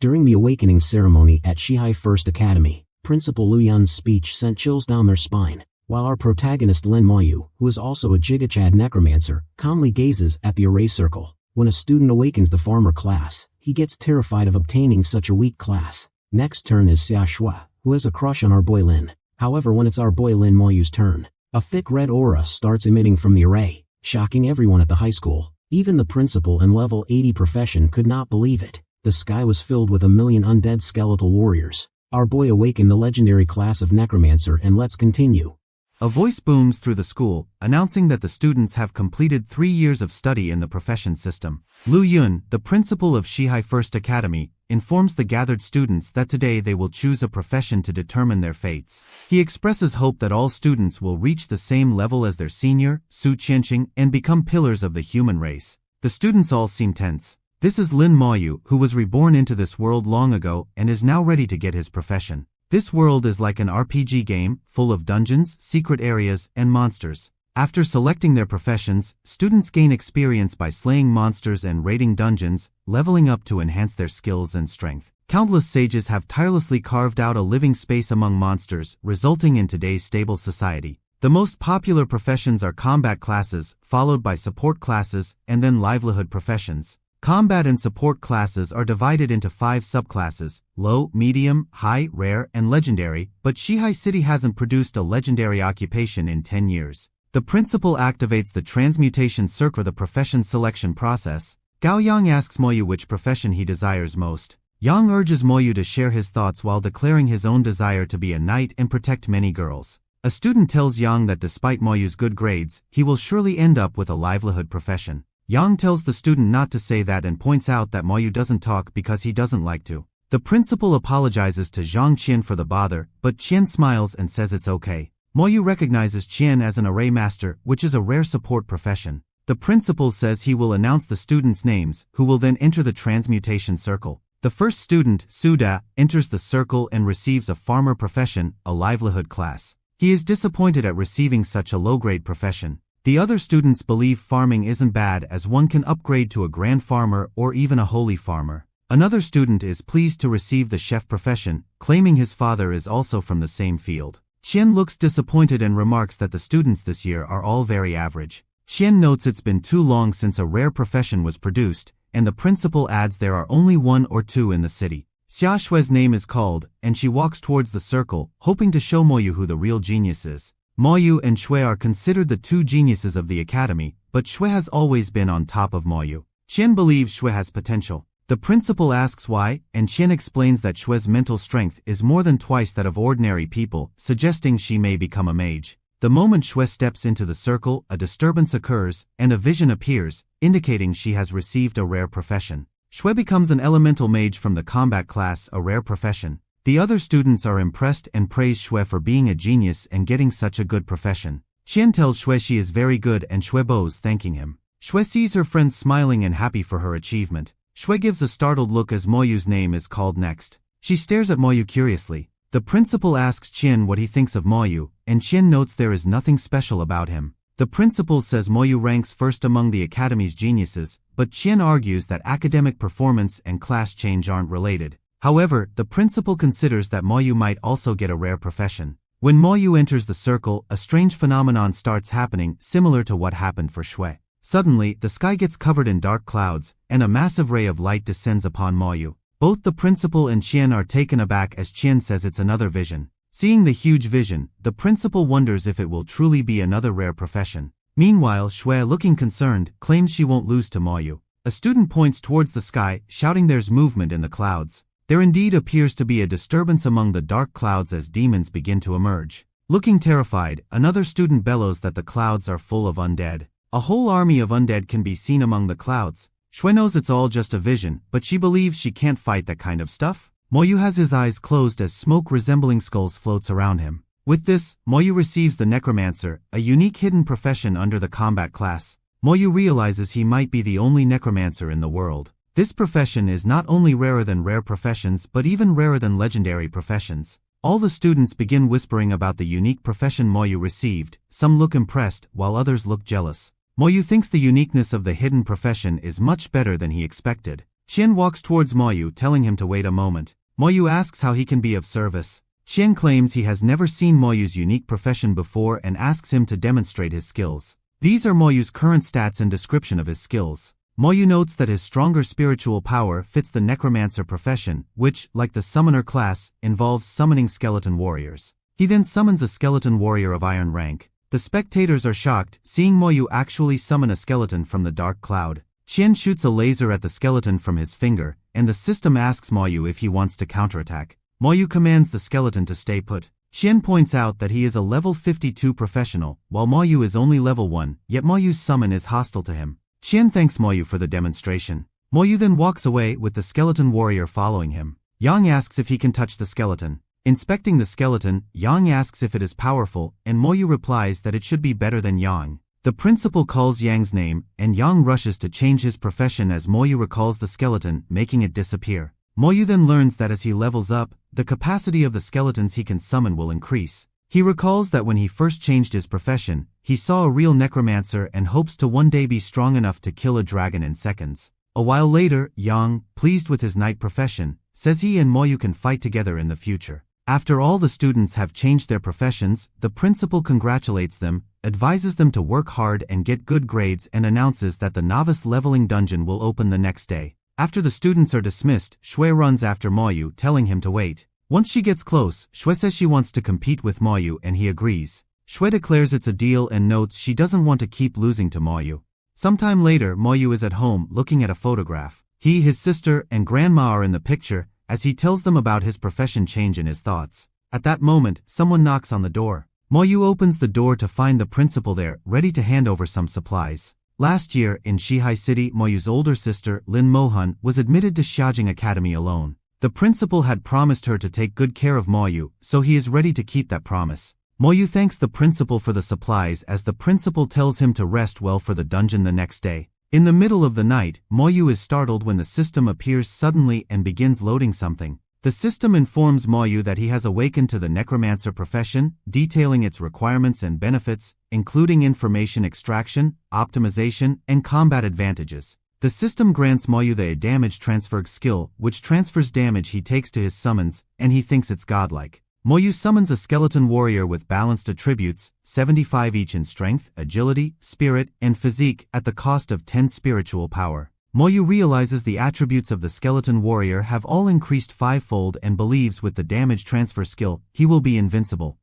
During the awakening ceremony at Shihai First Academy, Principal Lu Yun's speech sent chills down their spine, while our protagonist Lin Moyu, who is also a Jigachad necromancer, calmly gazes at the array circle. When a student awakens the farmer class, he gets terrified of obtaining such a weak class. Next turn is Xia Shui, who has a crush on our boy Lin. However, when it's our boy Lin Moyu's turn, a thick red aura starts emitting from the array, shocking everyone at the high school. Even the principal and level 80 profession could not believe it. The sky was filled with 1,000,000 undead skeletal warriors. Our boy awakened the legendary class of necromancer, and let's continue. A voice booms through the school, announcing that the students have completed 3 years of study in the profession system. Lu Yun, the principal of Shihai First Academy, informs the gathered students that today they will choose a profession to determine their fates. He expresses hope that all students will reach the same level as their senior, Su Qianqing, and become pillars of the human race. The students all seem tense. This is Lin Moyu, who was reborn into this world long ago and is now ready to get his profession. This world is like an RPG game, full of dungeons, secret areas, and monsters. After selecting their professions, students gain experience by slaying monsters and raiding dungeons, leveling up to enhance their skills and strength. Countless sages have tirelessly carved out a living space among monsters, resulting in today's stable society. The most popular professions are combat classes, followed by support classes, and then livelihood professions. Combat and support classes are divided into 5 subclasses: low, medium, high, rare, and legendary, but Shihai City hasn't produced a legendary occupation in 10 years. The principal activates the transmutation circle for the profession selection process. Gao Yang asks Moyu which profession he desires most. Yang urges Moyu to share his thoughts while declaring his own desire to be a knight and protect many girls. A student tells Yang that despite Moyu's good grades, he will surely end up with a livelihood profession. Yang tells the student not to say that and points out that Moyu doesn't talk because he doesn't like to. The principal apologizes to Zhang Qian for the bother, but Qian smiles and says it's okay. Moyu recognizes Qian as an array master, which is a rare support profession. The principal says he will announce the students' names, who will then enter the transmutation circle. The first student, Suda, enters the circle and receives a farmer profession, a livelihood class. He is disappointed at receiving such a low-grade profession. The other students believe farming isn't bad as one can upgrade to a grand farmer or even a holy farmer. Another student is pleased to receive the chef profession, claiming his father is also from the same field. Qian looks disappointed and remarks that the students this year are all very average. Qian notes it's been too long since a rare profession was produced, and the principal adds there are only 1 or 2 in the city. Xia Shui's name is called, and she walks towards the circle, hoping to show Moyu who the real genius is. Moyu and Shui are considered the 2 geniuses of the academy, but Shui has always been on top of Moyu. Qian believes Shui has potential. The principal asks why, and Qian explains that Shui's mental strength is more than twice that of ordinary people, suggesting she may become a mage. The moment Shui steps into the circle, a disturbance occurs, and a vision appears, indicating she has received a rare profession. Shui becomes an elemental mage from the combat class, a rare profession. The other students are impressed and praise Shui for being a genius and getting such a good profession. Qian tells Shui she is very good and Shui bows thanking him. Shui sees her friends smiling and happy for her achievement. Shui gives a startled look as Moyu's name is called next. She stares at Moyu curiously. The principal asks Qian what he thinks of Moyu, and Qian notes there is nothing special about him. The principal says Moyu ranks first among the academy's geniuses, but Qian argues that academic performance and class change aren't related. However, the principal considers that Moyu might also get a rare profession. When Moyu enters the circle, a strange phenomenon starts happening, similar to what happened for Shui. Suddenly, the sky gets covered in dark clouds, and a massive ray of light descends upon Moyu. Both the principal and Qian are taken aback as Qian says it's another vision. Seeing the huge vision, the principal wonders if it will truly be another rare profession. Meanwhile, Shui, looking concerned, claims she won't lose to Moyu. A student points towards the sky, shouting there's movement in the clouds. There indeed appears to be a disturbance among the dark clouds as demons begin to emerge. Looking terrified, another student bellows that the clouds are full of undead. A whole army of undead can be seen among the clouds. Shui knows it's all just a vision, but she believes she can't fight that kind of stuff. Moyu has his eyes closed as smoke resembling skulls floats around him. With this, Moyu receives the necromancer, a unique hidden profession under the combat class. Moyu realizes he might be the only necromancer in the world. This profession is not only rarer than rare professions but even rarer than legendary professions. All the students begin whispering about the unique profession Moyu received. Some look impressed, while others look jealous. Moyu thinks the uniqueness of the hidden profession is much better than he expected. Qian walks towards Moyu, telling him to wait a moment. Moyu asks how he can be of service. Qian claims he has never seen Moyu's unique profession before and asks him to demonstrate his skills. These are Moyu's current stats and description of his skills. Moyu notes that his stronger spiritual power fits the necromancer profession, which, like the summoner class, involves summoning skeleton warriors. He then summons a skeleton warrior of iron rank. The spectators are shocked, seeing Moyu actually summon a skeleton from the dark cloud. Qian shoots a laser at the skeleton from his finger, and the system asks Moyu if he wants to counterattack. Moyu commands the skeleton to stay put. Qian points out that he is a level 52 professional, while Moyu is only level 1, yet Moyu's summon is hostile to him. Qian thanks Moyu for the demonstration. Moyu then walks away with the skeleton warrior following him. Yang asks if he can touch the skeleton. Inspecting the skeleton, Yang asks if it is powerful, and Moyu replies that it should be better than Yang. The principal calls Yang's name, and Yang rushes to change his profession as Moyu recalls the skeleton, making it disappear. Moyu then learns that as he levels up, the capacity of the skeletons he can summon will increase. He recalls that when he first changed his profession, he saw a real necromancer and hopes to one day be strong enough to kill a dragon in seconds. A while later, Yang, pleased with his knight profession, says he and Moyu can fight together in the future. After all the students have changed their professions, the principal congratulates them, advises them to work hard and get good grades, and announces that the novice leveling dungeon will open the next day. After the students are dismissed, Shui runs after Moyu, telling him to wait. Once she gets close, Shui says she wants to compete with Moyu and he agrees. Shui declares it's a deal and notes she doesn't want to keep losing to Moyu. Sometime later, Moyu is at home looking at a photograph. He, his sister, and grandma are in the picture, as he tells them about his profession change in his thoughts. At that moment, someone knocks on the door. Moyu opens the door to find the principal there, ready to hand over some supplies. Last year, in Shihai City, Moyu's older sister, Lin Mohan, was admitted to Xiaojing Academy alone. The principal had promised her to take good care of Moyu, so he is ready to keep that promise. Moyu thanks the principal for the supplies as the principal tells him to rest well for the dungeon the next day. In the middle of the night, Moyu is startled when the system appears suddenly and begins loading something. The system informs Moyu that he has awakened to the necromancer profession, detailing its requirements and benefits, including information extraction, optimization, and combat advantages. The system grants Moyu the damage transfer skill, which transfers damage he takes to his summons, and he thinks it's godlike. Moyu summons a skeleton warrior with balanced attributes, 75 each in strength, agility, spirit, and physique, at the cost of 10 spiritual power. Moyu realizes the attributes of the skeleton warrior have all increased fivefold and believes with the damage transfer skill, he will be invincible.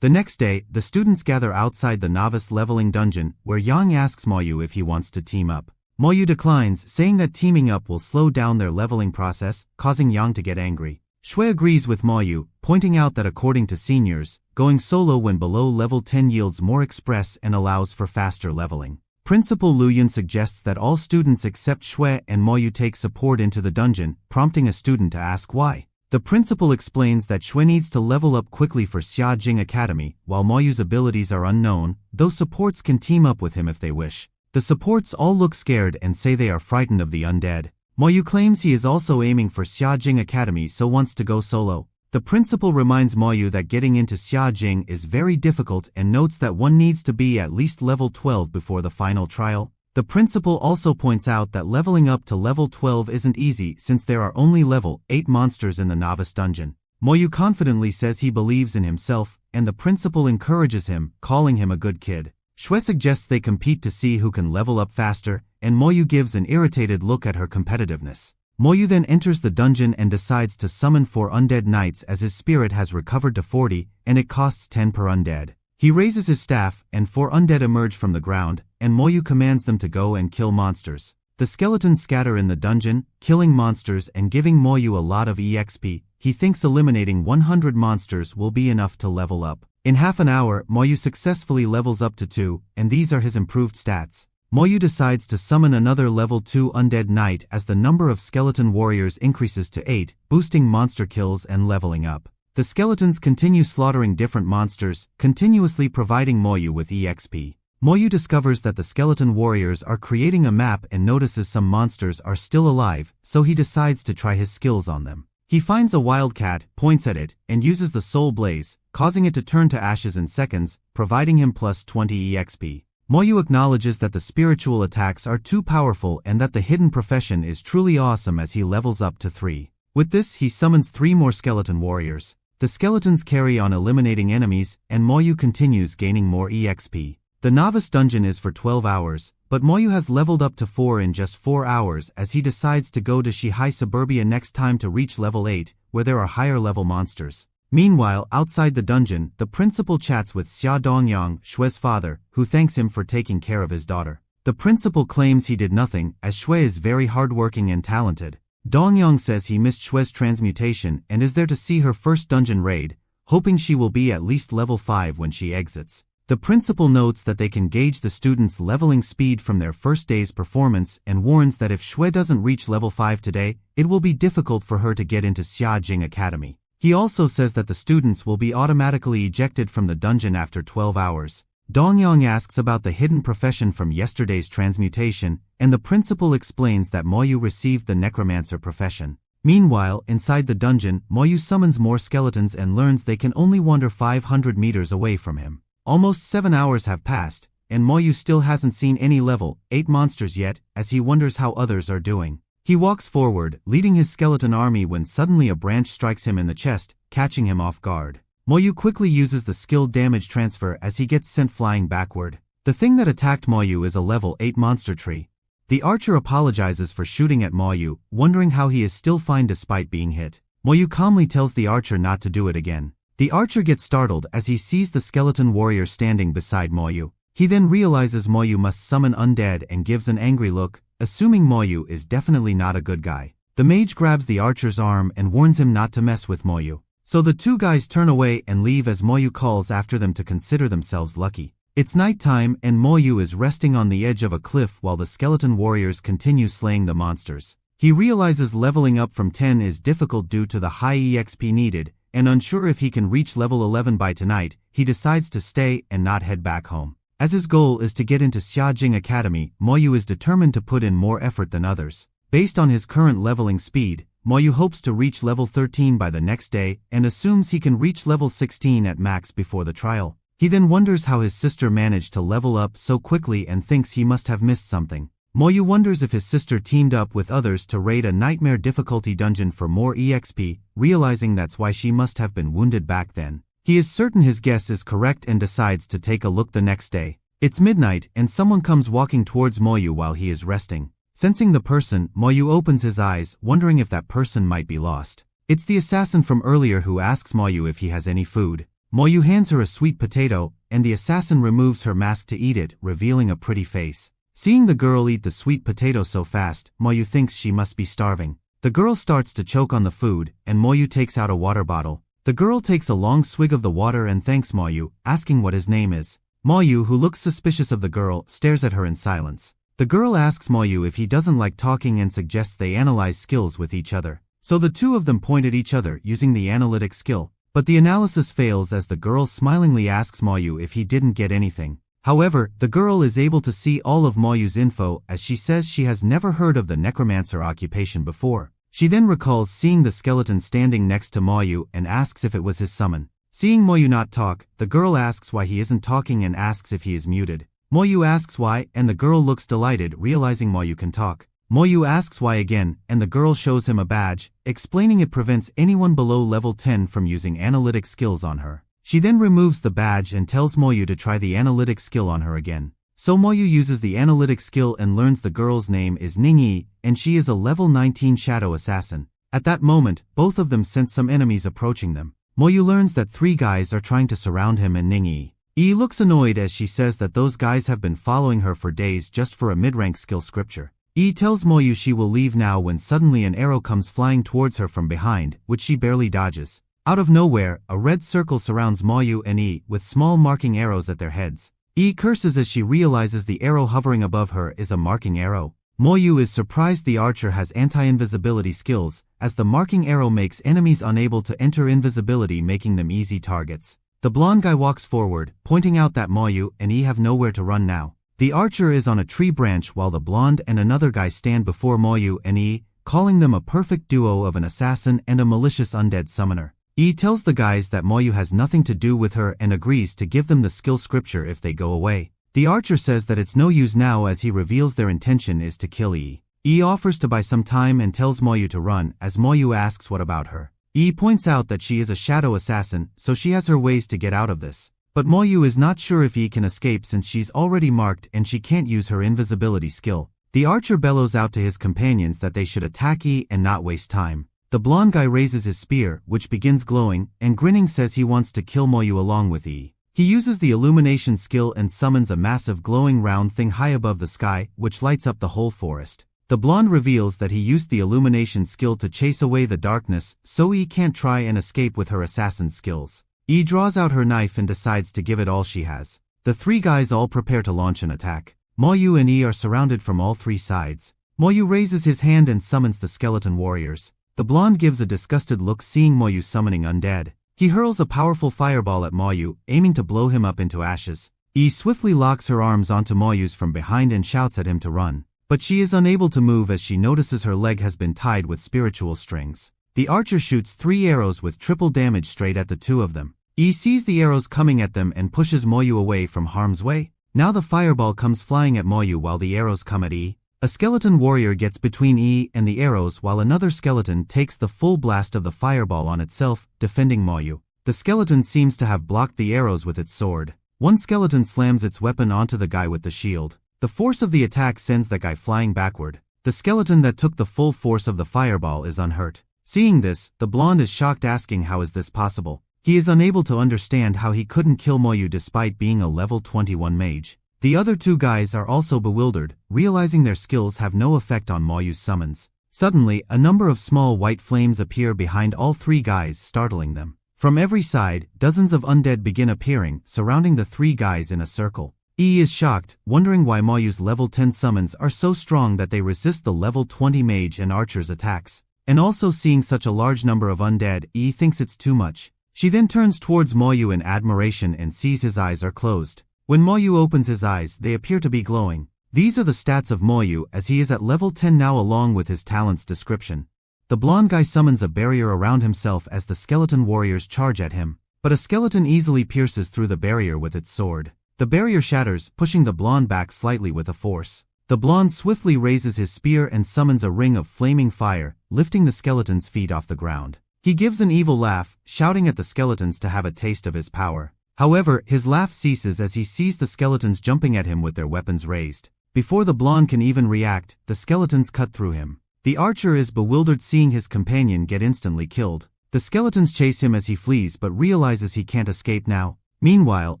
The next day, the students gather outside the novice leveling dungeon, where Yang asks Moyu if he wants to team up. Moyu declines, saying that teaming up will slow down their leveling process, causing Yang to get angry. Shui agrees with Moyu, pointing out that according to seniors, going solo when below level 10 yields more express and allows for faster leveling. Principal Lu Yun suggests that all students except Shui and Moyu take support into the dungeon, prompting a student to ask why. The principal explains that Shui needs to level up quickly for Xiaojing Academy, while Moyu's abilities are unknown, though supports can team up with him if they wish. The supports all look scared and say they are frightened of the undead. Moyu claims he is also aiming for Xiaojing Academy so wants to go solo. The principal reminds Moyu that getting into Xiaojing is very difficult and notes that one needs to be at least level 12 before the final trial. The principal also points out that leveling up to level 12 isn't easy since there are only level 8 monsters in the novice dungeon. Moyu confidently says he believes in himself, and the principal encourages him, calling him a good kid. Shui suggests they compete to see who can level up faster, and Moyu gives an irritated look at her competitiveness. Moyu then enters the dungeon and decides to summon 4 undead knights as his spirit has recovered to 40, and it costs 10 per undead. He raises his staff, and 4 undead emerge from the ground, and Moyu commands them to go and kill monsters. The skeletons scatter in the dungeon, killing monsters and giving Moyu a lot of EXP. He thinks eliminating 100 monsters will be enough to level up. In half an hour, Moyu successfully levels up to 2, and these are his improved stats. Moyu decides to summon another level 2 undead knight as the number of skeleton warriors increases to 8, boosting monster kills and leveling up. The skeletons continue slaughtering different monsters, continuously providing Moyu with EXP. Moyu discovers that the skeleton warriors are creating a map and notices some monsters are still alive, so he decides to try his skills on them. He finds a wildcat, points at it, and uses the soul blaze, causing it to turn to ashes in seconds, providing him plus 20 EXP. Moyu acknowledges that the spiritual attacks are too powerful and that the hidden profession is truly awesome as he levels up to 3. With this, he summons 3 more skeleton warriors. The skeletons carry on eliminating enemies, and Moyu continues gaining more EXP. The novice dungeon is for 12 hours, but Moyu has leveled up to 4 in just 4 hours as he decides to go to Shihai Suburbia next time to reach level 8, where there are higher level monsters. Meanwhile, outside the dungeon, the principal chats with Xia Dongyang, Shue's father, who thanks him for taking care of his daughter. The principal claims he did nothing, as Shui is very hardworking and talented. Dongyang says he missed Shue's transmutation and is there to see her first dungeon raid, hoping she will be at least level 5 when she exits. The principal notes that they can gauge the students' leveling speed from their first day's performance and warns that if Shui doesn't reach level 5 today, it will be difficult for her to get into Xia Jing Academy. He also says that the students will be automatically ejected from the dungeon after 12 hours. Dongyang asks about the hidden profession from yesterday's transmutation, and the principal explains that Moyu received the necromancer profession. Meanwhile, inside the dungeon, Moyu summons more skeletons and learns they can only wander 500 meters away from him. Almost 7 hours have passed, and Moyu still hasn't seen any level 8 monsters yet, as he wonders how others are doing. He walks forward, leading his skeleton army when suddenly a branch strikes him in the chest, catching him off guard. Moyu quickly uses the skill damage transfer as he gets sent flying backward. The thing that attacked Moyu is a level 8 monster tree. The archer apologizes for shooting at Moyu, wondering how he is still fine despite being hit. Moyu calmly tells the archer not to do it again. The archer gets startled as he sees the skeleton warrior standing beside Moyu. He then realizes Moyu must summon undead and gives an angry look, assuming Moyu is definitely not a good guy. The mage grabs the archer's arm and warns him not to mess with Moyu. So the 2 guys turn away and leave as Moyu calls after them to consider themselves lucky. It's nighttime and Moyu is resting on the edge of a cliff while the skeleton warriors continue slaying the monsters. He realizes leveling up from 10 is difficult due to the high EXP needed, and unsure if he can reach level 11 by tonight, he decides to stay and not head back home. As his goal is to get into Xia Jing Academy, Moyu is determined to put in more effort than others. Based on his current leveling speed, Moyu hopes to reach level 13 by the next day and assumes he can reach level 16 at max before the trial. He then wonders how his sister managed to level up so quickly and thinks he must have missed something. Moyu wonders if his sister teamed up with others to raid a nightmare difficulty dungeon for more EXP, realizing that's why she must have been wounded back then. He is certain his guess is correct and decides to take a look the next day. It's midnight and someone comes walking towards Moyu while he is resting. Sensing the person, Moyu opens his eyes, wondering if that person might be lost. It's the assassin from earlier who asks Moyu if he has any food. Moyu hands her a sweet potato, and the assassin removes her mask to eat it, revealing a pretty face. Seeing the girl eat the sweet potato so fast, Moyu thinks she must be starving. The girl starts to choke on the food, and Moyu takes out a water bottle. The girl takes a long swig of the water and thanks Moyu, asking what his name is. Moyu, who looks suspicious of the girl, stares at her in silence. The girl asks Moyu if he doesn't like talking and suggests they analyze skills with each other. So the 2 of them point at each other using the analytic skill. But the analysis fails as the girl smilingly asks Moyu if he didn't get anything. However, the girl is able to see all of Moyu's info as she says she has never heard of the necromancer occupation before. She then recalls seeing the skeleton standing next to Moyu and asks if it was his summon. Seeing Moyu not talk, the girl asks why he isn't talking and asks if he is muted. Moyu asks why, and the girl looks delighted realizing Moyu can talk. Moyu asks why again, and the girl shows him a badge, explaining it prevents anyone below level 10 from using analytic skills on her. She then removes the badge and tells Moyu to try the analytic skill on her again. So Moyu uses the analytic skill and learns the girl's name is Ningyi, and she is a level 19 shadow assassin. At that moment, both of them sense some enemies approaching them. Moyu learns that 3 guys are trying to surround him and Ningyi. Yi looks annoyed as she says that those guys have been following her for days just for a mid-rank skill scripture. Yi tells Moyu she will leave now when suddenly an arrow comes flying towards her from behind, which she barely dodges. Out of nowhere, a red circle surrounds Moyu and Yi with small marking arrows at their heads. Yi curses as she realizes the arrow hovering above her is a marking arrow. Moyu is surprised the archer has anti-invisibility skills, as the marking arrow makes enemies unable to enter invisibility, making them easy targets. The blonde guy walks forward, pointing out that Moyu and Yi have nowhere to run now. The archer is on a tree branch while the blonde and another guy stand before Moyu and Yi, calling them a perfect duo of an assassin and a malicious undead summoner. Yi tells the guys that Moyu has nothing to do with her and agrees to give them the skill scripture if they go away. The archer says that it's no use now as he reveals their intention is to kill Yi. Yi offers to buy some time and tells Moyu to run as Moyu asks what about her. Yi points out that she is a shadow assassin, so she has her ways to get out of this. But Moyu is not sure if Yi can escape since she's already marked and she can't use her invisibility skill. The archer bellows out to his companions that they should attack Yi and not waste time. The blonde guy raises his spear, which begins glowing, and grinning says he wants to kill Moyu along with Yi. He uses the illumination skill and summons a massive glowing round thing high above the sky, which lights up the whole forest. The blonde reveals that he used the illumination skill to chase away the darkness, so Yi can't try and escape with her assassin skills. Yi draws out her knife and decides to give it all she has. The three guys all prepare to launch an attack. Moyu and Yi are surrounded from all three sides. Moyu raises his hand and summons the skeleton warriors. The blonde gives a disgusted look seeing Moyu summoning undead. He hurls a powerful fireball at Moyu, aiming to blow him up into ashes. Yi swiftly locks her arms onto Moyu's from behind and shouts at him to run. But she is unable to move as she notices her leg has been tied with spiritual strings. The archer shoots 3 arrows with triple damage straight at the two of them. Yi sees the arrows coming at them and pushes Moyu away from harm's way. Now the fireball comes flying at Moyu while the arrows come at Yi. A skeleton warrior gets between Yi and the arrows while another skeleton takes the full blast of the fireball on itself, defending Moyu. The skeleton seems to have blocked the arrows with its sword. One skeleton slams its weapon onto the guy with the shield. The force of the attack sends that guy flying backward. The skeleton that took the full force of the fireball is unhurt. Seeing this, the blonde is shocked asking how is this possible. He is unable to understand how he couldn't kill Moyu despite being a level 21 mage. The other two guys are also bewildered, realizing their skills have no effect on Moyu's summons. Suddenly, a number of small white flames appear behind all three guys, startling them. From every side, dozens of undead begin appearing, surrounding the three guys in a circle. Yi is shocked, wondering why Moyu's level 10 summons are so strong that they resist the level 20 mage and archer's attacks. And also seeing such a large number of undead, Yi thinks it's too much. She then turns towards Moyu in admiration and sees his eyes are closed. When Moyu opens his eyes, they appear to be glowing. These are the stats of Moyu as he is at level 10 now along with his talents description. The blonde guy summons a barrier around himself as the skeleton warriors charge at him. But a skeleton easily pierces through the barrier with its sword. The barrier shatters, pushing the blonde back slightly with a force. The blonde swiftly raises his spear and summons a ring of flaming fire, lifting the skeleton's feet off the ground. He gives an evil laugh, shouting at the skeletons to have a taste of his power. However, his laugh ceases as he sees the skeletons jumping at him with their weapons raised. Before the blonde can even react, the skeletons cut through him. The archer is bewildered seeing his companion get instantly killed. The skeletons chase him as he flees but realizes he can't escape now. Meanwhile,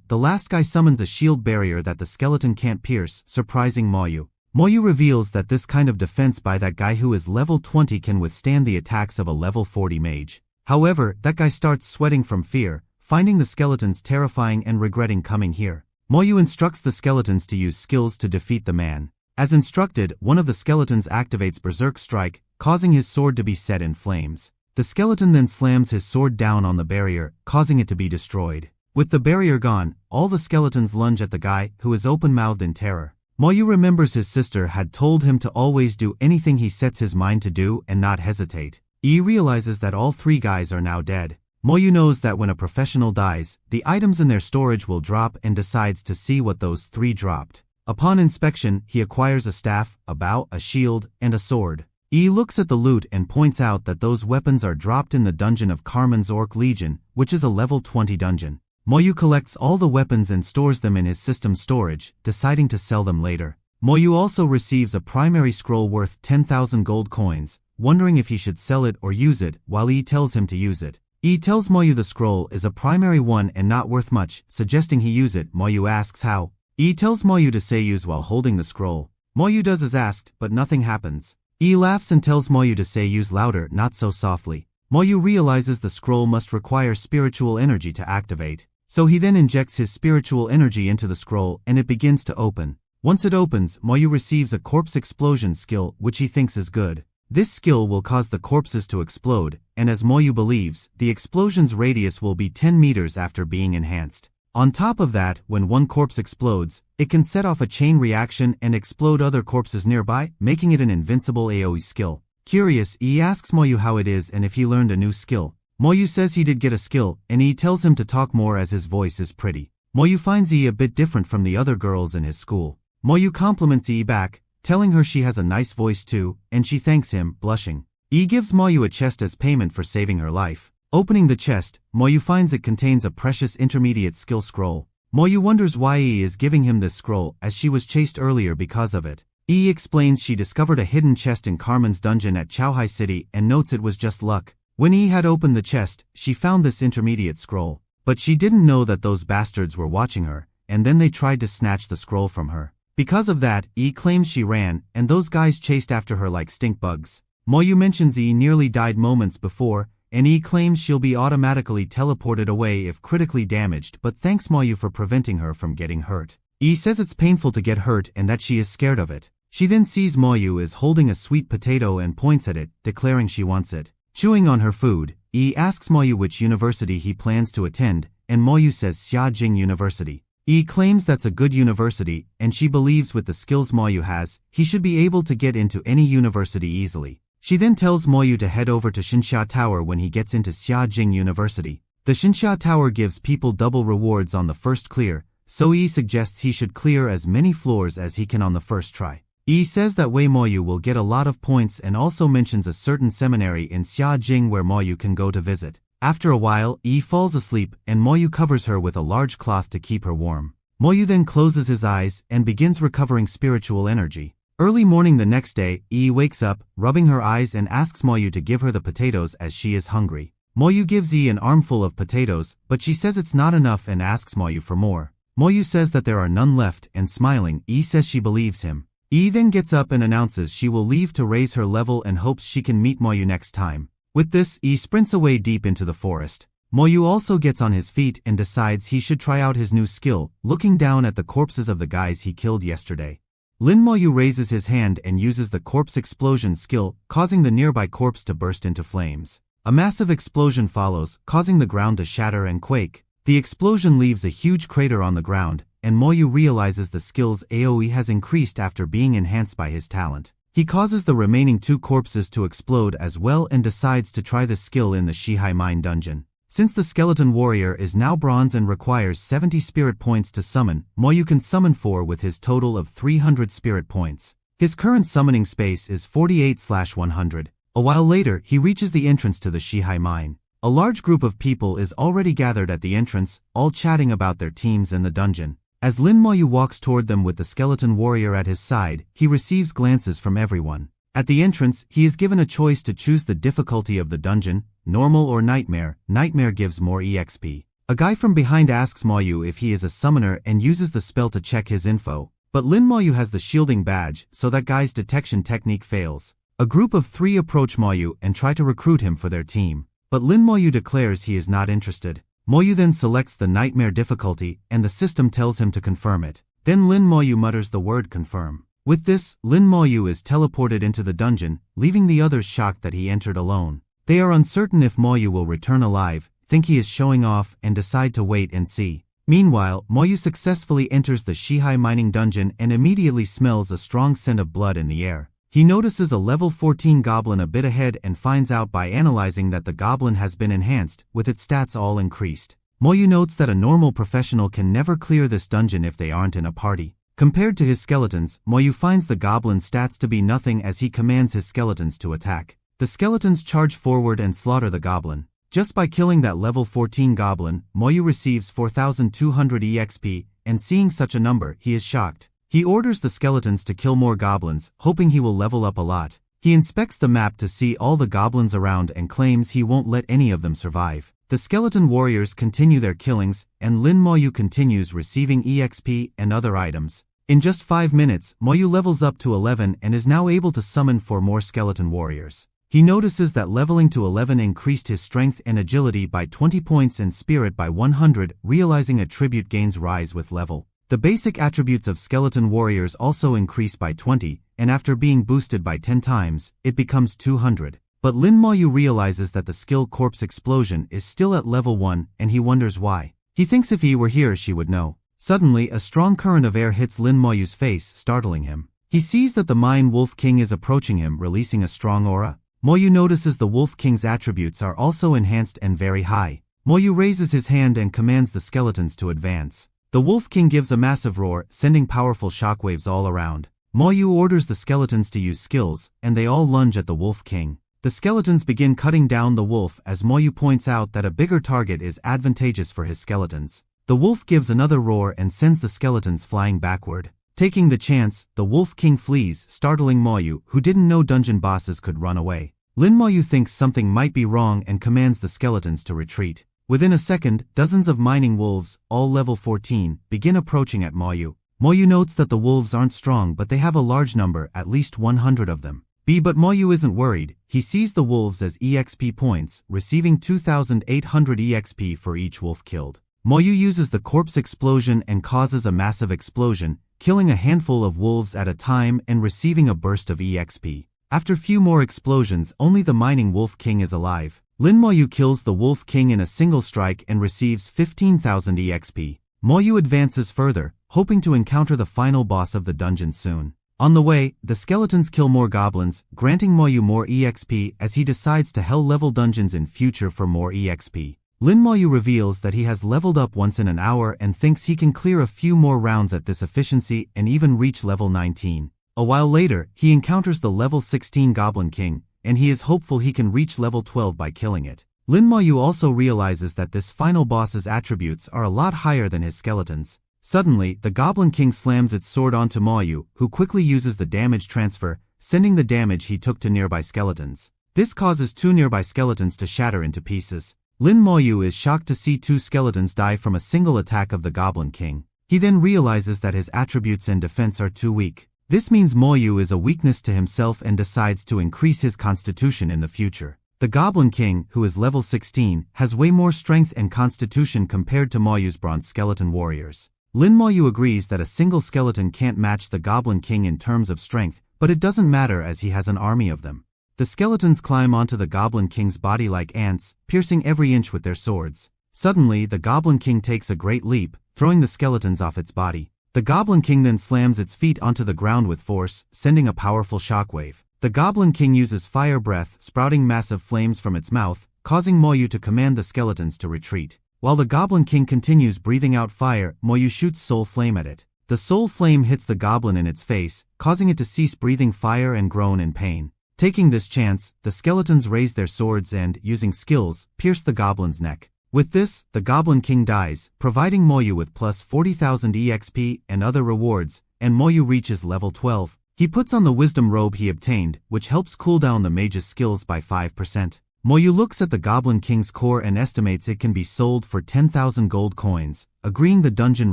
the last guy summons a shield barrier that the skeleton can't pierce, surprising Moyu. Moyu reveals that this kind of defense by that guy who is level 20 can withstand the attacks of a level 40 mage. However, that guy starts sweating from fear, finding the skeletons terrifying and regretting coming here. Moyu instructs the skeletons to use skills to defeat the man. As instructed, one of the skeletons activates Berserk Strike, causing his sword to be set in flames. The skeleton then slams his sword down on the barrier, causing it to be destroyed. With the barrier gone, all the skeletons lunge at the guy, who is open-mouthed in terror. Moyu remembers his sister had told him to always do anything he sets his mind to do and not hesitate. He realizes that all three guys are now dead. Moyu knows that when a professional dies, the items in their storage will drop and decides to see what those three dropped. Upon inspection, he acquires a staff, a bow, a shield, and a sword. He looks at the loot and points out that those weapons are dropped in the dungeon of Carmen's Orc Legion, which is a level 20 dungeon. Moyu collects all the weapons and stores them in his system storage, deciding to sell them later. Moyu also receives a primary scroll worth 10,000 gold coins, wondering if he should sell it or use it, while Yi tells him to use it. Yi tells Moyu the scroll is a primary one and not worth much, suggesting he use it. Moyu asks how. Yi tells Moyu to say use while holding the scroll. Moyu does as asked, but nothing happens. Yi laughs and tells Moyu to say use louder, not so softly. Moyu realizes the scroll must require spiritual energy to activate. So he then injects his spiritual energy into the scroll and it begins to open. Once it opens, Moyu receives a corpse explosion skill which he thinks is good. This skill will cause the corpses to explode, and as Moyu believes, the explosion's radius will be 10 meters after being enhanced. On top of that, when one corpse explodes, it can set off a chain reaction and explode other corpses nearby, making it an invincible AoE skill. Curious, he asks Moyu how it is and if he learned a new skill. Moyu says he did get a skill, and he tells him to talk more as his voice is pretty. Moyu finds Yi a bit different from the other girls in his school. Moyu compliments Yi back, telling her she has a nice voice too, and she thanks him, blushing. Yi gives Moyu a chest as payment for saving her life. Opening the chest, Moyu finds it contains a precious intermediate skill scroll. Moyu wonders why Yi is giving him this scroll, as she was chased earlier because of it. Yi explains she discovered a hidden chest in Carmen's dungeon at Chaohai City and notes it was just luck. When Yi had opened the chest, she found this intermediate scroll. But she didn't know that those bastards were watching her, and then they tried to snatch the scroll from her. Because of that, Yi claims she ran, and those guys chased after her like stink bugs. Moyu mentions Yi nearly died moments before, and Yi claims she'll be automatically teleported away if critically damaged but thanks Moyu for preventing her from getting hurt. Yi says it's painful to get hurt and that she is scared of it. She then sees Moyu is holding a sweet potato and points at it, declaring she wants it. Chewing on her food, Yi asks Moyu which university he plans to attend, and Moyu says Xiajing University. Yi claims that's a good university, and she believes with the skills Moyu has, he should be able to get into any university easily. She then tells Moyu to head over to Xinxia Tower when he gets into Xiajing University. The Xinxia Tower gives people double rewards on the first clear, so Yi suggests he should clear as many floors as he can on the first try. Yi says that way Moyu will get a lot of points and also mentions a certain seminary in Xiajing where Moyu can go to visit. After a while, Yi falls asleep and Moyu covers her with a large cloth to keep her warm. Moyu then closes his eyes and begins recovering spiritual energy. Early morning the next day, Yi wakes up, rubbing her eyes and asks Moyu to give her the potatoes as she is hungry. Moyu gives Yi an armful of potatoes, but she says it's not enough and asks Moyu for more. Moyu says that there are none left and smiling, Yi says she believes him. Yi then gets up and announces she will leave to raise her level and hopes she can meet Moyu next time. With this, Yi sprints away deep into the forest. Moyu also gets on his feet and decides he should try out his new skill, looking down at the corpses of the guys he killed yesterday. Lin Moyu raises his hand and uses the corpse explosion skill, causing the nearby corpse to burst into flames. A massive explosion follows, causing the ground to shatter and quake. The explosion leaves a huge crater on the ground, and Moyu realizes the skill's AoE has increased after being enhanced by his talent. He causes the remaining two corpses to explode as well and decides to try the skill in the Shihai Mine dungeon. Since the skeleton warrior is now bronze and requires 70 spirit points to summon, Moyu can summon 4 with his total of 300 spirit points. His current summoning space is 48/100. A while later, he reaches the entrance to the Shihai Mine. A large group of people is already gathered at the entrance, all chatting about their teams in the dungeon. As Lin Moyu walks toward them with the skeleton warrior at his side, he receives glances from everyone. At the entrance, he is given a choice to choose the difficulty of the dungeon, normal or nightmare. Nightmare gives more EXP. A guy from behind asks Moyu if he is a summoner and uses the spell to check his info. But Lin Moyu has the shielding badge, so that guy's detection technique fails. A group of 3 approach Moyu and try to recruit him for their team. But Lin Moyu declares he is not interested. Moyu then selects the nightmare difficulty, and the system tells him to confirm it. Then Lin Moyu mutters the word confirm. With this, Lin Moyu is teleported into the dungeon, leaving the others shocked that he entered alone. They are uncertain if Moyu will return alive, think he is showing off, and decide to wait and see. Meanwhile, Moyu successfully enters the Shihai mining dungeon and immediately smells a strong scent of blood in the air. He notices a level 14 goblin a bit ahead and finds out by analyzing that the goblin has been enhanced, with its stats all increased. Moyu notes that a normal professional can never clear this dungeon if they aren't in a party. Compared to his skeletons, Moyu finds the goblin's stats to be nothing as he commands his skeletons to attack. The skeletons charge forward and slaughter the goblin. Just by killing that level 14 goblin, Moyu receives 4,200 EXP, and seeing such a number, he is shocked. He orders the skeletons to kill more goblins, hoping he will level up a lot. He inspects the map to see all the goblins around and claims he won't let any of them survive. The skeleton warriors continue their killings, and Lin Moyu continues receiving EXP and other items. In just 5 minutes, Moyu levels up to 11 and is now able to summon 4 more skeleton warriors. He notices that leveling to 11 increased his strength and agility by 20 points and spirit by 100, realizing attribute gains rise with level. The basic attributes of skeleton warriors also increase by 20, and after being boosted by 10 times, it becomes 200. But Lin Moyu realizes that the skill corpse explosion is still at level 1 and he wonders why. He thinks if he were here she would know. Suddenly, a strong current of air hits Lin Moyu's face, startling him. He sees that the Mine Wolf King is approaching him, releasing a strong aura. Moyu notices the Wolf King's attributes are also enhanced and very high. Moyu raises his hand and commands the skeletons to advance. The Wolf King gives a massive roar, sending powerful shockwaves all around. Moyu orders the skeletons to use skills, and they all lunge at the Wolf King. The skeletons begin cutting down the wolf as Moyu points out that a bigger target is advantageous for his skeletons. The wolf gives another roar and sends the skeletons flying backward. Taking the chance, the Wolf King flees, startling Moyu, who didn't know dungeon bosses could run away. Lin Moyu thinks something might be wrong and commands the skeletons to retreat. Within a second, dozens of mining wolves, all level 14, begin approaching at Moyu. Moyu notes that the wolves aren't strong but they have a large number, at least 100 of them. But Moyu isn't worried. He sees the wolves as EXP points, receiving 2,800 EXP for each wolf killed. Moyu uses the corpse explosion and causes a massive explosion, killing a handful of wolves at a time and receiving a burst of EXP. After few more explosions, only the mining Wolf King is alive. Lin Moyu kills the Wolf King in a single strike and receives 15,000 EXP. Moyu advances further, hoping to encounter the final boss of the dungeon soon. On the way, the skeletons kill more goblins, granting Moyu more EXP as he decides to hell-level dungeons in future for more EXP. Lin Moyu reveals that he has leveled up once in an hour and thinks he can clear a few more rounds at this efficiency and even reach level 19. A while later, he encounters the level 16 Goblin King, and he is hopeful he can reach level 12 by killing it. Lin Moyu also realizes that this final boss's attributes are a lot higher than his skeletons. Suddenly, the Goblin King slams its sword onto Moyu, who quickly uses the damage transfer, sending the damage he took to nearby skeletons. This causes two nearby skeletons to shatter into pieces. Lin Moyu is shocked to see two skeletons die from a single attack of the Goblin King. He then realizes that his attributes and defense are too weak. This means Moyu is a weakness to himself and decides to increase his constitution in the future. The Goblin King, who is level 16, has way more strength and constitution compared to Moyu's bronze skeleton warriors. Lin Moyu agrees that a single skeleton can't match the Goblin King in terms of strength, but it doesn't matter as he has an army of them. The skeletons climb onto the Goblin King's body like ants, piercing every inch with their swords. Suddenly, the Goblin King takes a great leap, throwing the skeletons off its body. The Goblin King then slams its feet onto the ground with force, sending a powerful shockwave. The Goblin King uses fire breath, sprouting massive flames from its mouth, causing Moyu to command the skeletons to retreat. While the Goblin King continues breathing out fire, Moyu shoots Soul Flame at it. The Soul Flame hits the goblin in its face, causing it to cease breathing fire and groan in pain. Taking this chance, the skeletons raise their swords and, using skills, pierce the goblin's neck. With this, the Goblin King dies, providing Moyu with plus 40,000 EXP and other rewards, and Moyu reaches level 12. He puts on the wisdom robe he obtained, which helps cool down the mage's skills by 5%. Moyu looks at the Goblin King's core and estimates it can be sold for 10,000 gold coins, agreeing the dungeon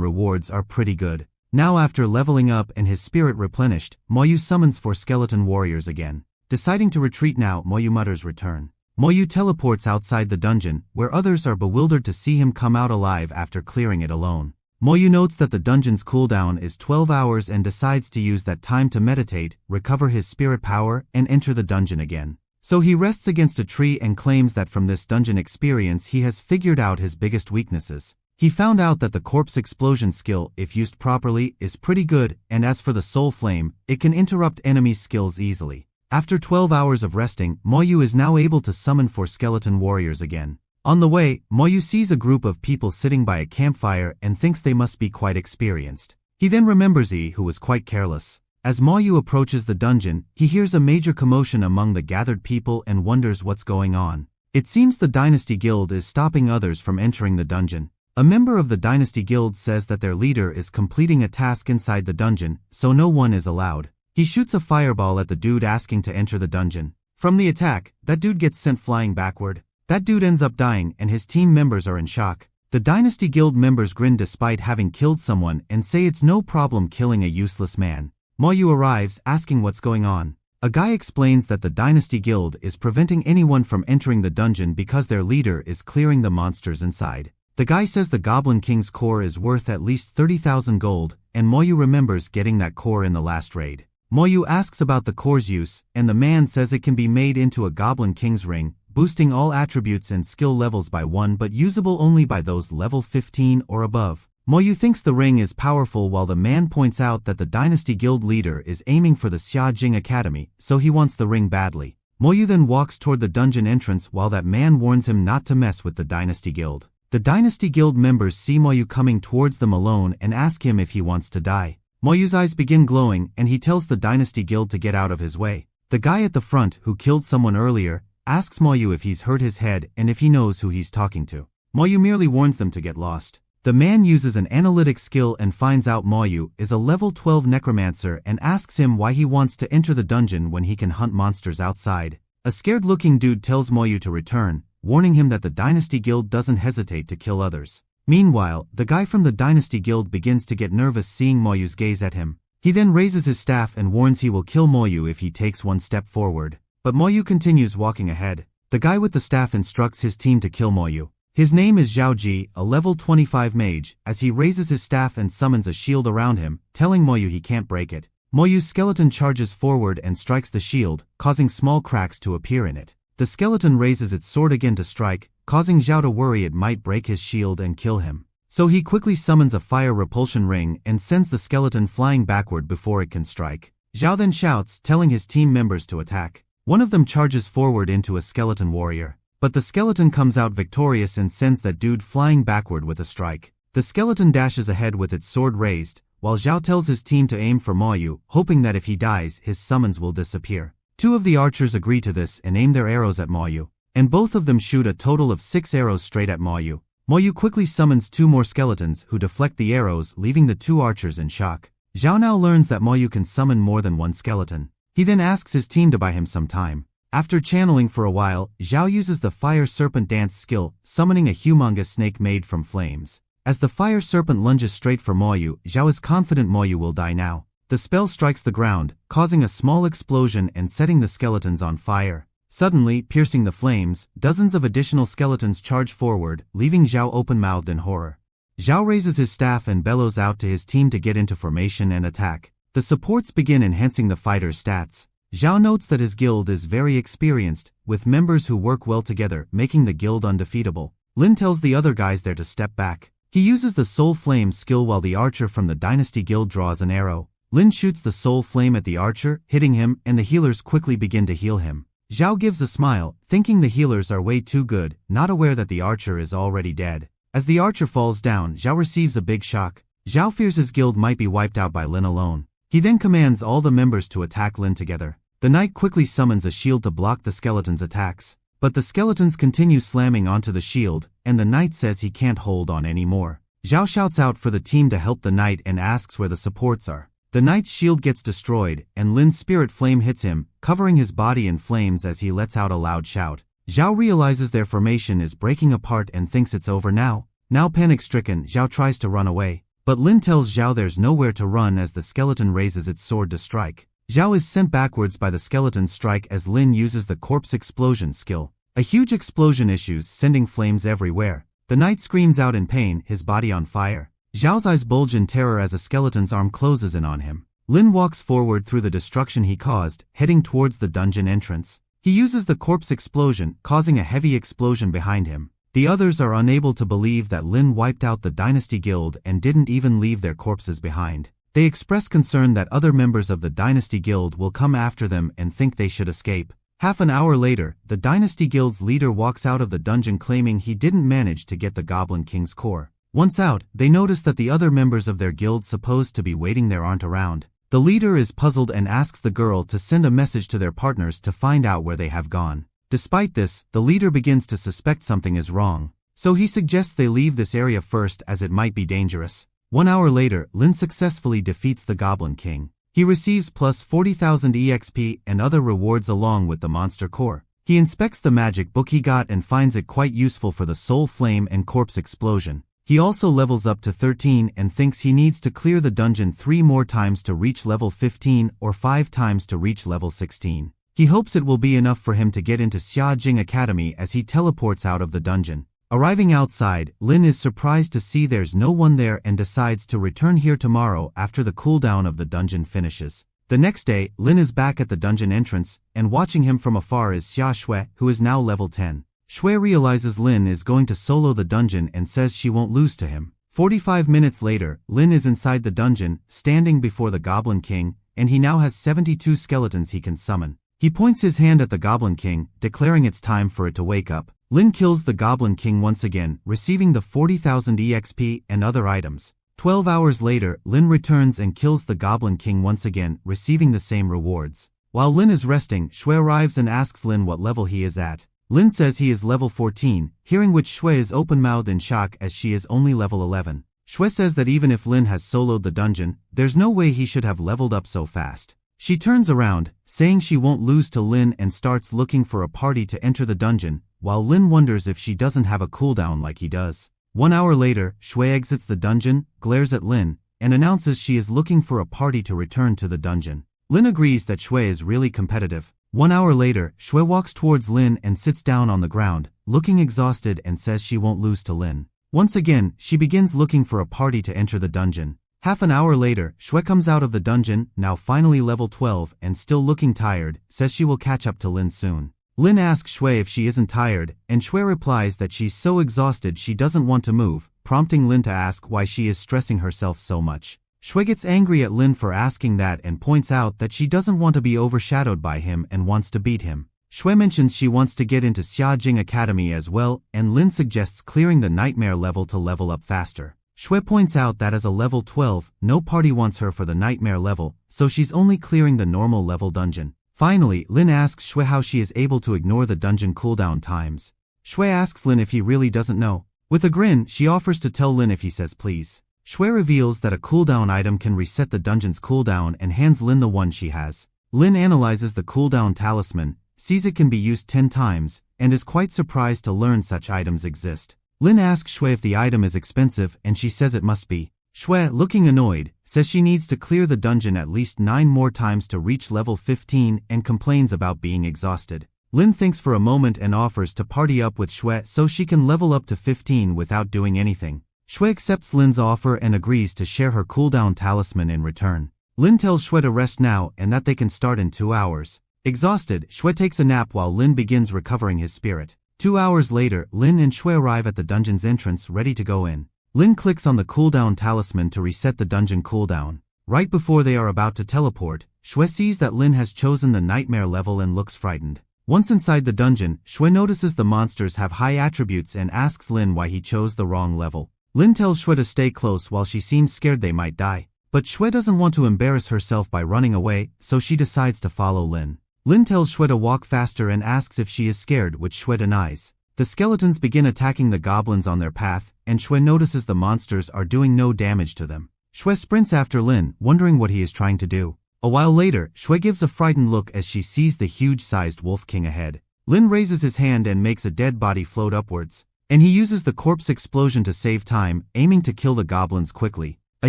rewards are pretty good. Now after leveling up and his spirit replenished, Moyu summons 4 skeleton warriors again. Deciding to retreat now, Moyu mutters return. Moyu teleports outside the dungeon, where others are bewildered to see him come out alive after clearing it alone. Moyu notes that the dungeon's cooldown is 12 hours and decides to use that time to meditate, recover his spirit power, and enter the dungeon again. So he rests against a tree and claims that from this dungeon experience he has figured out his biggest weaknesses. He found out that the corpse explosion skill, if used properly, is pretty good, and as for the soul flame, it can interrupt enemies' skills easily. After 12 hours of resting, Moyu is now able to summon 4 skeleton warriors again. On the way, Moyu sees a group of people sitting by a campfire and thinks they must be quite experienced. He then remembers Yi, who was quite careless. As Moyu approaches the dungeon, he hears a major commotion among the gathered people and wonders what's going on. It seems the Dynasty Guild is stopping others from entering the dungeon. A member of the Dynasty Guild says that their leader is completing a task inside the dungeon, so no one is allowed. He shoots a fireball at the dude asking to enter the dungeon. From the attack, that dude gets sent flying backward. That dude ends up dying and his team members are in shock. The Dynasty Guild members grin despite having killed someone and say it's no problem killing a useless man. Moyu arrives, asking what's going on. A guy explains that the Dynasty Guild is preventing anyone from entering the dungeon because their leader is clearing the monsters inside. The guy says the Goblin King's core is worth at least 30,000 gold, and Moyu remembers getting that core in the last raid. Moyu asks about the core's use, and the man says it can be made into a Goblin King's ring, boosting all attributes and skill levels by 1 but usable only by those level 15 or above. Moyu thinks the ring is powerful while the man points out that the Dynasty Guild leader is aiming for the Xiajing Academy, so he wants the ring badly. Moyu then walks toward the dungeon entrance while that man warns him not to mess with the Dynasty Guild. The Dynasty Guild members see Moyu coming towards them alone and ask him if he wants to die. Moyu's eyes begin glowing and he tells the Dynasty Guild to get out of his way. The guy at the front, who killed someone earlier, asks Moyu if he's hurt his head and if he knows who he's talking to. Moyu merely warns them to get lost. The man uses an analytic skill and finds out Moyu is a level 12 necromancer and asks him why he wants to enter the dungeon when he can hunt monsters outside. A scared-looking dude tells Moyu to return, warning him that the Dynasty Guild doesn't hesitate to kill others. Meanwhile, the guy from the Dynasty Guild begins to get nervous seeing Moyu's gaze at him. He then raises his staff and warns he will kill Moyu if he takes one step forward. But Moyu continues walking ahead. The guy with the staff instructs his team to kill Moyu. His name is Zhao Ji, a level 25 mage, as he raises his staff and summons a shield around him, telling Moyu he can't break it. Moyu's skeleton charges forward and strikes the shield, causing small cracks to appear in it. The skeleton raises its sword again to strike, causing Zhao to worry it might break his shield and kill him. So he quickly summons a fire repulsion ring and sends the skeleton flying backward before it can strike. Zhao then shouts, telling his team members to attack. One of them charges forward into a skeleton warrior. But the skeleton comes out victorious and sends that dude flying backward with a strike. The skeleton dashes ahead with its sword raised, while Zhao tells his team to aim for Moyu, hoping that if he dies, his summons will disappear. Two of the archers agree to this and aim their arrows at Moyu, and both of them shoot a total of 6 arrows straight at Moyu. Moyu quickly summons 2 more skeletons who deflect the arrows, leaving the 2 archers in shock. Zhao now learns that Moyu can summon more than one skeleton. He then asks his team to buy him some time. After channeling for a while, Zhao uses the Fire Serpent Dance skill, summoning a humongous snake made from flames. As the Fire Serpent lunges straight for Moyu, Zhao is confident Moyu will die now. The spell strikes the ground, causing a small explosion and setting the skeletons on fire. Suddenly, piercing the flames, dozens of additional skeletons charge forward, leaving Zhao open-mouthed in horror. Zhao raises his staff and bellows out to his team to get into formation and attack. The supports begin enhancing the fighter's stats. Zhao notes that his guild is very experienced, with members who work well together, making the guild undefeatable. Lin tells the other guys there to step back. He uses the Soul Flame skill while the archer from the Dynasty Guild draws an arrow. Lin shoots the Soul Flame at the archer, hitting him, and the healers quickly begin to heal him. Zhao gives a smile, thinking the healers are way too good, not aware that the archer is already dead. As the archer falls down, Zhao receives a big shock. Zhao fears his guild might be wiped out by Lin alone. He then commands all the members to attack Lin together. The knight quickly summons a shield to block the skeleton's attacks. But the skeletons continue slamming onto the shield, and the knight says he can't hold on anymore. Zhao shouts out for the team to help the knight and asks where the supports are. The knight's shield gets destroyed, and Lin's spirit flame hits him, covering his body in flames as he lets out a loud shout. Zhao realizes their formation is breaking apart and thinks it's over now. Now panic-stricken, Zhao tries to run away. But Lin tells Zhao there's nowhere to run as the skeleton raises its sword to strike. Zhao is sent backwards by the skeleton's strike as Lin uses the corpse explosion skill. A huge explosion issues, sending flames everywhere. The knight screams out in pain, his body on fire. Zhao's eyes bulge in terror as a skeleton's arm closes in on him. Lin walks forward through the destruction he caused, heading towards the dungeon entrance. He uses the corpse explosion, causing a heavy explosion behind him. The others are unable to believe that Lin wiped out the Dynasty Guild and didn't even leave their corpses behind. They express concern that other members of the Dynasty Guild will come after them and think they should escape. Half an hour later, the Dynasty Guild's leader walks out of the dungeon claiming he didn't manage to get the Goblin King's core. Once out, they notice that the other members of their guild supposed to be waiting there aren't around. The leader is puzzled and asks the girl to send a message to their partners to find out where they have gone. Despite this, the leader begins to suspect something is wrong. So he suggests they leave this area first as it might be dangerous. 1 hour later, Lin successfully defeats the Goblin King. He receives plus 40,000 EXP and other rewards along with the monster core. He inspects the magic book he got and finds it quite useful for the soul flame and corpse explosion. He also levels up to 13 and thinks he needs to clear the dungeon 3 more times to reach level 15 or 5 times to reach level 16. He hopes it will be enough for him to get into Xiajing Academy as he teleports out of the dungeon. Arriving outside, Lin is surprised to see there's no one there and decides to return here tomorrow after the cooldown of the dungeon finishes. The next day, Lin is back at the dungeon entrance, and watching him from afar is Xia Shui, who is now level 10. Shui realizes Lin is going to solo the dungeon and says she won't lose to him. 45 minutes later, Lin is inside the dungeon, standing before the Goblin King, and he now has 72 skeletons he can summon. He points his hand at the Goblin King, declaring it's time for it to wake up. Lin kills the Goblin King once again, receiving the 40,000 EXP and other items. 12 hours later, Lin returns and kills the Goblin King once again, receiving the same rewards. While Lin is resting, Shui arrives and asks Lin what level he is at. Lin says he is level 14, hearing which Shui is open-mouthed in shock as she is only level 11. Shui says that even if Lin has soloed the dungeon, there's no way he should have leveled up so fast. She turns around, saying she won't lose to Lin and starts looking for a party to enter the dungeon, while Lin wonders if she doesn't have a cooldown like he does. 1 hour later, Shui exits the dungeon, glares at Lin, and announces she is looking for a party to return to the dungeon. Lin agrees that Shui is really competitive. 1 hour later, Shui walks towards Lin and sits down on the ground, looking exhausted and says she won't lose to Lin. Once again, she begins looking for a party to enter the dungeon. Half an hour later, Shui comes out of the dungeon, now finally level 12 and still looking tired, says she will catch up to Lin soon. Lin asks Shui if she isn't tired, and Shui replies that she's so exhausted she doesn't want to move, prompting Lin to ask why she is stressing herself so much. Shui gets angry at Lin for asking that and points out that she doesn't want to be overshadowed by him and wants to beat him. Shui mentions she wants to get into Xiajing Academy as well, and Lin suggests clearing the nightmare level to level up faster. Shui points out that as a level 12, no party wants her for the nightmare level, so she's only clearing the normal level dungeon. Finally, Lin asks Shui how she is able to ignore the dungeon cooldown times. Shui asks Lin if he really doesn't know. With a grin, she offers to tell Lin if he says please. Shui reveals that a cooldown item can reset the dungeon's cooldown and hands Lin the one she has. Lin analyzes the cooldown talisman, sees it can be used 10 times, and is quite surprised to learn such items exist. Lin asks Shui if the item is expensive and she says it must be. Shui, looking annoyed, says she needs to clear the dungeon at least 9 more times to reach level 15 and complains about being exhausted. Lin thinks for a moment and offers to party up with Shui so she can level up to 15 without doing anything. Shui accepts Lin's offer and agrees to share her cooldown talisman in return. Lin tells Shui to rest now and that they can start in 2 hours. Exhausted, Shui takes a nap while Lin begins recovering his spirit. 2 hours later, Lin and Shui arrive at the dungeon's entrance ready to go in. Lin clicks on the cooldown talisman to reset the dungeon cooldown. Right before they are about to teleport, Shui sees that Lin has chosen the nightmare level and looks frightened. Once inside the dungeon, Shui notices the monsters have high attributes and asks Lin why he chose the wrong level. Lin tells Shui to stay close while she seems scared they might die. But Shui doesn't want to embarrass herself by running away, so she decides to follow Lin. Lin tells Shui to walk faster and asks if she is scared, which Shui denies. The skeletons begin attacking the goblins on their path, and Shui notices the monsters are doing no damage to them. Shui sprints after Lin, wondering what he is trying to do. A while later, Shui gives a frightened look as she sees the huge-sized wolf king ahead. Lin raises his hand and makes a dead body float upwards, and he uses the corpse explosion to save time, aiming to kill the goblins quickly. A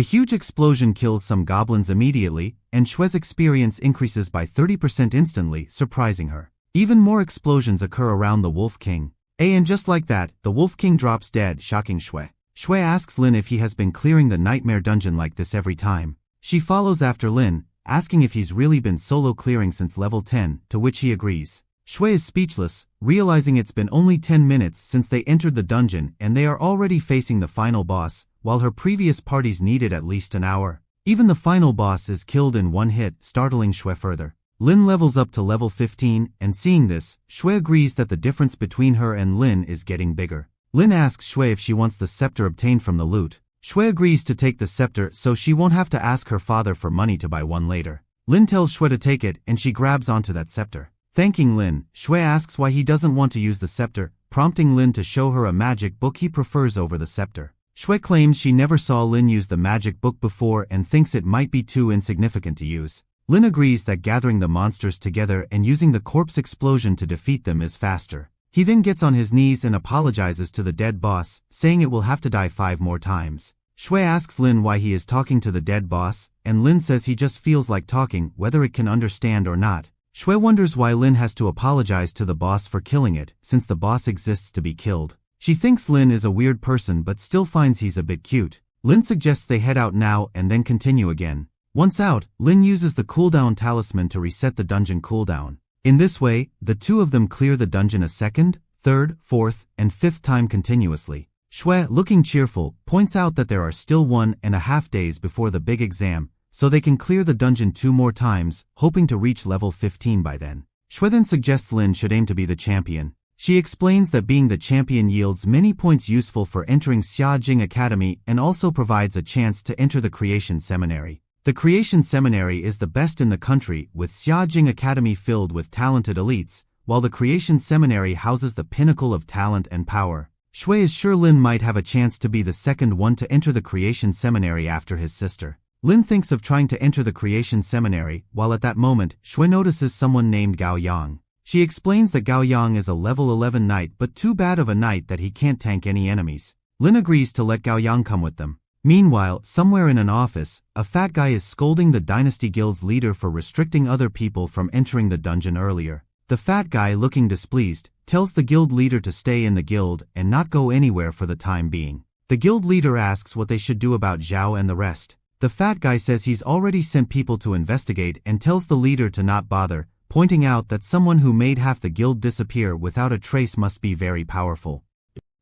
huge explosion kills some goblins immediately, and Shui's experience increases by 30% instantly, surprising her. Even more explosions occur around the Wolf King. And just like that, the Wolf King drops dead, shocking Shui. Shui asks Lin if he has been clearing the nightmare dungeon like this every time. She follows after Lin, asking if he's really been solo clearing since level 10, to which he agrees. Shui is speechless, realizing it's been only 10 minutes since they entered the dungeon and they are already facing the final boss, while her previous parties needed at least an hour. Even the final boss is killed in one hit, startling Shui further. Lin levels up to level 15, and seeing this, Shui agrees that the difference between her and Lin is getting bigger. Lin asks Shui if she wants the scepter obtained from the loot. Shui agrees to take the scepter so she won't have to ask her father for money to buy one later. Lin tells Shui to take it and she grabs onto that scepter. Thanking Lin, Shui asks why he doesn't want to use the scepter, prompting Lin to show her a magic book he prefers over the scepter. Shui claims she never saw Lin use the magic book before and thinks it might be too insignificant to use. Lin agrees that gathering the monsters together and using the corpse explosion to defeat them is faster. He then gets on his knees and apologizes to the dead boss, saying it will have to die 5 more times. Shui asks Lin why he is talking to the dead boss, and Lin says he just feels like talking, whether it can understand or not. Shui wonders why Lin has to apologize to the boss for killing it, since the boss exists to be killed. She thinks Lin is a weird person but still finds he's a bit cute. Lin suggests they head out now and then continue again. Once out, Lin uses the cooldown talisman to reset the dungeon cooldown. In this way, the two of them clear the dungeon a second, third, fourth, and fifth time continuously. Shui, looking cheerful, points out that there are still 1.5 days before the big exam, so they can clear the dungeon 2 more times, hoping to reach level 15 by then. Shui then suggests Lin should aim to be the champion. She explains that being the champion yields many points useful for entering Xiajing Academy and also provides a chance to enter the Creation Seminary. The Creation Seminary is the best in the country, with Xiajing Academy filled with talented elites, while the Creation Seminary houses the pinnacle of talent and power. Shui is sure Lin might have a chance to be the second one to enter the Creation Seminary after his sister. Lin thinks of trying to enter the Creation Seminary, while at that moment, Shui notices someone named Gao Yang. She explains that Gao Yang is a level 11 knight but too bad of a knight that he can't tank any enemies. Lin agrees to let Gao Yang come with them. Meanwhile, somewhere in an office, a fat guy is scolding the Dynasty Guild's leader for restricting other people from entering the dungeon earlier. The fat guy, looking displeased, tells the guild leader to stay in the guild and not go anywhere for the time being. The guild leader asks what they should do about Zhao and the rest. The fat guy says he's already sent people to investigate and tells the leader to not bother, pointing out that someone who made half the guild disappear without a trace must be very powerful.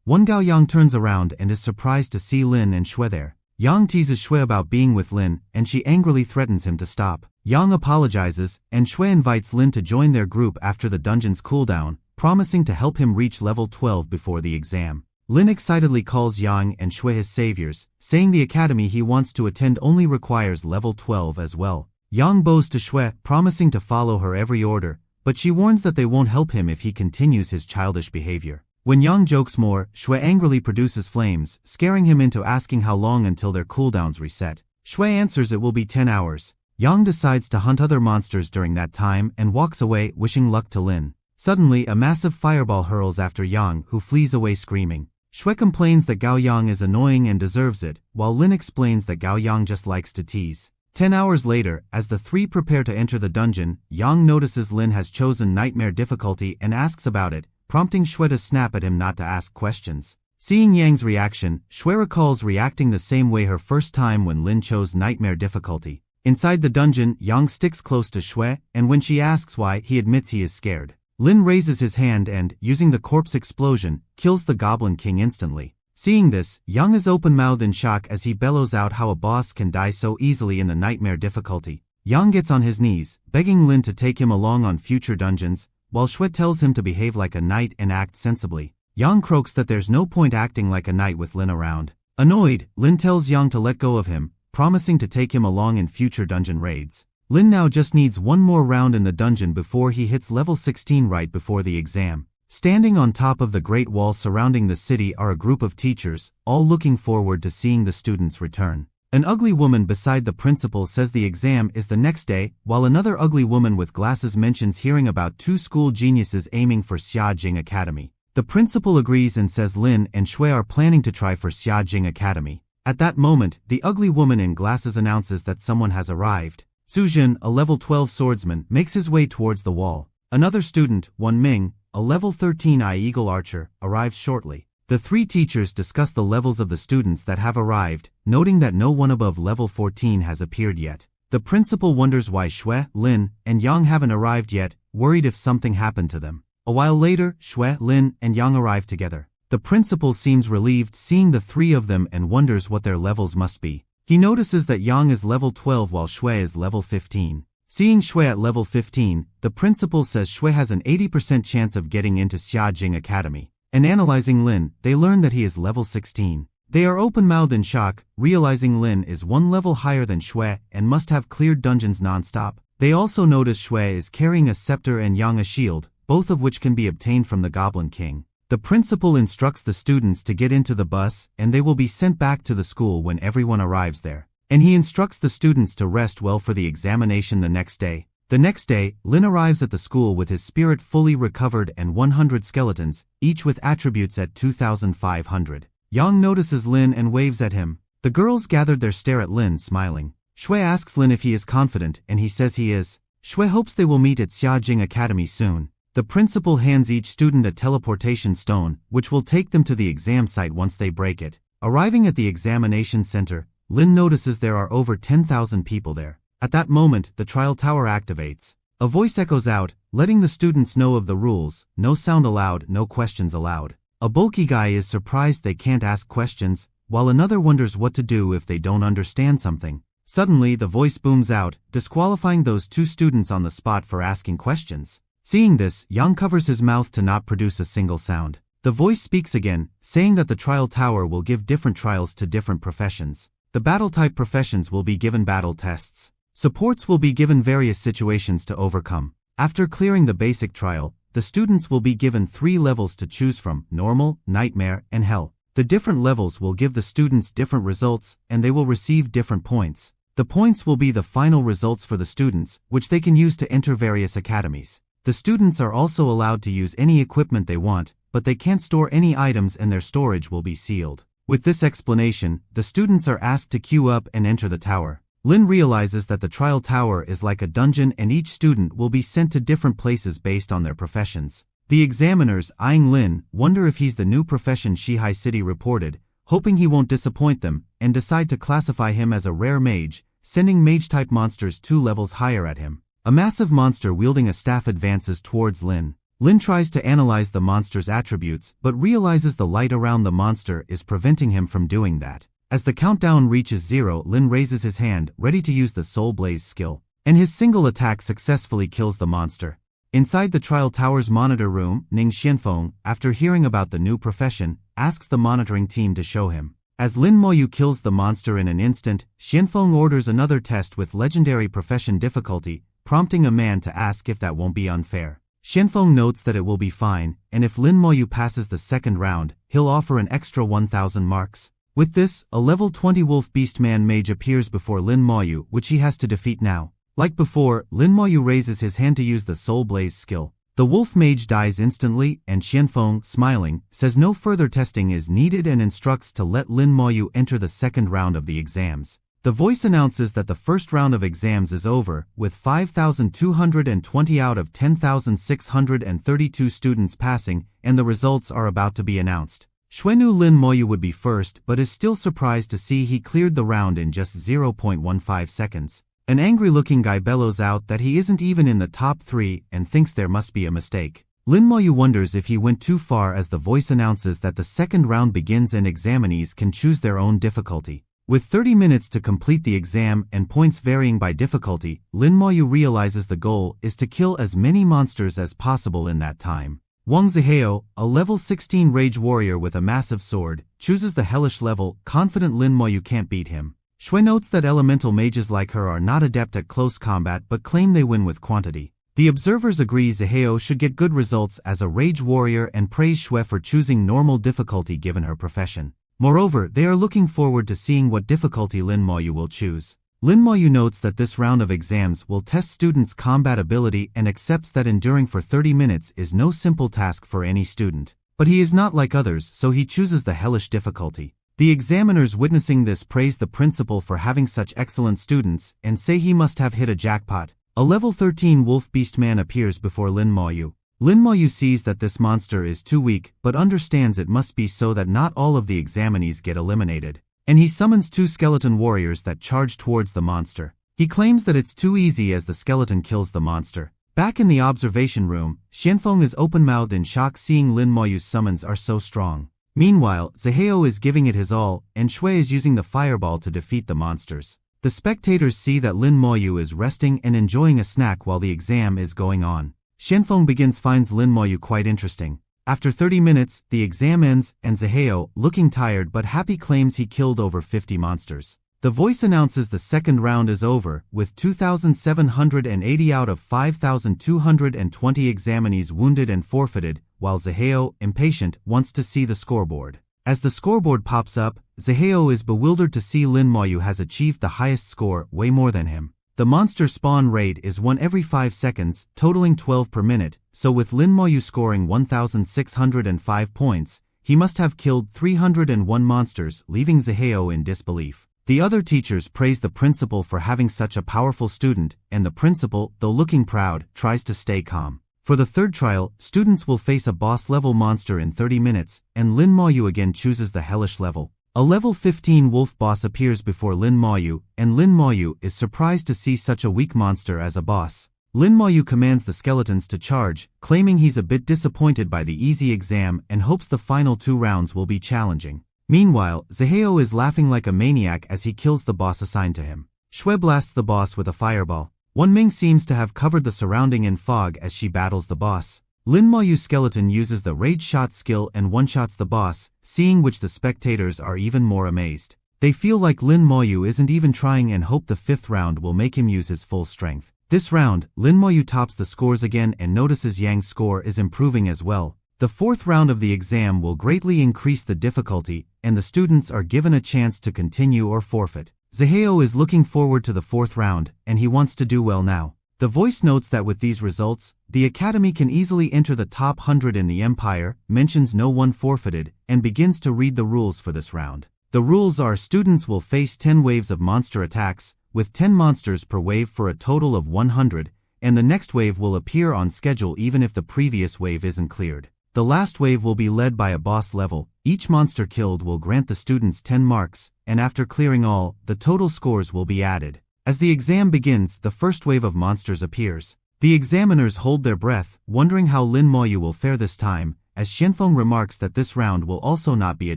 Gao Yang turns around and is surprised to see Lin and Shui there. Yang teases Shui about being with Lin, and she angrily threatens him to stop. Yang apologizes, and Shui invites Lin to join their group after the dungeon's cooldown, promising to help him reach level 12 before the exam. Lin excitedly calls Yang and Shui his saviors, saying the academy he wants to attend only requires level 12 as well. Yang bows to Shui, promising to follow her every order, but she warns that they won't help him if he continues his childish behavior. When Yang jokes more, Shui angrily produces flames, scaring him into asking how long until their cooldowns reset. Shui answers it will be 10 hours. Yang decides to hunt other monsters during that time and walks away, wishing luck to Lin. Suddenly, a massive fireball hurls after Yang, who flees away screaming. Shui complains that Gao Yang is annoying and deserves it, while Lin explains that Gao Yang just likes to tease. 10 hours later, as the three prepare to enter the dungeon, Yang notices Lin has chosen Nightmare difficulty and asks about it, prompting Shui to snap at him not to ask questions. Seeing Yang's reaction, Shui recalls reacting the same way her first time when Lin chose Nightmare difficulty. Inside the dungeon, Yang sticks close to Shui, and when she asks why, he admits he is scared. Lin raises his hand and, using the corpse explosion, kills the Goblin King instantly. Seeing this, Yang is open-mouthed in shock as he bellows out how a boss can die so easily in the Nightmare difficulty. Yang gets on his knees, begging Lin to take him along on future dungeons, while Shui tells him to behave like a knight and act sensibly. Yang croaks that there's no point acting like a knight with Lin around. Annoyed, Lin tells Yang to let go of him, promising to take him along in future dungeon raids. Lin now just needs one more round in the dungeon before he hits level 16 right before the exam. Standing on top of the Great Wall surrounding the city are a group of teachers, all looking forward to seeing the students return. An ugly woman beside the principal says the exam is the next day, while another ugly woman with glasses mentions hearing about two school geniuses aiming for Xiajing Academy. The principal agrees and says Lin and Shui are planning to try for Xiajing Academy. At that moment, the ugly woman in glasses announces that someone has arrived. Sujin, a level 12 swordsman, makes his way towards the wall. Another student, Wan Ming, a level 13 Eagle archer, arrives shortly. The three teachers discuss the levels of the students that have arrived, noting that no one above level 14 has appeared yet. The principal wonders why Shui, Lin, and Yang haven't arrived yet, worried if something happened to them. A while later, Shui, Lin, and Yang arrive together. The principal seems relieved seeing the three of them and wonders what their levels must be. He notices that Yang is level 12 while Shui is level 15. Seeing Shui at level 15, the principal says Shui has an 80% chance of getting into Xiajing Academy. And analyzing Lin, they learn that he is level 16. They are open-mouthed in shock, realizing Lin is one level higher than Shui and must have cleared dungeons non-stop. They also notice Shui is carrying a scepter and Yang a shield, both of which can be obtained from the Goblin King. The principal instructs the students to get into the bus and they will be sent back to the school when everyone arrives there. And he instructs the students to rest well for the examination the next day. The next day, Lin arrives at the school with his spirit fully recovered and 100 skeletons, each with attributes at 2,500. Yang notices Lin and waves at him. The girls gathered there stare at Lin, smiling. Shui asks Lin if he is confident, and he says he is. Shui hopes they will meet at Xiajing Academy soon. The principal hands each student a teleportation stone, which will take them to the exam site once they break it. Arriving at the examination center, Lin notices there are over 10,000 people there. At that moment, the trial tower activates. A voice echoes out, letting the students know of the rules: no sound allowed, no questions allowed. A bulky guy is surprised they can't ask questions, while another wonders what to do if they don't understand something. Suddenly, the voice booms out, disqualifying those two students on the spot for asking questions. Seeing this, Yang covers his mouth to not produce a single sound. The voice speaks again, saying that the trial tower will give different trials to different professions. The battle-type professions will be given battle tests. Supports will be given various situations to overcome. After clearing the basic trial, the students will be given 3 levels to choose from: normal, nightmare, and hell. The different levels will give the students different results, and they will receive different points. The points will be the final results for the students, which they can use to enter various academies. The students are also allowed to use any equipment they want, but they can't store any items and their storage will be sealed. With this explanation, the students are asked to queue up and enter the tower. Lin realizes that the trial tower is like a dungeon and each student will be sent to different places based on their professions. The examiners, eyeing Lin, wonder if he's the new profession Shihai City reported, hoping he won't disappoint them, and decide to classify him as a rare mage, sending mage-type monsters 2 levels higher at him. A massive monster wielding a staff advances towards Lin. Lin tries to analyze the monster's attributes, but realizes the light around the monster is preventing him from doing that. As the countdown reaches 0, Lin raises his hand, ready to use the Soul Blaze skill, and his single attack successfully kills the monster. Inside the trial tower's monitor room, Ning Xianfeng, after hearing about the new profession, asks the monitoring team to show him. As Lin Moyu kills the monster in an instant, Xianfeng orders another test with legendary profession difficulty, prompting a man to ask if that won't be unfair. Xianfeng notes that it will be fine, and if Lin Moyu passes the second round, he'll offer an extra 1,000 marks. With this, a level 20 Wolf Beastman mage appears before Lin Moyu, which he has to defeat now. Like before, Lin Moyu raises his hand to use the Soul Blaze skill. The wolf mage dies instantly, and Xianfeng, smiling, says no further testing is needed and instructs to let Lin Moyu enter the second round of the exams. The voice announces that the first round of exams is over, with 5,220 out of 10,632 students passing, and the results are about to be announced. Xuenu Lin Moyu would be first, but is still surprised to see he cleared the round in just 0.15 seconds. An angry-looking guy bellows out that he isn't even in the top 3 and thinks there must be a mistake. Lin Moyu wonders if he went too far as the voice announces that the second round begins and examinees can choose their own difficulty. With 30 minutes to complete the exam and points varying by difficulty, Lin Moyu realizes the goal is to kill as many monsters as possible in that time. Wang Zihao, a level 16 rage warrior with a massive sword, chooses the hellish level, confident Lin Moyu can't beat him. Shui notes that elemental mages like her are not adept at close combat but claim they win with quantity. The observers agree Zihao should get good results as a rage warrior and praise Shui for choosing normal difficulty given her profession. Moreover, they are looking forward to seeing what difficulty Lin Moyu will choose. Lin Moyu notes that this round of exams will test students' combat ability and accepts that enduring for 30 minutes is no simple task for any student. But he is not like others, so he chooses the hellish difficulty. The examiners witnessing this praise the principal for having such excellent students and say he must have hit a jackpot. A level 13 Wolf Beastman appears before Lin Moyu. Lin Moyu sees that this monster is too weak, but understands it must be so that not all of the examinees get eliminated. And he summons 2 skeleton warriors that charge towards the monster. He claims that it's too easy as the skeleton kills the monster. Back in the observation room, Xianfeng is open-mouthed in shock seeing Lin Moyu's summons are so strong. Meanwhile, Zihao is giving it his all, and Shui is using the fireball to defeat the monsters. The spectators see that Lin Moyu is resting and enjoying a snack while the exam is going on. Xianfeng finds Lin Moyu quite interesting. After 30 minutes, the exam ends, and Zihao, looking tired but happy, claims he killed over 50 monsters. The voice announces the second round is over, with 2,780 out of 5,220 examinees wounded and forfeited, while Zihao, impatient, wants to see the scoreboard. As the scoreboard pops up, Zihao is bewildered to see Lin Moyu has achieved the highest score, way more than him. The monster spawn rate is 1 every 5 seconds, totaling 12 per minute, so with Lin Moyu scoring 1,605 points, he must have killed 301 monsters, leaving Zihao in disbelief. The other teachers praise the principal for having such a powerful student, and the principal, though looking proud, tries to stay calm. For the third trial, students will face a boss-level monster in 30 minutes, and Lin Moyu again chooses the hellish level. A level 15 wolf boss appears before Lin Moyu, and Lin Moyu is surprised to see such a weak monster as a boss. Lin Moyu commands the skeletons to charge, claiming he's a bit disappointed by the easy exam and hopes the final 2 rounds will be challenging. Meanwhile, Zihao is laughing like a maniac as he kills the boss assigned to him. Shui blasts the boss with a fireball. Won Ming seems to have covered the surrounding in fog as she battles the boss. Lin Moyu's skeleton uses the rage shot skill and one-shots the boss, seeing which the spectators are even more amazed. They feel like Lin Moyu isn't even trying and hope the 5th round will make him use his full strength. This round, Lin Moyu tops the scores again and notices Yang's score is improving as well. The 4th round of the exam will greatly increase the difficulty, and the students are given a chance to continue or forfeit. Zaheo is looking forward to the 4th round, and he wants to do well now. The voice notes that with these results, the academy can easily enter the top 100 in the empire, mentions no one forfeited, and begins to read the rules for this round. The rules are students will face 10 waves of monster attacks, with 10 monsters per wave for a total of 100, and the next wave will appear on schedule even if the previous wave isn't cleared. The last wave will be led by a boss level. Each monster killed will grant the students 10 marks, and after clearing all, the total scores will be added. As the exam begins, the first wave of monsters appears. The examiners hold their breath, wondering how Lin Moyu will fare this time, as Xianfeng remarks that this round will also not be a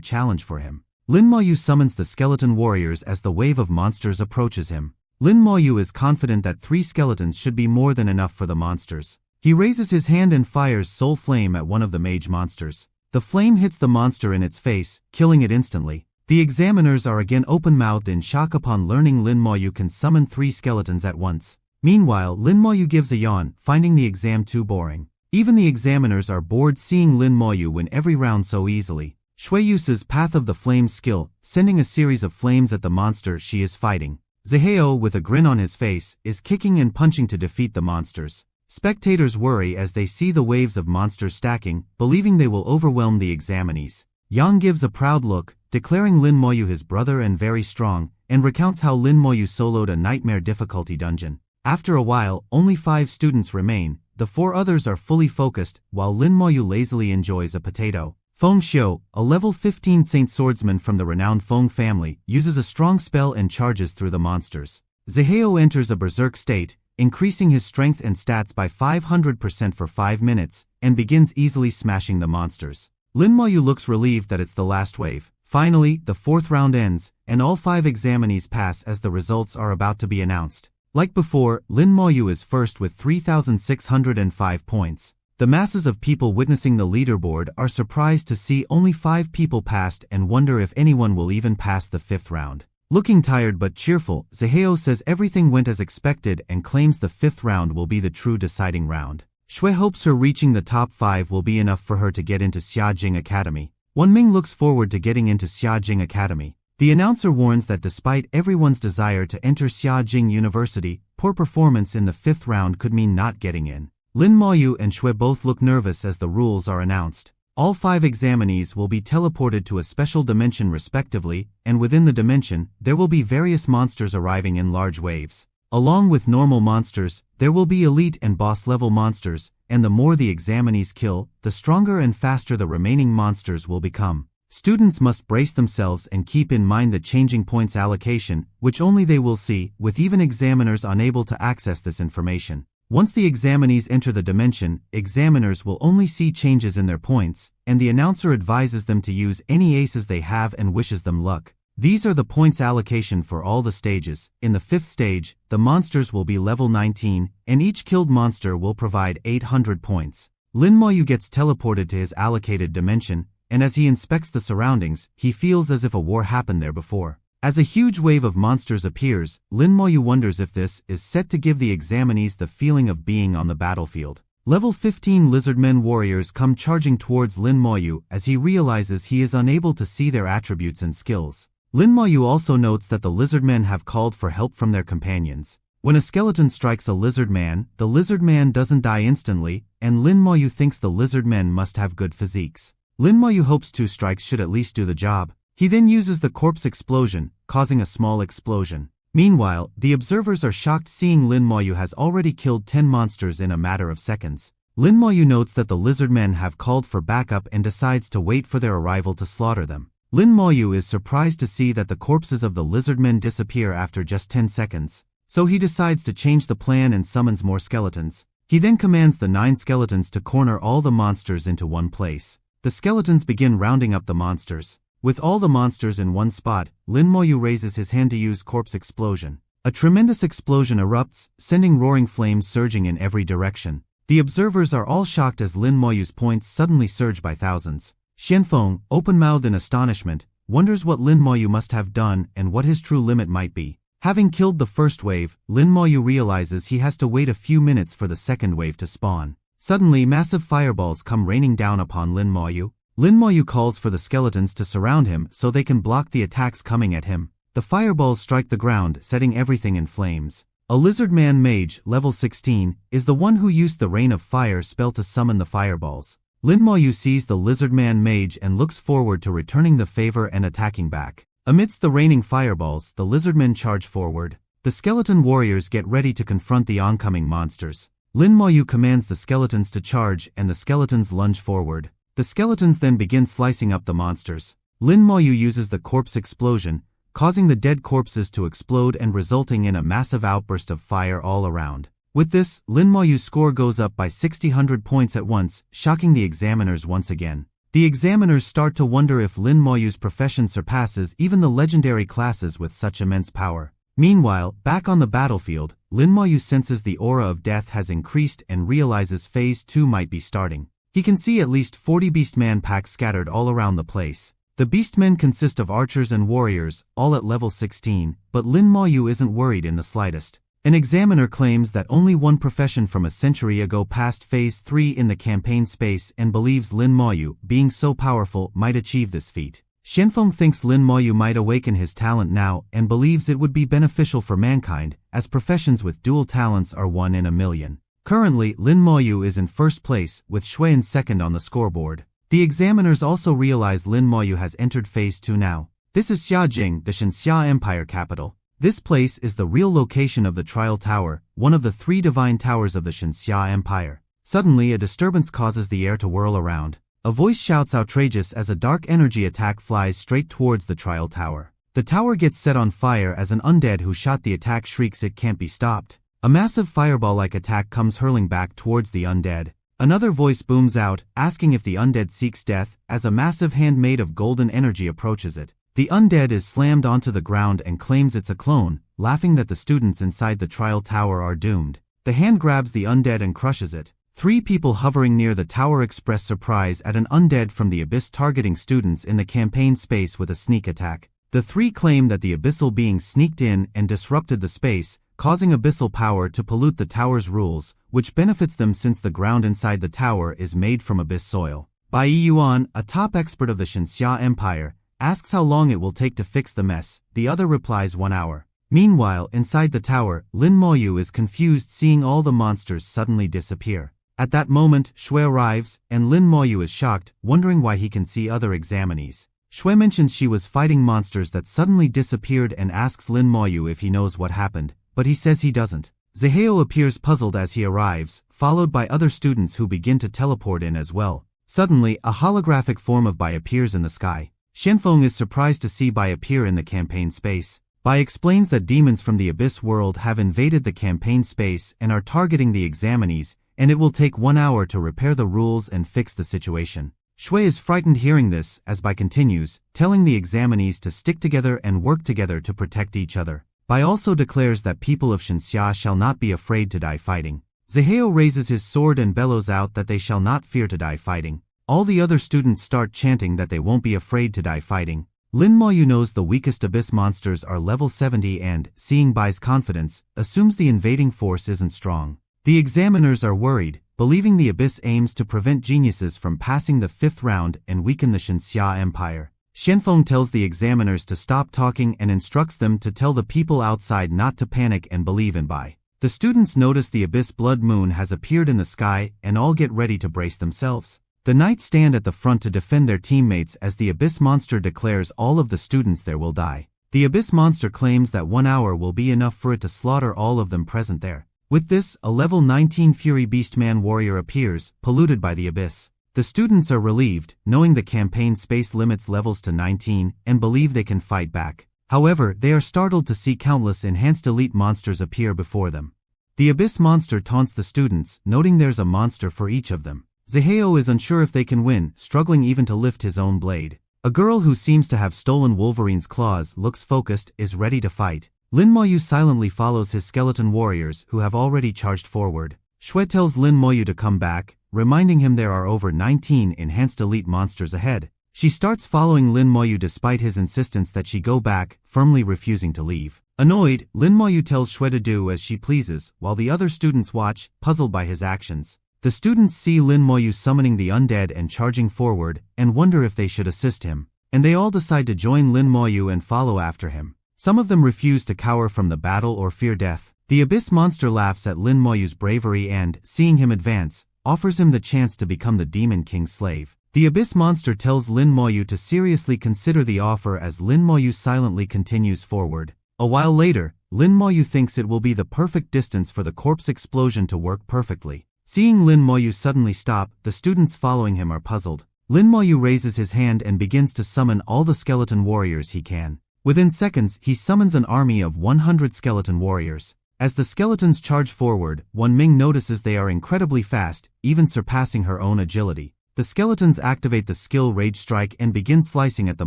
challenge for him. Lin Moyu summons the skeleton warriors as the wave of monsters approaches him. Lin Moyu is confident that 3 skeletons should be more than enough for the monsters. He raises his hand and fires Soul Flame at one of the mage monsters. The flame hits the monster in its face, killing it instantly. The examiners are again open-mouthed in shock upon learning Lin Moyu can summon 3 skeletons at once. Meanwhile, Lin Moyu gives a yawn, finding the exam too boring. Even the examiners are bored seeing Lin Moyu win every round so easily. Shui uses Path of the Flames skill, sending a series of flames at the monster she is fighting. Zaheo, with a grin on his face, is kicking and punching to defeat the monsters. Spectators worry as they see the waves of monsters stacking, believing they will overwhelm the examinees. Yang gives a proud look, declaring Lin Moyu his brother and very strong, and recounts how Lin Moyu soloed a nightmare difficulty dungeon. After a while, only 5 students remain. The 4 others are fully focused, while Lin Moyu lazily enjoys a potato. Feng Xiu, a level 15 Saint Swordsman from the renowned Feng family, uses a strong spell and charges through the monsters. Zaheo enters a berserk state, increasing his strength and stats by 500% for 5 minutes, and begins easily smashing the monsters. Lin Moyu looks relieved that it's the last wave. Finally, the 4th round ends, and all 5 examinees pass as the results are about to be announced. Like before, Lin Moyu is first with 3,605 points. The masses of people witnessing the leaderboard are surprised to see only 5 people passed and wonder if anyone will even pass the 5th round. Looking tired but cheerful, Zaheo says everything went as expected and claims the 5th round will be the true deciding round. Shui hopes her reaching the top 5 will be enough for her to get into Xiajing Academy. Won Ming looks forward to getting into Xiajing Academy. The announcer warns that despite everyone's desire to enter Xiajing University, poor performance in the 5th round could mean not getting in. Lin Moyu and Shui both look nervous as the rules are announced. All 5 examinees will be teleported to a special dimension respectively, and within the dimension, there will be various monsters arriving in large waves. Along with normal monsters, there will be elite and boss level monsters, and the more the examinees kill, the stronger and faster the remaining monsters will become. Students must brace themselves and keep in mind the changing points allocation, which only they will see, with even examiners unable to access this information. Once the examinees enter the dimension, examiners will only see changes in their points, and the announcer advises them to use any aces they have and wishes them luck. These are the points allocation for all the stages. In the 5th stage, the monsters will be level 19, and each killed monster will provide 800 points. Lin Moyu gets teleported to his allocated dimension, and as he inspects the surroundings, he feels as if a war happened there before. As a huge wave of monsters appears, Lin Moyu wonders if this is set to give the examinees the feeling of being on the battlefield. Level 15 lizardmen warriors come charging towards Lin Moyu as he realizes he is unable to see their attributes and skills. Lin Moyu also notes that the lizardmen have called for help from their companions. When a skeleton strikes a lizardman, the lizardman doesn't die instantly, and Lin Moyu thinks the lizardmen must have good physiques. Lin Moyu hopes 2 strikes should at least do the job. He then uses the corpse explosion, causing a small explosion. Meanwhile, the observers are shocked seeing Lin Moyu has already killed 10 monsters in a matter of seconds. Lin Moyu notes that the lizardmen have called for backup and decides to wait for their arrival to slaughter them. Lin Moyu is surprised to see that the corpses of the lizardmen disappear after just 10 seconds. So he decides to change the plan and summons more skeletons. He then commands the 9 skeletons to corner all the monsters into one place. The skeletons begin rounding up the monsters. With all the monsters in one spot, Lin Moyu raises his hand to use corpse explosion. A tremendous explosion erupts, sending roaring flames surging in every direction. The observers are all shocked as Lin Moyu's points suddenly surge by thousands. Xianfeng, open-mouthed in astonishment, wonders what Lin Moyu must have done and what his true limit might be. Having killed the first wave, Lin Moyu realizes he has to wait a few minutes for the second wave to spawn. Suddenly, massive fireballs come raining down upon Lin Moyu. Lin Moyu calls for the skeletons to surround him so they can block the attacks coming at him. The fireballs strike the ground, setting everything in flames. A lizard man mage, level 16, is the one who used the rain of fire spell to summon the fireballs. Lin Moyu sees the lizard man mage and looks forward to returning the favor and attacking back. Amidst the raining fireballs, the lizardmen charge forward. The skeleton warriors get ready to confront the oncoming monsters. Lin Moyu commands the skeletons to charge and the skeletons lunge forward. The skeletons then begin slicing up the monsters. Lin Moyu uses the corpse explosion, causing the dead corpses to explode and resulting in a massive outburst of fire all around. With this, Lin Moyu's score goes up by 600 points at once, shocking the examiners once again. The examiners start to wonder if Lin Moyu's profession surpasses even the legendary classes with such immense power. Meanwhile, back on the battlefield, Lin Moyu senses the aura of death has increased and realizes Phase 2 might be starting. He can see at least 40 beastman packs scattered all around the place. The beastmen consist of archers and warriors, all at level 16, but Lin Moyu isn't worried in the slightest. An examiner claims that only one profession from a century ago passed Phase 3 in the campaign space and believes Lin Moyu, being so powerful, might achieve this feat. Xianfeng thinks Lin Moyu might awaken his talent now and believes it would be beneficial for mankind, as professions with dual talents are 1 in a million. Currently, Lin Moyu is in first place, with Shui in second on the scoreboard. The examiners also realize Lin Moyu has entered Phase 2 now. This is Xiajing, the Xinxia Empire capital. This place is the real location of the Trial Tower, one of the 3 divine towers of the Xinxia Empire. Suddenly, a disturbance causes the air to whirl around. A voice shouts outrageous as a dark energy attack flies straight towards the Trial Tower. The tower gets set on fire as an undead who shot the attack shrieks it can't be stopped. A massive fireball-like attack comes hurling back towards the undead. Another voice booms out, asking if the undead seeks death, as a massive hand made of golden energy approaches it. The undead is slammed onto the ground and claims it's a clone, laughing that the students inside the trial tower are doomed. The hand grabs the undead and crushes it. 3 people hovering near the tower express surprise at an undead from the abyss targeting students in the campaign space with a sneak attack. The 3 claim that the abyssal being sneaked in and disrupted the space, causing abyssal power to pollute the tower's rules, which benefits them since the ground inside the tower is made from abyss soil. Bai Yuan, a top expert of the Xinxia Empire, asks how long it will take to fix the mess. The other replies 1 hour. Meanwhile, inside the tower, Lin Moyu is confused seeing all the monsters suddenly disappear. At that moment, Shui arrives, and Lin Moyu is shocked, wondering why he can see other examinees. Shui mentions she was fighting monsters that suddenly disappeared and asks Lin Moyu if he knows what happened, but he says he doesn't. Ziheo appears puzzled as he arrives, followed by other students who begin to teleport in as well. Suddenly, a holographic form of Bai appears in the sky. Xianfeng is surprised to see Bai appear in the campaign space. Bai explains that demons from the Abyss world have invaded the campaign space and are targeting the examinees, and it will take 1 hour to repair the rules and fix the situation. Shui is frightened hearing this, as Bai continues, telling the examinees to stick together and work together to protect each other. Bai also declares that people of Xinxia shall not be afraid to die fighting. Ziheo raises his sword and bellows out that they shall not fear to die fighting. All the other students start chanting that they won't be afraid to die fighting. Lin Moyu knows the weakest abyss monsters are level 70 and, seeing Bai's confidence, assumes the invading force isn't strong. The examiners are worried, believing the abyss aims to prevent geniuses from passing the 5th round and weaken the Xinxia Empire. Xianfeng tells the examiners to stop talking and instructs them to tell the people outside not to panic and believe in Bai. The students notice the abyss blood moon has appeared in the sky and all get ready to brace themselves. The knights stand at the front to defend their teammates as the abyss monster declares all of the students there will die. The abyss monster claims that 1 hour will be enough for it to slaughter all of them present there. With this, a level 19 Fury Beastman warrior appears, polluted by the abyss. The students are relieved, knowing the campaign space limits levels to 19, and believe they can fight back. However, they are startled to see countless enhanced elite monsters appear before them. The abyss monster taunts the students, noting there's a monster for each of them. Ziheo is unsure if they can win, struggling even to lift his own blade. A girl who seems to have stolen Wolverine's claws looks focused, is ready to fight. Lin Moyu silently follows his skeleton warriors who have already charged forward. Shui tells Lin Moyu to come back, reminding him there are over 19 enhanced elite monsters ahead. She starts following Lin Moyu despite his insistence that she go back, firmly refusing to leave. Annoyed, Lin Moyu tells Shui to do as she pleases, while the other students watch, puzzled by his actions. The students see Lin Moyu summoning the undead and charging forward, and wonder if they should assist him. And they all decide to join Lin Moyu and follow after him. Some of them refuse to cower from the battle or fear death. The Abyss Monster laughs at Lin Moyu's bravery and, seeing him advance, offers him the chance to become the Demon King's slave. The Abyss Monster tells Lin Moyu to seriously consider the offer as Lin Moyu silently continues forward. A while later, Lin Moyu thinks it will be the perfect distance for the corpse explosion to work perfectly. Seeing Lin Moyu suddenly stop, the students following him are puzzled. Lin Moyu raises his hand and begins to summon all the skeleton warriors he can. Within seconds, he summons an army of 100 skeleton warriors. As the skeletons charge forward, Wan Ming notices they are incredibly fast, even surpassing her own agility. The skeletons activate the skill Rage Strike and begin slicing at the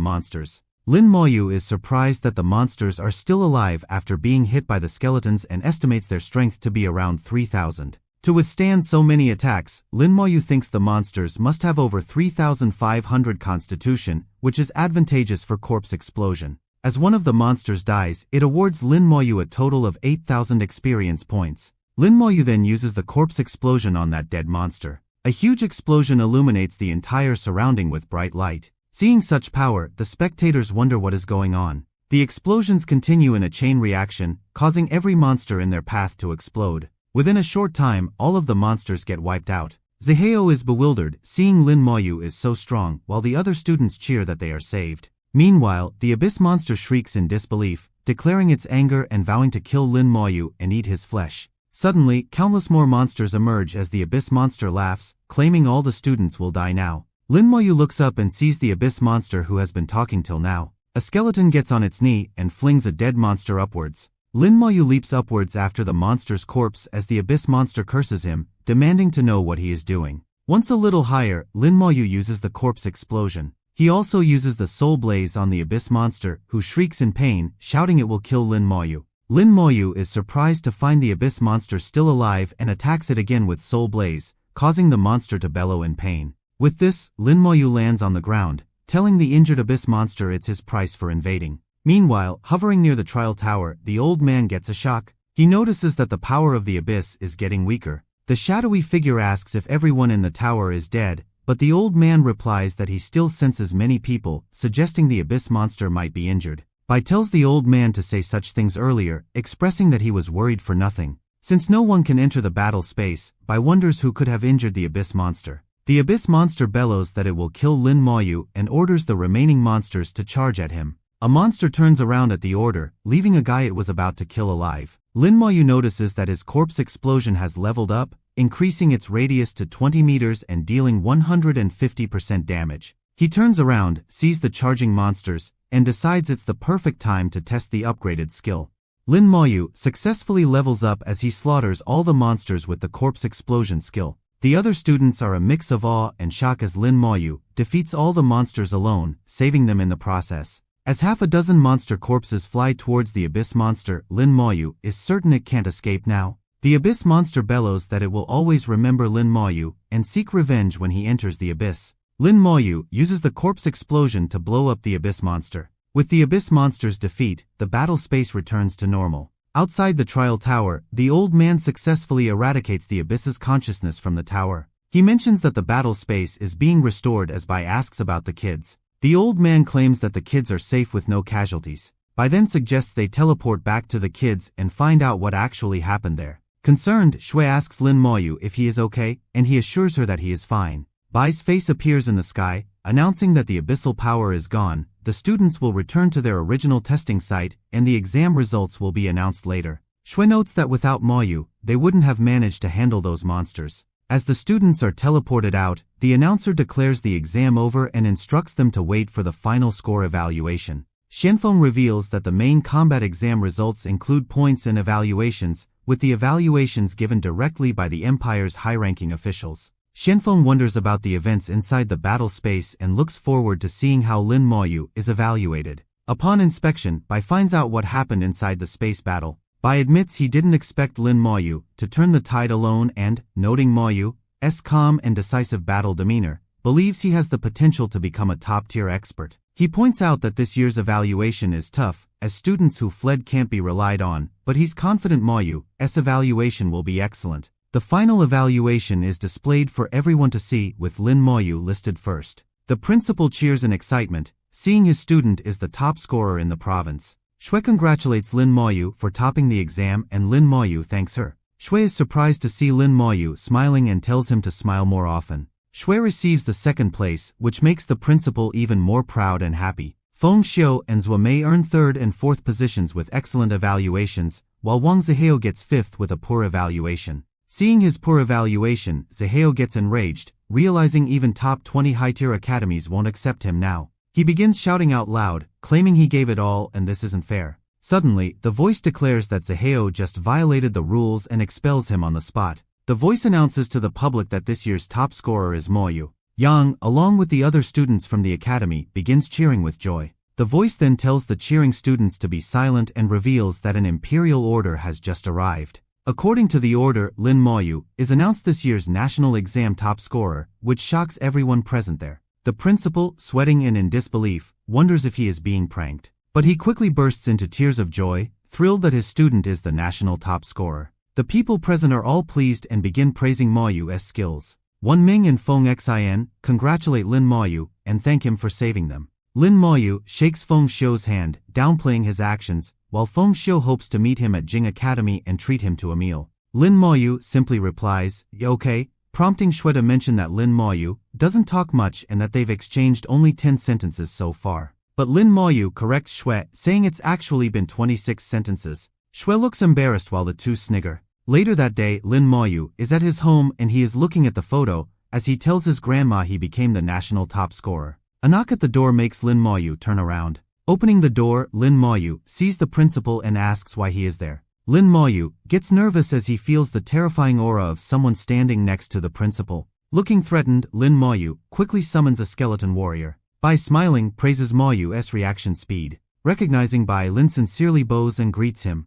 monsters. Lin Moyu is surprised that the monsters are still alive after being hit by the skeletons and estimates their strength to be around 3,000. To withstand so many attacks, Lin Moyu thinks the monsters must have over 3,500 constitution, which is advantageous for corpse explosion. As one of the monsters dies, it awards Lin Moyu a total of 8,000 experience points. Lin Moyu then uses the corpse explosion on that dead monster. A huge explosion illuminates the entire surrounding with bright light. Seeing such power, the spectators wonder what is going on. The explosions continue in a chain reaction, causing every monster in their path to explode. Within a short time, all of the monsters get wiped out. Ziheo is bewildered, seeing Lin Moyu is so strong, while the other students cheer that they are saved. Meanwhile, the Abyss Monster shrieks in disbelief, declaring its anger and vowing to kill Lin Moyu and eat his flesh. Suddenly, countless more monsters emerge as the Abyss Monster laughs, claiming all the students will die now. Lin Moyu looks up and sees the Abyss Monster who has been talking till now. A skeleton gets on its knee and flings a dead monster upwards. Lin Moyu leaps upwards after the monster's corpse as the Abyss Monster curses him, demanding to know what he is doing. Once a little higher, Lin Moyu uses the corpse explosion. He also uses the soul blaze on the Abyss Monster, who shrieks in pain, shouting it will kill Lin Moyu. Lin Moyu is surprised to find the Abyss Monster still alive and attacks it again with soul blaze, causing the monster to bellow in pain. With this, Lin Moyu lands on the ground, telling the injured Abyss Monster it's his price for invading. Meanwhile, hovering near the trial tower, the old man gets a shock. He notices that the power of the Abyss is getting weaker. The shadowy figure asks if everyone in the tower is dead, but the old man replies that he still senses many people, suggesting the Abyss Monster might be injured. Bai tells the old man to say such things earlier, expressing that he was worried for nothing. Since no one can enter the battle space, Bai wonders who could have injured the Abyss Monster. The Abyss Monster bellows that it will kill Lin Moyu and orders the remaining monsters to charge at him. A monster turns around at the order, leaving a guy it was about to kill alive. Lin Moyu notices that his corpse explosion has leveled up, increasing its radius to 20 meters and dealing 150% damage. He turns around, sees the charging monsters, and decides it's the perfect time to test the upgraded skill. Lin Moyu successfully levels up as he slaughters all the monsters with the corpse explosion skill. The other students are a mix of awe and shock as Lin Moyu defeats all the monsters alone, saving them in the process. As half a dozen monster corpses fly towards the Abyss Monster, Lin Moyu is certain it can't escape now. The Abyss Monster bellows that it will always remember Lin Moyu and seek revenge when he enters the Abyss. Lin Moyu uses the corpse explosion to blow up the Abyss Monster. With the Abyss Monster's defeat, the battle space returns to normal. Outside the trial tower, the old man successfully eradicates the Abyss's consciousness from the tower. He mentions that the battle space is being restored as Bai asks about the kids. The old man claims that the kids are safe with no casualties. Bai then suggests they teleport back to the kids and find out what actually happened there. Concerned, Shui asks Lin Moyu if he is okay, and he assures her that he is fine. Bai's face appears in the sky, announcing that the abyssal power is gone. The students will return to their original testing site, and the exam results will be announced later. Shui notes that without Moyu, they wouldn't have managed to handle those monsters. As the students are teleported out, the announcer declares the exam over and instructs them to wait for the final score evaluation. Xianfeng reveals that the main combat exam results include points and evaluations, with the evaluations given directly by the Empire's high-ranking officials. Xianfeng wonders about the events inside the battle space and looks forward to seeing how Lin Moyu is evaluated. Upon inspection, Bai finds out what happened inside the space battle. Bai admits he didn't expect Lin Moyu to turn the tide alone and, noting Moyu's calm and decisive battle demeanor, believes he has the potential to become a top-tier expert. He points out that this year's evaluation is tough, as students who fled can't be relied on, but he's confident Moyu's evaluation will be excellent. The final evaluation is displayed for everyone to see, with Lin Moyu listed first. The principal cheers in excitement, seeing his student is the top scorer in the province. Shui congratulates Lin Moyu for topping the exam and Lin Moyu thanks her. Shui is surprised to see Lin Moyu smiling and tells him to smile more often. Shui receives the second place, which makes the principal even more proud and happy. Feng Xiu and Zhou Mei earn third and fourth positions with excellent evaluations, while Wang Zihao gets fifth with a poor evaluation. Seeing his poor evaluation, Zihao gets enraged, realizing even top 20 high-tier academies won't accept him now. He begins shouting out loud, claiming he gave it all and this isn't fair. Suddenly, the voice declares that Zihao just violated the rules and expels him on the spot. The voice announces to the public that this year's top scorer is Moyu. Yang, along with the other students from the academy, begins cheering with joy. The voice then tells the cheering students to be silent and reveals that an imperial order has just arrived. According to the order, Lin Moyu is announced this year's national exam top scorer, which shocks everyone present there. The principal, sweating and in disbelief, wonders if he is being pranked. But he quickly bursts into tears of joy, thrilled that his student is the national top scorer. The people present are all pleased and begin praising Moyu's skills. Wan Ming and Feng Xin congratulate Lin Moyu and thank him for saving them. Lin Moyu shakes Feng Xiu's hand, downplaying his actions, while Feng Xiu hopes to meet him at Jing Academy and treat him to a meal. Lin Moyu simply replies, "Okay," prompting Shui to mention that Lin Moyu doesn't talk much and that they've exchanged only 10 sentences so far. But Lin Moyu corrects Shui, saying it's actually been 26 sentences. Shui looks embarrassed while the two snigger. Later that day, Lin Moyu is at his home and he is looking at the photo, as he tells his grandma he became the national top scorer. A knock at the door makes Lin Moyu turn around. Opening the door, Lin Moyu sees the principal and asks why he is there. Lin Moyu gets nervous as he feels the terrifying aura of someone standing next to the principal. Looking threatened, Lin Moyu quickly summons a skeleton warrior. Bai smiling praises Moyu's reaction speed. Recognizing Bai, Lin sincerely bows and greets him.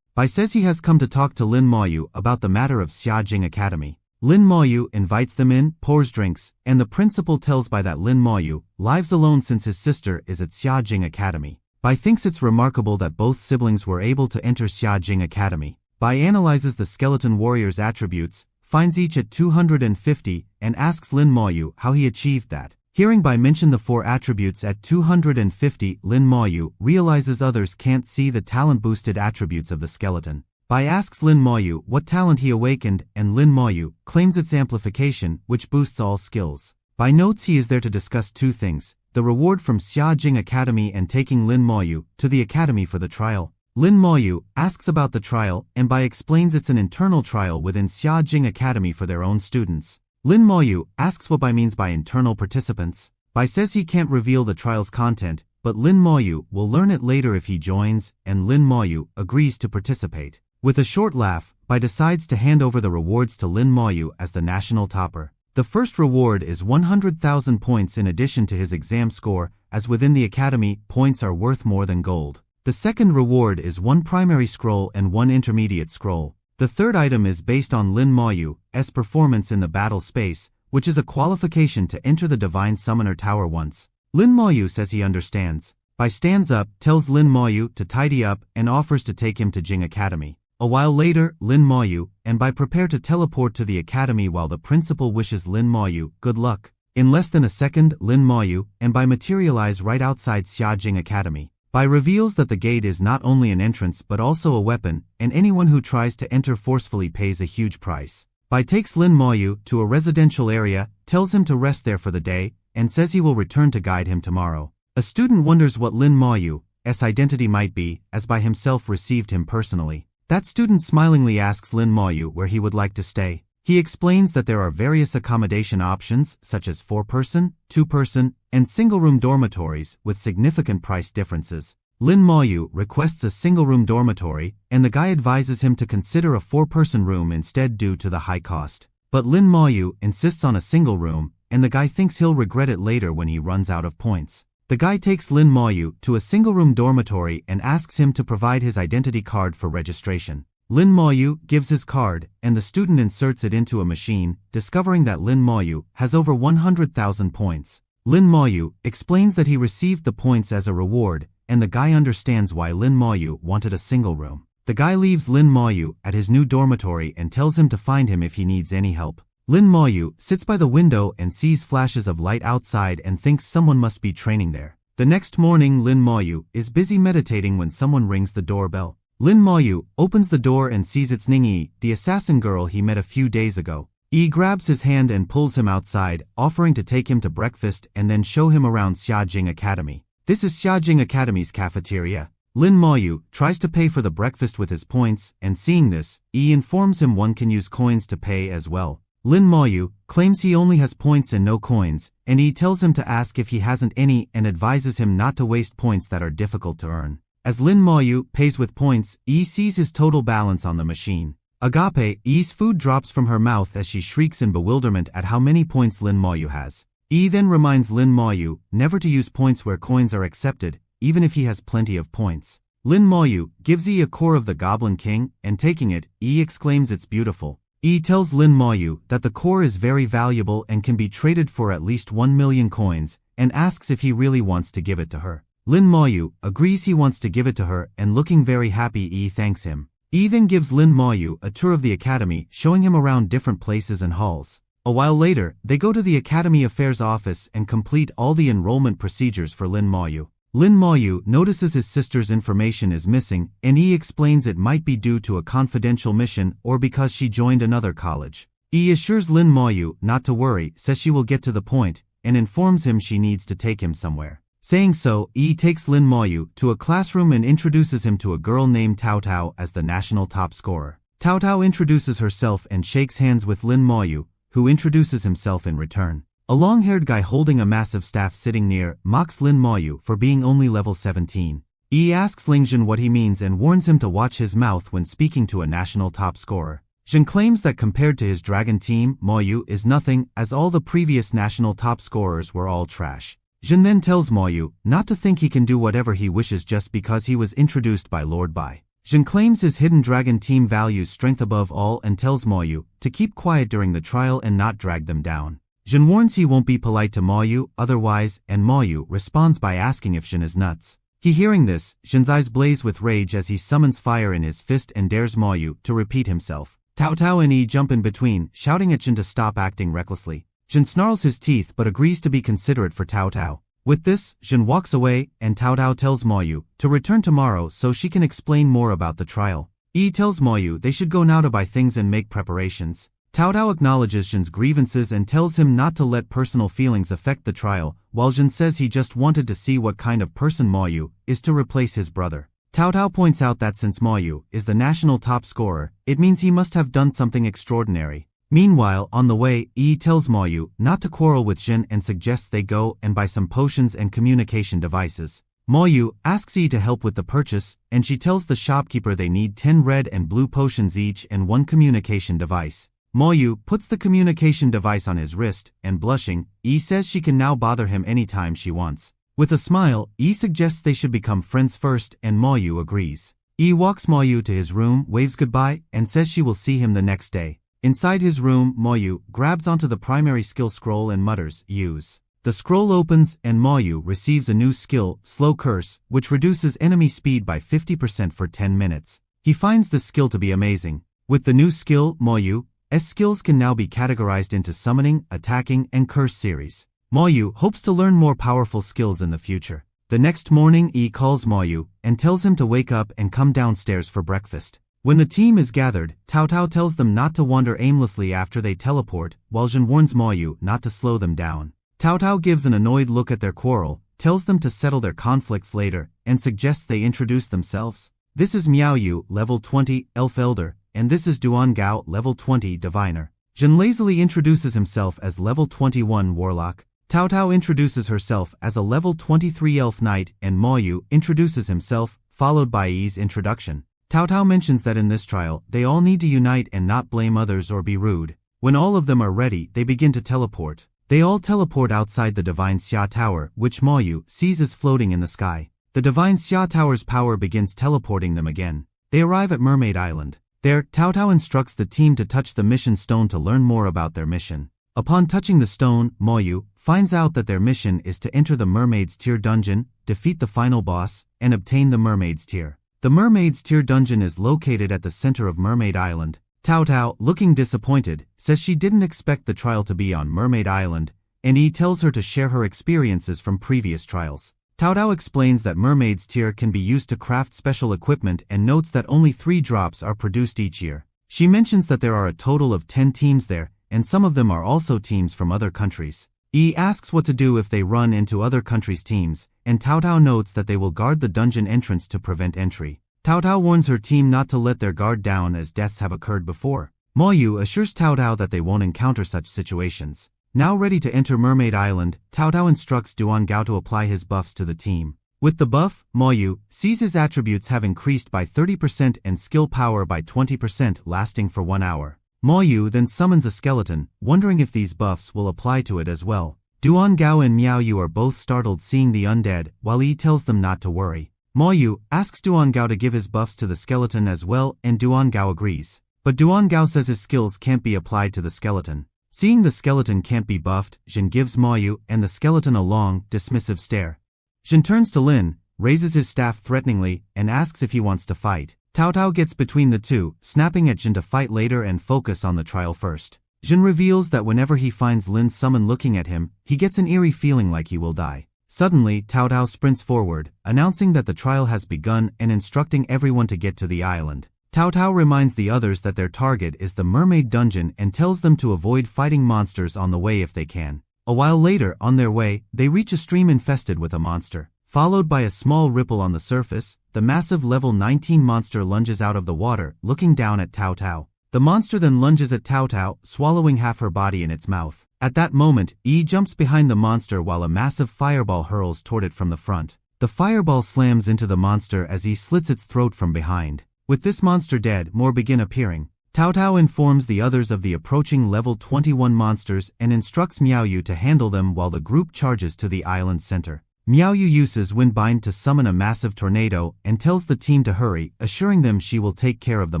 Bai says he has come to talk to Lin Moyu about the matter of Xiajing Academy. Lin Moyu invites them in, pours drinks, and the principal tells Bai that Lin Moyu lives alone since his sister is at Xiajing Academy. Bai thinks it's remarkable that both siblings were able to enter Xiajing Academy. Bai analyzes the skeleton warrior's attributes, finds each at 250, and asks Lin Moyu how he achieved that. Hearing Bai mention the 4 attributes at 250, Lin Moyu realizes others can't see the talent-boosted attributes of the skeleton. Bai asks Lin Moyu what talent he awakened, and Lin Moyu claims its amplification, which boosts all skills. Bai notes he is there to discuss 2 things, the reward from Xiajing Academy and taking Lin Moyu to the academy for the trial. Lin Moyu asks about the trial, and Bai explains it's an internal trial within Xiajing Academy for their own students. Lin Moyu asks what Bai means by internal participants. Bai says he can't reveal the trial's content, but Lin Moyu will learn it later if he joins, and Lin Moyu agrees to participate. With a short laugh, Bai decides to hand over the rewards to Lin Moyu as the national topper. The first reward is 100,000 points in addition to his exam score, as within the academy, points are worth more than gold. The second reward is 1 primary scroll and 1 intermediate scroll. The third item is based on Lin Moyu's performance in the battle space, which is a qualification to enter the Divine Summoner Tower once. Lin Moyu says he understands. Bai stands up, tells Lin Moyu to tidy up, and offers to take him to Jing Academy. A while later, Lin Moyu and Bai prepare to teleport to the academy while the principal wishes Lin Moyu good luck. In less than a second, Lin Moyu and Bai materialize right outside Xiajing Academy. Bai reveals that the gate is not only an entrance but also a weapon, and anyone who tries to enter forcefully pays a huge price. Bai takes Lin Moyu to a residential area, tells him to rest there for the day, and says he will return to guide him tomorrow. A student wonders what Lin Moyu's identity might be, as Bai himself received him personally. That student smilingly asks Lin Moyu where he would like to stay. He explains that there are various accommodation options, such as 4-person, 2-person, and single-room dormitories, with significant price differences. Lin Moyu requests a single-room dormitory, and the guy advises him to consider a 4-person room instead due to the high cost. But Lin Moyu insists on a single room, and the guy thinks he'll regret it later when he runs out of points. The guy takes Lin Moyu to a single-room dormitory and asks him to provide his identity card for registration. Lin Moyu gives his card, and the student inserts it into a machine, discovering that Lin Moyu has over 100,000 points. Lin Moyu explains that he received the points as a reward, and the guy understands why Lin Moyu wanted a single room. The guy leaves Lin Moyu at his new dormitory and tells him to find him if he needs any help. Lin Moyu sits by the window and sees flashes of light outside and thinks someone must be training there. The next morning, Lin Moyu is busy meditating when someone rings the doorbell. Lin Moyu opens the door and sees it's Ningyi, the assassin girl he met a few days ago. Yi grabs his hand and pulls him outside, offering to take him to breakfast and then show him around Xiajing Academy. This is Xiajing Academy's cafeteria. Lin Moyu tries to pay for the breakfast with his points, and seeing this, Yi informs him one can use coins to pay as well. Lin Moyu claims he only has points and no coins, and Yi tells him to ask if he hasn't any and advises him not to waste points that are difficult to earn. As Lin Moyu pays with points, Yi sees his total balance on the machine. Agape, Yi's food drops from her mouth as she shrieks in bewilderment at how many points Lin Moyu has. Yi then reminds Lin Moyu never to use points where coins are accepted, even if he has plenty of points. Lin Moyu gives Yi a core of the Goblin King, and taking it, Yi exclaims it's beautiful. Yi tells Lin Moyu that the core is very valuable and can be traded for at least 1 million coins, and asks if he really wants to give it to her. Lin Moyu agrees he wants to give it to her, and looking very happy, Yi thanks him. Yi then gives Lin Moyu a tour of the academy, showing him around different places and halls. A while later, they go to the Academy Affairs office and complete all the enrollment procedures for Lin Moyu. Lin Moyu notices his sister's information is missing, and Yi explains it might be due to a confidential mission or because she joined another college. Yi assures Lin Moyu not to worry, says she will get to the point, and informs him she needs to take him somewhere. Saying so, Yi takes Lin Moyu to a classroom and introduces him to a girl named Tao Tao as the national top scorer. Tao Tao introduces herself and shakes hands with Lin Moyu, who introduces himself in return. A long-haired guy holding a massive staff sitting near mocks Lin Moyu for being only level 17. Yi asks Lingjun what he means and warns him to watch his mouth when speaking to a national top scorer. Jin claims that compared to his dragon team, Moyu is nothing, as all the previous national top scorers were all trash. Jin then tells Moyu not to think he can do whatever he wishes just because he was introduced by Lord Bai. Jin claims his hidden dragon team values strength above all and tells Moyu to keep quiet during the trial and not drag them down. Jin warns he won't be polite to Moyu otherwise, and Moyu responds by asking if Jin is nuts. Hearing this, Jin's eyes blaze with rage as he summons fire in his fist and dares Moyu to repeat himself. Tao Tao and Yi jump in between, shouting at Jin to stop acting recklessly. Jin snarls his teeth but agrees to be considerate for Tao Tao. With this, Jin walks away, and Tao Tao tells Moyu to return tomorrow so she can explain more about the trial. Yi tells Moyu they should go now to buy things and make preparations. Tao Tao acknowledges Jin's grievances and tells him not to let personal feelings affect the trial, while Jin says he just wanted to see what kind of person Moyu is to replace his brother. Tao Tao points out that since Moyu is the national top scorer, it means he must have done something extraordinary. Meanwhile, on the way, Yi tells Moyu not to quarrel with Jin and suggests they go and buy some potions and communication devices. Moyu asks Yi to help with the purchase, and she tells the shopkeeper they need 10 red and blue potions each and 1 communication device. Moyu puts the communication device on his wrist, and blushing, Yi says she can now bother him anytime she wants. With a smile, Yi suggests they should become friends first, and Moyu agrees. Yi walks Moyu to his room, waves goodbye, and says she will see him the next day. Inside his room, Moyu grabs onto the primary skill scroll and mutters, "Use." The scroll opens, and Moyu receives a new skill, Slow Curse, which reduces enemy speed by 50% for 10 minutes. He finds this skill to be amazing. With the new skill, Moyu's skills can now be categorized into summoning, attacking, and curse series. Moyu hopes to learn more powerful skills in the future. The next morning, Yi calls Moyu and tells him to wake up and come downstairs for breakfast. When the team is gathered, Tao Tao tells them not to wander aimlessly after they teleport, while Jin warns Moyu not to slow them down. Tao Tao gives an annoyed look at their quarrel, tells them to settle their conflicts later, and suggests they introduce themselves. This is Miao Yu, level 20, Elf Elder, and this is Duan Gao, level 20, Diviner. Jin lazily introduces himself as level 21 Warlock. Tao Tao introduces herself as a level 23 Elf Knight, and Moyu introduces himself, followed by Yi's introduction. Tao Tao mentions that in this trial, they all need to unite and not blame others or be rude. When all of them are ready, they begin to teleport. They all teleport outside the Divine Xia Tower, which Ma Yu sees as floating in the sky. The Divine Xia Tower's power begins teleporting them again. They arrive at Mermaid Island. There, Cao Cao instructs the team to touch the mission stone to learn more about their mission. Upon touching the stone, Ma Yu finds out that their mission is to enter the Mermaid's Tier dungeon, defeat the final boss, and obtain the Mermaid's Tier. The Mermaid's Tier dungeon is located at the center of Mermaid Island. Cao Cao, looking disappointed, says she didn't expect the trial to be on Mermaid Island, and he tells her to share her experiences from previous trials. Cao Cao explains that Mermaid's Tier can be used to craft special equipment and notes that only 3 drops are produced each year. She mentions that there are a total of 10 teams there, and some of them are also teams from other countries. He asks what to do if they run into other countries' teams, and Cao Cao notes that they will guard the dungeon entrance to prevent entry. Cao Cao warns her team not to let their guard down as deaths have occurred before. Ma Yu assures Cao Cao that they won't encounter such situations. Now ready to enter Mermaid Island, Cao Cao instructs Duan Gao to apply his buffs to the team. With the buff, Ma Yu sees his attributes have increased by 30% and skill power by 20%, lasting for 1 hour. Ma Yu then summons a skeleton, wondering if these buffs will apply to it as well. Duan Gao and Miao Yu are both startled seeing the undead, while Yi tells them not to worry. Ma Yu asks Duan Gao to give his buffs to the skeleton as well, and Duan Gao agrees. But Duan Gao says his skills can't be applied to the skeleton. Seeing the skeleton can't be buffed, Jin gives Ma Yu and the skeleton a long, dismissive stare. Jin turns to Lin, raises his staff threateningly, and asks if he wants to fight. Cao Cao gets between the two, snapping at Jin to fight later and focus on the trial first. Jin reveals that whenever he finds Lin's summon looking at him, he gets an eerie feeling like he will die. Suddenly, Cao Cao sprints forward, announcing that the trial has begun and instructing everyone to get to the island. Cao Cao reminds the others that their target is the Mermaid Dungeon and tells them to avoid fighting monsters on the way if they can. A while later, on their way, they reach a stream infested with a monster. Followed by a small ripple on the surface, the massive level 19 monster lunges out of the water, looking down at Cao Cao. The monster then lunges at Cao Cao, swallowing half her body in its mouth. At that moment, Yi jumps behind the monster while a massive fireball hurls toward it from the front. The fireball slams into the monster as he slits its throat from behind. With this monster dead, more begin appearing. Cao Cao informs the others of the approaching level 21 monsters and instructs Miao Yu to handle them while the group charges to the island's center. Miao Yu uses Windbind to summon a massive tornado and tells the team to hurry, assuring them she will take care of the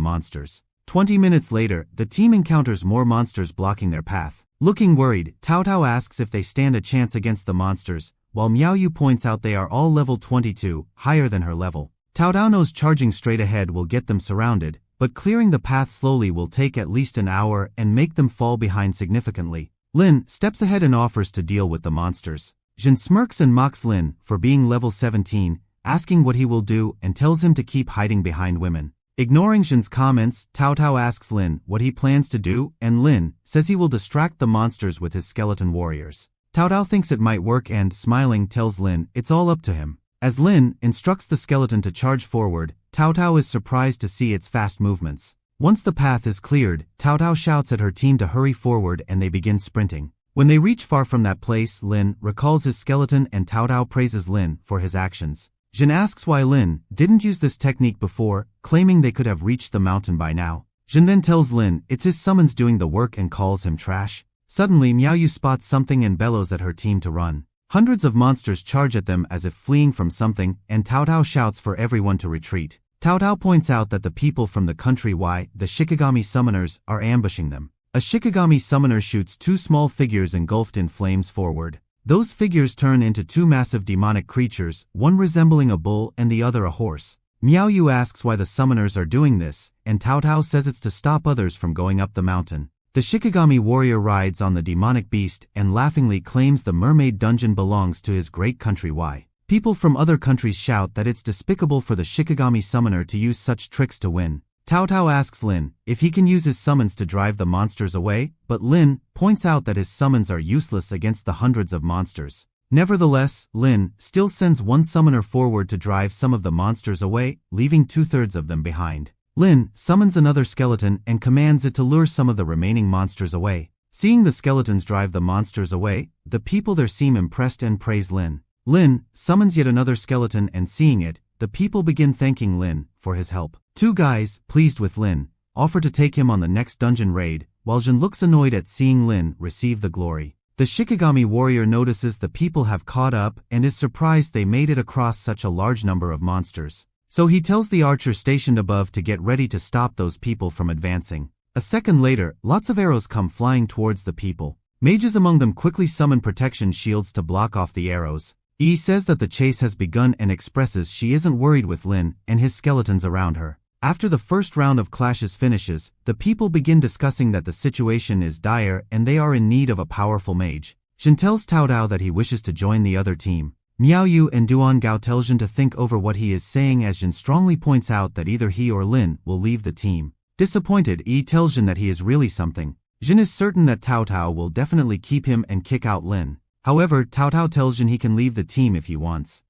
monsters. 20 minutes later, the team encounters more monsters blocking their path. Looking worried, Cao Cao asks if they stand a chance against the monsters, while Miao Yu points out they are all level 22, higher than her level. Cao Cao knows charging straight ahead will get them surrounded, but clearing the path slowly will take at least an hour and make them fall behind significantly. Lin steps ahead and offers to deal with the monsters. Jin smirks and mocks Lin for being level 17, asking what he will do and tells him to keep hiding behind women. Ignoring Jin's comments, Cao Cao asks Lin what he plans to do, and Lin says he will distract the monsters with his skeleton warriors. Cao Cao thinks it might work and, smiling, tells Lin it's all up to him. As Lin instructs the skeleton to charge forward, Cao Cao is surprised to see its fast movements. Once the path is cleared, Cao Cao shouts at her team to hurry forward and they begin sprinting. When they reach far from that place, Lin recalls his skeleton and Cao Cao praises Lin for his actions. Jin asks why Lin didn't use this technique before, claiming they could have reached the mountain by now. Jin then tells Lin it's his summons doing the work and calls him trash. Suddenly, Miao Yu spots something and bellows at her team to run. Hundreds of monsters charge at them as if fleeing from something, and Cao Cao shouts for everyone to retreat. Cao Cao points out that the people from the country Y, the Shikigami summoners, are ambushing them. A Shikigami summoner shoots 2 small figures engulfed in flames forward. Those figures turn into 2 massive demonic creatures, one resembling a bull and the other a horse. Miao Yu asks why the summoners are doing this, and Cao Cao says it's to stop others from going up the mountain. The Shikigami warrior rides on the demonic beast and laughingly claims the mermaid dungeon belongs to his great country Y. People from other countries shout that it's despicable for the Shikigami summoner to use such tricks to win. Cao Cao asks Lin if he can use his summons to drive the monsters away, but Lin points out that his summons are useless against the hundreds of monsters. Nevertheless, Lin still sends one summoner forward to drive some of the monsters away, leaving 2/3 of them behind. Lin summons another skeleton and commands it to lure some of the remaining monsters away. Seeing the skeletons drive the monsters away, the people there seem impressed and praise Lin. Lin summons yet another skeleton and seeing it, the people begin thanking Lin for his help. 2 guys, pleased with Lin, offer to take him on the next dungeon raid, while Jin looks annoyed at seeing Lin receive the glory. The Shikigami warrior notices the people have caught up and is surprised they made it across such a large number of monsters. So he tells the archer stationed above to get ready to stop those people from advancing. A second later, lots of arrows come flying towards the people. Mages among them quickly summon protection shields to block off the arrows. Yi says that the chase has begun and expresses she isn't worried with Lin and his skeletons around her. After the first round of clashes finishes, the people begin discussing that the situation is dire and they are in need of a powerful mage. Jin tells Cao Dao that he wishes to join the other team. Miao Yu and Duan Gao tell Jin to think over what he is saying as Jin strongly points out that either he or Lin will leave the team. Disappointed, Yi tells Jin that he is really something. Jin is certain that Cao Dao will definitely keep him and kick out Lin. However, Cao Dao tells Jin he can leave the team if he wants.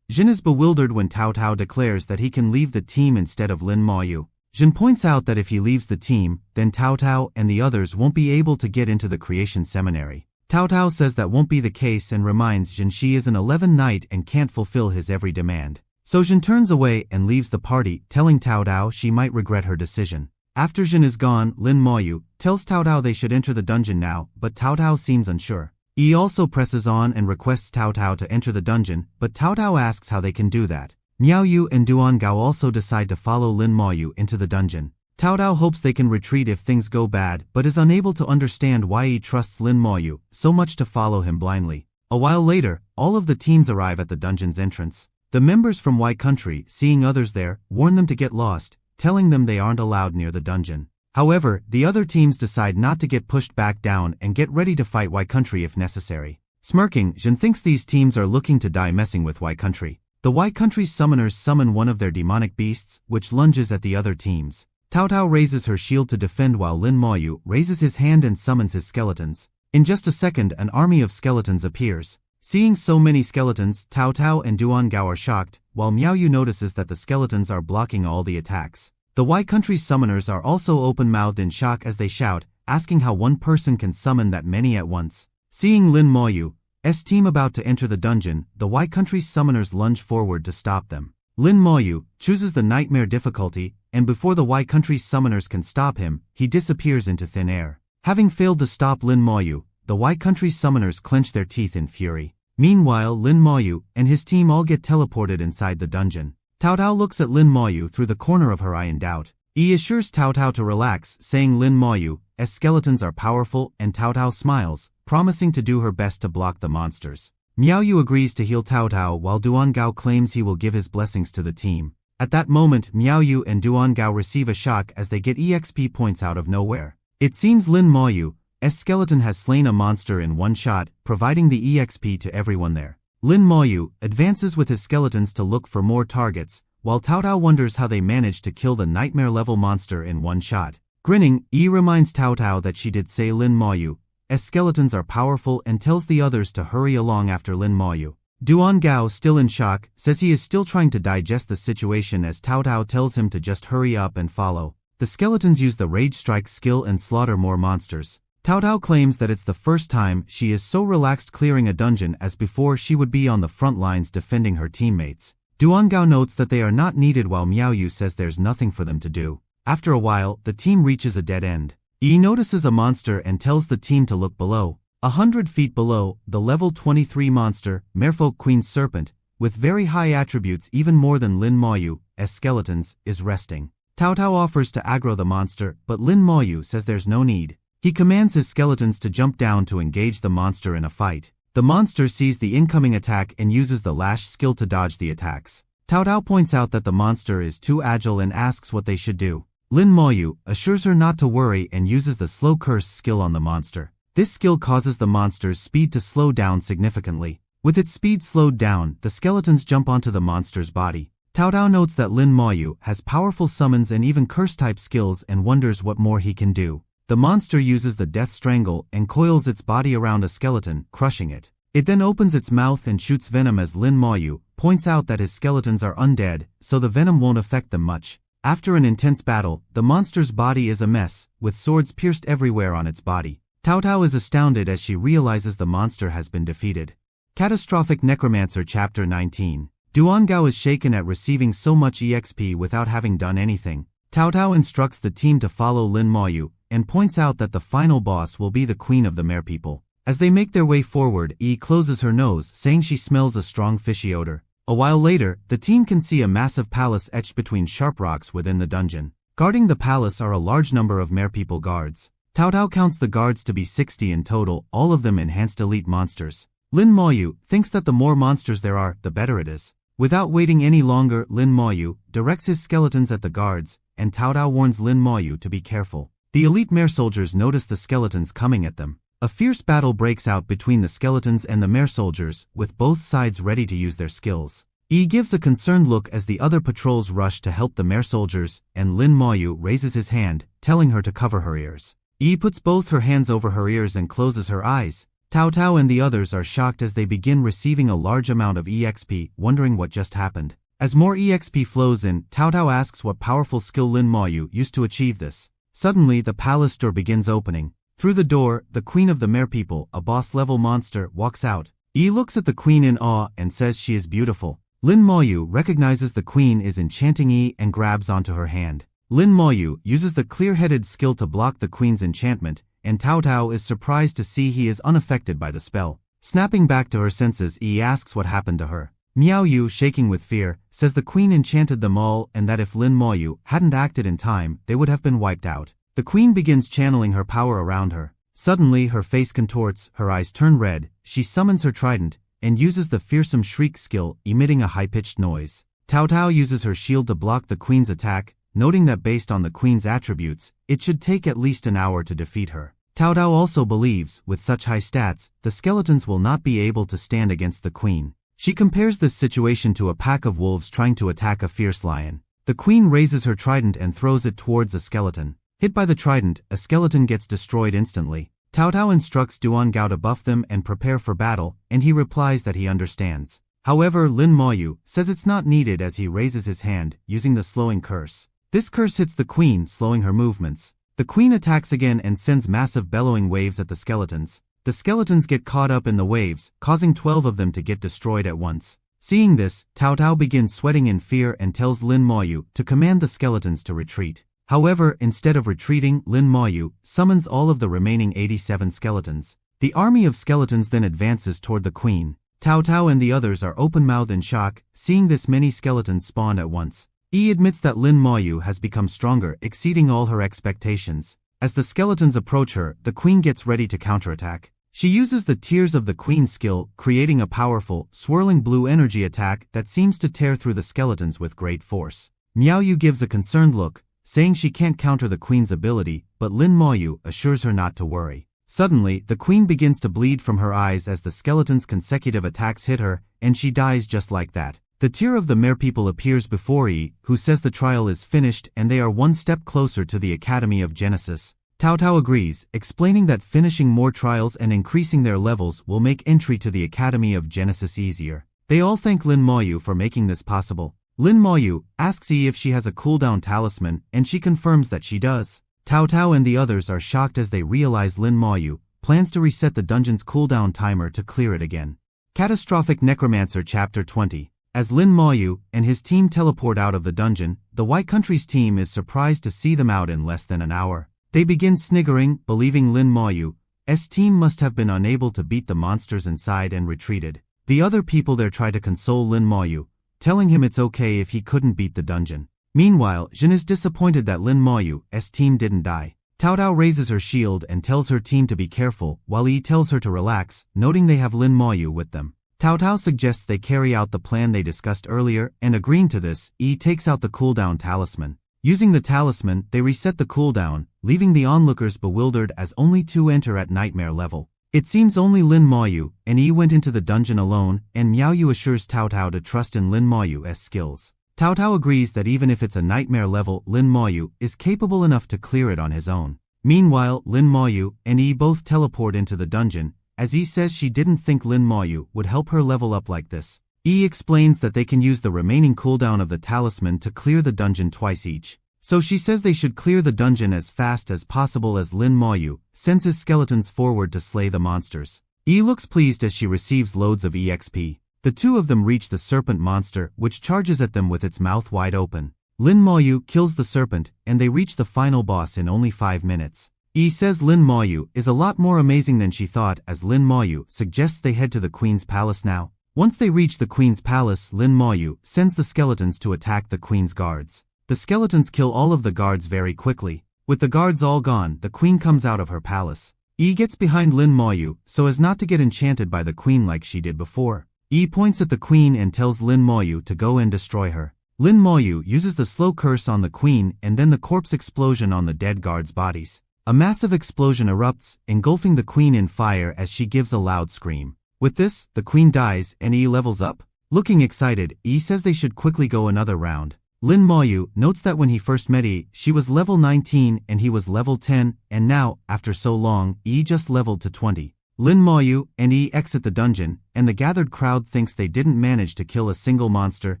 Jin is bewildered when Cao Dao declares that he can leave the team instead of Lin Maoyu. Jin points out that if he leaves the team, then Cao Dao and the others won't be able to get into the creation seminary. Cao Dao says that won't be the case and reminds Jin she is an 11th knight and can't fulfill his every demand. So Jin turns away and leaves the party, telling Cao Dao she might regret her decision. After Jin is gone, Lin Maoyu tells Cao Dao they should enter the dungeon now, but Cao Dao seems unsure. Yi also presses on and requests Cao Dao to enter the dungeon, but Cao Dao asks how they can do that. Miao Yu and Duan Gao also decide to follow Lin Maoyu into the dungeon. Cao Dao hopes they can retreat if things go bad, but is unable to understand why he trusts Lin Maoyu so much to follow him blindly. A while later, all of the teams arrive at the dungeon's entrance. The members from Y Country, seeing others there, warn them to get lost, telling them they aren't allowed near the dungeon. However, the other teams decide not to get pushed back down and get ready to fight Y Country if necessary. Smirking, Jin thinks these teams are looking to die messing with Y Country. The Y Country's summoners summon one of their demonic beasts, which lunges at the other teams. Cao Dao raises her shield to defend while Lin Maoyu raises his hand and summons his skeletons. In just a second, an army of skeletons appears. Seeing so many skeletons, Cao Dao and Duan Gao are shocked, while Miao Yu notices that the skeletons are blocking all the attacks. The Y Country's summoners are also open-mouthed in shock as they shout, asking how one person can summon that many at once. Seeing Lin Maoyu's team about to enter the dungeon, the Y Country's summoners lunge forward to stop them. Lin Maoyu chooses the nightmare difficulty, and before the Y Country's summoners can stop him, he disappears into thin air. Having failed to stop Lin Maoyu, the Y Country's summoners clench their teeth in fury. Meanwhile, Lin Maoyu and his team all get teleported inside the dungeon. Cao Dao looks at Lin Maoyu through the corner of her eye in doubt. Yi assures Cao Dao to relax, saying Lin Maoyu's skeletons are powerful, and Cao Dao smiles, promising to do her best to block the monsters. Miao Yu agrees to heal Cao Dao while Duan Gao claims he will give his blessings to the team. At that moment, Miao Yu and Duan Gao receive a shock as they get EXP points out of nowhere. It seems Lin Maoyu's skeleton has slain a monster in one shot, providing the EXP to everyone there. Lin Maoyu advances with his skeletons to look for more targets, while Cao Dao wonders how they managed to kill the nightmare-level monster in one shot. Grinning, Yi reminds Cao Dao that she did say Lin Maoyu's skeletons are powerful and tells the others to hurry along after Lin Maoyu. Duan Gao, still in shock, says he is still trying to digest the situation as Cao Dao tells him to just hurry up and follow. The skeletons use the Rage Strike skill and slaughter more monsters. Cao Dao claims that it's the first time she is so relaxed clearing a dungeon as before she would be on the front lines defending her teammates. Duan Gao notes that they are not needed while Miao Yu says there's nothing for them to do. After a while, the team reaches a dead end. Yi notices a monster and tells the team to look below. 100 feet below, the level 23 monster, Merfolk Queen Serpent, with very high attributes even more than Lin Maoyu's skeletons, is resting. Cao Dao offers to aggro the monster, but Lin Maoyu says there's no need. He commands his skeletons to jump down to engage the monster in a fight. The monster sees the incoming attack and uses the lash skill to dodge the attacks. Cao Dao points out that the monster is too agile and asks what they should do. Lin Maoyu assures her not to worry and uses the slow curse skill on the monster. This skill causes the monster's speed to slow down significantly. With its speed slowed down, the skeletons jump onto the monster's body. Cao Dao notes that Lin Maoyu has powerful summons and even curse-type skills and wonders what more he can do. The monster uses the Death Strangle and coils its body around a skeleton, crushing it. It then opens its mouth and shoots venom as Lin Maoyu points out that his skeletons are undead, so the venom won't affect them much. After an intense battle, the monster's body is a mess, with swords pierced everywhere on its body. Cao Dao is astounded as she realizes the monster has been defeated. Catastrophic Necromancer Chapter 19. Duan Gao is shaken at receiving so much EXP without having done anything. Cao Dao instructs the team to follow Lin Maoyu, and points out that the final boss will be the Queen of the Merepeople. As they make their way forward, Yi closes her nose, saying she smells a strong fishy odor. A while later, the team can see a massive palace etched between sharp rocks within the dungeon. Guarding the palace are a large number of merpeople guards. Cao Cao counts the guards to be 60 in total, all of them enhanced elite monsters. Lin Moyu thinks that the more monsters there are, the better it is. Without waiting any longer, Lin Moyu directs his skeletons at the guards, and Cao Cao warns Lin Moyu to be careful. The elite mare soldiers notice the skeletons coming at them. A fierce battle breaks out between the skeletons and the mare soldiers, with both sides ready to use their skills. Yi gives a concerned look as the other patrols rush to help the mare soldiers, and Lin Moyu raises his hand, telling her to cover her ears. Yi puts both her hands over her ears and closes her eyes. Cao Cao and the others are shocked as they begin receiving a large amount of EXP, wondering what just happened. As more EXP flows in, Cao Cao asks what powerful skill Lin Moyu used to achieve this. Suddenly, the palace door begins opening. Through the door, the queen of the merpeople, a boss-level monster, walks out. Yi looks at the queen in awe and says she is beautiful. Lin Moyu recognizes the queen is enchanting Yi and grabs onto her hand. Lin Moyu uses the clear-headed skill to block the queen's enchantment, and Cao Cao is surprised to see he is unaffected by the spell. Snapping back to her senses, Yi asks what happened to her. Miao Yu, shaking with fear, says the queen enchanted them all and that if Lin Moyu hadn't acted in time, they would have been wiped out. The queen begins channeling her power around her. Suddenly, her face contorts, her eyes turn red, she summons her trident, and uses the fearsome shriek skill, emitting a high-pitched noise. Cao Cao uses her shield to block the queen's attack, noting that based on the queen's attributes, it should take at least an hour to defeat her. Cao Cao also believes, with such high stats, the skeletons will not be able to stand against the queen. She compares this situation to a pack of wolves trying to attack a fierce lion. The queen raises her trident and throws it towards a skeleton. Hit by the trident, a skeleton gets destroyed instantly. Cao Cao instructs Duan Gao to buff them and prepare for battle, and he replies that he understands. However, Lin Moyu says it's not needed as he raises his hand, using the slowing curse. This curse hits the queen, slowing her movements. The queen attacks again and sends massive bellowing waves at the skeletons. The skeletons get caught up in the waves, causing 12 of them to get destroyed at once. Seeing this, Cao Cao begins sweating in fear and tells Lin Moyu to command the skeletons to retreat. However, instead of retreating, Lin Moyu summons all of the remaining 87 skeletons. The army of skeletons then advances toward the queen. Cao Cao and the others are open-mouthed in shock, seeing this many skeletons spawn at once. Yi admits that Lin Moyu has become stronger, exceeding all her expectations. As the skeletons approach her, the queen gets ready to counterattack. She uses the Tears of the Queen skill, creating a powerful, swirling blue energy attack that seems to tear through the skeletons with great force. Miao Yu gives a concerned look, saying she can't counter the queen's ability, but Lin Moyu assures her not to worry. Suddenly, the queen begins to bleed from her eyes as the skeleton's consecutive attacks hit her, and she dies just like that. The Tear of the Merpeople appears before Yi, who says the trial is finished and they are one step closer to the Academy of Genesis. Cao Cao agrees, explaining that finishing more trials and increasing their levels will make entry to the Academy of Genesis easier. They all thank Lin Moyu for making this possible. Lin Moyu asks Yi if she has a cooldown talisman, and she confirms that she does. Cao Cao and the others are shocked as they realize Lin Moyu plans to reset the dungeon's cooldown timer to clear it again. Catastrophic Necromancer Chapter 20. As Lin Moyu and his team teleport out of the dungeon, the White Country's team is surprised to see them out in less than an hour. They begin sniggering, believing Lin Moyu's team must have been unable to beat the monsters inside and retreated. The other people there try to console Lin Moyu, telling him it's okay if he couldn't beat the dungeon. Meanwhile, Jin is disappointed that Lin Moyu's team didn't die. Cao Cao raises her shield and tells her team to be careful, while Yi tells her to relax, noting they have Lin Moyu with them. Cao Cao suggests they carry out the plan they discussed earlier, and agreeing to this, Yi takes out the cooldown talisman. Using the talisman, they reset the cooldown, leaving the onlookers bewildered as only 2 enter at nightmare level. It seems only Lin Moyu and Yi went into the dungeon alone, and Miao Yu assures Cao Cao to trust in Lin Moyu's skills. Cao Cao agrees that even if it's a nightmare level, Lin Moyu is capable enough to clear it on his own. Meanwhile, Lin Moyu and Yi both teleport into the dungeon, as Yi says she didn't think Lin Moyu would help her level up like this. Yi explains that they can use the remaining cooldown of the talisman to clear the dungeon twice each. So she says they should clear the dungeon as fast as possible as Lin Moyu sends his skeletons forward to slay the monsters. Yi looks pleased as she receives loads of EXP. The two of them reach the serpent monster, which charges at them with its mouth wide open. Lin Moyu kills the serpent, and they reach the final boss in only 5 minutes. Yi says Lin Maoyu is a lot more amazing than she thought as Lin Maoyu suggests they head to the Queen's palace now. Once they reach the Queen's palace, Lin Maoyu sends the skeletons to attack the Queen's guards. The skeletons kill all of the guards very quickly. With the guards all gone, the Queen comes out of her palace. Yi gets behind Lin Maoyu so as not to get enchanted by the Queen like she did before. Yi points at the Queen and tells Lin Maoyu to go and destroy her. Lin Maoyu uses the slow curse on the Queen and then the corpse explosion on the dead guards' bodies. A massive explosion erupts, engulfing the Queen in fire as she gives a loud scream. With this, the Queen dies and Yi levels up. Looking excited, Yi says they should quickly go another round. Lin Maoyu notes that when he first met Yi, she was level 19 and he was level 10, and now, after so long, Yi just leveled to 20. Lin Maoyu and Yi exit the dungeon, and the gathered crowd thinks they didn't manage to kill a single monster,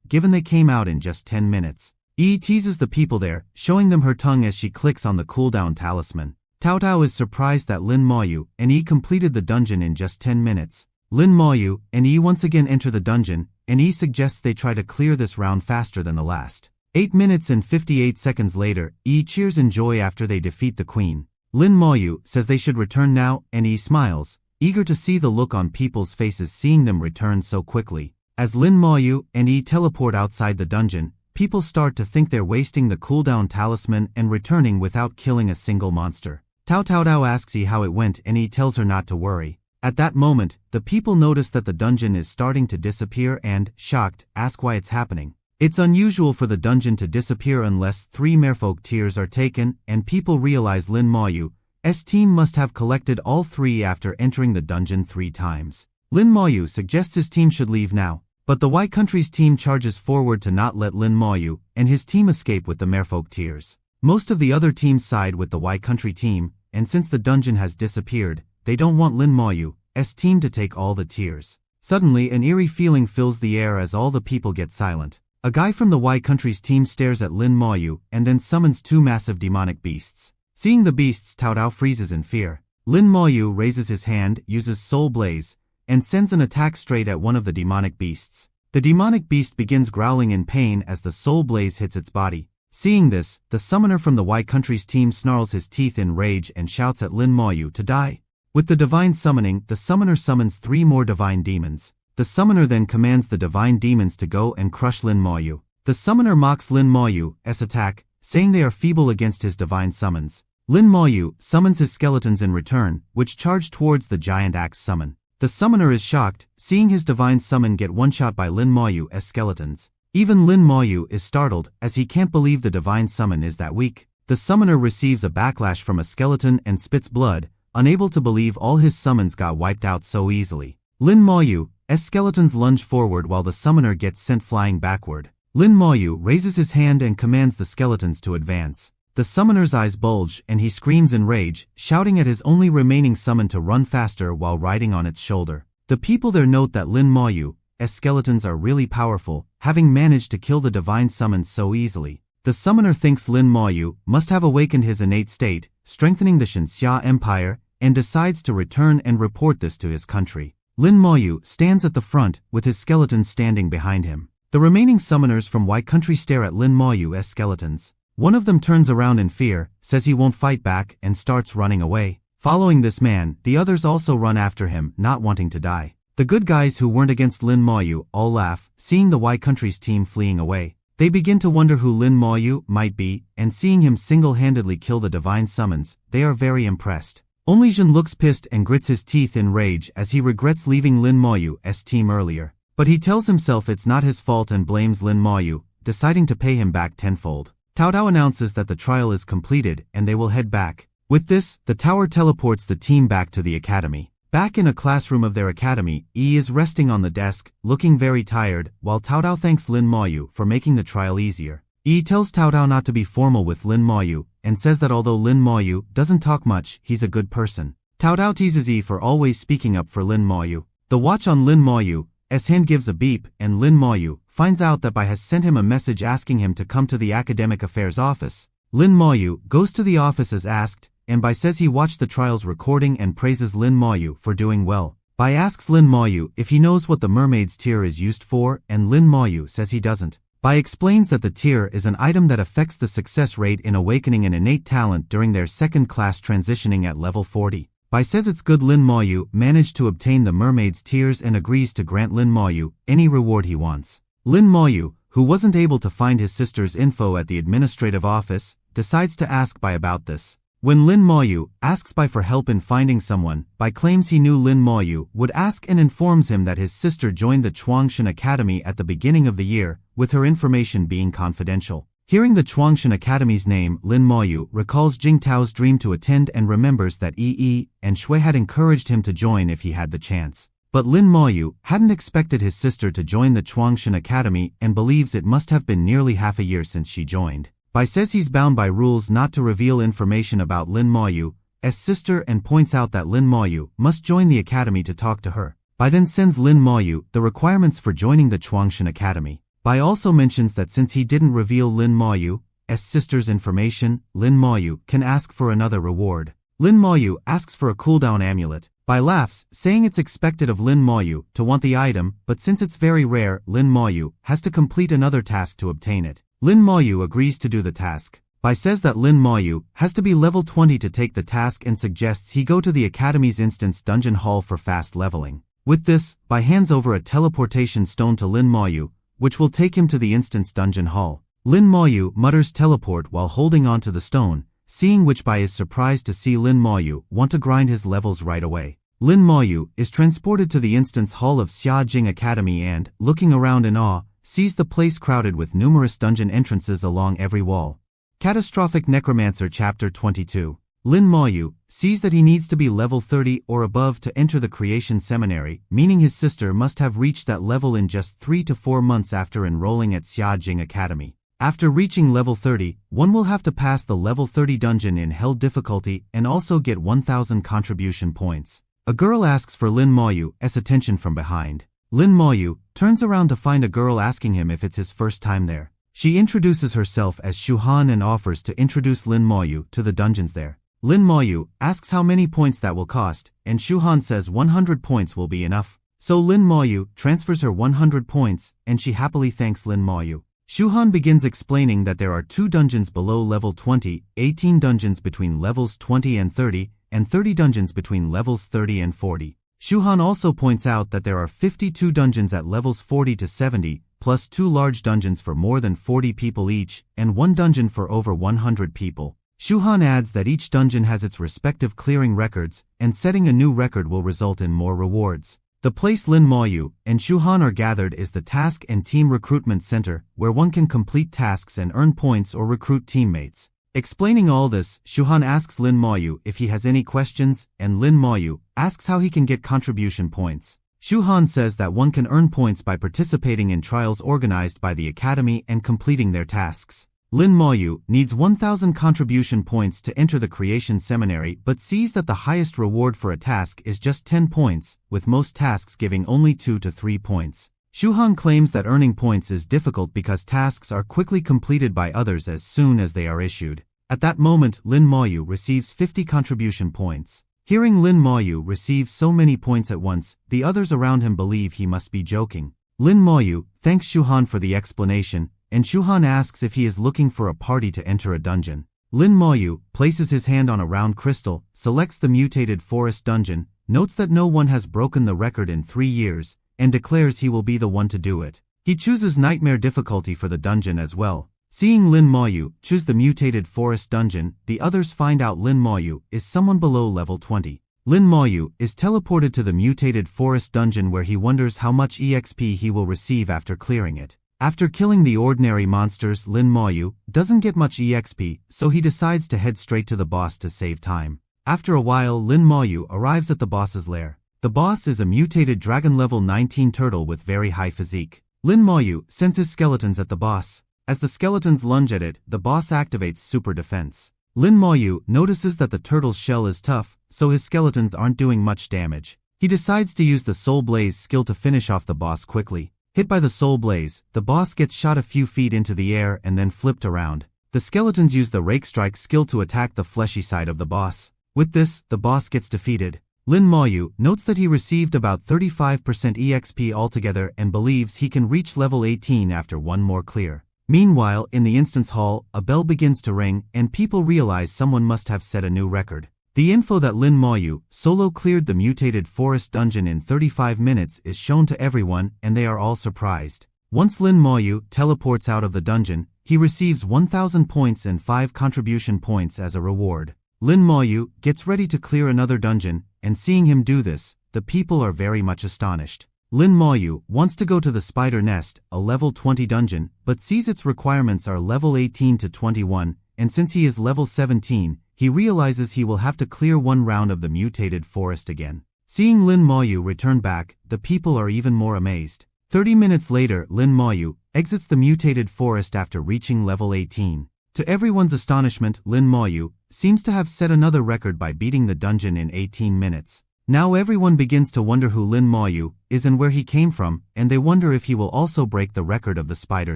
given they came out in just 10 minutes. Yi teases the people there, showing them her tongue as she clicks on the cooldown talisman. Cao Cao is surprised that Lin Maoyu and Yi completed the dungeon in just 10 minutes. Lin Maoyu and Yi once again enter the dungeon, and Yi suggests they try to clear this round faster than the last. 8 minutes and 58 seconds later, Yi cheers in joy after they defeat the Queen. Lin Maoyu says they should return now, and Yi smiles, eager to see the look on people's faces seeing them return so quickly. As Lin Maoyu and Yi teleport outside the dungeon, people start to think they're wasting the cooldown talisman and returning without killing a single monster. Cao Cao asks Yi how it went and Yi tells her not to worry. At that moment, the people notice that the dungeon is starting to disappear and, shocked, ask why it's happening. It's unusual for the dungeon to disappear unless 3 merfolk tears are taken, and people realize Lin Maoyu's team must have collected all 3 after entering the dungeon 3 times. Lin Maoyu suggests his team should leave now, but the Y Country's team charges forward to not let Lin Maoyu and his team escape with the merfolk tears. Most of the other teams side with the Y Country team, and since the dungeon has disappeared, they don't want Lin Maoyu's team to take all the tears. Suddenly, an eerie feeling fills the air as all the people get silent. A guy from the Y Country's team stares at Lin Maoyu and then summons 2 massive demonic beasts. Seeing the beasts, Cao Cao freezes in fear. Lin Maoyu raises his hand, uses Soul Blaze, and sends an attack straight at one of the demonic beasts. The demonic beast begins growling in pain as the Soul Blaze hits its body. Seeing this, the summoner from the Y Country's team snarls his teeth in rage and shouts at Lin Maoyu to die. With the divine summoning, the summoner summons 3 more divine demons. The summoner then commands the divine demons to go and crush Lin Maoyu. The summoner mocks Lin Maoyu's attack, saying they are feeble against his divine summons. Lin Maoyu summons his skeletons in return, which charge towards the giant axe summon. The summoner is shocked, seeing his divine summon get one-shot by Lin Maoyu's skeletons. Even Lin Maoyu is startled, as he can't believe the divine summon is that weak. The summoner receives a backlash from a skeleton and spits blood, unable to believe all his summons got wiped out so easily. Lin Maoyu's skeletons lunge forward while the summoner gets sent flying backward. Lin Maoyu raises his hand and commands the skeletons to advance. The summoner's eyes bulge and he screams in rage, shouting at his only remaining summon to run faster while riding on its shoulder. The people there note that Lin Maoyu's skeletons are really powerful, having managed to kill the divine summons so easily. The summoner thinks Lin Maoyu must have awakened his innate state, strengthening the Xinxia Empire, and decides to return and report this to his country. Lin Maoyu stands at the front, with his skeletons standing behind him. The remaining summoners from Y Country stare at Lin Maoyu's skeletons. One of them turns around in fear, says he won't fight back, and starts running away. Following this man, the others also run after him, not wanting to die. The good guys who weren't against Lin Maoyu all laugh, seeing the Y Country's team fleeing away. They begin to wonder who Lin Maoyu might be, and seeing him single-handedly kill the divine summons, they are very impressed. Only Jin looks pissed and grits his teeth in rage as he regrets leaving Lin Maoyu's team earlier. But he tells himself it's not his fault and blames Lin Maoyu, deciding to pay him back tenfold. Cao Cao announces that the trial is completed and they will head back. With this, the tower teleports the team back to the academy. Back in a classroom of their academy, Yi is resting on the desk, looking very tired, while Cao Cao thanks Lin Maoyu for making the trial easier. Yi tells Cao Cao not to be formal with Lin Maoyu, and says that although Lin Maoyu doesn't talk much, he's a good person. Cao Cao teases Yi for always speaking up for Lin Maoyu. The watch on Lin Maoyu's hand gives a beep, and Lin Maoyu finds out that Bai has sent him a message asking him to come to the academic affairs office. Lin Maoyu goes to the office as asked, and Bai says he watched the trial's recording and praises Lin Maoyu for doing well. Bai asks Lin Maoyu if he knows what the mermaid's tear is used for, and Lin Maoyu says he doesn't. Bai explains that the tear is an item that affects the success rate in awakening an innate talent during their second class transitioning at level 40. Bai says it's good Lin Moyu managed to obtain the mermaid's tears and agrees to grant Lin Moyu any reward he wants. Lin Moyu, who wasn't able to find his sister's info at the administrative office, decides to ask Bai about this. When Lin Moyu asks Bai for help in finding someone, Bai claims he knew Lin Moyu would ask and informs him that his sister joined the Chuangshan Academy at the beginning of the year, with her information being confidential. Hearing the Chuangshan Academy's name, Lin Moyu recalls Jing Tao's dream to attend and remembers that Yi and Shui had encouraged him to join if he had the chance. But Lin Moyu hadn't expected his sister to join the Chuangshan Academy and believes it must have been nearly half a year since she joined. Bai says he's bound by rules not to reveal information about Lin Moyu's sister and points out that Lin Moyu must join the academy to talk to her. Bai then sends Lin Moyu the requirements for joining the Chuangshan Academy. Bai also mentions that since he didn't reveal Lin Moyu's sister's information, Lin Moyu can ask for another reward. Lin Moyu asks for a cooldown amulet. Bai laughs, saying it's expected of Lin Moyu to want the item, but since it's very rare, Lin Moyu has to complete another task to obtain it. Lin Moyu agrees to do the task. Bai says that Lin Moyu has to be level 20 to take the task and suggests he go to the Academy's instance dungeon hall for fast leveling. With this, Bai hands over a teleportation stone to Lin Moyu, which will take him to the instance dungeon hall. Lin Moyu mutters teleport while holding onto the stone, seeing which Bai is surprised to see Lin Moyu want to grind his levels right away. Lin Moyu is transported to the instance hall of Xia Jing Academy and, looking around in awe, sees the place crowded with numerous dungeon entrances along every wall. Catastrophic Necromancer Chapter 22. Lin Moyu sees that he needs to be level 30 or above to enter the Creation Seminary, meaning his sister must have reached that level in just 3 to 4 months after enrolling at Xia Jing Academy. After reaching level 30, one will have to pass the level 30 dungeon in Hell difficulty and also get 1000 contribution points. A girl asks for Lin Moyu's attention from behind. Lin Moyu turns around to find a girl asking him if it's his first time there. She introduces herself as Shuhan and offers to introduce Lin Moyu to the dungeons there. Lin Moyu asks how many points that will cost, and Shuhan says 100 points will be enough. So Lin Moyu transfers her 100 points, and she happily thanks Lin Moyu. Shuhan begins explaining that there are 2 dungeons below level 20, 18 dungeons between levels 20 and 30, and 30 dungeons between levels 30 and 40. Shuhan also points out that there are 52 dungeons at levels 40 to 70, plus 2 large dungeons for more than 40 people each, and 1 dungeon for over 100 people. Shuhan adds that each dungeon has its respective clearing records, and setting a new record will result in more rewards. The place Lin Moyu and Shuhan are gathered is the Task and Team Recruitment Center, where one can complete tasks and earn points or recruit teammates. Explaining all this, Shuhan asks Lin Moyu if he has any questions, and Lin Moyu asks how he can get contribution points. Shuhan says that one can earn points by participating in trials organized by the Academy and completing their tasks. Lin Moyu needs 1000 contribution points to enter the Creation Seminary but sees that the highest reward for a task is just 10 points, with most tasks giving only 2 to 3 points. Shuhan claims that earning points is difficult because tasks are quickly completed by others as soon as they are issued. At that moment, Lin Moyu receives 50 contribution points. Hearing Lin Moyu receive so many points at once, the others around him believe he must be joking. Lin Moyu thanks Shuhan for the explanation, and Shuhan asks if he is looking for a party to enter a dungeon. Lin Moyu places his hand on a round crystal, selects the mutated forest dungeon, notes that no one has broken the record in 3 years, and declares he will be the one to do it. He chooses nightmare difficulty for the dungeon as well. Seeing Lin Moyu choose the mutated forest dungeon, the others find out Lin Moyu is someone below level 20. Lin Moyu is teleported to the mutated forest dungeon where he wonders how much EXP he will receive after clearing it. After killing the ordinary monsters, Lin Moyu doesn't get much EXP, so he decides to head straight to the boss to save time. After a while, Lin Moyu arrives at the boss's lair. The boss is a mutated dragon level 19 turtle with very high physique. Lin Moyu sends his skeletons at the boss. As the skeletons lunge at it, the boss activates super defense. Lin Moyu notices that the turtle's shell is tough, so his skeletons aren't doing much damage. He decides to use the Soul Blaze skill to finish off the boss quickly. Hit by the Soul Blaze, the boss gets shot a few feet into the air and then flipped around. The skeletons use the Rake Strike skill to attack the fleshy side of the boss. With this, the boss gets defeated. Lin Moyu notes that he received about 35% EXP altogether and believes he can reach level 18 after one more clear. Meanwhile, in the instance hall, a bell begins to ring and people realize someone must have set a new record. The info that Lin Moyu solo cleared the mutated forest dungeon in 35 minutes is shown to everyone and they are all surprised. Once Lin Moyu teleports out of the dungeon, he receives 1,000 points and 5 contribution points as a reward. Lin Moyu gets ready to clear another dungeon, and seeing him do this, the people are very much astonished. Lin Moyu wants to go to the Spider Nest, a level 20 dungeon, but sees its requirements are level 18 to 21, and since he is level 17, he realizes he will have to clear one round of the mutated forest again. Seeing Lin Moyu return back, the people are even more amazed. 30 minutes later, Lin Moyu exits the mutated forest after reaching level 18. To everyone's astonishment, Lin Moyu seems to have set another record by beating the dungeon in 18 minutes. Now everyone begins to wonder who Lin Moyu is and where he came from, and they wonder if he will also break the record of the spider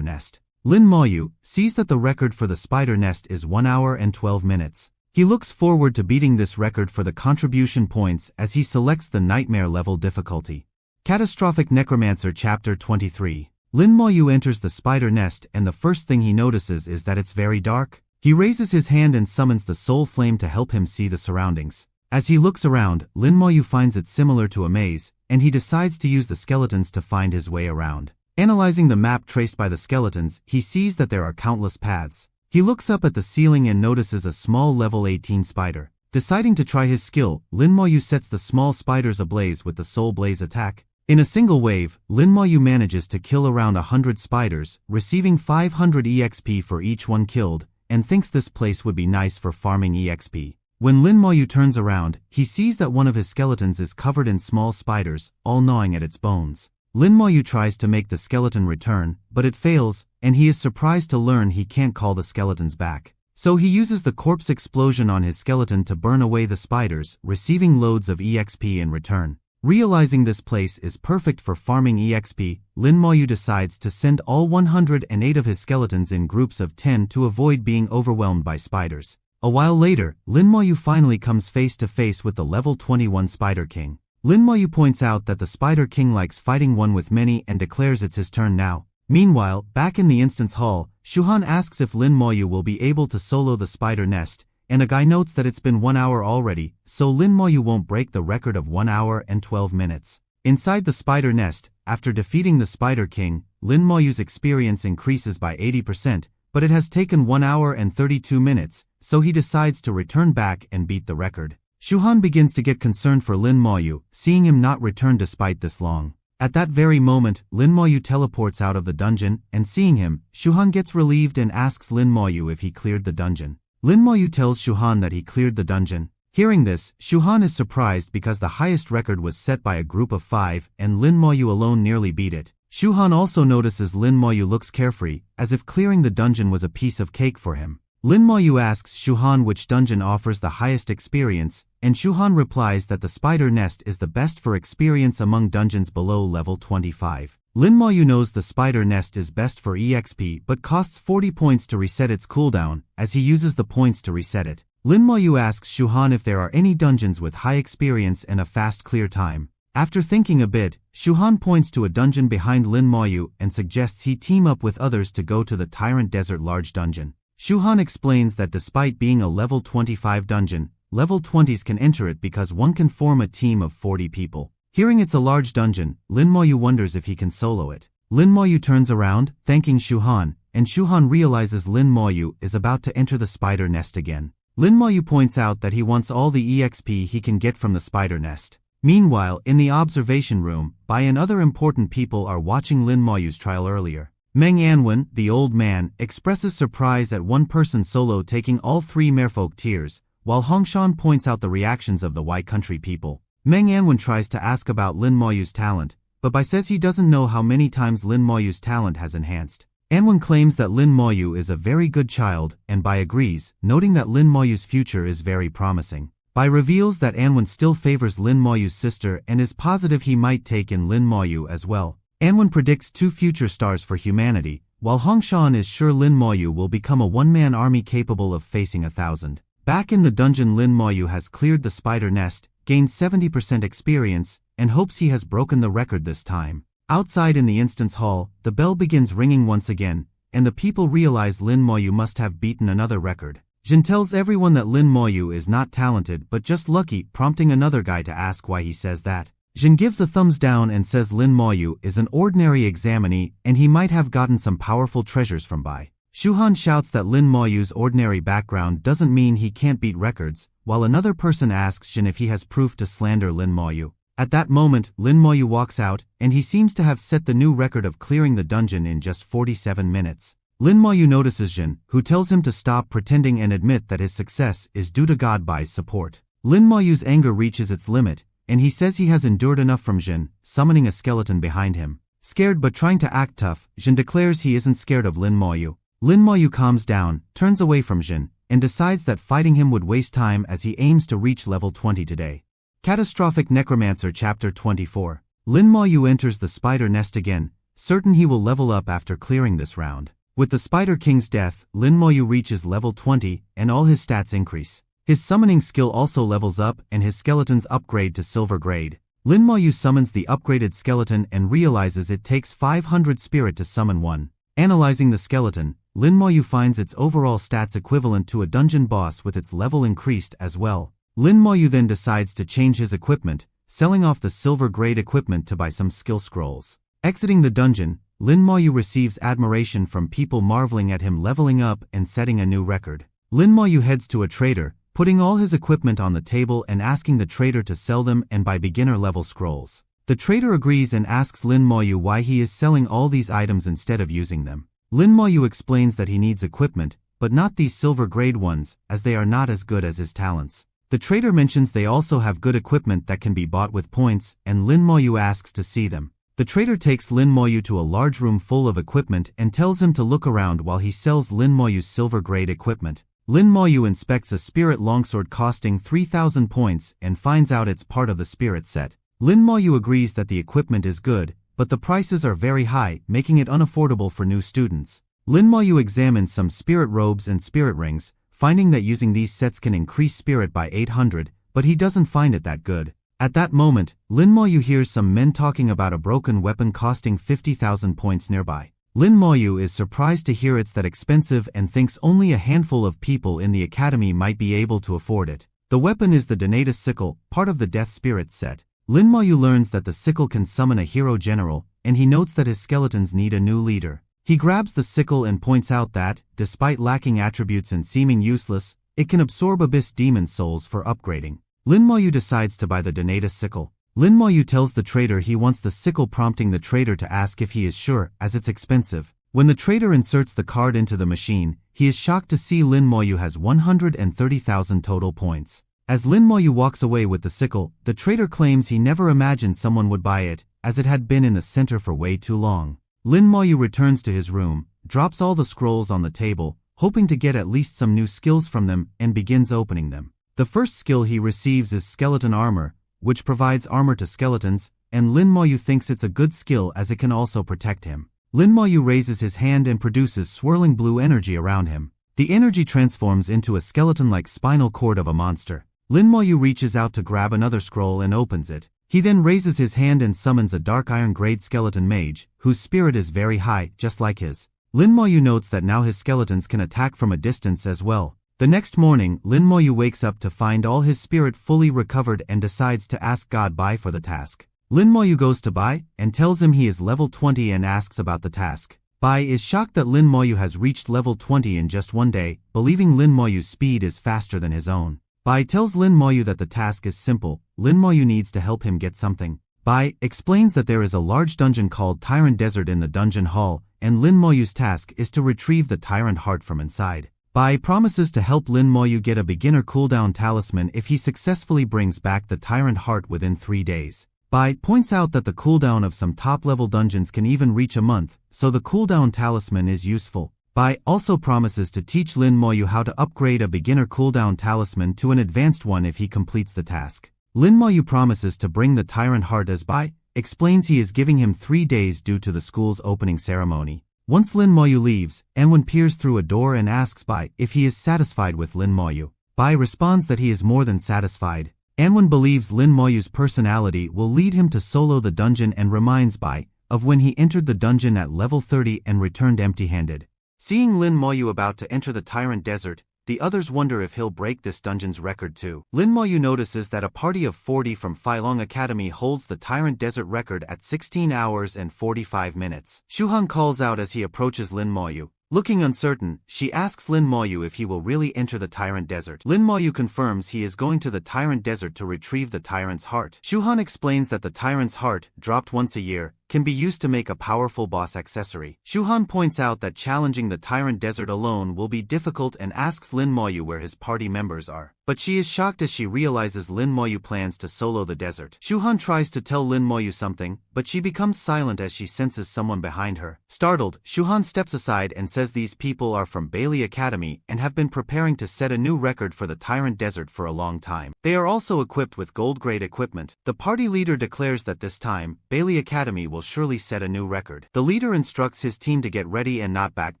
nest. Lin Moyu sees that the record for the spider nest is 1 hour and 12 minutes. He looks forward to beating this record for the contribution points as he selects the nightmare level difficulty. Catastrophic Necromancer Chapter 23. Lin Moyu enters the spider nest and the first thing he notices is that it's very dark. He raises his hand and summons the soul flame to help him see the surroundings. As he looks around, Lin Moyu finds it similar to a maze, and he decides to use the skeletons to find his way around. Analyzing the map traced by the skeletons, he sees that there are countless paths. He looks up at the ceiling and notices a small level 18 spider. Deciding to try his skill, Lin Moyu sets the small spiders ablaze with the soul blaze attack. In a single wave, Lin Moyu manages to kill around 100 spiders, receiving 500 EXP for each one killed, and thinks this place would be nice for farming EXP. When Lin Moyu turns around, he sees that one of his skeletons is covered in small spiders, all gnawing at its bones. Lin Moyu tries to make the skeleton return, but it fails, and he is surprised to learn he can't call the skeletons back. So he uses the corpse explosion on his skeleton to burn away the spiders, receiving loads of EXP in return. Realizing this place is perfect for farming EXP, Lin Moyu decides to send all 108 of his skeletons in groups of 10 to avoid being overwhelmed by spiders. A while later, Lin Moyu finally comes face to face with the level 21 Spider King. Lin Moyu points out that the Spider King likes fighting one with many and declares it's his turn now. Meanwhile, back in the instance hall, Shuhan asks if Lin Moyu will be able to solo the spider nest, and a guy notes that it's been 1 hour already, so Lin Moyu won't break the record of 1 hour and 12 minutes. Inside the spider nest, after defeating the Spider King, Lin Moyu's experience increases by 80%, but it has taken 1 hour and 32 minutes, so he decides to return back and beat the record. Shuhan begins to get concerned for Lin Moyu, seeing him not return despite this long. At that very moment, Lin Moyu teleports out of the dungeon, and seeing him, Shuhan gets relieved and asks Lin Moyu if he cleared the dungeon. Lin Moyu tells Shuhan that he cleared the dungeon. Hearing this, Shuhan is surprised because the highest record was set by a group of 5 and Lin Moyu alone nearly beat it. Shuhan also notices Lin Moyu looks carefree, as if clearing the dungeon was a piece of cake for him. Lin Moyu asks Shuhan which dungeon offers the highest experience, and Shuhan replies that the spider nest is the best for experience among dungeons below level 25. Lin Moyu knows the spider nest is best for EXP but costs 40 points to reset its cooldown, as he uses the points to reset it. Lin Moyu asks Shuhan if there are any dungeons with high experience and a fast clear time. After thinking a bit, Shuhan points to a dungeon behind Lin Moyu and suggests he team up with others to go to the Tyrant Desert Large Dungeon. Shuhan explains that despite being a level 25 dungeon, level 20s can enter it because one can form a team of 40 people. Hearing it's a large dungeon, Lin Moyu wonders if he can solo it. Lin Moyu turns around, thanking Shuhan, and Shuhan realizes Lin Moyu is about to enter the spider nest again. Lin Moyu points out that he wants all the EXP he can get from the spider nest. Meanwhile, in the observation room, Bai and other important people are watching Lin Moyu's trial earlier. Meng Anwen, the old man, expresses surprise at one person solo taking all 3 merfolk tiers, while Hongshan points out the reactions of the White Country people. Meng Anwen tries to ask about Lin Moyu's talent, but Bai says he doesn't know how many times Lin Moyu's talent has enhanced. Anwen claims that Lin Moyu is a very good child, and Bai agrees, noting that Lin Moyu's future is very promising. Bai reveals that Anwen still favors Lin Moyu's sister and is positive he might take in Lin Moyu as well. Anwen predicts 2 future stars for humanity, while Hongshan is sure Lin Moyu will become a one-man army capable of facing 1,000. Back in the dungeon, Lin Moyu has cleared the spider nest, gains 70% experience, and hopes he has broken the record this time. Outside in the instance hall, the bell begins ringing once again, and the people realize Lin Moyu must have beaten another record. Jin tells everyone that Lin Moyu is not talented but just lucky, prompting another guy to ask why he says that. Jin gives a thumbs down and says Lin Moyu is an ordinary examinee and he might have gotten some powerful treasures from Bai. Shuhan shouts that Lin Moyu's ordinary background doesn't mean he can't beat records, while another person asks Jin if he has proof to slander Lin Moyu. At that moment, Lin Moyu walks out, and he seems to have set the new record of clearing the dungeon in just 47 minutes. Lin Moyu notices Jin, who tells him to stop pretending and admit that his success is due to God Bai's support. Lin Moyu's anger reaches its limit, and he says he has endured enough from Jin, summoning a skeleton behind him. Scared but trying to act tough, Jin declares he isn't scared of Lin Moyu. Lin Moyu calms down, turns away from Jin, and decides that fighting him would waste time as he aims to reach level 20 today. Catastrophic Necromancer Chapter 24. Lin Moyu enters the spider nest again, certain he will level up after clearing this round. With the Spider King's death, Lin Moyu reaches level 20, and all his stats increase. His summoning skill also levels up and his skeletons upgrade to silver grade. Lin Moyu summons the upgraded skeleton and realizes it takes 500 spirit to summon one. Analyzing the skeleton, Lin Moyu finds its overall stats equivalent to a dungeon boss with its level increased as well. Lin Moyu then decides to change his equipment, selling off the silver grade equipment to buy some skill scrolls. Exiting the dungeon, Lin Moyu receives admiration from people marveling at him leveling up and setting a new record. Lin Moyu heads to a trader, putting all his equipment on the table and asking the trader to sell them and buy beginner level scrolls. The trader agrees and asks Lin Moyu why he is selling all these items instead of using them. Lin Moyu explains that he needs equipment, but not these silver grade ones, as they are not as good as his talents. The trader mentions they also have good equipment that can be bought with points, and Lin Moyu asks to see them. The trader takes Lin Moyu to a large room full of equipment and tells him to look around while he sells Lin Moyu's silver grade equipment. Lin Moyu inspects a spirit longsword costing 3,000 points and finds out it's part of the spirit set. Lin Moyu agrees that the equipment is good, but the prices are very high, making it unaffordable for new students. Lin Moyu examines some spirit robes and spirit rings, finding that using these sets can increase spirit by 800, but he doesn't find it that good. At that moment, Lin Moyu hears some men talking about a broken weapon costing 50,000 points nearby. Lin Moyu is surprised to hear it's that expensive and thinks only a handful of people in the academy might be able to afford it. The weapon is the Donatus sickle, part of the Death Spirit set. Lin Moyu learns that the sickle can summon a hero general, and he notes that his skeletons need a new leader. He grabs the sickle and points out that, despite lacking attributes and seeming useless, it can absorb abyss demon souls for upgrading. Lin Moyu decides to buy the Donatus sickle. Lin Moyu tells the trader he wants the sickle, prompting the trader to ask if he is sure, as it's expensive. When the trader inserts the card into the machine, he is shocked to see Lin Moyu has 130,000 total points. As Lin Moyu walks away with the sickle, the trader claims he never imagined someone would buy it, as it had been in the center for way too long. Lin Moyu returns to his room, drops all the scrolls on the table, hoping to get at least some new skills from them, and begins opening them. The first skill he receives is Skeleton Armor, which provides armor to skeletons, and Lin Moyu thinks it's a good skill as it can also protect him. Lin Moyu raises his hand and produces swirling blue energy around him. The energy transforms into a skeleton-like spinal cord of a monster. Lin Moyu reaches out to grab another scroll and opens it. He then raises his hand and summons a dark iron grade skeleton mage, whose spirit is very high, just like his. Lin Moyu notes that now his skeletons can attack from a distance as well. The next morning, Lin Moyu wakes up to find all his spirit fully recovered and decides to ask God Bai for the task. Lin Moyu goes to Bai and tells him he is level 20 and asks about the task. Bai is shocked that Lin Moyu has reached level 20 in just one day, believing Lin Moyu's speed is faster than his own. Bai tells Lin Moyu that the task is simple. Lin Moyu needs to help him get something. Bai explains that there is a large dungeon called Tyrant Desert in the dungeon hall, and Lin Moyu's task is to retrieve the Tyrant Heart from inside. Bai promises to help Lin Moyu get a beginner cooldown talisman if he successfully brings back the Tyrant Heart within 3 days. Bai points out that the cooldown of some top-level dungeons can even reach a month, so the cooldown talisman is useful. Bai also promises to teach Lin Moyu how to upgrade a beginner cooldown talisman to an advanced one if he completes the task. Lin Moyu promises to bring the Tyrant Heart as Bai explains he is giving him 3 days due to the school's opening ceremony. Once Lin Moyu leaves, Anwen peers through a door and asks Bai if he is satisfied with Lin Moyu. Bai responds that he is more than satisfied. Anwon believes Lin Moyu's personality will lead him to solo the dungeon and reminds Bai of when he entered the dungeon at level 30 and returned empty-handed. Seeing Lin Moyu about to enter the Tyrant Desert, the others wonder if he'll break this dungeon's record too. Lin Moyu notices that a party of 40 from Phylong Academy holds the Tyrant Desert record at 16 hours and 45 minutes. Shuhan calls out as he approaches Lin Moyu. Looking uncertain, she asks Lin Moyu if he will really enter the Tyrant Desert. Lin Moyu confirms he is going to the Tyrant Desert to retrieve the Tyrant's heart. Shuhan explains that the Tyrant's heart, dropped once a year, can be used to make a powerful boss accessory. Shuhan points out that challenging the Tyrant Desert alone will be difficult and asks Lin Moyu where his party members are. But she is shocked as she realizes Lin Moyu plans to solo the desert. Shuhan tries to tell Lin Moyu something, but she becomes silent as she senses someone behind her. Startled, Shuhan steps aside and says these people are from Bailey Academy and have been preparing to set a new record for the Tyrant Desert for a long time. They are also equipped with gold-grade equipment. The party leader declares that this time, Bailey Academy will surely set a new record. The leader instructs his team to get ready and not back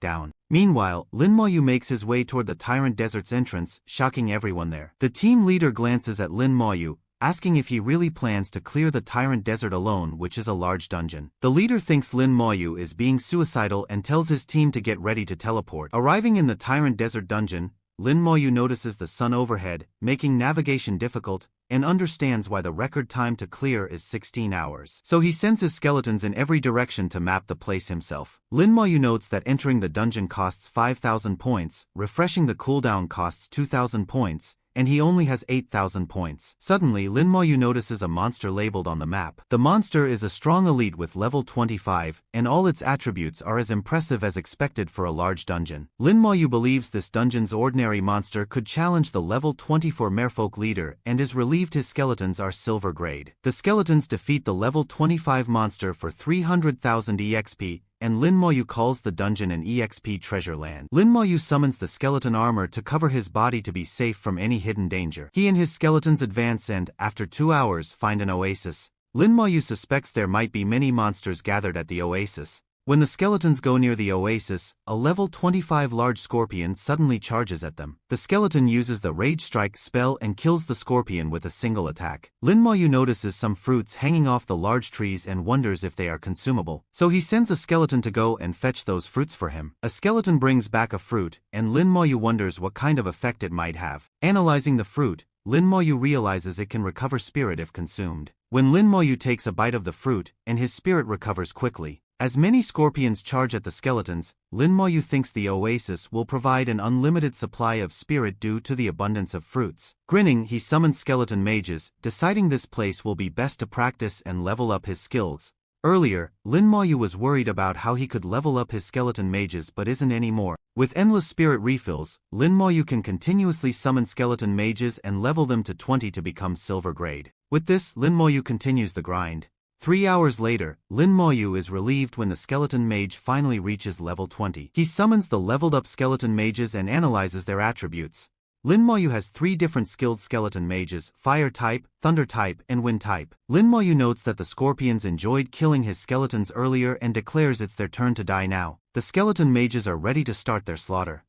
down. Meanwhile, Lin Moyu makes his way toward the Tyrant Desert's entrance, shocking everyone there. The team leader glances at Lin Moyu, asking if he really plans to clear the Tyrant Desert alone, which is a large dungeon. The leader thinks Lin Moyu is being suicidal and tells his team to get ready to teleport. Arriving in the Tyrant Desert dungeon, Lin Moyu notices the sun overhead, making navigation difficult, and understands why the record time to clear is 16 hours. So he sends his skeletons in every direction to map the place himself. Lin Moyu notes that entering the dungeon costs 5,000 points, refreshing the cooldown costs 2,000 points, and he only has 8,000 points. Suddenly, Lin Moyu notices a monster labeled on the map. The monster is a strong elite with level 25, and all its attributes are as impressive as expected for a large dungeon. Lin Moyu believes this dungeon's ordinary monster could challenge the level 24 merfolk leader and is relieved his skeletons are silver grade. The skeletons defeat the level 25 monster for 300,000 EXP, and Lin Moyu calls the dungeon an EXP treasure land. Lin Moyu summons the skeleton armor to cover his body to be safe from any hidden danger. He and his skeletons advance and, after 2 hours, find an oasis. Lin Moyu suspects there might be many monsters gathered at the oasis. When the skeletons go near the oasis, a level 25 large scorpion suddenly charges at them. The skeleton uses the Rage Strike spell and kills the scorpion with a single attack. Lin Moyu notices some fruits hanging off the large trees and wonders if they are consumable. So he sends a skeleton to go and fetch those fruits for him. A skeleton brings back a fruit, and Lin Moyu wonders what kind of effect it might have. Analyzing the fruit, Lin Moyu realizes it can recover spirit if consumed. When Lin Moyu takes a bite of the fruit, and his spirit recovers quickly. As many scorpions charge at the skeletons, Lin Moyu thinks the oasis will provide an unlimited supply of spirit due to the abundance of fruits. Grinning, he summons skeleton mages, deciding this place will be best to practice and level up his skills. Earlier, Lin Moyu was worried about how he could level up his skeleton mages but isn't anymore. With endless spirit refills, Lin Moyu can continuously summon skeleton mages and level them to 20 to become silver grade. With this, Lin Moyu continues the grind. 3 hours later, Lin Moyu is relieved when the skeleton mage finally reaches level 20. He summons the leveled up skeleton mages and analyzes their attributes. Lin Moyu has 3 different skilled skeleton mages, fire type, thunder type, and wind type. Lin Moyu notes that the scorpions enjoyed killing his skeletons earlier and declares it's their turn to die now. The skeleton mages are ready to start their slaughter.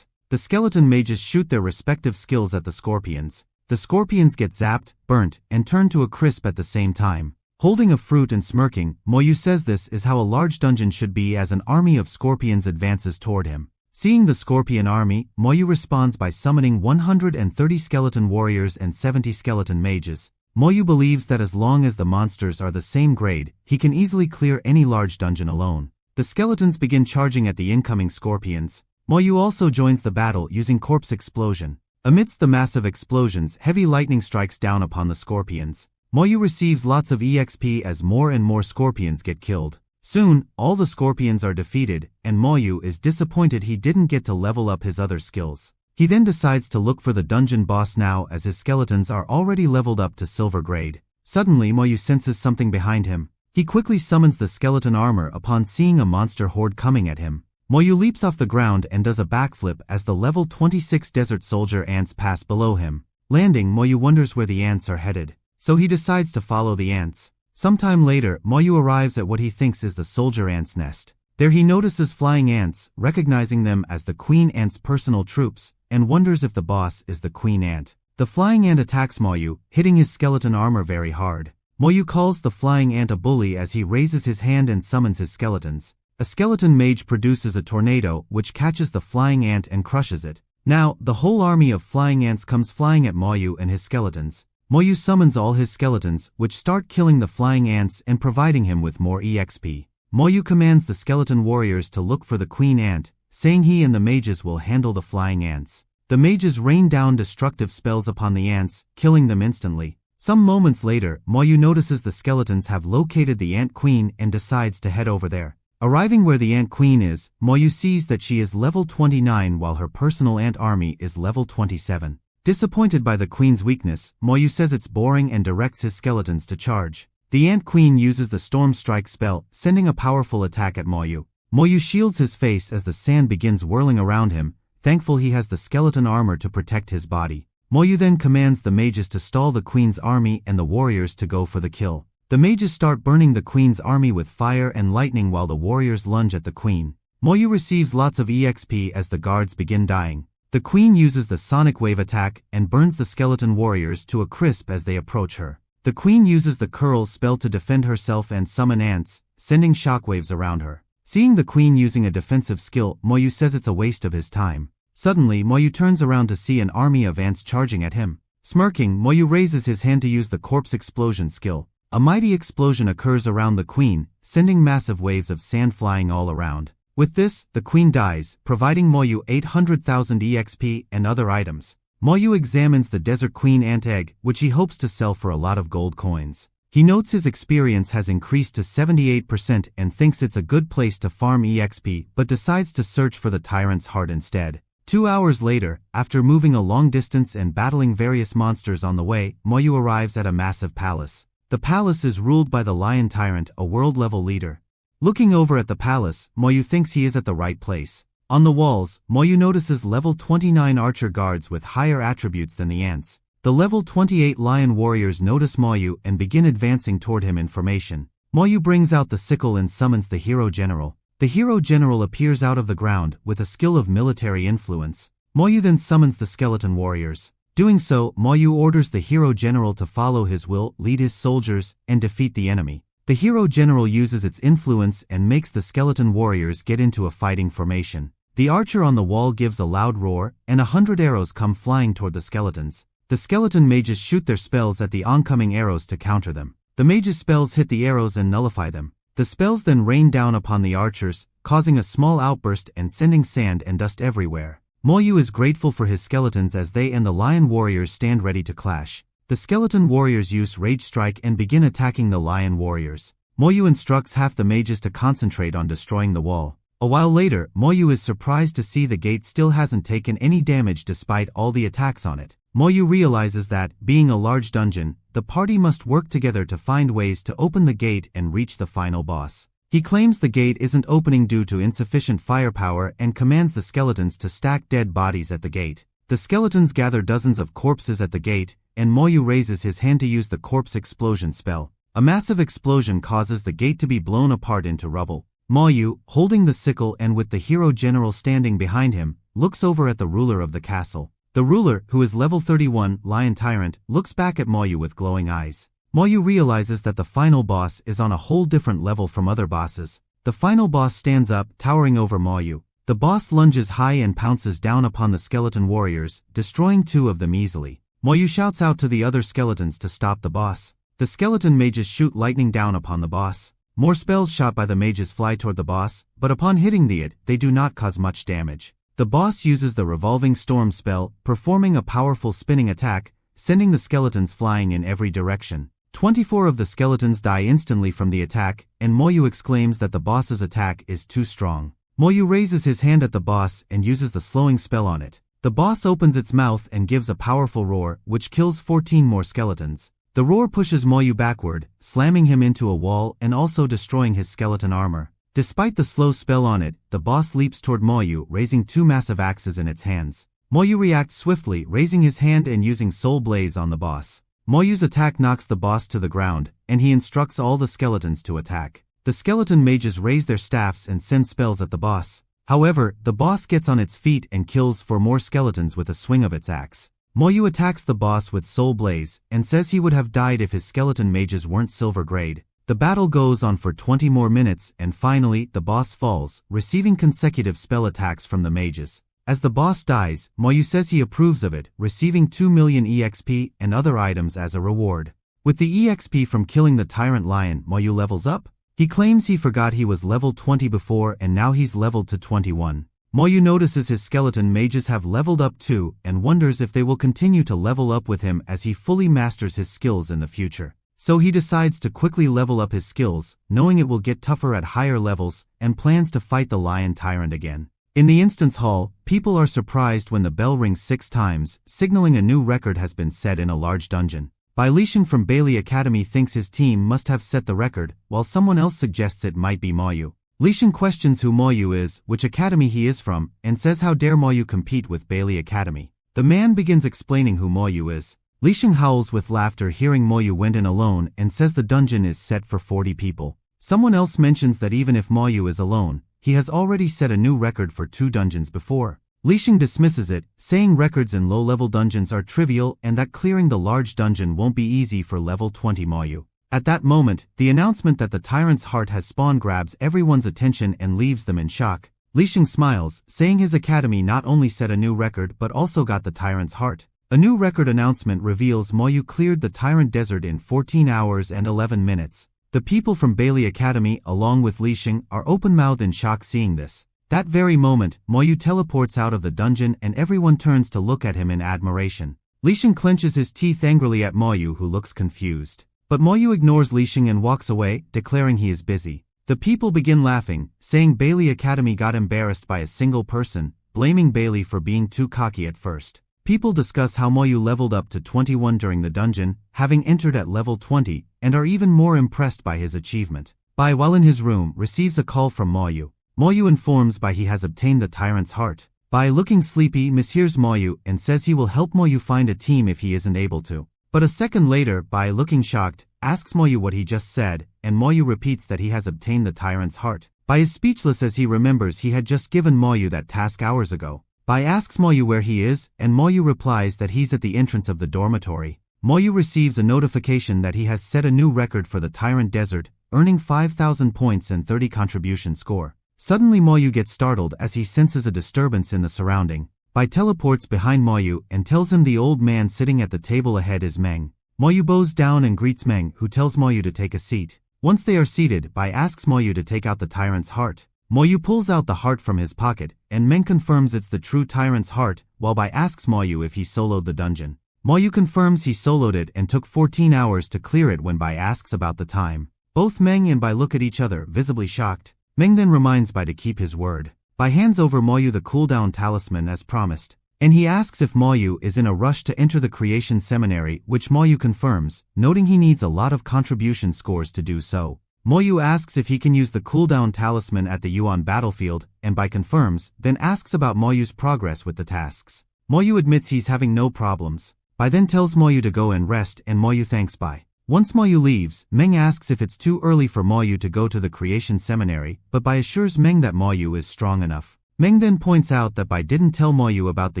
The skeleton mages shoot their respective skills at the scorpions. The scorpions get zapped, burnt, and turned to a crisp at the same time. Holding a fruit and smirking, Moyu says this is how a large dungeon should be as an army of scorpions advances toward him. Seeing the scorpion army, Moyu responds by summoning 130 skeleton warriors and 70 skeleton mages. Moyu believes that as long as the monsters are the same grade, he can easily clear any large dungeon alone. The skeletons begin charging at the incoming scorpions. Moyu also joins the battle using corpse explosion. Amidst the massive explosions, heavy lightning strikes down upon the scorpions. Moyu receives lots of EXP as more and more scorpions get killed. Soon, all the scorpions are defeated, and Moyu is disappointed he didn't get to level up his other skills. He then decides to look for the dungeon boss now as his skeletons are already leveled up to silver grade. Suddenly Moyu senses something behind him. He quickly summons the skeleton armor upon seeing a monster horde coming at him. Moyu leaps off the ground and does a backflip as the level 26 desert soldier ants pass below him. Landing, Moyu wonders where the ants are headed. So he decides to follow the ants. Sometime later, Moyu arrives at what he thinks is the soldier ant's nest. There he notices flying ants, recognizing them as the queen ant's personal troops, and wonders if the boss is the queen ant. The flying ant attacks Moyu, hitting his skeleton armor very hard. Moyu calls the flying ant a bully as he raises his hand and summons his skeletons. A skeleton mage produces a tornado which catches the flying ant and crushes it. Now, the whole army of flying ants comes flying at Moyu and his skeletons. Moyu summons all his skeletons, which start killing the flying ants and providing him with more EXP. Moyu commands the skeleton warriors to look for the queen ant, saying he and the mages will handle the flying ants. The mages rain down destructive spells upon the ants, killing them instantly. Some moments later, Moyu notices the skeletons have located the ant queen and decides to head over there. Arriving where the ant queen is, Moyu sees that she is level 29 while her personal ant army is level 27. Disappointed by the queen's weakness, Moyu says it's boring and directs his skeletons to charge. The ant queen uses the storm strike spell, sending a powerful attack at Moyu. Moyu shields his face as the sand begins whirling around him, thankful he has the skeleton armor to protect his body. Moyu then commands the mages to stall the queen's army and the warriors to go for the kill. The mages start burning the queen's army with fire and lightning while the warriors lunge at the queen. Moyu receives lots of EXP as the guards begin dying. The queen uses the sonic wave attack and burns the skeleton warriors to a crisp as they approach her. The queen uses the curl spell to defend herself and summon ants, sending shockwaves around her. Seeing the queen using a defensive skill, Moyu says it's a waste of his time. Suddenly, Moyu turns around to see an army of ants charging at him. Smirking, Moyu raises his hand to use the corpse explosion skill. A mighty explosion occurs around the queen, sending massive waves of sand flying all around. With this, the queen dies, providing Moyu 800,000 EXP and other items. Moyu examines the desert queen ant egg, which he hopes to sell for a lot of gold coins. He notes his experience has increased to 78% and thinks it's a good place to farm EXP, but decides to search for the tyrant's heart instead. 2 hours later, after moving a long distance and battling various monsters on the way, Moyu arrives at a massive palace. The palace is ruled by the lion tyrant, a world-level leader. Looking over at the palace, Moyu thinks he is at the right place. On the walls, Moyu notices level 29 archer guards with higher attributes than the ants. The level 28 lion warriors notice Moyu and begin advancing toward him in formation. Moyu brings out the sickle and summons the hero general. The hero general appears out of the ground with a skill of military influence. Moyu then summons the skeleton warriors. Doing so, Moyu orders the hero general to follow his will, lead his soldiers, and defeat the enemy. The hero general uses its influence and makes the skeleton warriors get into a fighting formation. The archer on the wall gives a loud roar, and 100 arrows come flying toward the skeletons. The skeleton mages shoot their spells at the oncoming arrows to counter them. The mages' spells hit the arrows and nullify them. The spells then rain down upon the archers, causing a small outburst and sending sand and dust everywhere. Moyu is grateful for his skeletons as they and the lion warriors stand ready to clash. The skeleton warriors use Rage Strike and begin attacking the lion warriors. Moyu instructs half the mages to concentrate on destroying the wall. A while later, Moyu is surprised to see the gate still hasn't taken any damage despite all the attacks on it. Moyu realizes that, being a large dungeon, the party must work together to find ways to open the gate and reach the final boss. He claims the gate isn't opening due to insufficient firepower and commands the skeletons to stack dead bodies at the gate. The skeletons gather dozens of corpses at the gate, and Moyu raises his hand to use the corpse explosion spell. A massive explosion causes the gate to be blown apart into rubble. Moyu, holding the sickle and with the hero general standing behind him, looks over at the ruler of the castle. The ruler, who is level 31, Lion Tyrant, looks back at Moyu with glowing eyes. Moyu realizes that the final boss is on a whole different level from other bosses. The final boss stands up, towering over Moyu. The boss lunges high and pounces down upon the skeleton warriors, destroying 2 of them easily. Moyu shouts out to the other skeletons to stop the boss. The skeleton mages shoot lightning down upon the boss. More spells shot by the mages fly toward the boss, but upon hitting they do not cause much damage. The boss uses the revolving storm spell, performing a powerful spinning attack, sending the skeletons flying in every direction. 24 of the skeletons die instantly from the attack, and Moyu exclaims that the boss's attack is too strong. Moyu raises his hand at the boss and uses the slowing spell on it. The boss opens its mouth and gives a powerful roar, which kills 14 more skeletons. The roar pushes Moyu backward, slamming him into a wall and also destroying his skeleton armor. Despite the slow spell on it, the boss leaps toward Moyu, raising 2 massive axes in its hands. Moyu reacts swiftly, raising his hand and using Soul Blaze on the boss. Moyu's attack knocks the boss to the ground, and he instructs all the skeletons to attack. The skeleton mages raise their staffs and send spells at the boss. However, the boss gets on its feet and kills 4 more skeletons with a swing of its axe. Moyu attacks the boss with Soul Blaze and says he would have died if his skeleton mages weren't silver grade. The battle goes on for 20 more minutes and finally the boss falls, receiving consecutive spell attacks from the mages. As the boss dies, Moyu says he approves of it, receiving 2 million EXP and other items as a reward. With the EXP from killing the Tyrant Lion, Moyu levels up. He claims he forgot he was level 20 before and now he's leveled to 21. Moyu notices his skeleton mages have leveled up too and wonders if they will continue to level up with him as he fully masters his skills in the future. So he decides to quickly level up his skills, knowing it will get tougher at higher levels, and plans to fight the Lion Tyrant again. In the instance hall, people are surprised when the bell rings 6 times, signaling a new record has been set in a large dungeon. Bai Lixing from Bailey Academy thinks his team must have set the record, while someone else suggests it might be Moyu. Lixing questions who Moyu is, which academy he is from, and says how dare Moyu compete with Bailey Academy. The man begins explaining who Moyu is. Lixing howls with laughter hearing Moyu went in alone and says the dungeon is set for 40 people. Someone else mentions that even if Moyu is alone, he has already set a new record for 2 dungeons before. Lixing dismisses it, saying records in low-level dungeons are trivial and that clearing the large dungeon won't be easy for level 20 Moyu. At that moment, the announcement that the Tyrant's heart has spawned grabs everyone's attention and leaves them in shock. Lixing smiles, saying his academy not only set a new record but also got the Tyrant's heart. A new record announcement reveals Moyu cleared the Tyrant Desert in 14 hours and 11 minutes. The people from Bailey Academy, along with Lixing, are open-mouthed in shock seeing this. That very moment, Moyu teleports out of the dungeon and everyone turns to look at him in admiration. Lixing clenches his teeth angrily at Moyu who looks confused. But Moyu ignores Lixing and walks away, declaring he is busy. The people begin laughing, saying Bailey Academy got embarrassed by a single person, blaming Bailey for being too cocky at first. People discuss how Moyu leveled up to 21 during the dungeon, having entered at level 20, and are even more impressed by his achievement. Bai, while in his room, receives a call from Moyu. Moyu informs Bai he has obtained the Tyrant's heart. Bai, looking sleepy, mishears Moyu and says he will help Moyu find a team if he isn't able to. But a second later, Bai, looking shocked, asks Moyu what he just said, and Moyu repeats that he has obtained the Tyrant's heart. Bai is speechless as he remembers he had just given Moyu that task hours ago. Bai asks Moyu where he is, and Moyu replies that he's at the entrance of the dormitory. Moyu receives a notification that he has set a new record for the Tyrant Desert, earning 5,000 points and 30 contribution score. Suddenly Moyu gets startled as he senses a disturbance in the surrounding. Bai teleports behind Moyu and tells him the old man sitting at the table ahead is Meng. Moyu bows down and greets Meng, who tells Moyu to take a seat. Once they are seated, Bai asks Moyu to take out the Tyrant's heart. Moyu pulls out the heart from his pocket, and Meng confirms it's the true Tyrant's heart, while Bai asks Moyu if he soloed the dungeon. Moyu confirms he soloed it and took 14 hours to clear it when Bai asks about the time. Both Meng and Bai look at each other, visibly shocked. Meng then reminds Bai to keep his word. Bai hands over Moyu the cooldown talisman as promised, and he asks if Moyu is in a rush to enter the creation seminary, which Moyu confirms, noting he needs a lot of contribution scores to do so. Moyu asks if he can use the cooldown talisman at the Yuan battlefield, and Bai confirms, then asks about Moyu's progress with the tasks. Moyu admits he's having no problems. Bai then tells Moyu to go and rest and Moyu thanks Bai. Once Moyu leaves, Meng asks if it's too early for Moyu to go to the creation seminary, but Bai assures Meng that Moyu is strong enough. Meng then points out that Bai didn't tell Moyu about the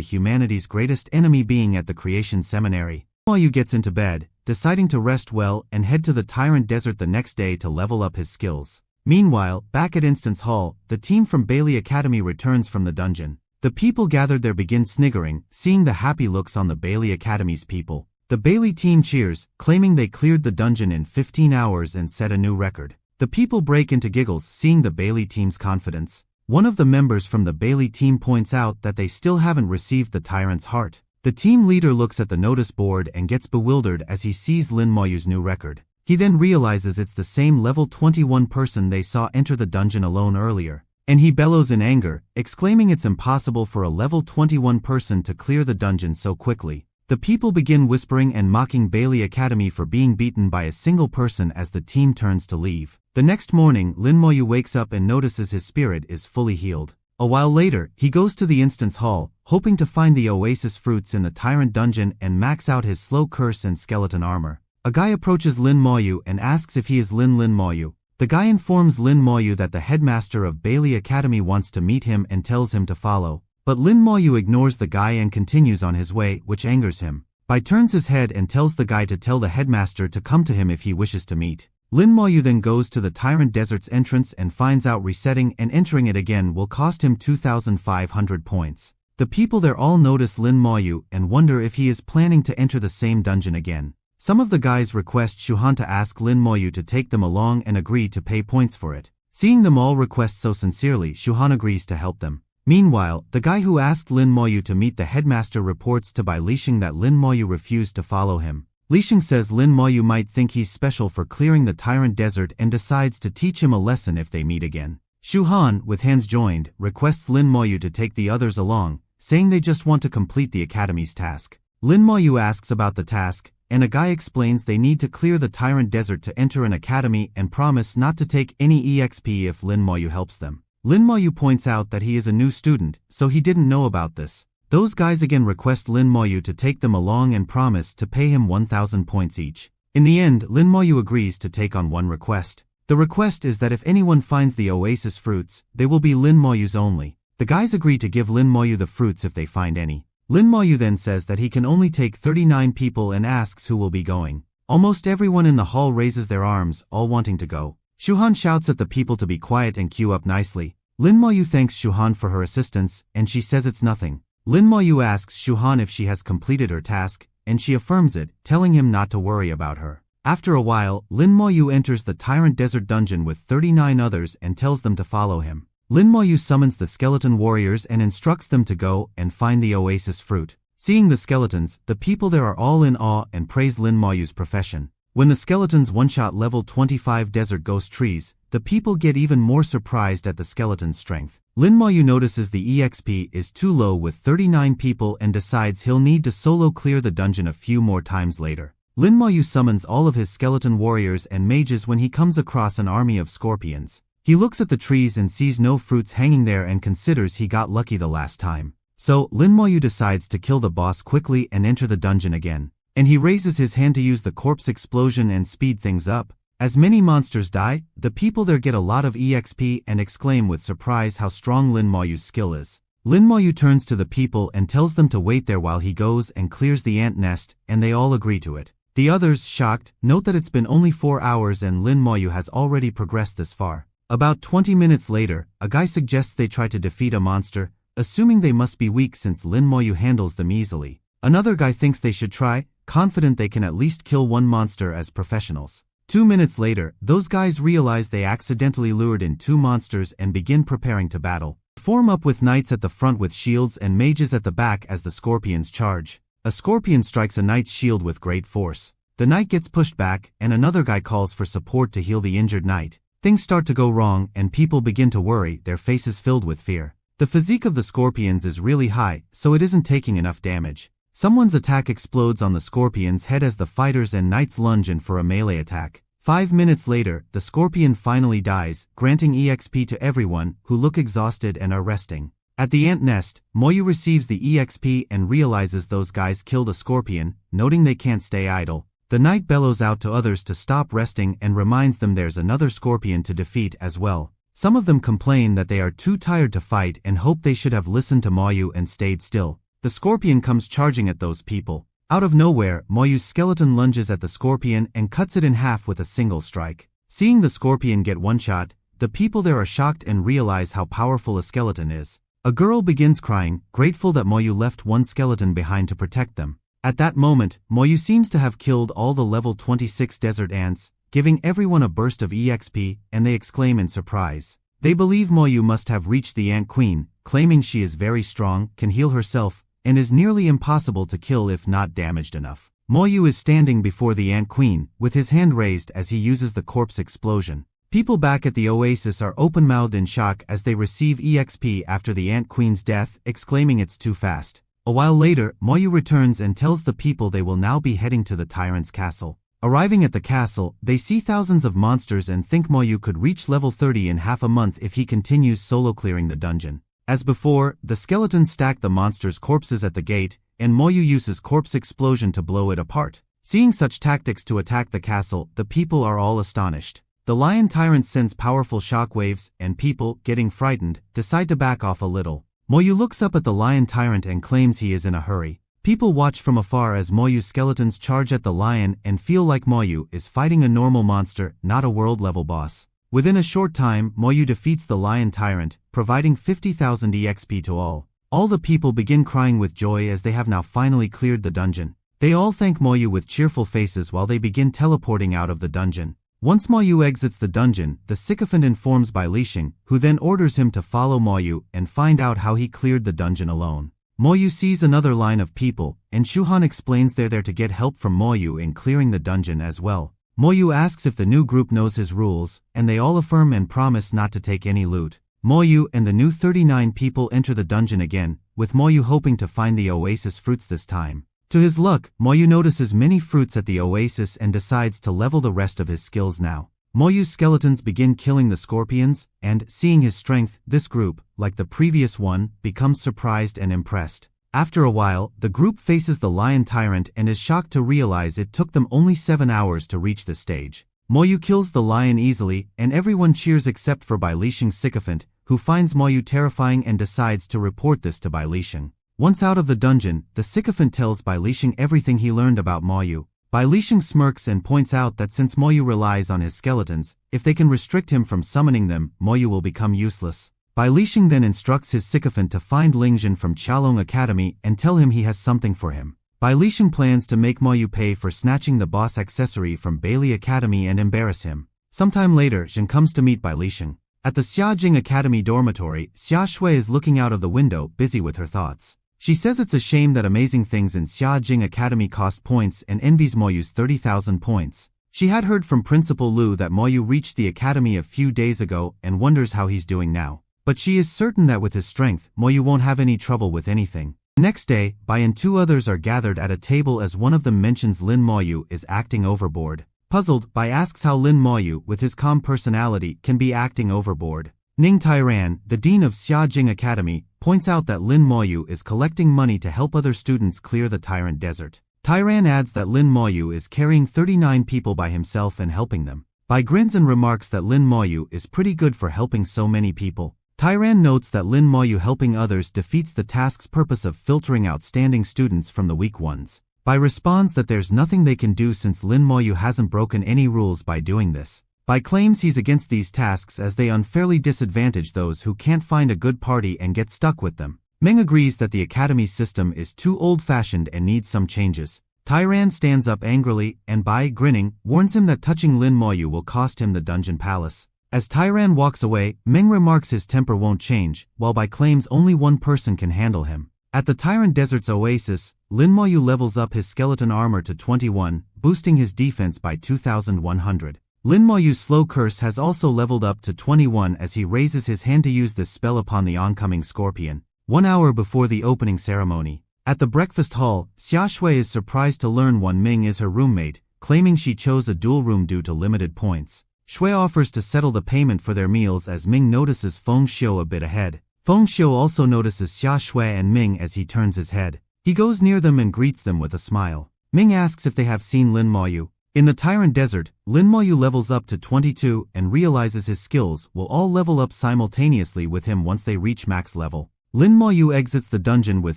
humanity's greatest enemy being at the creation seminary. Moyu gets into bed, deciding to rest well and head to the Tyrant Desert the next day to level up his skills. Meanwhile, back at Instance Hall, the team from Bailey Academy returns from the dungeon. The people gathered there begin sniggering, seeing the happy looks on the Bailey Academy's people. The Bailey team cheers, claiming they cleared the dungeon in 15 hours and set a new record. The people break into giggles seeing the Bailey team's confidence. One of the members from the Bailey team points out that they still haven't received the Tyrant's heart. The team leader looks at the notice board and gets bewildered as he sees Lin Moyu's new record. He then realizes it's the same level 21 person they saw enter the dungeon alone earlier. And he bellows in anger, exclaiming it's impossible for a level 21 person to clear the dungeon so quickly. The people begin whispering and mocking Bailey Academy for being beaten by a single person as the team turns to leave. The next morning, Lin Moyu wakes up and notices his spirit is fully healed. A while later, he goes to the Instance Hall, hoping to find the Oasis fruits in the Tyrant Dungeon and max out his slow curse and skeleton armor. A guy approaches Lin Moyu and asks if he is Lin Moyu. The guy informs Lin Moyu that the headmaster of Bailey Academy wants to meet him and tells him to follow. But Lin Moyu ignores the guy and continues on his way, which angers him. Bai turns his head and tells the guy to tell the headmaster to come to him if he wishes to meet. Lin Moyu then goes to the Tyrant Desert's entrance and finds out resetting and entering it again will cost him 2,500 points. The people there all notice Lin Moyu and wonder if he is planning to enter the same dungeon again. Some of the guys request Shuhan to ask Lin Moyu to take them along and agree to pay points for it. Seeing them all request so sincerely, Shuhan agrees to help them. Meanwhile, the guy who asked Lin Moyu to meet the headmaster reports to Bai Lixing that Lin Moyu refused to follow him. Lixing says Lin Moyu might think he's special for clearing the Tyrant Desert and decides to teach him a lesson if they meet again. Shuhan, with hands joined, requests Lin Moyu to take the others along, saying they just want to complete the academy's task. Lin Moyu asks about the task, and a guy explains they need to clear the Tyrant Desert to enter an academy and promise not to take any EXP if Lin Moyu helps them. Lin Moyu points out that he is a new student, so he didn't know about this. Those guys again request Lin Moyu to take them along and promise to pay him 1,000 points each. In the end, Lin Moyu agrees to take on one request. The request is that if anyone finds the oasis fruits, they will be Lin Moyu's only. The guys agree to give Lin Moyu the fruits if they find any. Lin Moyu then says that he can only take 39 people and asks who will be going. Almost everyone in the hall raises their arms, all wanting to go. Shuhan shouts at the people to be quiet and queue up nicely. Lin Moyu thanks Shuhan for her assistance, and she says it's nothing. Lin Moyu asks Shuhan if she has completed her task, and she affirms it, telling him not to worry about her. After a while, Lin Moyu enters the Tyrant Desert dungeon with 39 others and tells them to follow him. Lin Moyu summons the skeleton warriors and instructs them to go and find the oasis fruit. Seeing the skeletons, the people there are all in awe and praise Lin Moyu's profession. When the skeletons one-shot level 25 desert ghost trees, the people get even more surprised at the skeleton's strength. Lin Moyu notices the EXP is too low with 39 people and decides he'll need to solo clear the dungeon a few more times later. Lin Moyu summons all of his skeleton warriors and mages when he comes across an army of scorpions. He looks at the trees and sees no fruits hanging there and considers he got lucky the last time. So, Lin Moyu decides to kill the boss quickly and enter the dungeon again. And he raises his hand to use the corpse explosion and speed things up. As many monsters die, the people there get a lot of EXP and exclaim with surprise how strong Lin Moyu's skill is. Lin Moyu turns to the people and tells them to wait there while he goes and clears the ant nest, and they all agree to it. The others, shocked, note that it's been only 4 hours and Lin Moyu has already progressed this far. About 20 minutes later, a guy suggests they try to defeat a monster, assuming they must be weak since Lin Moyu handles them easily. Another guy thinks they should try, confident they can at least kill one monster as professionals. 2 minutes later, those guys realize they accidentally lured in 2 monsters and begin preparing to battle. Form up with knights at the front with shields and mages at the back as the scorpions charge. A scorpion strikes a knight's shield with great force. The knight gets pushed back, and another guy calls for support to heal the injured knight. Things start to go wrong, and people begin to worry, their faces filled with fear. The physique of the scorpions is really high, so it isn't taking enough damage. Someone's attack explodes on the scorpion's head as the fighters and knights lunge in for a melee attack. 5 minutes later, the scorpion finally dies, granting EXP to everyone, who look exhausted and are resting. At the ant nest, Moyu receives the EXP and realizes those guys killed a scorpion, noting they can't stay idle. The knight bellows out to others to stop resting and reminds them there's another scorpion to defeat as well. Some of them complain that they are too tired to fight and hope they should have listened to Moyu and stayed still. The scorpion comes charging at those people. Out of nowhere, Moyu's skeleton lunges at the scorpion and cuts it in half with a single strike. Seeing the scorpion get one shot, the people there are shocked and realize how powerful a skeleton is. A girl begins crying, grateful that Moyu left one skeleton behind to protect them. At that moment, Moyu seems to have killed all the level 26 desert ants, giving everyone a burst of EXP, and they exclaim in surprise. They believe Moyu must have reached the Ant Queen, claiming she is very strong, can heal herself, and is nearly impossible to kill if not damaged enough. Moyu is standing before the Ant Queen, with his hand raised as he uses the corpse explosion. People back at the oasis are open-mouthed in shock as they receive EXP after the Ant Queen's death, exclaiming it's too fast. A while later, Moyu returns and tells the people they will now be heading to the tyrant's castle. Arriving at the castle, they see thousands of monsters and think Moyu could reach level 30 in half a month if he continues solo clearing the dungeon. As before, the skeletons stack the monsters' corpses at the gate, and Moyu uses corpse explosion to blow it apart. Seeing such tactics to attack the castle, the people are all astonished. The lion tyrant sends powerful shockwaves, and people, getting frightened, decide to back off a little. Moyu looks up at the lion tyrant and claims he is in a hurry. People watch from afar as Moyu's skeletons charge at the lion and feel like Moyu is fighting a normal monster, not a world-level boss. Within a short time, Moyu defeats the lion tyrant, providing 50,000 EXP to all. All the people begin crying with joy as they have now finally cleared the dungeon. They all thank Moyu with cheerful faces while they begin teleporting out of the dungeon. Once Moyu exits the dungeon, the sycophant informs Bai Lixing, who then orders him to follow Moyu and find out how he cleared the dungeon alone. Moyu sees another line of people, and Shuhan explains they're there to get help from Moyu in clearing the dungeon as well. Moyu asks if the new group knows his rules, and they all affirm and promise not to take any loot. Moyu and the new 39 people enter the dungeon again, with Moyu hoping to find the oasis fruits this time. To his luck, Moyu notices many fruits at the oasis and decides to level the rest of his skills now. Moyu's skeletons begin killing the scorpions, and, seeing his strength, this group, like the previous one, becomes surprised and impressed. After a while, the group faces the lion tyrant and is shocked to realize it took them only 7 hours to reach the stage. Moyu kills the lion easily, and everyone cheers except for Bai Lixing's sycophant, who finds Moyu terrifying and decides to report this to Bai Lixing. Once out of the dungeon, the sycophant tells Bai Lixing everything he learned about Moyu. Bai Lixing smirks and points out that since Moyu relies on his skeletons, if they can restrict him from summoning them, Moyu will become useless. Bai Lixing then instructs his sycophant to find Lingjin from Qiaolong Academy and tell him he has something for him. Bai Lixing plans to make Moyu pay for snatching the boss accessory from Bailey Academy and embarrass him. Sometime later, Jin comes to meet Bai Lixing. At the Xiajing Academy dormitory, Xia Shui is looking out of the window, busy with her thoughts. She says it's a shame that amazing things in Xiajing Academy cost points and envies Moyu's 30,000 points. She had heard from Principal Lu that Moyu reached the academy a few days ago and wonders how he's doing now. But she is certain that with his strength, Moyu won't have any trouble with anything. Next day, Bai and 2 others are gathered at a table as one of them mentions Lin Moyu is acting overboard. Puzzled, Bai asks how Lin Moyu, with his calm personality, can be acting overboard. Ning Tairan, the dean of Xiajing Academy, points out that Lin Moyu is collecting money to help other students clear the Tyrant Desert. Tairan adds that Lin Moyu is carrying 39 people by himself and helping them. Bai grins and remarks that Lin Moyu is pretty good for helping so many people. Tairan notes that Lin Moyu helping others defeats the task's purpose of filtering outstanding students from the weak ones. Bai responds that there's nothing they can do since Lin Moyu hasn't broken any rules by doing this. Bai claims he's against these tasks as they unfairly disadvantage those who can't find a good party and get stuck with them. Meng agrees that the academy system is too old-fashioned and needs some changes. Tairan stands up angrily, and Bai, grinning, warns him that touching Lin Moyu will cost him the dungeon palace. As Tairan walks away, Meng remarks his temper won't change, while Bai claims only one person can handle him. At the Tyrant Desert's oasis, Lin Moyu levels up his skeleton armor to 21, boosting his defense by 2,100. Lin Moyu's slow curse has also leveled up to 21 as he raises his hand to use this spell upon the oncoming scorpion. 1 hour before the opening ceremony. At the breakfast hall, Xia Shui is surprised to learn Wan Ming is her roommate, claiming she chose a dual room due to limited points. Shui offers to settle the payment for their meals as Ming notices Feng Xiu a bit ahead. Feng Xiu also notices Xia Shui and Ming as he turns his head. He goes near them and greets them with a smile. Ming asks if they have seen Lin Moyu. In the Tyrant Desert, Lin Moyu levels up to 22 and realizes his skills will all level up simultaneously with him once they reach max level. Lin Moyu exits the dungeon with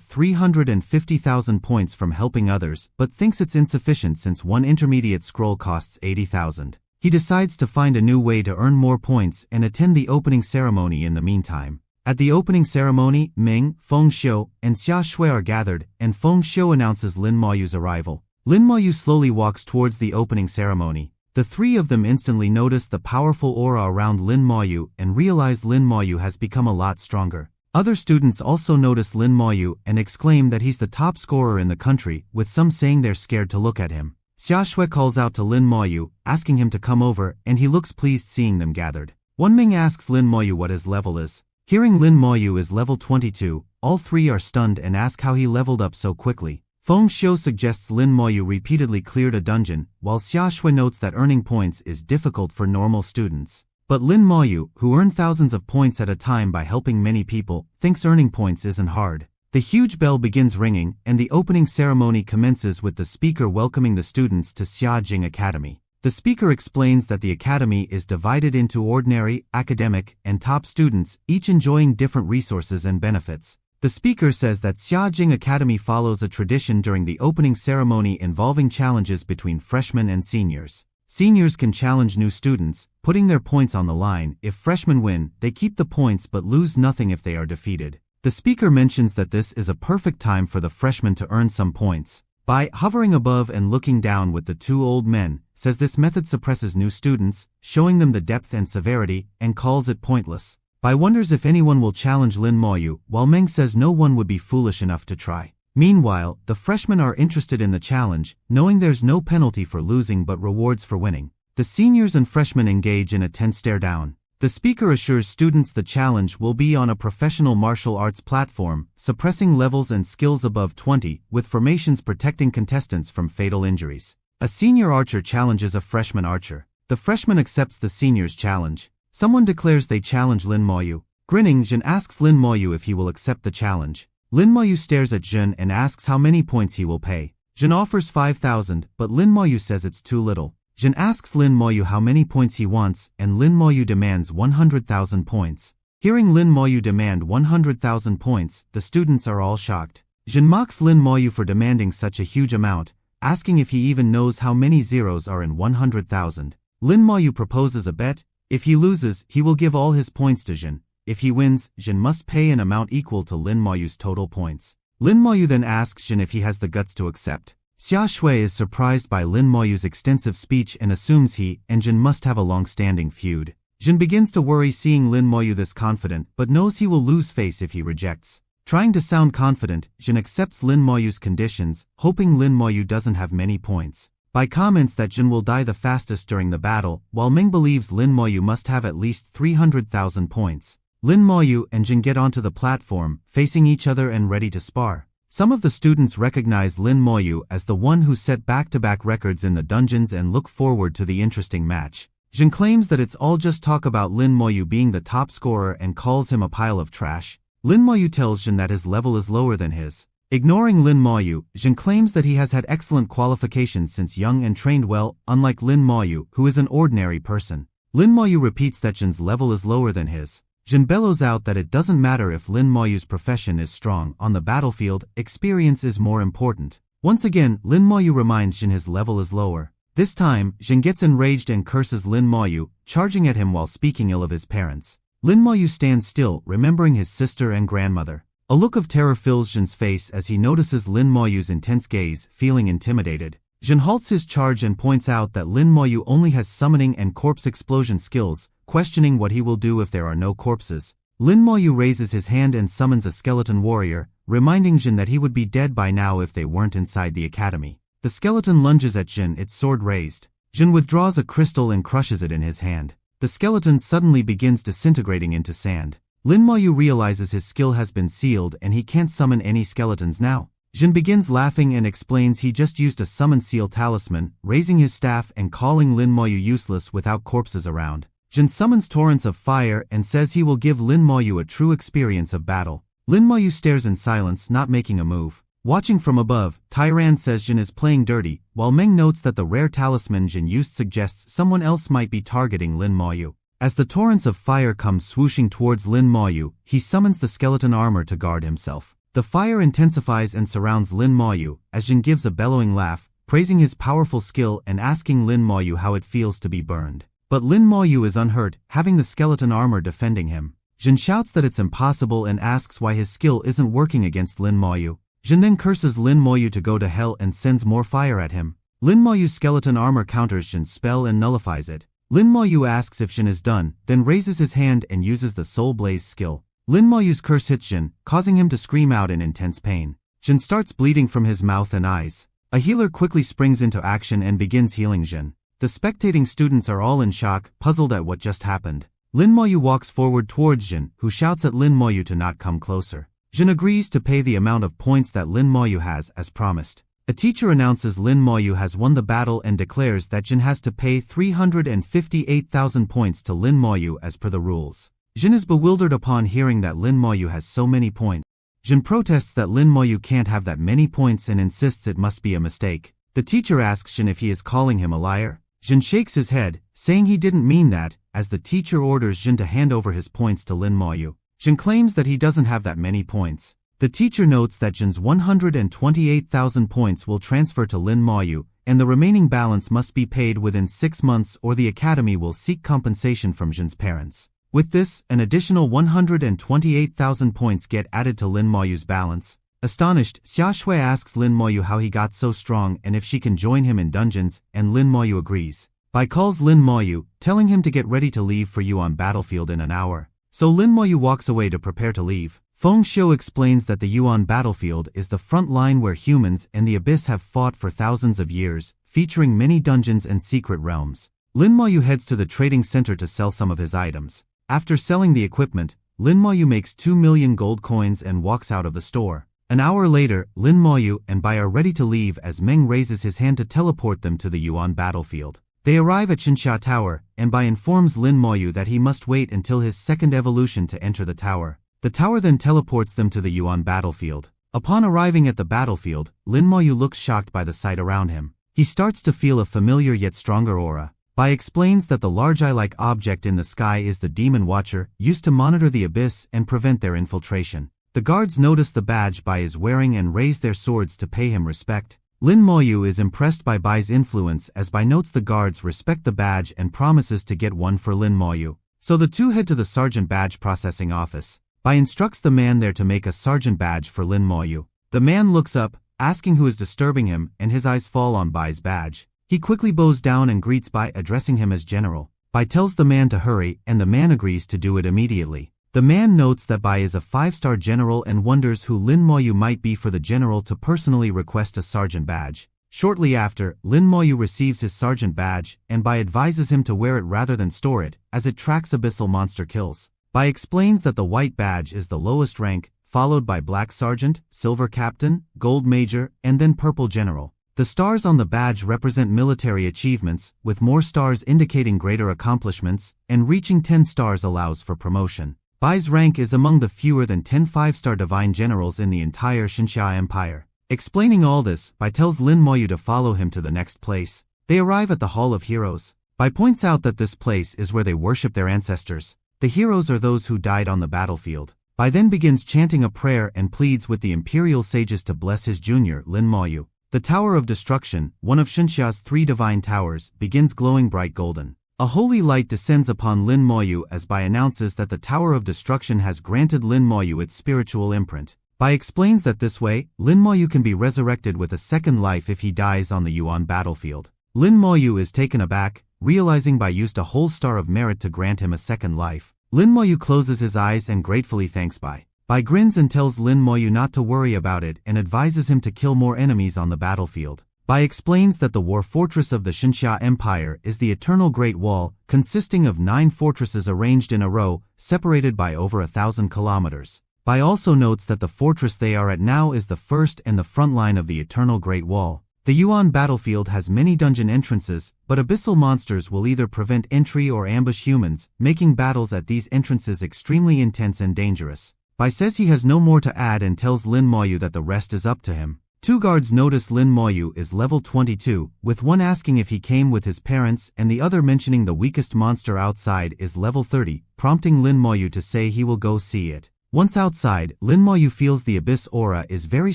350,000 points from helping others, but thinks it's insufficient since one intermediate scroll costs 80,000. He decides to find a new way to earn more points and attend the opening ceremony in the meantime. At the opening ceremony, Ming, Feng Xiu, and Xia Shui are gathered, and Feng Xiu announces Lin Moyu's arrival. Lin Moyu slowly walks towards the opening ceremony. The 3 of them instantly notice the powerful aura around Lin Moyu and realize Lin Moyu has become a lot stronger. Other students also notice Lin Moyu and exclaim that he's the top scorer in the country, with some saying they're scared to look at him. Xia Shui calls out to Lin Moyu, asking him to come over, and he looks pleased seeing them gathered. Wan Ming asks Lin Moyu what his level is. Hearing Lin Moyu is level 22, all 3 are stunned and ask how he leveled up so quickly. Feng Xiu suggests Lin Moyu repeatedly cleared a dungeon, while Xia Shui notes that earning points is difficult for normal students. But Lin Moyu, who earned thousands of points at a time by helping many people, thinks earning points isn't hard. The huge bell begins ringing, and the opening ceremony commences with the speaker welcoming the students to Xiajing Academy. The speaker explains that the academy is divided into ordinary, academic, and top students, each enjoying different resources and benefits. The speaker says that Xiajing Academy follows a tradition during the opening ceremony involving challenges between freshmen and seniors. Seniors can challenge new students, putting their points on the line. If freshmen win, they keep the points but lose nothing if they are defeated. The speaker mentions that this is a perfect time for the freshmen to earn some points. By hovering above and looking down with the two old men, says this method suppresses new students, showing them the depth and severity, and calls it pointless. Bai wonders if anyone will challenge Lin Moyu, while Meng says no one would be foolish enough to try. Meanwhile, the freshmen are interested in the challenge, knowing there's no penalty for losing but rewards for winning. The seniors and freshmen engage in a tense stare-down. The speaker assures students the challenge will be on a professional martial arts platform, suppressing levels and skills above 20, with formations protecting contestants from fatal injuries. A senior archer challenges a freshman archer. The freshman accepts the senior's challenge. Someone declares they challenge Lin Moyu. Grinning, Jin asks Lin Moyu if he will accept the challenge. Lin Moyu stares at Jin and asks how many points he will pay. Jin offers 5,000, but Lin Moyu says it's too little. Jin asks Lin Moyu how many points he wants, and Lin Moyu demands 100,000 points. Hearing Lin Moyu demand 100,000 points, the students are all shocked. Jin mocks Lin Moyu for demanding such a huge amount, asking if he even knows how many zeros are in 100,000. Lin Moyu proposes a bet. If he loses, he will give all his points to Jin. If he wins, Jin must pay an amount equal to Lin Moyu's total points. Lin Moyu then asks Jin if he has the guts to accept. Xia Shui is surprised by Lin Moyu's extensive speech and assumes he and Jin must have a long-standing feud. Jin begins to worry seeing Lin Moyu this confident, but knows he will lose face if he rejects. Trying to sound confident, Jin accepts Lin Moyu's conditions, hoping Lin Moyu doesn't have many points. Bai comments that Jin will die the fastest during the battle, while Ming believes Lin Moyu must have at least 300,000 points. Lin Moyu and Jin get onto the platform, facing each other and ready to spar. Some of the students recognize Lin Moyu as the one who set back-to-back records in the dungeons and look forward to the interesting match. Jin claims that it's all just talk about Lin Moyu being the top scorer and calls him a pile of trash. Lin Moyu tells Jin that his level is lower than his. Ignoring Lin Moyu, Jin claims that he has had excellent qualifications since young and trained well, unlike Lin Moyu, who is an ordinary person. Lin Moyu repeats that Jin's level is lower than his. Jin bellows out that it doesn't matter if Lin Moyu's profession is strong. On the battlefield, experience is more important. Once again, Lin Moyu reminds Jin his level is lower. This time, Jin gets enraged and curses Lin Moyu, charging at him while speaking ill of his parents. Lin Moyu stands still, remembering his sister and grandmother. A look of terror fills Jin's face as he notices Lin Moyu's intense gaze, feeling intimidated. Jin halts his charge and points out that Lin Moyu only has summoning and corpse explosion skills, questioning what he will do if there are no corpses. Lin Moyu raises his hand and summons a skeleton warrior, reminding Jin that he would be dead by now if they weren't inside the academy. The skeleton lunges at Jin, its sword raised. Jin withdraws a crystal and crushes it in his hand. The skeleton suddenly begins disintegrating into sand. Lin Moyu realizes his skill has been sealed and he can't summon any skeletons now. Jin begins laughing and explains he just used a summon seal talisman, raising his staff and calling Lin Moyu useless without corpses around. Jin summons torrents of fire and says he will give Lin Moyu a true experience of battle. Lin Moyu stares in silence, not making a move. Watching from above, Tyran says Jin is playing dirty, while Meng notes that the rare talisman Jin used suggests someone else might be targeting Lin Moyu. As the torrents of fire come swooshing towards Lin Moyu, he summons the skeleton armor to guard himself. The fire intensifies and surrounds Lin Moyu, as Jin gives a bellowing laugh, praising his powerful skill and asking Lin Moyu how it feels to be burned. But Lin Moyu is unhurt, having the skeleton armor defending him. Jin shouts that it's impossible and asks why his skill isn't working against Lin Moyu. Jin then curses Lin Moyu to go to hell and sends more fire at him. Lin Moyu's skeleton armor counters Jin's spell and nullifies it. Lin Moyu asks if Jin is done, then raises his hand and uses the Soul Blaze skill. Lin Moyu's curse hits Jin, causing him to scream out in intense pain. Jin starts bleeding from his mouth and eyes. A healer quickly springs into action and begins healing Jin. The spectating students are all in shock, puzzled at what just happened. Lin Moyu walks forward towards Jin, who shouts at Lin Moyu to not come closer. Jin agrees to pay the amount of points that Lin Moyu has, as promised. A teacher announces Lin Moyu has won the battle and declares that Jin has to pay 358,000 points to Lin Moyu as per the rules. Jin is bewildered upon hearing that Lin Moyu has so many points. Jin protests that Lin Moyu can't have that many points and insists it must be a mistake. The teacher asks Jin if he is calling him a liar. Jin shakes his head, saying he didn't mean that, as the teacher orders Jin to hand over his points to Lin Moyu. Jin claims that he doesn't have that many points. The teacher notes that Jin's 128,000 points will transfer to Lin Maoyu, and the remaining balance must be paid within 6 months or the academy will seek compensation from Jin's parents. With this, an additional 128,000 points get added to Lin Maoyu's balance. Astonished, Xia Shui asks Lin Maoyu how he got so strong and if she can join him in dungeons, and Lin Maoyu agrees. Bai calls Lin Maoyu, telling him to get ready to leave for Yuan battlefield in an hour. So Lin Maoyu walks away to prepare to leave. Feng Xiu explains that the Yuan battlefield is the front line where humans and the Abyss have fought for thousands of years, featuring many dungeons and secret realms. Lin Maoyu heads to the trading center to sell some of his items. After selling the equipment, Lin Maoyu makes 2 million gold coins and walks out of the store. An hour later, Lin Maoyu and Bai are ready to leave as Meng raises his hand to teleport them to the Yuan battlefield. They arrive at Xinxia Tower, and Bai informs Lin Maoyu that he must wait until his second evolution to enter the tower. The tower then teleports them to the Yuan battlefield. Upon arriving at the battlefield, Lin Maoyu looks shocked by the sight around him. He starts to feel a familiar yet stronger aura. Bai explains that the large eye-like object in the sky is the Demon Watcher, used to monitor the Abyss and prevent their infiltration. The guards notice the badge Bai is wearing and raise their swords to pay him respect. Lin Maoyu is impressed by Bai's influence as Bai notes the guards respect the badge and promises to get one for Lin Maoyu. So the two head to the sergeant badge processing office. Bai instructs the man there to make a sergeant badge for Lin Maoyu. The man looks up, asking who is disturbing him, and his eyes fall on Bai's badge. He quickly bows down and greets Bai, addressing him as General. Bai tells the man to hurry, and the man agrees to do it immediately. The man notes that Bai is a 5-star general and wonders who Lin Maoyu might be for the general to personally request a sergeant badge. Shortly after, Lin Maoyu receives his sergeant badge, and Bai advises him to wear it rather than store it, as it tracks abyssal monster kills. Bai explains that the white badge is the lowest rank, followed by black sergeant, silver captain, gold major, and then purple general. The stars on the badge represent military achievements, with more stars indicating greater accomplishments, and reaching 10 stars allows for promotion. Bai's rank is among the fewer than 10 5-star divine generals in the entire Xinxia Empire. Explaining all this, Bai tells Lin Maoyu to follow him to the next place. They arrive at the Hall of Heroes. Bai points out that this place is where they worship their ancestors. The heroes are those who died on the battlefield. Bai then begins chanting a prayer and pleads with the imperial sages to bless his junior, Lin Maoyu. The Tower of Destruction, one of Xinxia's 3 divine towers, begins glowing bright golden. A holy light descends upon Lin Maoyu as Bai announces that the Tower of Destruction has granted Lin Maoyu its spiritual imprint. Bai explains that this way, Lin Maoyu can be resurrected with a second life if he dies on the Yuan battlefield. Lin Maoyu is taken aback, realizing Bai used a whole star of merit to grant him a second life. Lin Maoyu closes his eyes and gratefully thanks Bai. Bai grins and tells Lin Maoyu not to worry about it and advises him to kill more enemies on the battlefield. Bai explains that the war fortress of the Xinxia Empire is the Eternal Great Wall, consisting of 9 fortresses arranged in a row, separated by over 1,000 kilometers. Bai also notes that the fortress they are at now is the first and the front line of the Eternal Great Wall. The Yuan battlefield has many dungeon entrances, but abyssal monsters will either prevent entry or ambush humans, making battles at these entrances extremely intense and dangerous. Bai says he has no more to add and tells Lin Maoyu that the rest is up to him. 2 guards notice Lin Maoyu is level 22, with one asking if he came with his parents and the other mentioning the weakest monster outside is level 30, prompting Lin Maoyu to say he will go see it. Once outside, Lin Maoyu feels the abyss aura is very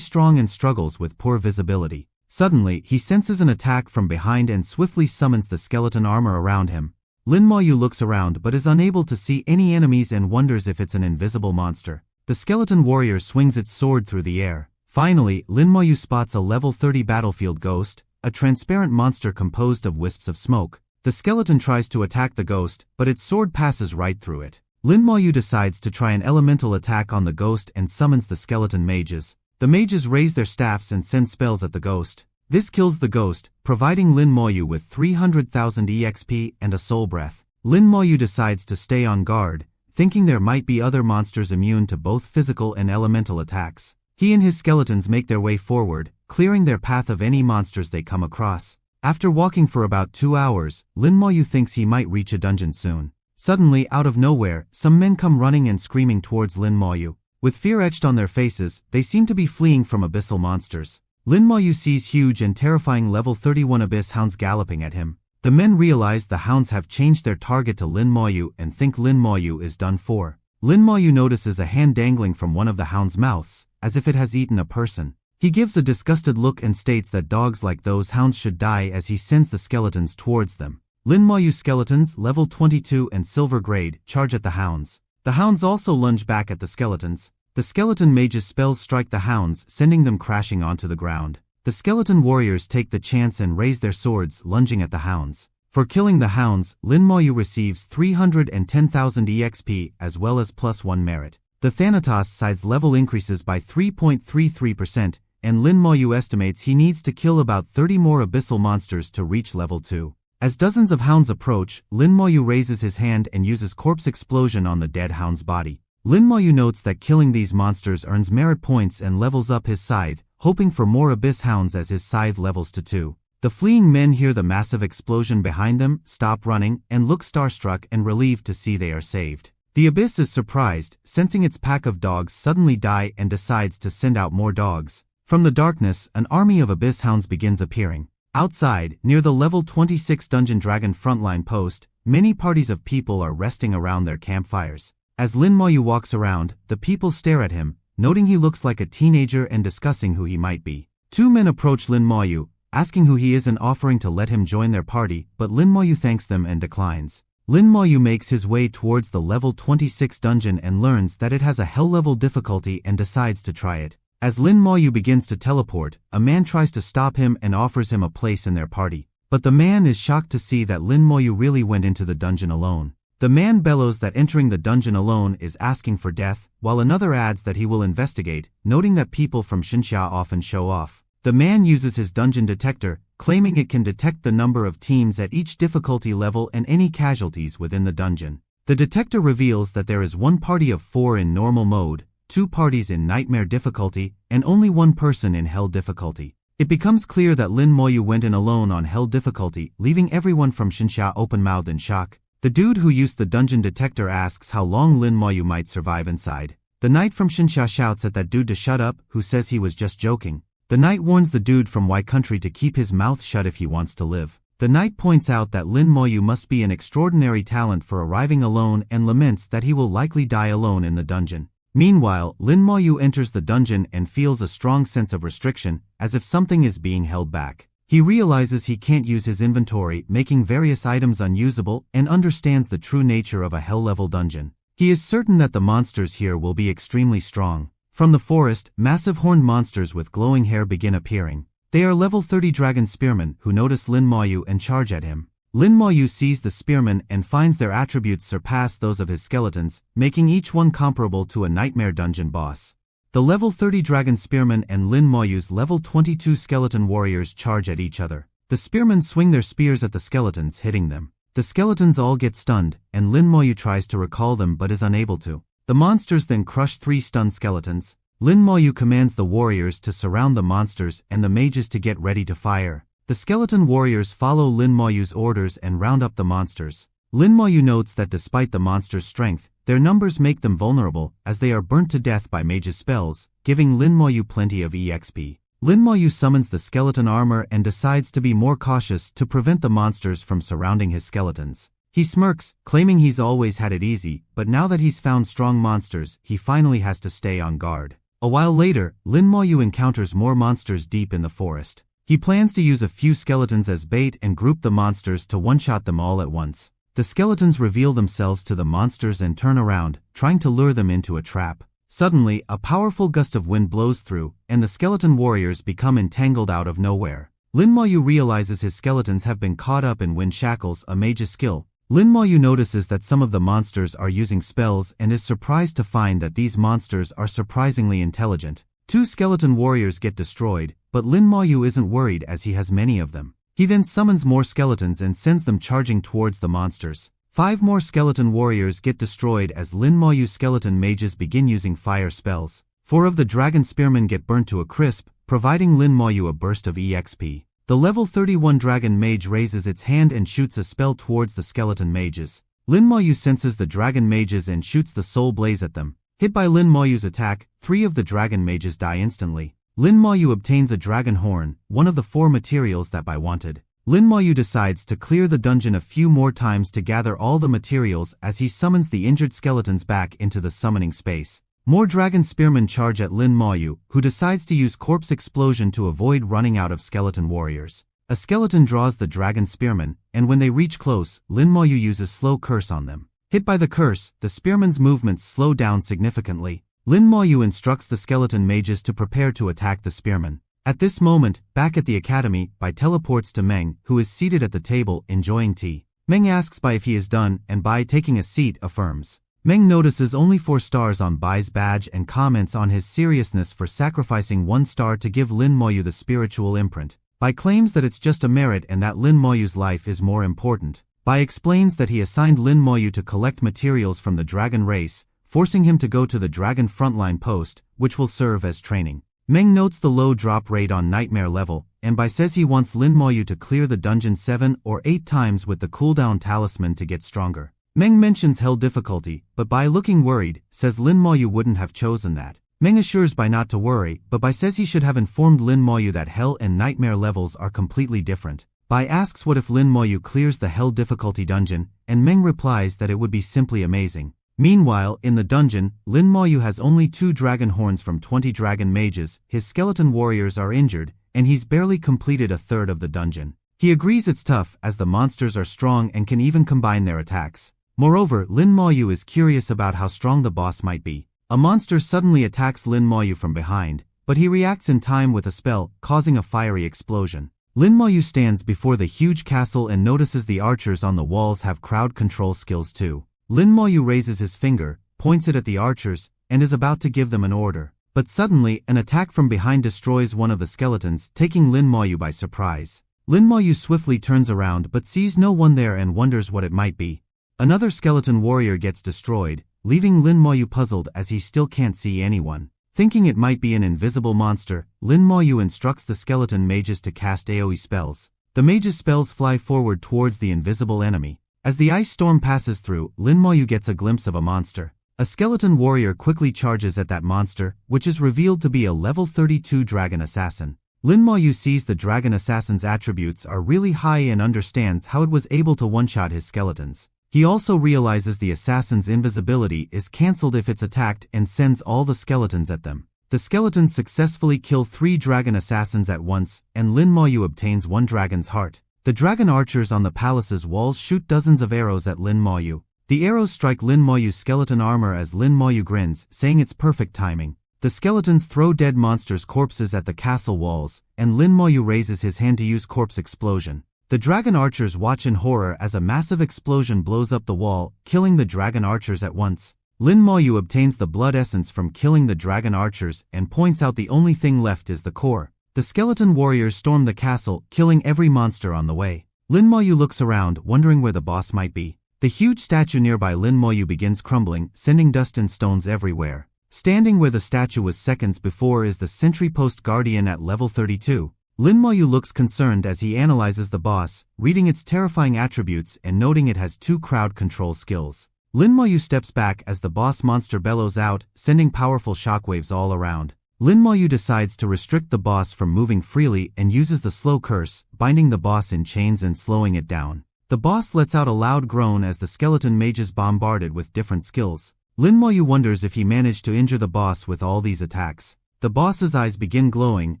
strong and struggles with poor visibility. Suddenly, he senses an attack from behind and swiftly summons the skeleton armor around him. Lin Maoyu looks around but is unable to see any enemies and wonders if it's an invisible monster. The skeleton warrior swings its sword through the air. Finally, Lin Maoyu spots a level 30 battlefield ghost, a transparent monster composed of wisps of smoke. The skeleton tries to attack the ghost, but its sword passes right through it. Lin Maoyu decides to try an elemental attack on the ghost and summons the skeleton mages. The mages raise their staffs and send spells at the ghost. This kills the ghost, providing Lin Maoyu with 300,000 EXP and a soul breath. Lin Maoyu decides to stay on guard, thinking there might be other monsters immune to both physical and elemental attacks. He and his skeletons make their way forward, clearing their path of any monsters they come across. After walking for about 2 hours, Lin Maoyu thinks he might reach a dungeon soon. Suddenly, out of nowhere, some men come running and screaming towards Lin Maoyu. With fear etched on their faces, they seem to be fleeing from abyssal monsters. Lin Maoyu sees huge and terrifying level 31 abyss hounds galloping at him. The men realize the hounds have changed their target to Lin Maoyu and think Lin Maoyu is done for. Lin Maoyu notices a hand dangling from one of the hounds' mouths. as if it has eaten a person. He gives a disgusted look and states that dogs like those hounds should die as he sends the skeletons towards them. Lin Mayu skeletons, level 22 and silver grade, charge at the hounds. The hounds also lunge back at the skeletons. The skeleton mage's spells strike the hounds, sending them crashing onto the ground. The skeleton warriors take the chance and raise their swords, lunging at the hounds. For killing the hounds, Lin Mayu receives 310,000 EXP as well as +1 merit. The Thanatos side's level increases by 3.33%, and Lin Mayu estimates he needs to kill about 30 more abyssal monsters to reach level 2. As dozens of hounds approach, Lin Mayu raises his hand and uses corpse explosion on the dead hound's body. Lin Mayu notes that killing these monsters earns merit points and levels up his scythe, hoping for more abyss hounds as his scythe levels to 2. The fleeing men hear the massive explosion behind them, stop running, and look starstruck and relieved to see they are saved. The abyss is surprised, sensing its pack of dogs suddenly die and decides to send out more dogs. From the darkness, an army of abyss hounds begins appearing. Outside, near the level 26 Dungeon Dragon frontline post, many parties of people are resting around their campfires. As Lin Mayu walks around, the people stare at him, noting he looks like a teenager and discussing who he might be. Two men approach Lin Mayu, asking who he is and offering to let him join their party, but Lin Mayu thanks them and declines. Lin Mayu makes his way towards the level 26 dungeon and learns that it has a hell level difficulty and decides to try it. As Lin Mayu begins to teleport, a man tries to stop him and offers him a place in their party. But the man is shocked to see that Lin Mayu really went into the dungeon alone. The man bellows that entering the dungeon alone is asking for death, while another adds that he will investigate, noting that people from Xinxia often show off. The man uses his dungeon detector, claiming it can detect the number of teams at each difficulty level and any casualties within the dungeon. The detector reveals that there is one party of 4 in normal mode, 2 parties in nightmare difficulty, and only 1 person in hell difficulty. It becomes clear that Lin Mayu went in alone on hell difficulty, leaving everyone from Xinxia open-mouthed in shock. The dude who used the dungeon detector asks how long Lin Mayu might survive inside. The knight from Xinxia shouts at that dude to shut up, who says he was just joking. The knight warns the dude from Y country to keep his mouth shut if he wants to live. The knight points out that Lin Mayu must be an extraordinary talent for arriving alone and laments that he will likely die alone in the dungeon. Meanwhile, Lin Mayu enters the dungeon and feels a strong sense of restriction, as if something is being held back. He realizes he can't use his inventory, making various items unusable, and understands the true nature of a hell-level dungeon. He is certain that the monsters here will be extremely strong. From the forest, massive horned monsters with glowing hair begin appearing. They are level 30 dragon spearmen who notice Lin Mayu and charge at him. Lin Mayu sees the spearmen and finds their attributes surpass those of his skeletons, making each one comparable to a nightmare dungeon boss. The level 30 dragon spearmen and Lin Mayu's level 22 skeleton warriors charge at each other. The spearmen swing their spears at the skeletons, hitting them. The skeletons all get stunned, and Lin Mayu tries to recall them but is unable to. The monsters then crush 3 stunned skeletons. Lin Mayu commands the warriors to surround the monsters and the mages to get ready to fire. The skeleton warriors follow Lin Mayu's orders and round up the monsters. Lin Mayu notes that despite the monsters' strength, their numbers make them vulnerable, as they are burnt to death by mages' spells, giving Lin Mayu plenty of EXP. Lin Mayu summons the skeleton armor and decides to be more cautious to prevent the monsters from surrounding his skeletons. He smirks, claiming he's always had it easy, but now that he's found strong monsters, he finally has to stay on guard. A while later, Lin Mayu encounters more monsters deep in the forest. He plans to use a few skeletons as bait and group the monsters to one-shot them all at once. The skeletons reveal themselves to the monsters and turn around, trying to lure them into a trap. Suddenly, a powerful gust of wind blows through, and the skeleton warriors become entangled out of nowhere. Lin Mayu realizes his skeletons have been caught up in wind shackles, a mage's skill. Lin Mayu notices that some of the monsters are using spells and is surprised to find that these monsters are surprisingly intelligent. 2 skeleton warriors get destroyed, but Lin Mayu isn't worried as he has many of them. He then summons more skeletons and sends them charging towards the monsters. 5 more skeleton warriors get destroyed as Lin Mayu's skeleton mages begin using fire spells. 4 of the dragon spearmen get burnt to a crisp, providing Lin Mayu a burst of EXP. The level 31 dragon mage raises its hand and shoots a spell towards the skeleton mages. Lin Mayu senses the dragon mages and shoots the soul blaze at them. Hit by Lin Mayu's attack, 3 of the dragon mages die instantly. Lin Mayu obtains a dragon horn, one of the 4 materials that Bai wanted. Lin Mayu decides to clear the dungeon a few more times to gather all the materials as he summons the injured skeletons back into the summoning space. More dragon spearmen charge at Lin Maoyu, who decides to use corpse explosion to avoid running out of skeleton warriors. A skeleton draws the dragon spearmen, and when they reach close, Lin Maoyu uses slow curse on them. Hit by the curse, the spearmen's movements slow down significantly. Lin Maoyu instructs the skeleton mages to prepare to attack the spearmen. At this moment, back at the academy, Bai teleports to Meng, who is seated at the table enjoying tea. Meng asks Bai if he is done, and Bai, taking a seat, affirms. Meng notices only 4 stars on Bai's badge and comments on his seriousness for sacrificing 1 star to give Lin Maoyu the spiritual imprint. Bai claims that it's just a merit and that Lin Maoyu's life is more important. Bai explains that he assigned Lin Maoyu to collect materials from the dragon race, forcing him to go to the dragon frontline post, which will serve as training. Meng notes the low drop rate on nightmare level, and Bai says he wants Lin Maoyu to clear the dungeon 7 or 8 times with the cooldown talisman to get stronger. Meng mentions hell difficulty, but Bai, looking worried, says Lin Maoyu wouldn't have chosen that. Meng assures Bai not to worry, but Bai says he should have informed Lin Maoyu that hell and nightmare levels are completely different. Bai asks what if Lin Maoyu clears the hell difficulty dungeon, and Meng replies that it would be simply amazing. Meanwhile, in the dungeon, Lin Maoyu has only 2 dragon horns from 20 dragon mages, his skeleton warriors are injured, and he's barely completed a third of the dungeon. He agrees it's tough, as the monsters are strong and can even combine their attacks. Moreover, Lin Maoyu is curious about how strong the boss might be. A monster suddenly attacks Lin Maoyu from behind, but he reacts in time with a spell, causing a fiery explosion. Lin Maoyu stands before the huge castle and notices the archers on the walls have crowd control skills too. Lin Maoyu raises his finger, points it at the archers, and is about to give them an order. But suddenly, an attack from behind destroys one of the skeletons, taking Lin Maoyu by surprise. Lin Maoyu swiftly turns around but sees no one there and wonders what it might be. Another skeleton warrior gets destroyed, leaving Lin Maoyu puzzled as he still can't see anyone. Thinking it might be an invisible monster, Lin Maoyu instructs the skeleton mages to cast AoE spells. The mages' spells fly forward towards the invisible enemy. As the ice storm passes through, Lin Maoyu gets a glimpse of a monster. A skeleton warrior quickly charges at that monster, which is revealed to be a level 32 dragon assassin. Lin Maoyu sees the dragon assassin's attributes are really high and understands how it was able to one-shot his skeletons. He also realizes the assassin's invisibility is cancelled if it's attacked and sends all the skeletons at them. The skeletons successfully kill 3 dragon assassins at once, and Lin Maoyu obtains 1 dragon's heart. The dragon archers on the palace's walls shoot dozens of arrows at Lin Maoyu. The arrows strike Lin Maoyu's skeleton armor as Lin Maoyu grins, saying it's perfect timing. The skeletons throw dead monsters' corpses at the castle walls, and Lin Maoyu raises his hand to use corpse explosion. The dragon archers watch in horror as a massive explosion blows up the wall, killing the dragon archers at once. Lin Maoyu obtains the blood essence from killing the dragon archers and points out the only thing left is the core. The skeleton warriors storm the castle, killing every monster on the way. Lin Maoyu looks around, wondering where the boss might be. The huge statue nearby Lin Maoyu begins crumbling, sending dust and stones everywhere. Standing where the statue was seconds before is the sentry post guardian at level 32. Lin Maoyu looks concerned as he analyzes the boss, reading its terrifying attributes and noting it has 2 crowd control skills. Lin Maoyu steps back as the boss monster bellows out, sending powerful shockwaves all around. Lin Maoyu decides to restrict the boss from moving freely and uses the slow curse, binding the boss in chains and slowing it down. The boss lets out a loud groan as the skeleton mages bombard it with different skills. Lin Maoyu wonders if he managed to injure the boss with all these attacks. The boss's eyes begin glowing,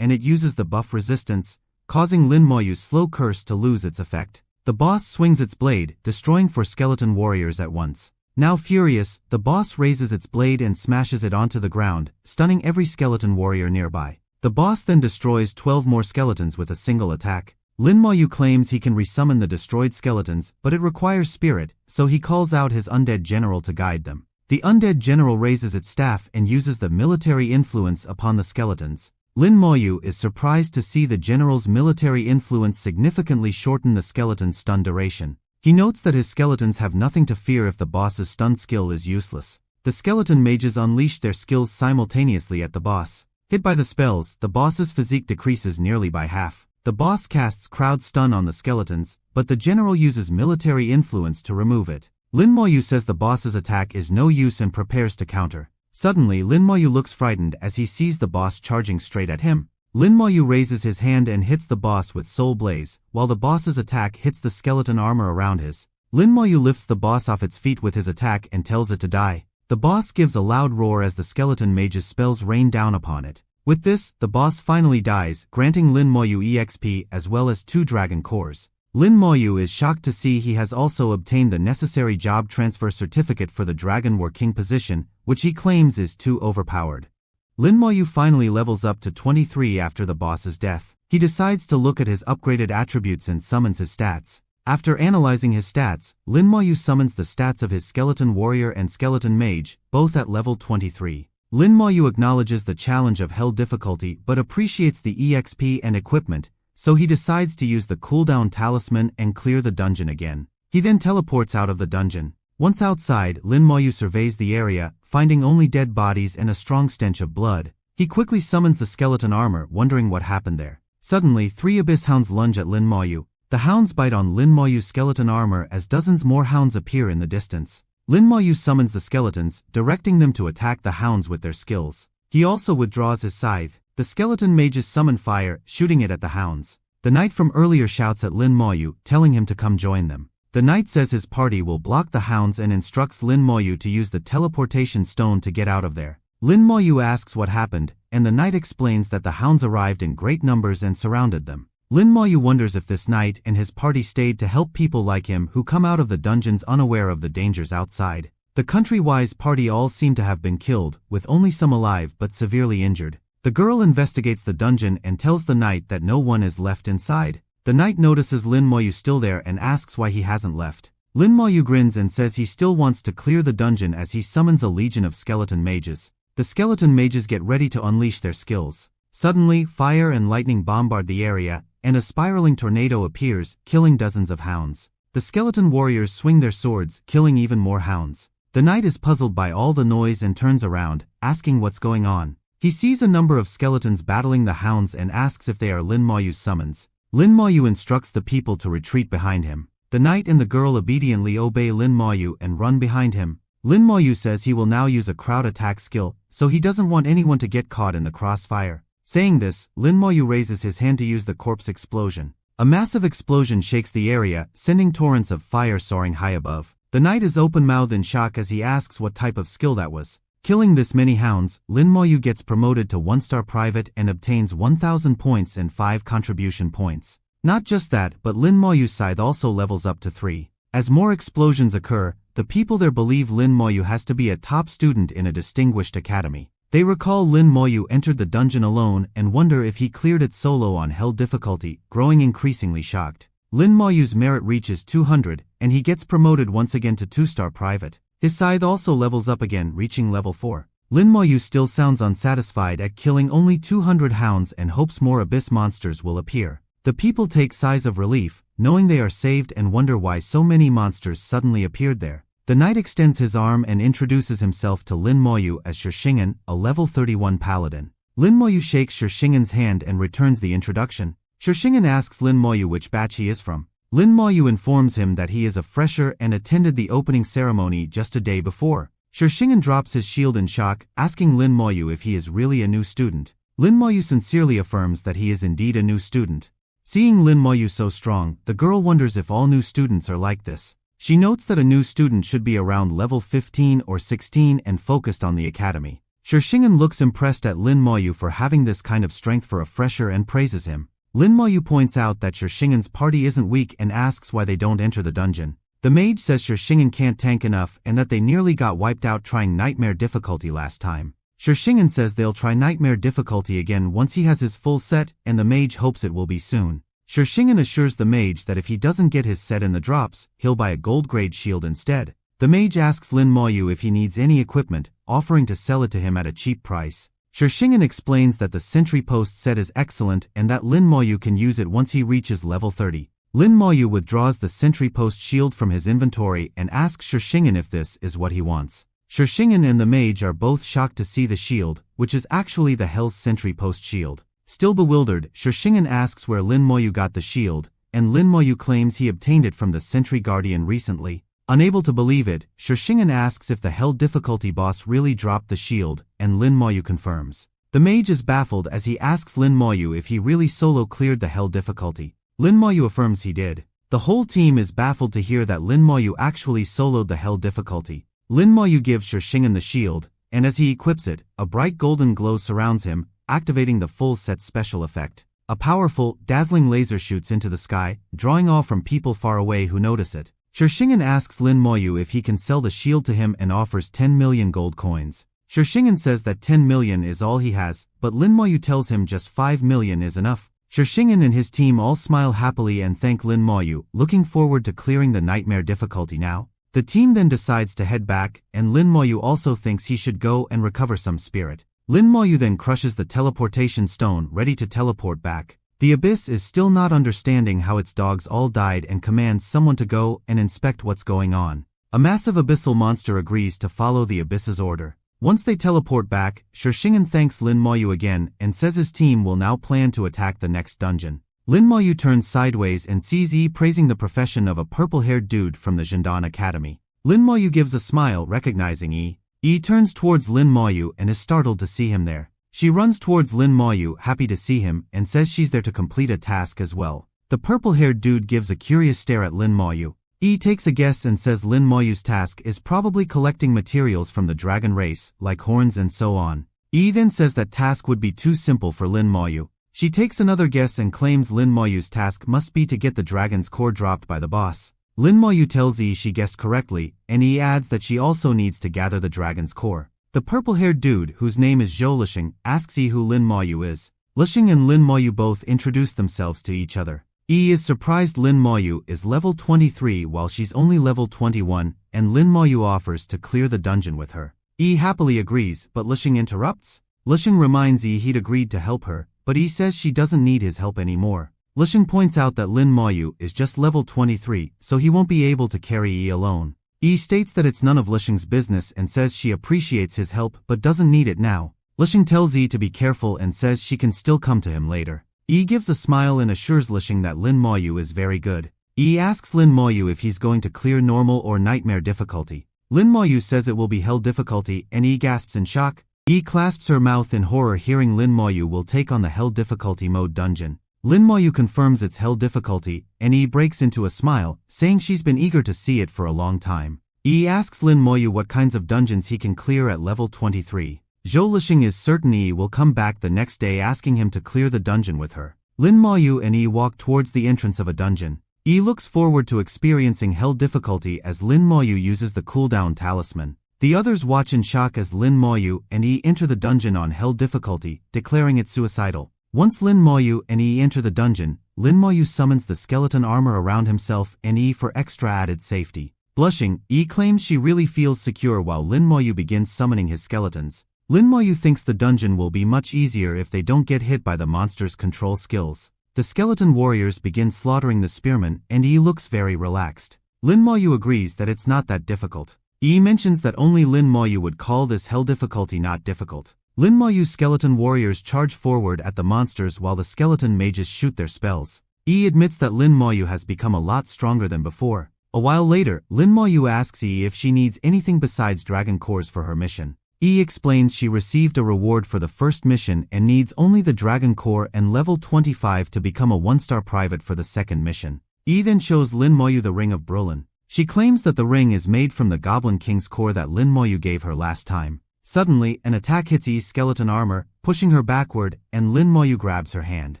and it uses the buff resistance, causing Lin Maoyu's slow curse to lose its effect. The boss swings its blade, destroying 4 skeleton warriors at once. Now furious, the boss raises its blade and smashes it onto the ground, stunning every skeleton warrior nearby. The boss then destroys 12 more skeletons with a single attack. Lin Maoyu claims he can resummon the destroyed skeletons, but it requires spirit, so he calls out his undead general to guide them. The undead general raises its staff and uses the military influence upon the skeletons. Lin Maoyu is surprised to see the general's military influence significantly shorten the skeleton's stun duration. He notes that his skeletons have nothing to fear if the boss's stun skill is useless. The skeleton mages unleash their skills simultaneously at the boss. Hit by the spells, the boss's physique decreases nearly by half. The boss casts crowd stun on the skeletons, but the general uses military influence to remove it. Lin Maoyu says the boss's attack is no use and prepares to counter. Suddenly Lin Maoyu looks frightened as he sees the boss charging straight at him. Lin Maoyu raises his hand and hits the boss with Soul Blaze, while the boss's attack hits the skeleton armor around his. Lin Maoyu lifts the boss off its feet with his attack and tells it to die. The boss gives a loud roar as the skeleton mage's spells rain down upon it. With this, the boss finally dies, granting Lin Moyu EXP as well as 2 dragon cores. Lin Moyu is shocked to see he has also obtained the necessary job transfer certificate for the Dragon War King position, which he claims is too overpowered. Lin Moyu finally levels up to 23 after the boss's death. He decides to look at his upgraded attributes and summons his stats. After analyzing his stats, Lin Moyu summons the stats of his Skeleton Warrior and Skeleton Mage, both at level 23. Lin Moyu acknowledges the challenge of hell difficulty but appreciates the EXP and equipment, so he decides to use the cooldown talisman and clear the dungeon again. He then teleports out of the dungeon. Once outside, Lin Moyu surveys the area, finding only dead bodies and a strong stench of blood. He quickly summons the skeleton armor, wondering what happened there. Suddenly, 3 abyss hounds lunge at Lin Moyu. The hounds bite on Lin Moyu's skeleton armor as dozens more hounds appear in the distance. Lin Moyu summons the skeletons, directing them to attack the hounds with their skills. He also withdraws his scythe. The skeleton mages summon fire, shooting it at the hounds. The knight from earlier shouts at Lin Moyu, telling him to come join them. The knight says his party will block the hounds and instructs Lin Moyu to use the teleportation stone to get out of there. Lin Moyu asks what happened, and the knight explains that the hounds arrived in great numbers and surrounded them. Lin Moyu wonders if this knight and his party stayed to help people like him who come out of the dungeons unaware of the dangers outside. The country-wise party all seem to have been killed, with only some alive but severely injured. The girl investigates the dungeon and tells the knight that no one is left inside. The knight notices Lin Moyu still there and asks why he hasn't left. Lin Moyu grins and says he still wants to clear the dungeon as he summons a legion of skeleton mages. The skeleton mages get ready to unleash their skills. Suddenly, fire and lightning bombard the area, and a spiraling tornado appears, killing dozens of hounds. The skeleton warriors swing their swords, killing even more hounds. The knight is puzzled by all the noise and turns around, asking what's going on. He sees a number of skeletons battling the hounds and asks if they are Lin Moyu's summons. Lin Moyu instructs the people to retreat behind him. The knight and the girl obediently obey Lin Moyu and run behind him. Lin Moyu says he will now use a crowd attack skill, so he doesn't want anyone to get caught in the crossfire. Saying this, Lin Moyu raises his hand to use the corpse explosion. A massive explosion shakes the area, sending torrents of fire soaring high above. The knight is open-mouthed in shock as he asks what type of skill that was. Killing this many hounds, Lin Moyu gets promoted to 1-star private and obtains 1,000 points and 5 contribution points. Not just that, but Lin Moyu's scythe also levels up to 3. As more explosions occur, the people there believe Lin Moyu has to be a top student in a distinguished academy. They recall Lin Moyu entered the dungeon alone and wonder if he cleared it solo on hell difficulty, growing increasingly shocked. Lin Moyu's merit reaches 200, and he gets promoted once again to 2-star private. His scythe also levels up again, reaching level 4. Lin Moyu still sounds unsatisfied at killing only 200 hounds and hopes more abyss monsters will appear. The people take sighs of relief, knowing they are saved, and wonder why so many monsters suddenly appeared there. The knight extends his arm and introduces himself to Lin Moyu as Shishingen, a level 31 paladin. Lin Moyu shakes Shishingen's hand and returns the introduction. Shishingen asks Lin Moyu which batch he is from. Lin Moyu informs him that he is a fresher and attended the opening ceremony just a day before. Shishingen drops his shield in shock, asking Lin Moyu if he is really a new student. Lin Moyu sincerely affirms that he is indeed a new student. Seeing Lin Moyu so strong, the girl wonders if all new students are like this. She notes that a new student should be around level 15 or 16 and focused on the academy. Shishingen looks impressed at Lin Moyu for having this kind of strength for a fresher and praises him. Lin Moyu points out that Shishingen's party isn't weak and asks why they don't enter the dungeon. The mage says Shishingen can't tank enough and that they nearly got wiped out trying nightmare difficulty last time. Shishingen says they'll try nightmare difficulty again once he has his full set, and the mage hopes it will be soon. Shishingen assures the mage that if he doesn't get his set in the drops, he'll buy a gold-grade shield instead. The mage asks Lin Moyu if he needs any equipment, offering to sell it to him at a cheap price. Shishingen explains that the sentry post set is excellent and that Lin Moyu can use it once he reaches level 30. Lin Moyu withdraws the sentry post shield from his inventory and asks Shishingen if this is what he wants. Shishingen and the mage are both shocked to see the shield, which is actually the Hell's sentry post shield. Still bewildered, Shishingen asks where Lin Moyu got the shield, and Lin Moyu claims he obtained it from the Sentry Guardian recently. Unable to believe it, Shishingen asks if the Hell difficulty boss really dropped the shield, and Lin Moyu confirms. The mage is baffled as he asks Lin Moyu if he really solo cleared the Hell difficulty. Lin Moyu affirms he did. The whole team is baffled to hear that Lin Moyu actually soloed the Hell difficulty. Lin Moyu gives Shishingen the shield, and as he equips it, a bright golden glow surrounds him, activating the full set special effect. A powerful, dazzling laser shoots into the sky, drawing awe from people far away who notice it. Shishingen asks Lin Moyu if he can sell the shield to him and offers 10 million gold coins. Shishingen says that 10 million is all he has, but Lin Moyu tells him just 5 million is enough. Shishingen and his team all smile happily and thank Lin Moyu, looking forward to clearing the nightmare difficulty now. The team then decides to head back, and Lin Moyu also thinks he should go and recover some spirit. Lin Moyu then crushes the teleportation stone, ready to teleport back. The Abyss is still not understanding how its dogs all died and commands someone to go and inspect what's going on. A massive abyssal monster agrees to follow the Abyss's order. Once they teleport back, Shishingen thanks Lin Moyu again and says his team will now plan to attack the next dungeon. Lin Moyu turns sideways and sees Yi praising the profession of a purple-haired dude from the Zhendan Academy. Lin Moyu gives a smile recognizing Yi. Yi turns towards Lin Moyu and is startled to see him there. She runs towards Lin Moyu, happy to see him, and says she's there to complete a task as well. The purple-haired dude gives a curious stare at Lin Moyu. Yi takes a guess and says Lin Moyu's task is probably collecting materials from the dragon race, like horns and so on. Yi then says that task would be too simple for Lin Moyu. She takes another guess and claims Lin Moyu's task must be to get the dragon's core dropped by the boss. Lin Moyu tells Yi she guessed correctly, and Yi adds that she also needs to gather the dragon's core. The purple-haired dude, whose name is Zhou Lisheng, asks Yi who Lin Moyu is. Lisheng and Lin Moyu both introduce themselves to each other. Yi is surprised Lin Moyu is level 23 while she's only level 21, and Lin Moyu offers to clear the dungeon with her. Yi happily agrees, but Lisheng interrupts. Lisheng reminds Yi he'd agreed to help her, but Yi says she doesn't need his help anymore. Lisheng points out that Lin Moyu is just level 23, so he won't be able to carry Yi alone. Yi states that it's none of Lisheng's business and says she appreciates his help but doesn't need it now. Lisheng tells Yi to be careful and says she can still come to him later. Yi gives a smile and assures Lisheng that Lin Moyu is very good. Yi asks Lin Moyu if he's going to clear normal or nightmare difficulty. Lin Moyu says it will be hell difficulty and Yi gasps in shock. Yi clasps her mouth in horror hearing Lin Moyu will take on the hell difficulty mode dungeon. Lin Moyu confirms it's hell difficulty, and Yi breaks into a smile, saying she's been eager to see it for a long time. Yi asks Lin Moyu what kinds of dungeons he can clear at level 23. Zhou Lisheng is certain Yi will come back the next day asking him to clear the dungeon with her. Lin Moyu and Yi walk towards the entrance of a dungeon. Yi looks forward to experiencing hell difficulty as Lin Moyu uses the cooldown talisman. The others watch in shock as Lin Moyu and Yi enter the dungeon on hell difficulty, declaring it suicidal. Once Lin Moyu and Yi enter the dungeon, Lin Moyu summons the skeleton armor around himself and Yi for extra added safety. Blushing, Yi claims she really feels secure while Lin Moyu begins summoning his skeletons. Lin Moyu thinks the dungeon will be much easier if they don't get hit by the monster's control skills. The skeleton warriors begin slaughtering the spearmen and Yi looks very relaxed. Lin Moyu agrees that it's not that difficult. Yi mentions that only Lin Moyu would call this hell difficulty not difficult. Lin Moyu's skeleton warriors charge forward at the monsters while the skeleton mages shoot their spells. Yi admits that Lin Moyu has become a lot stronger than before. A while later, Lin Moyu asks Yi if she needs anything besides dragon cores for her mission. Yi explains she received a reward for the first mission and needs only the dragon core and level 25 to become a 1-star private for the second mission. Yi then shows Lin Moyu the Ring of Brulin. She claims that the ring is made from the Goblin King's core that Lin Moyu gave her last time. Suddenly, an attack hits Yi's skeleton armor, pushing her backward, and Lin Moyu grabs her hand.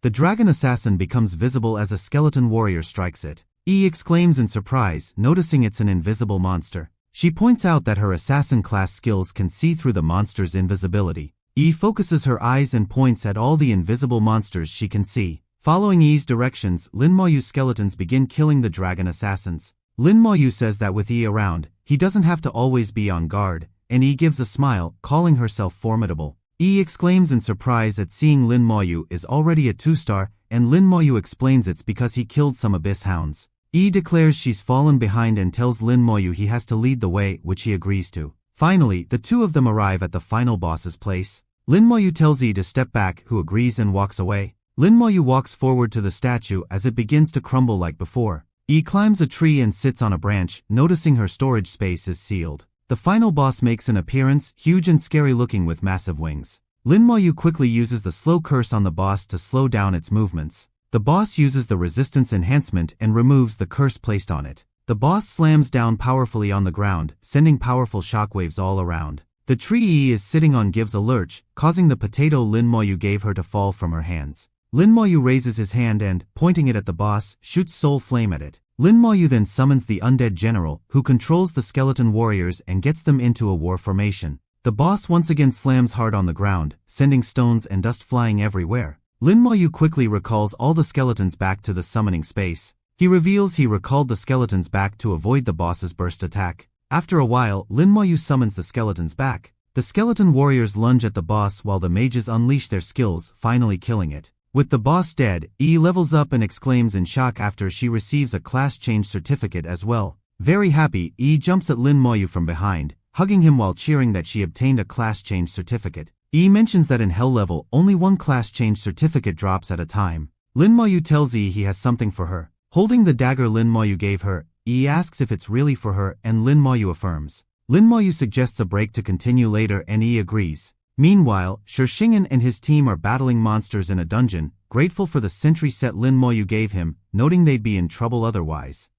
The dragon assassin becomes visible as a skeleton warrior strikes it. Yi exclaims in surprise, noticing it's an invisible monster. She points out that her assassin class skills can see through the monster's invisibility. Yi focuses her eyes and points at all the invisible monsters she can see. Following Yi's directions, Lin Moyu's skeletons begin killing the dragon assassins. Lin Moyu says that with Yi around, he doesn't have to always be on guard, and Yi gives a smile, calling herself formidable. Yi exclaims in surprise at seeing Lin Moyu is already a 2-star, and Lin Moyu explains it's because he killed some abyss hounds. Yi declares she's fallen behind and tells Lin Moyu he has to lead the way, which he agrees to. Finally, the two of them arrive at the final boss's place. Lin Moyu tells Yi to step back, who agrees and walks away. Lin Moyu walks forward to the statue as it begins to crumble like before. Yi climbs a tree and sits on a branch, noticing her storage space is sealed. The final boss makes an appearance, huge and scary looking with massive wings. Lin Moyu quickly uses the slow curse on the boss to slow down its movements. The boss uses the resistance enhancement and removes the curse placed on it. The boss slams down powerfully on the ground, sending powerful shockwaves all around. The tree Yi is sitting on gives a lurch, causing the potato Lin Moyu gave her to fall from her hands. Lin Moyu raises his hand and, pointing it at the boss, shoots soul flame at it. Lin Moyu then summons the undead general, who controls the skeleton warriors and gets them into a war formation. The boss once again slams hard on the ground, sending stones and dust flying everywhere. Lin Moyu quickly recalls all the skeletons back to the summoning space. He reveals he recalled the skeletons back to avoid the boss's burst attack. After a while, Lin Moyu summons the skeletons back. The skeleton warriors lunge at the boss while the mages unleash their skills, finally killing it. With the boss dead, Yi levels up and exclaims in shock after she receives a class change certificate as well. Very happy, Yi jumps at Lin Moyu from behind, hugging him while cheering that she obtained a class change certificate. Yi mentions that in Hell level, only one class change certificate drops at a time. Lin Moyu tells Yi he has something for her. Holding the dagger Lin Moyu gave her, Yi asks if it's really for her and Lin Moyu affirms. Lin Moyu suggests a break to continue later and Yi agrees. Meanwhile, Shishingen and his team are battling monsters in a dungeon, grateful for the sentry set Lin Moyu gave him, noting they'd be in trouble otherwise.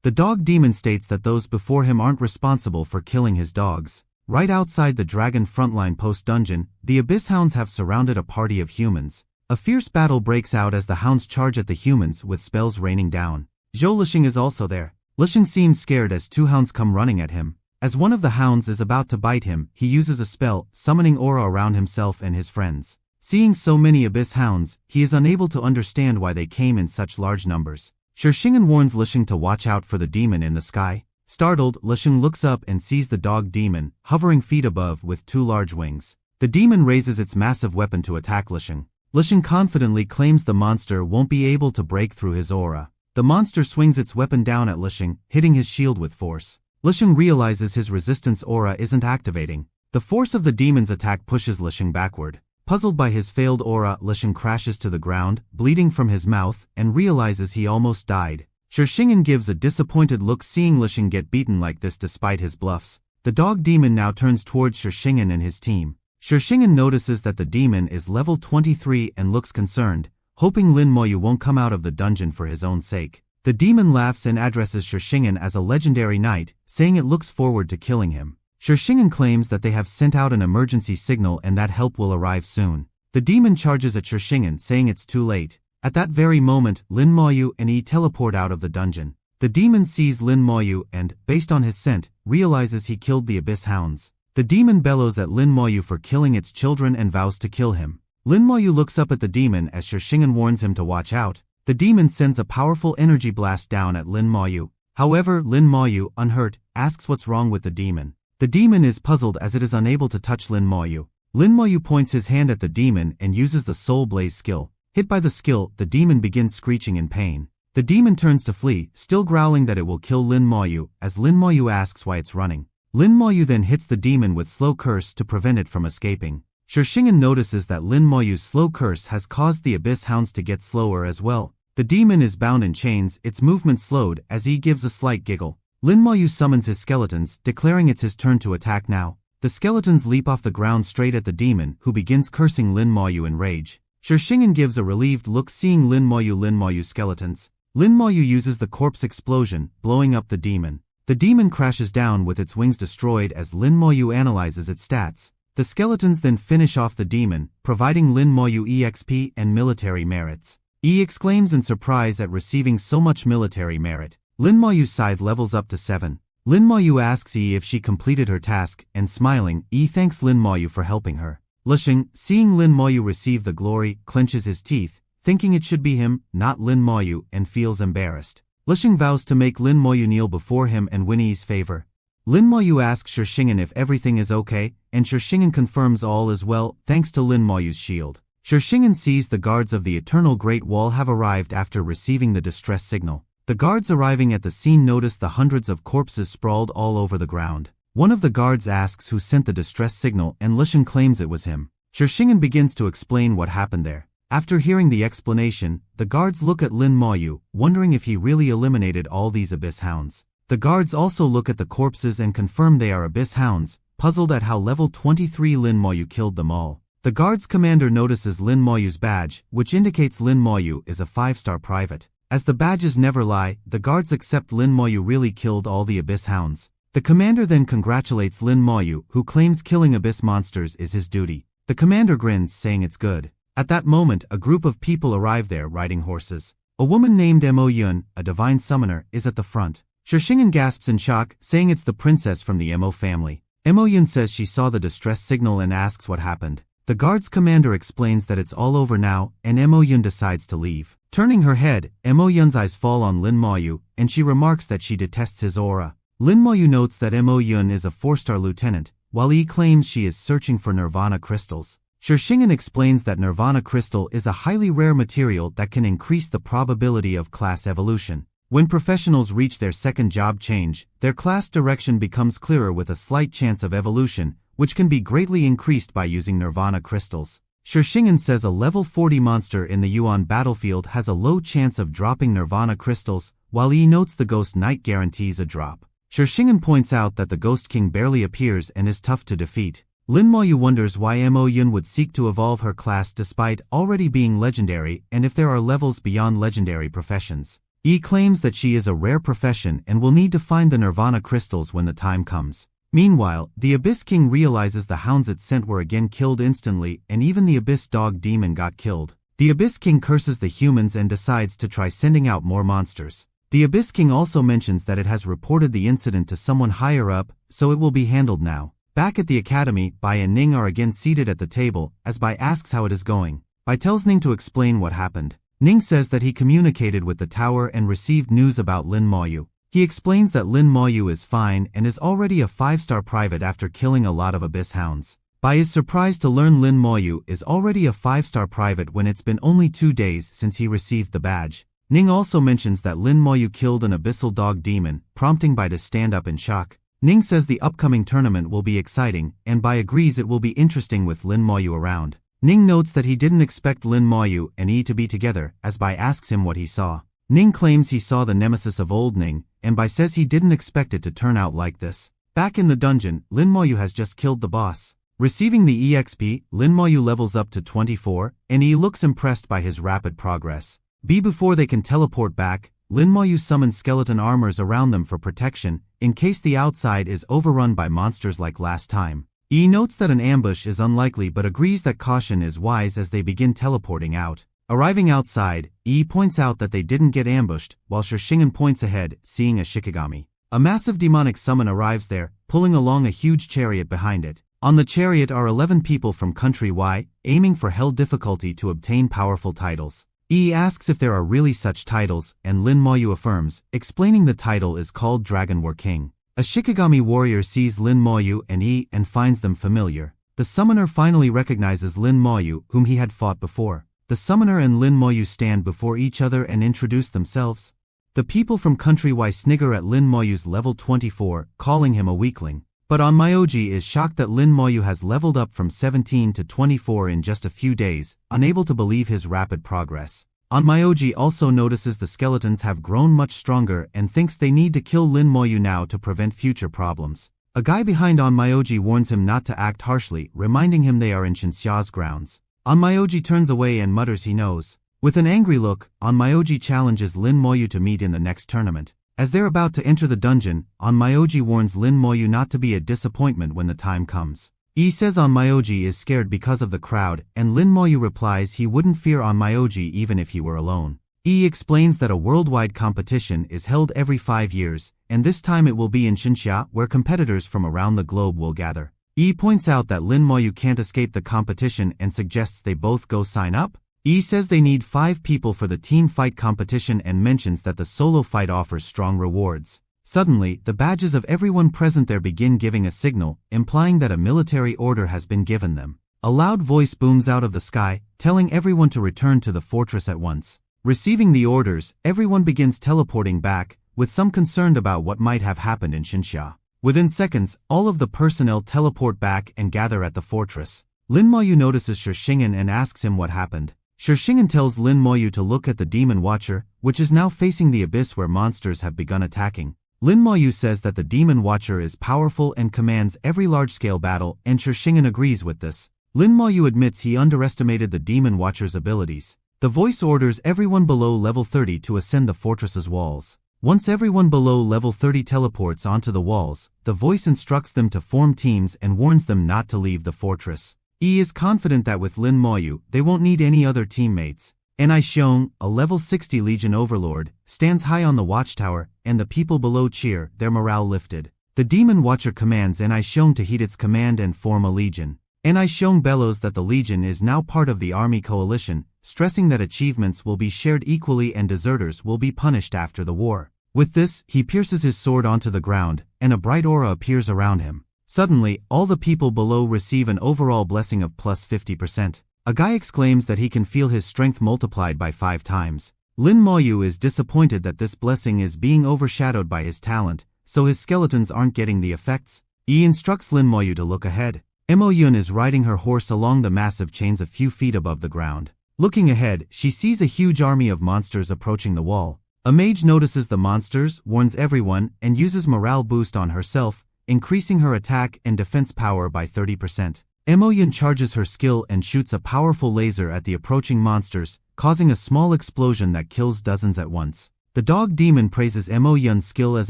The dog demon states that those before him aren't responsible for killing his dogs. Right outside the dragon frontline post dungeon, the Abyss Hounds have surrounded a party of humans. A fierce battle breaks out as the hounds charge at the humans with spells raining down. Zhou Lixing is also there. Lixing seems scared as two hounds come running at him. As one of the hounds is about to bite him, he uses a spell, summoning aura around himself and his friends. Seeing so many Abyss Hounds, he is unable to understand why they came in such large numbers. Shishingen warns Lixing to watch out for the demon in the sky. Startled, Lixing looks up and sees the dog demon, hovering feet above with two large wings. The demon raises its massive weapon to attack Lixing. Lixing confidently claims the monster won't be able to break through his aura. The monster swings its weapon down at Lixing, hitting his shield with force. Lixing realizes his resistance aura isn't activating. The force of the demon's attack pushes Lixing backward. Puzzled by his failed aura, Lixing crashes to the ground, bleeding from his mouth, and realizes he almost died. Shishingen gives a disappointed look seeing Lixing get beaten like this despite his bluffs. The dog demon now turns towards Shishingen and his team. Shishingen notices that the demon is level 23 and looks concerned, hoping Lin Moyu won't come out of the dungeon for his own sake. The demon laughs and addresses Shishingen as a legendary knight, saying it looks forward to killing him. Shishingen claims that they have sent out an emergency signal and that help will arrive soon. The demon charges at Shishingen, saying it's too late. At that very moment, Lin Moyu and Yi teleport out of the dungeon. The demon sees Lin Moyu and, based on his scent, realizes he killed the Abyss Hounds. The demon bellows at Lin Moyu for killing its children and vows to kill him. Lin Moyu looks up at the demon as Shishingen warns him to watch out. The demon sends a powerful energy blast down at Lin Moyu. However, Lin Moyu, unhurt, asks what's wrong with the demon. The demon is puzzled as it is unable to touch Lin Moyu. Lin Moyu points his hand at the demon and uses the Soul Blaze skill. Hit by the skill, the demon begins screeching in pain. The demon turns to flee, still growling that it will kill Lin Moyu, as Lin Moyu asks why it's running. Lin Moyu then hits the demon with Slow Curse to prevent it from escaping. Shishingen notices that Lin Moyu's Slow Curse has caused the Abyss Hounds to get slower as well. The demon is bound in chains, its movement slowed, as he gives a slight giggle. Lin Moyu summons his skeletons, declaring it's his turn to attack now. The skeletons leap off the ground straight at the demon, who begins cursing Lin Moyu in rage. Shishingen gives a relieved look seeing Lin Moyu skeletons. Lin Moyu uses the corpse explosion, blowing up the demon. The demon crashes down with its wings destroyed as Lin Moyu analyzes its stats. The skeletons then finish off the demon, providing Lin Moyu EXP and military merits. Yi exclaims in surprise at receiving so much military merit. Lin Moyu's scythe levels up to 7. Lin Moyu asks Yi if she completed her task, and smiling, Yi thanks Lin Moyu for helping her. Lixing, seeing Lin Moyu receive the glory, clenches his teeth, thinking it should be him, not Lin Moyu, and feels embarrassed. Lixing vows to make Lin Moyu kneel before him and win Yi's favor. Lin Moyu asks Shishingen if everything is okay, and Shishingen confirms all is well, thanks to Lin Moyu's shield. Shishingen sees the guards of the Eternal Great Wall have arrived after receiving the distress signal. The guards arriving at the scene notice the hundreds of corpses sprawled all over the ground. One of the guards asks who sent the distress signal and Lixing claims it was him. Shishingen begins to explain what happened there. After hearing the explanation, the guards look at Lin Moyu, wondering if he really eliminated all these Abyss Hounds. The guards also look at the corpses and confirm they are Abyss Hounds, puzzled at how level 23 Lin Moyu killed them all. The guard's commander notices Lin Moyu's badge, which indicates Lin Moyu is a 5-star private. As the badges never lie, the guards accept Lin Moyu really killed all the Abyss Hounds. The commander then congratulates Lin Moyu, who claims killing Abyss monsters is his duty. The commander grins, saying it's good. At that moment, a group of people arrive there riding horses. A woman named Mo Yun, a divine summoner, is at the front. Shishingen gasps in shock, saying it's the princess from the Mo family. Mo Yun says she saw the distress signal and asks what happened. The guard's commander explains that it's all over now, and Mo Yun decides to leave. Turning her head, Mo Yun's eyes fall on Lin Moyu, and she remarks that she detests his aura. Lin Moyu notes that Mo Yun is a 4-star lieutenant, while he claims she is searching for Nirvana crystals. Shishingen explains that Nirvana crystal is a highly rare material that can increase the probability of class evolution. When professionals reach their second job change, their class direction becomes clearer with a slight chance of evolution, which can be greatly increased by using Nirvana crystals. Shishingen says a level 40 monster in the Yuan battlefield has a low chance of dropping Nirvana crystals, while he notes the Ghost Knight guarantees a drop. Shishingen points out that the Ghost King barely appears and is tough to defeat. Lin Moyu wonders why Mo Yun would seek to evolve her class despite already being legendary and if there are levels beyond legendary professions. He claims that she is a rare profession and will need to find the Nirvana crystals when the time comes. Meanwhile, the Abyss King realizes the hounds it sent were again killed instantly, and even the Abyss Dog Demon got killed. The Abyss King curses the humans and decides to try sending out more monsters. The Abyss King also mentions that it has reported the incident to someone higher up, so it will be handled now. Back at the academy, Bai and Ning are again seated at the table, as Bai asks how it is going. Bai tells Ning to explain what happened. Ning says that he communicated with the tower and received news about Lin Moyu. He explains that Lin Moyu is fine and is already a 5-star private after killing a lot of Abyss Hounds. Bai is surprised to learn Lin Moyu is already a 5-star private when it's been only 2 days since he received the badge. Ning also mentions that Lin Moyu killed an Abyssal Dog Demon, prompting Bai to stand up in shock. Ning says the upcoming tournament will be exciting, and Bai agrees it will be interesting with Lin Moyu around. Ning notes that he didn't expect Lin Moyu and Yi to be together, as Bai asks him what he saw. Ning claims he saw the nemesis of old Ning, and Bai says he didn't expect it to turn out like this. Back in the dungeon, Lin Moyu has just killed the boss. Receiving the EXP, Lin Moyu levels up to 24, and he looks impressed by his rapid progress. Before they can teleport back, Lin Moyu summons skeleton armors around them for protection, in case the outside is overrun by monsters like last time. He notes that an ambush is unlikely but agrees that caution is wise as they begin teleporting out. Arriving outside, Yi points out that they didn't get ambushed, while Shishingen points ahead, seeing a Shikigami. A massive demonic summon arrives there, pulling along a huge chariot behind it. On the chariot are 11 people from Country Y, aiming for hell difficulty to obtain powerful titles. Yi asks if there are really such titles, and Lin Moyu affirms, explaining the title is called Dragon War King. A Shikigami warrior sees Lin Moyu and Yi and finds them familiar. The summoner finally recognizes Lin Moyu, whom he had fought before. The summoner and Lin Moyu stand before each other and introduce themselves. The people from Country Y snigger at Lin Moyu's level 24, calling him a weakling. But Onmyoji is shocked that Lin Moyu has leveled up from 17 to 24 in just a few days, unable to believe his rapid progress. Onmyoji also notices the skeletons have grown much stronger and thinks they need to kill Lin Moyu now to prevent future problems. A guy behind Onmyoji warns him not to act harshly, reminding him they are in Shinxia's grounds. Onmyoji turns away and mutters he knows. With an angry look, Onmyoji challenges Lin Moyu to meet in the next tournament. As they're about to enter the dungeon, Onmyoji warns Lin Moyu not to be a disappointment when the time comes. Yi says Onmyoji is scared because of the crowd, and Lin Moyu replies he wouldn't fear Onmyoji even if he were alone. Yi explains that a worldwide competition is held every 5 years, and this time it will be in Xinxia where competitors from around the globe will gather. Yi points out that Lin Moyu can't escape the competition and suggests they both go sign up. Yi says they need 5 people for the team fight competition and mentions that the solo fight offers strong rewards. Suddenly, the badges of everyone present there begin giving a signal, implying that a military order has been given them. A loud voice booms out of the sky, telling everyone to return to the fortress at once. Receiving the orders, everyone begins teleporting back, with some concerned about what might have happened in Xinxia. Within seconds, all of the personnel teleport back and gather at the fortress. Lin Moyu notices Shishingen and asks him what happened. Shishingen tells Lin Moyu to look at the Demon Watcher, which is now facing the abyss where monsters have begun attacking. Lin Moyu says that the Demon Watcher is powerful and commands every large-scale battle, and Shishingen agrees with this. Lin Moyu admits he underestimated the Demon Watcher's abilities. The voice orders everyone below level 30 to ascend the fortress's walls. Once everyone below level 30 teleports onto the walls, the voice instructs them to form teams and warns them not to leave the fortress. Yi is confident that with Lin Moyu, they won't need any other teammates. Enai Xiong, a level 60 Legion overlord, stands high on the watchtower, and the people below cheer, their morale lifted. The Demon Watcher commands Enai Xiong to heed its command and form a legion. Enai Xiong bellows that the legion is now part of the army coalition, stressing that achievements will be shared equally and deserters will be punished after the war. With this, he pierces his sword onto the ground, and a bright aura appears around him. Suddenly, all the people below receive an overall blessing of plus 50%. A guy exclaims that he can feel his strength multiplied by 5 times. Lin Moyu is disappointed that this blessing is being overshadowed by his talent, so his skeletons aren't getting the effects. Yi instructs Lin Moyu to look ahead. Mo Yun is riding her horse along the massive chains a few feet above the ground. Looking ahead, she sees a huge army of monsters approaching the wall. A mage notices the monsters, warns everyone, and uses morale boost on herself, increasing her attack and defense power by 30%. Mo Yun charges her skill and shoots a powerful laser at the approaching monsters, causing a small explosion that kills dozens at once. The dog demon praises Mo Yun's skill as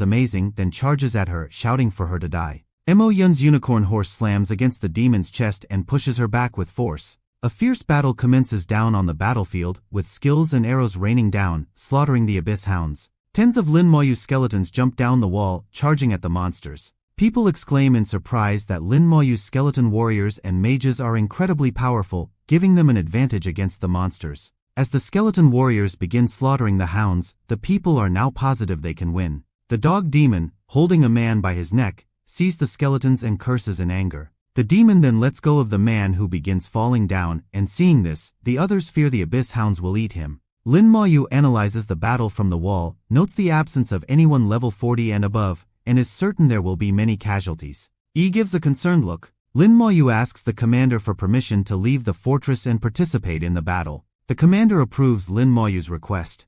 amazing, then charges at her, shouting for her to die. Mo Yun's unicorn horse slams against the demon's chest and pushes her back with force. A fierce battle commences down on the battlefield, with skills and arrows raining down, slaughtering the abyss hounds. Tens of Lin Moyu skeletons jump down the wall, charging at the monsters. People exclaim in surprise that Lin Moyu's skeleton warriors and mages are incredibly powerful, giving them an advantage against the monsters. As the skeleton warriors begin slaughtering the hounds, the people are now positive they can win. The dog demon, holding a man by his neck, sees the skeletons and curses in anger. The demon then lets go of the man who begins falling down, and seeing this, the others fear the abyss hounds will eat him. Lin Moyu analyzes the battle from the wall, notes the absence of anyone level 40 and above, and is certain there will be many casualties. Yi gives a concerned look. Lin Moyu asks the commander for permission to leave the fortress and participate in the battle. The commander approves Lin Moyu's request.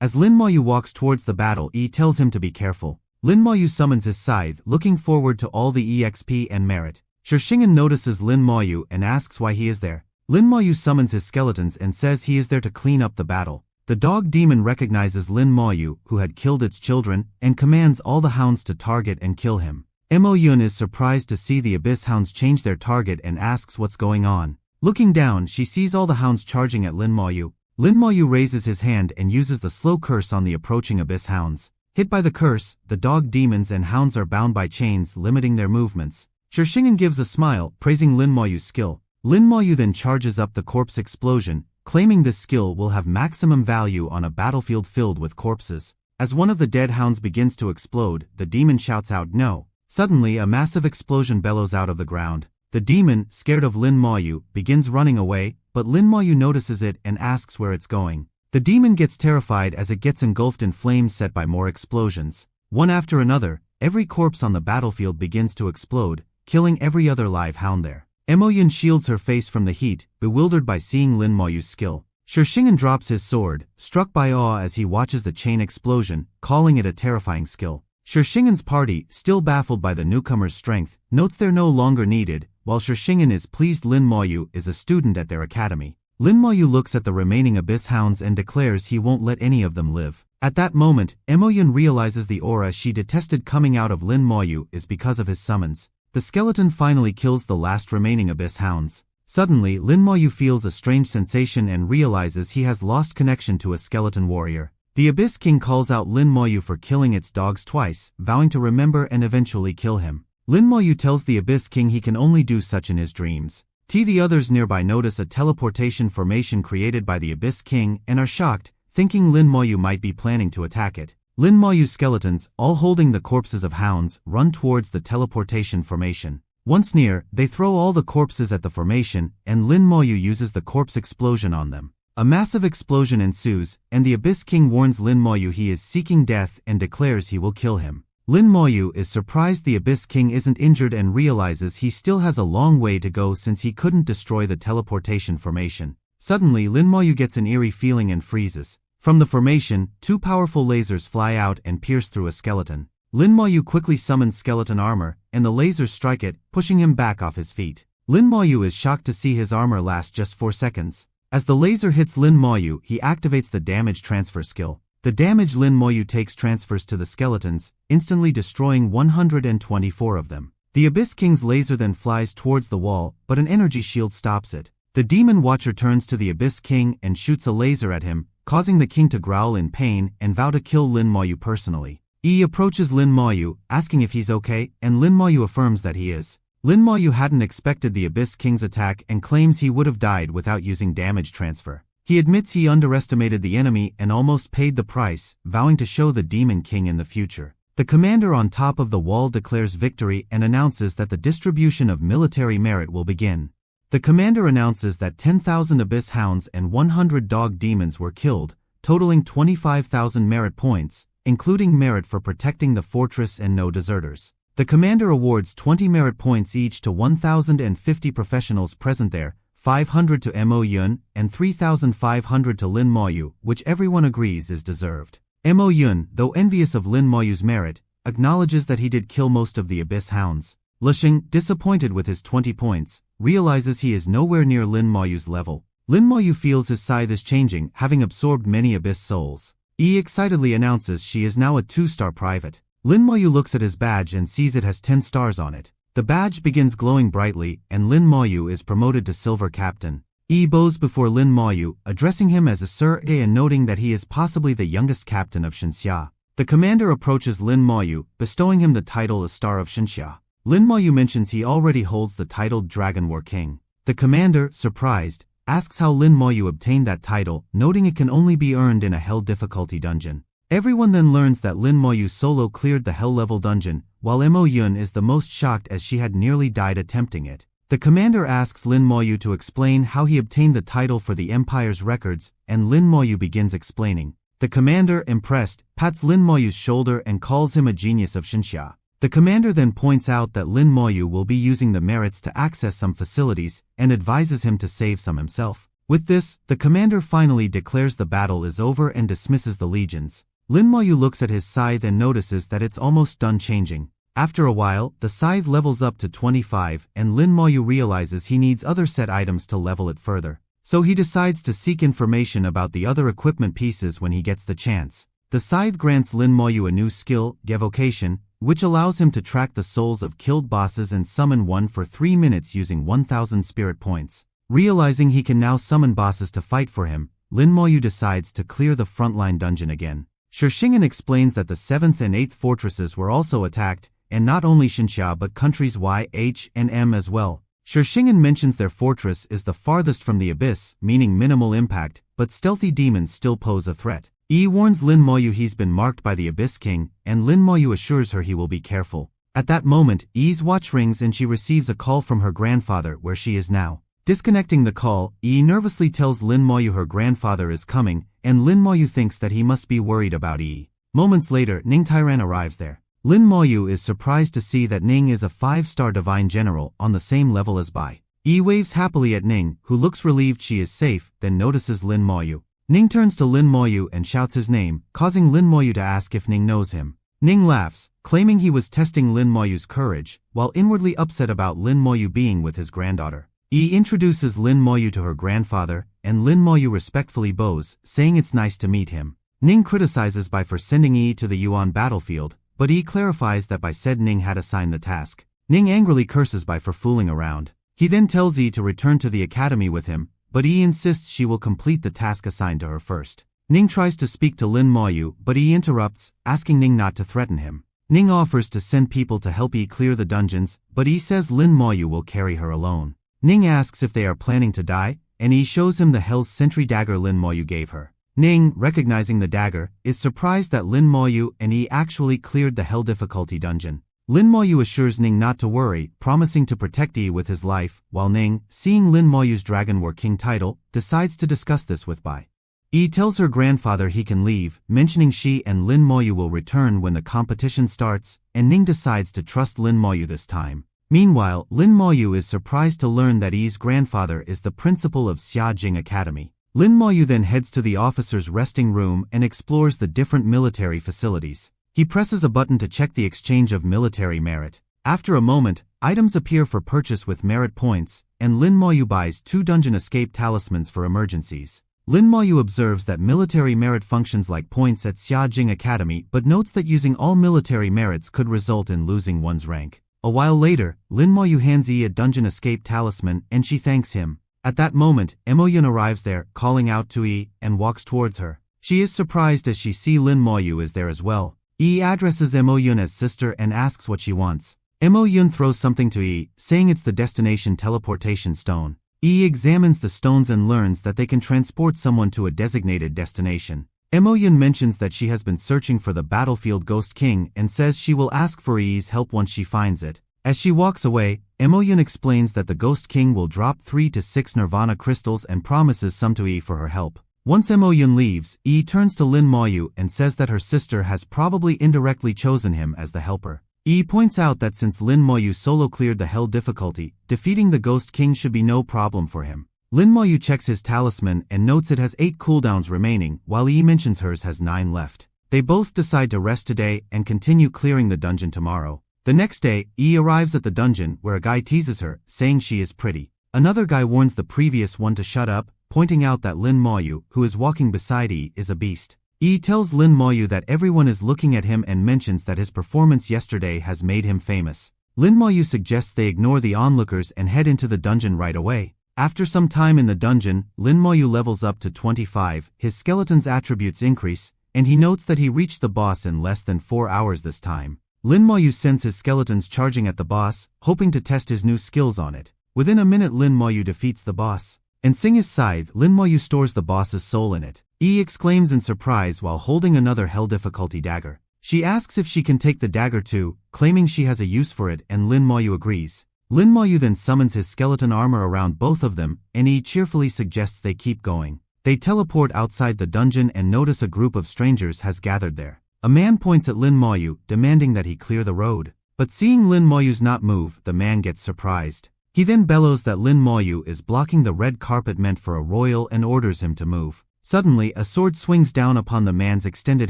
As Lin Moyu walks towards the battle, Yi tells him to be careful. Lin Moyu summons his scythe, looking forward to all the EXP and merit. Shishingen notices Lin Moyu and asks why he is there. Lin Moyu summons his skeletons and says he is there to clean up the battle. The dog demon recognizes Lin Moyu, who had killed its children, and commands all the hounds to target and kill him. Mo Yun is surprised to see the abyss hounds change their target and asks what's going on. Looking down, she sees all the hounds charging at Lin Moyu. Lin Moyu raises his hand and uses the slow curse on the approaching abyss hounds. Hit by the curse, the dog demons and hounds are bound by chains, limiting their movements. Shishingen gives a smile, praising Lin Moyu's skill. Lin Moyu then charges up the corpse explosion, claiming this skill will have maximum value on a battlefield filled with corpses. As one of the dead hounds begins to explode, the demon shouts out no. Suddenly, a massive explosion bellows out of the ground. The demon, scared of Lin Moyu, begins running away, but Lin Moyu notices it and asks where it's going. The demon gets terrified as it gets engulfed in flames set by more explosions. One after another, every corpse on the battlefield begins to explode, killing every other live hound there. Mo Yun shields her face from the heat, bewildered by seeing Lin Moyu's skill. Shishingen drops his sword, struck by awe as he watches the chain explosion, calling it a terrifying skill. Shishingen's party, still baffled by the newcomer's strength, notes they're no longer needed, while Shishingen is pleased Lin Moyu is a student at their academy. Lin Moyu looks at the remaining abyss hounds and declares he won't let any of them live. At that moment, Mo Yun realizes the aura she detested coming out of Lin Moyu is because of his summons. The skeleton finally kills the last remaining abyss hounds. Suddenly, Lin Moyu feels a strange sensation and realizes he has lost connection to a skeleton warrior. The Abyss King calls out Lin Moyu for killing its dogs twice, vowing to remember and eventually kill him. Lin Moyu tells the Abyss King he can only do such in his dreams. The others nearby notice a teleportation formation created by the Abyss King and are shocked, thinking Lin Moyu might be planning to attack it. Lin Moyu's skeletons, all holding the corpses of hounds, run towards the teleportation formation. Once near, they throw all the corpses at the formation, and Lin Moyu uses the corpse explosion on them. A massive explosion ensues, and the Abyss King warns Lin Moyu he is seeking death and declares he will kill him. Lin Moyu is surprised the Abyss King isn't injured and realizes he still has a long way to go since he couldn't destroy the teleportation formation. Suddenly, Lin Moyu gets an eerie feeling and freezes. From the formation, 2 powerful lasers fly out and pierce through a skeleton. Lin Moyu quickly summons skeleton armor, and the lasers strike it, pushing him back off his feet. Lin Moyu is shocked to see his armor last just 4 seconds. As the laser hits Lin Moyu, he activates the damage transfer skill. The damage Lin Moyu takes transfers to the skeletons, instantly destroying 124 of them. The Abyss King's laser then flies towards the wall, but an energy shield stops it. The Demon Watcher turns to the Abyss King and shoots a laser at him, causing the king to growl in pain and vow to kill Lin Moyu personally. Yi approaches Lin Moyu, asking if he's okay, and Lin Moyu affirms that he is. Lin Moyu hadn't expected the Abyss King's attack and claims he would have died without using damage transfer. He admits he underestimated the enemy and almost paid the price, vowing to show the Demon King in the future. The commander on top of the wall declares victory and announces that the distribution of military merit will begin. The commander announces that 10,000 Abyss Hounds and 100 Dog Demons were killed, totaling 25,000 merit points, including merit for protecting the fortress and no deserters. The commander awards 20 merit points each to 1,050 professionals present there, 500 to Mo Yun, and 3,500 to Lin Moyu, which everyone agrees is deserved. Mo Yun, though envious of Lin Moyu's merit, acknowledges that he did kill most of the Abyss Hounds. Lisheng, disappointed with his 20 points, realizes he is nowhere near Lin Moyu's level. Lin Moyu feels his scythe is changing, having absorbed many Abyss souls. Yi excitedly announces she is now a 2-star private. Lin Moyu looks at his badge and sees it has 10 stars on it. The badge begins glowing brightly, and Lin Moyu is promoted to Silver Captain. Yi bows before Lin Moyu, addressing him as a Sir and noting that he is possibly the youngest captain of Shenxia. The commander approaches Lin Moyu, bestowing him the title a Star of Shenxia. Lin Moyu mentions he already holds the title Dragon War King. The commander, surprised, asks how Lin Moyu obtained that title, noting it can only be earned in a Hell difficulty dungeon. Everyone then learns that Lin Moyu solo cleared the Hell-level dungeon, while Mo Yun is the most shocked as she had nearly died attempting it. The commander asks Lin Moyu to explain how he obtained the title for the Empire's records, and Lin Moyu begins explaining. The commander, impressed, pats Lin Moyu's shoulder and calls him a genius of Shenxia. The commander then points out that Lin Moyu will be using the merits to access some facilities, and advises him to save some himself. With this, the commander finally declares the battle is over and dismisses the legions. Lin Moyu looks at his scythe and notices that it's almost done changing. After a while, the scythe levels up to 25, and Lin Moyu realizes he needs other set items to level it further. So he decides to seek information about the other equipment pieces when he gets the chance. The scythe grants Lin Moyu a new skill, Evocation, which allows him to track the souls of killed bosses and summon one for 3 minutes using 1,000 spirit points. Realizing he can now summon bosses to fight for him, Lin Moyu decides to clear the frontline dungeon again. Shishingen explains that the 7th and 8th fortresses were also attacked, and not only Shenxia but countries Y, H, and M as well. Shishingen mentions their fortress is the farthest from the abyss, meaning minimal impact, but stealthy demons still pose a threat. Yi warns Lin Moyu he's been marked by the Abyss King, and Lin Moyu assures her he will be careful. At that moment, Yi's watch rings and she receives a call from her grandfather where she is now. Disconnecting the call, Yi nervously tells Lin Moyu her grandfather is coming, and Lin Moyu thinks that he must be worried about Yi. Moments later, Ning Tairan arrives there. Lin Moyu is surprised to see that Ning is a 5-star divine general on the same level as Bai. Yi waves happily at Ning, who looks relieved she is safe, then notices Lin Moyu. Ning turns to Lin Moyu and shouts his name, causing Lin Moyu to ask if Ning knows him. Ning laughs, claiming he was testing Lin Moyu's courage, while inwardly upset about Lin Moyu being with his granddaughter. Yi introduces Lin Moyu to her grandfather, and Lin Moyu respectfully bows, saying it's nice to meet him. Ning criticizes Bai for sending Yi to the Yuan battlefield, but Yi clarifies that Bai said Ning had assigned the task. Ning angrily curses Bai for fooling around. He then tells Yi to return to the academy with him, but Yi insists she will complete the task assigned to her first. Ning tries to speak to Lin Moyu, but Yi interrupts, asking Ning not to threaten him. Ning offers to send people to help Yi clear the dungeons, but Yi says Lin Moyu will carry her alone. Ning asks if they are planning to die, and Yi shows him the Hell's Sentry dagger Lin Moyu gave her. Ning, recognizing the dagger, is surprised that Lin Moyu and Yi actually cleared the Hell difficulty dungeon. Lin Moyu assures Ning not to worry, promising to protect Yi with his life, while Ning, seeing Lin Moyu's Dragon War King title, decides to discuss this with Bai. Yi tells her grandfather he can leave, mentioning she and Lin Moyu will return when the competition starts, and Ning decides to trust Lin Moyu this time. Meanwhile, Lin Moyu is surprised to learn that Yi's grandfather is the principal of Xiajing Academy. Lin Moyu then heads to the officer's resting room and explores the different military facilities. He presses a button to check the exchange of military merit. After a moment, items appear for purchase with merit points, and Lin Moyu buys 2 dungeon escape talismans for emergencies. Lin Moyu observes that military merit functions like points at Xiajing Academy but notes that using all military merits could result in losing one's rank. A while later, Lin Moyu hands Yi a dungeon escape talisman and she thanks him. At that moment, Emoyun arrives there, calling out to Yi, and walks towards her. She is surprised as she sees Lin Moyu is there as well. Yi addresses Emoyun as sister and asks what she wants. Emoyun throws something to Yi, saying it's the destination teleportation stone. Yi examines the stones and learns that they can transport someone to a designated destination. Emoyun mentions that she has been searching for the battlefield Ghost King and says she will ask for Yi's help once she finds it. As she walks away, Emoyun explains that the Ghost King will drop 3 to 6 Nirvana crystals and promises some to Yi for her help. Once Emoyun leaves, Yi turns to Lin Moyu and says that her sister has probably indirectly chosen him as the helper. Yi points out that since Lin Moyu solo cleared the Hell difficulty, defeating the Ghost King should be no problem for him. Lin Moyu checks his talisman and notes it has 8 cooldowns remaining, while Yi mentions hers has 9 left. They both decide to rest today and continue clearing the dungeon tomorrow. The next day, Yi arrives at the dungeon where a guy teases her, saying she is pretty. Another guy warns the previous one to shut up, pointing out that Lin Moyu, who is walking beside Yi, is a beast. Yi tells Lin Moyu that everyone is looking at him and mentions that his performance yesterday has made him famous. Lin Moyu suggests they ignore the onlookers and head into the dungeon right away. After some time in the dungeon, Lin Moyu levels up to 25, his skeleton's attributes increase, and he notes that he reached the boss in less than 4 hours this time. Lin Moyu sends his skeletons charging at the boss, hoping to test his new skills on it. Within a minute Lin Moyu defeats the boss. And seeing his scythe, Lin Moyu stores the boss's soul in it. Yi exclaims in surprise while holding another hell difficulty dagger. She asks if she can take the dagger too, claiming she has a use for it, and Lin Moyu agrees. Lin Moyu then summons his skeleton armor around both of them, and Yi cheerfully suggests they keep going. They teleport outside the dungeon and notice a group of strangers has gathered there. A man points at Lin Moyu, demanding that he clear the road. But seeing Lin Moyu's not move, the man gets surprised. He then bellows that Lin Moyu is blocking the red carpet meant for a royal and orders him to move. Suddenly, a sword swings down upon the man's extended